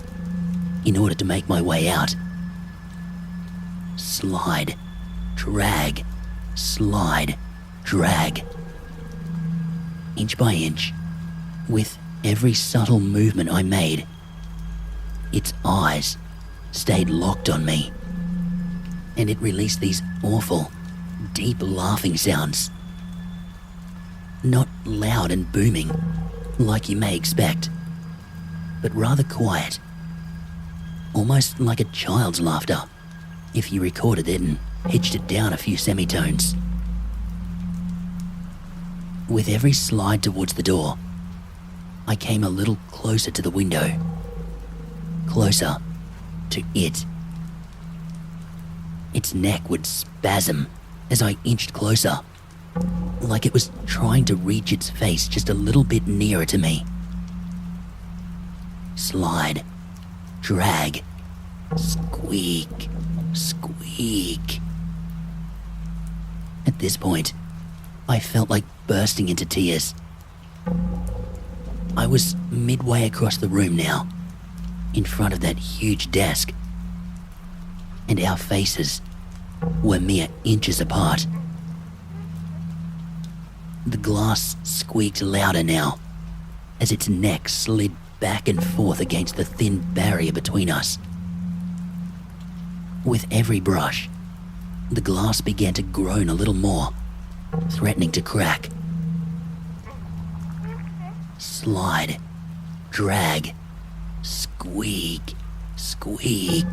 in order to make my way out. Slide, drag, slide, drag. Inch by inch, with every subtle movement I made, its eyes stayed locked on me, and it released these awful, deep laughing sounds. Not loud and booming, like you may expect, but rather quiet, almost like a child's laughter, if you recorded it and pitched it down a few semitones. With every slide towards the door, I came a little closer to the window, closer to it. Its neck would spasm as I inched closer, like it was trying to reach its face just a little bit nearer to me. Slide, drag, squeak, squeak. At this point, I felt like bursting into tears. I was midway across the room now, in front of that huge desk, and our faces were mere inches apart. The glass squeaked louder now, as its neck slid back and forth against the thin barrier between us. With every brush, the glass began to groan a little more, threatening to crack. Slide, drag, squeak, squeak.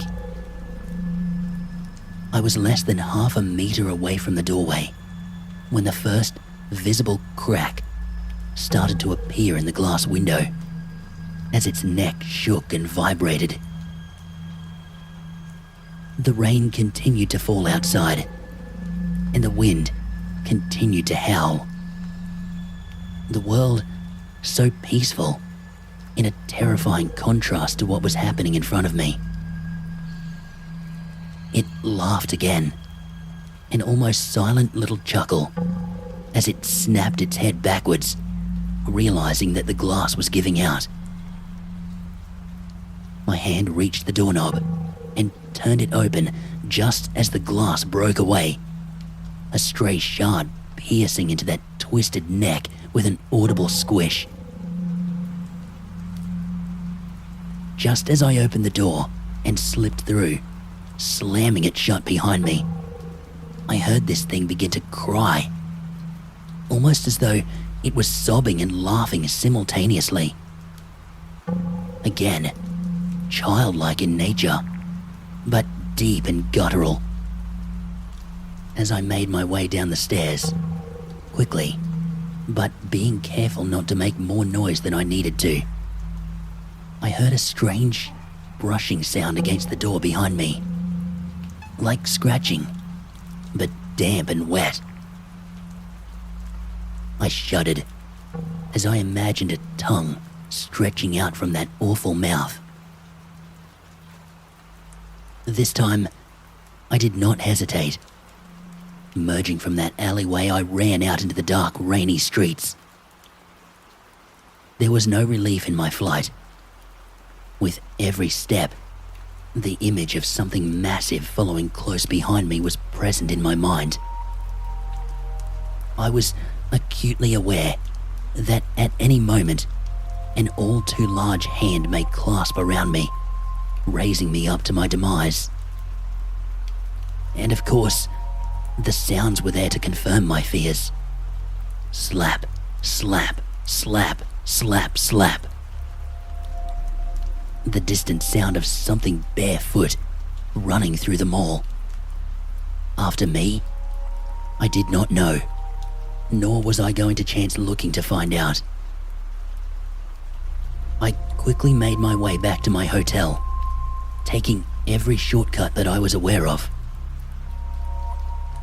I was less than half a meter away from the doorway when the first visible crack started to appear in the glass window as its neck shook and vibrated. The rain continued to fall outside, and the wind continued to howl. The world so peaceful, in a terrifying contrast to what was happening in front of me. It laughed again, an almost silent little chuckle, as it snapped its head backwards, realizing that the glass was giving out. My hand reached the doorknob and turned it open just as the glass broke away, a stray shard piercing into that twisted neck with an audible squish. Just as I opened the door and slipped through, slamming it shut behind me, I heard this thing begin to cry, almost as though it was sobbing and laughing simultaneously. Again, childlike in nature, but deep and guttural. As I made my way down the stairs, quickly, but being careful not to make more noise than I needed to, I heard a strange brushing sound against the door behind me, like scratching, but damp and wet. I shuddered as I imagined a tongue stretching out from that awful mouth. This time, I did not hesitate. Emerging from that alleyway, I ran out into the dark, rainy streets. There was no relief in my flight. With every step, the image of something massive following close behind me was present in my mind. I was acutely aware that at any moment, an all too large hand may clasp around me, raising me up to my demise. And of course, the sounds were there to confirm my fears. Slap, slap, slap, slap, slap. The distant sound of something barefoot running through the mall. After me? I did not know, nor was I going to chance looking to find out. I quickly made my way back to my hotel, taking every shortcut that I was aware of.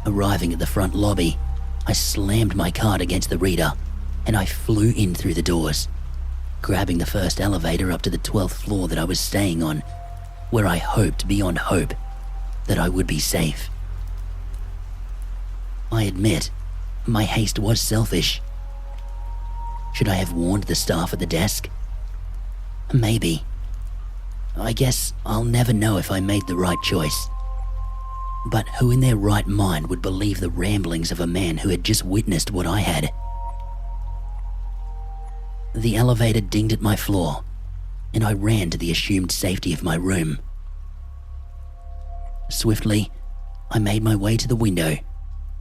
Arriving at the front lobby, I slammed my card against the reader and I flew in through the doors, grabbing the first elevator up to the 12th floor that I was staying on, where I hoped beyond hope that I would be safe. I admit, my haste was selfish. Should I have warned the staff at the desk? Maybe. I guess I'll never know if I made the right choice. But who in their right mind would believe the ramblings of a man who had just witnessed what I had? The elevator dinged at my floor, and I ran to the assumed safety of my room. Swiftly, I made my way to the window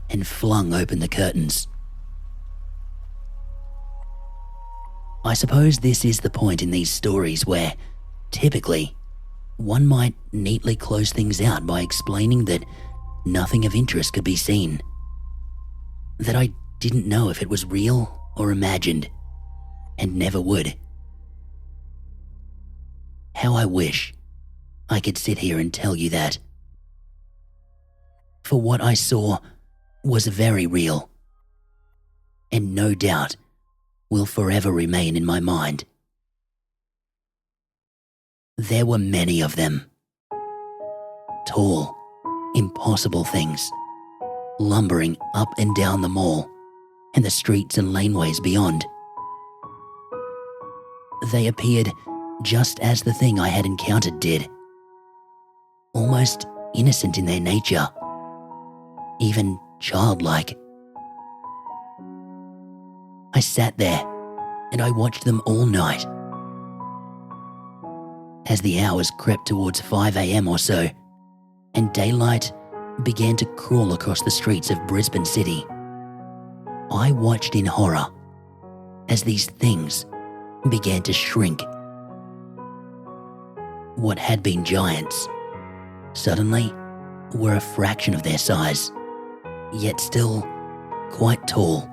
and flung open the curtains. I suppose this is the point in these stories where, typically, one might neatly close things out by explaining that nothing of interest could be seen. That I didn't know if it was real or imagined, and never would. How I wish I could sit here and tell you that. For what I saw was very real, and no doubt will forever remain in my mind. There were many of them. Tall, impossible things, lumbering up and down the mall and the streets and laneways beyond. They appeared just as the thing I had encountered did, almost innocent in their nature, even childlike. I sat there and I watched them all night. As the hours crept towards 5 a.m. or so, and daylight began to crawl across the streets of Brisbane City, I watched in horror as these things began to shrink. What had been giants suddenly were a fraction of their size, yet still quite tall.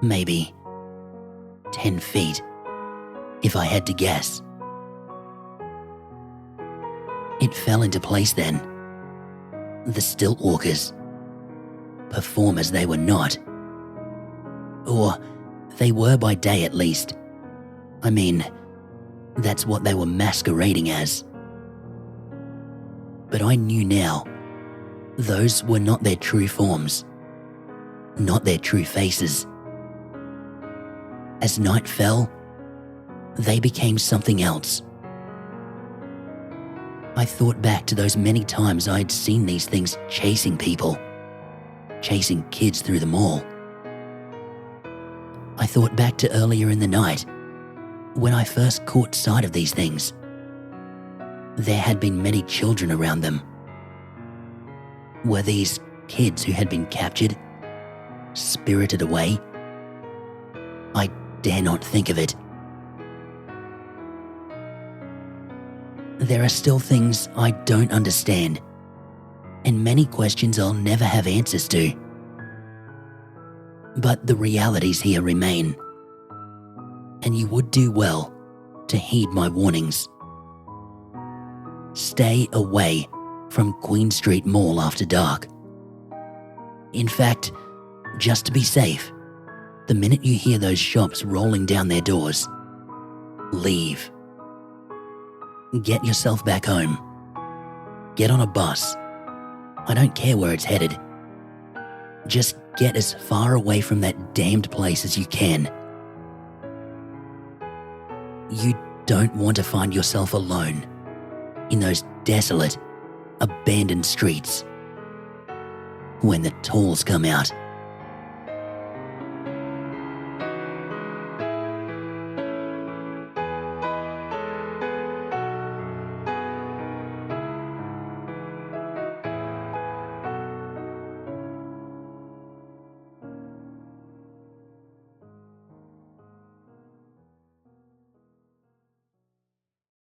Maybe 10 feet, if I had to guess. It fell into place then. The stilt walkers, performers they were not. Or they were by day at least. I mean, that's what they were masquerading as. But I knew now, those were not their true forms, not their true faces. As night fell, they became something else. I thought back to those many times I'd seen these things chasing people, chasing kids through the mall. I thought back to earlier in the night, when I first caught sight of these things. There had been many children around them. Were these kids who had been captured, spirited away? I dare not think of it. There are still things I don't understand, and many questions I'll never have answers to. But the realities here remain, and you would do well to heed my warnings. Stay away from Queen Street Mall after dark. In fact, just to be safe, The minute you hear those shops rolling down their doors, leave. Get yourself back home. Get on a bus. I don't care where it's headed. Just get as far away from that damned place as you can. You don't want to find yourself alone in those desolate, abandoned streets when the tolls come out.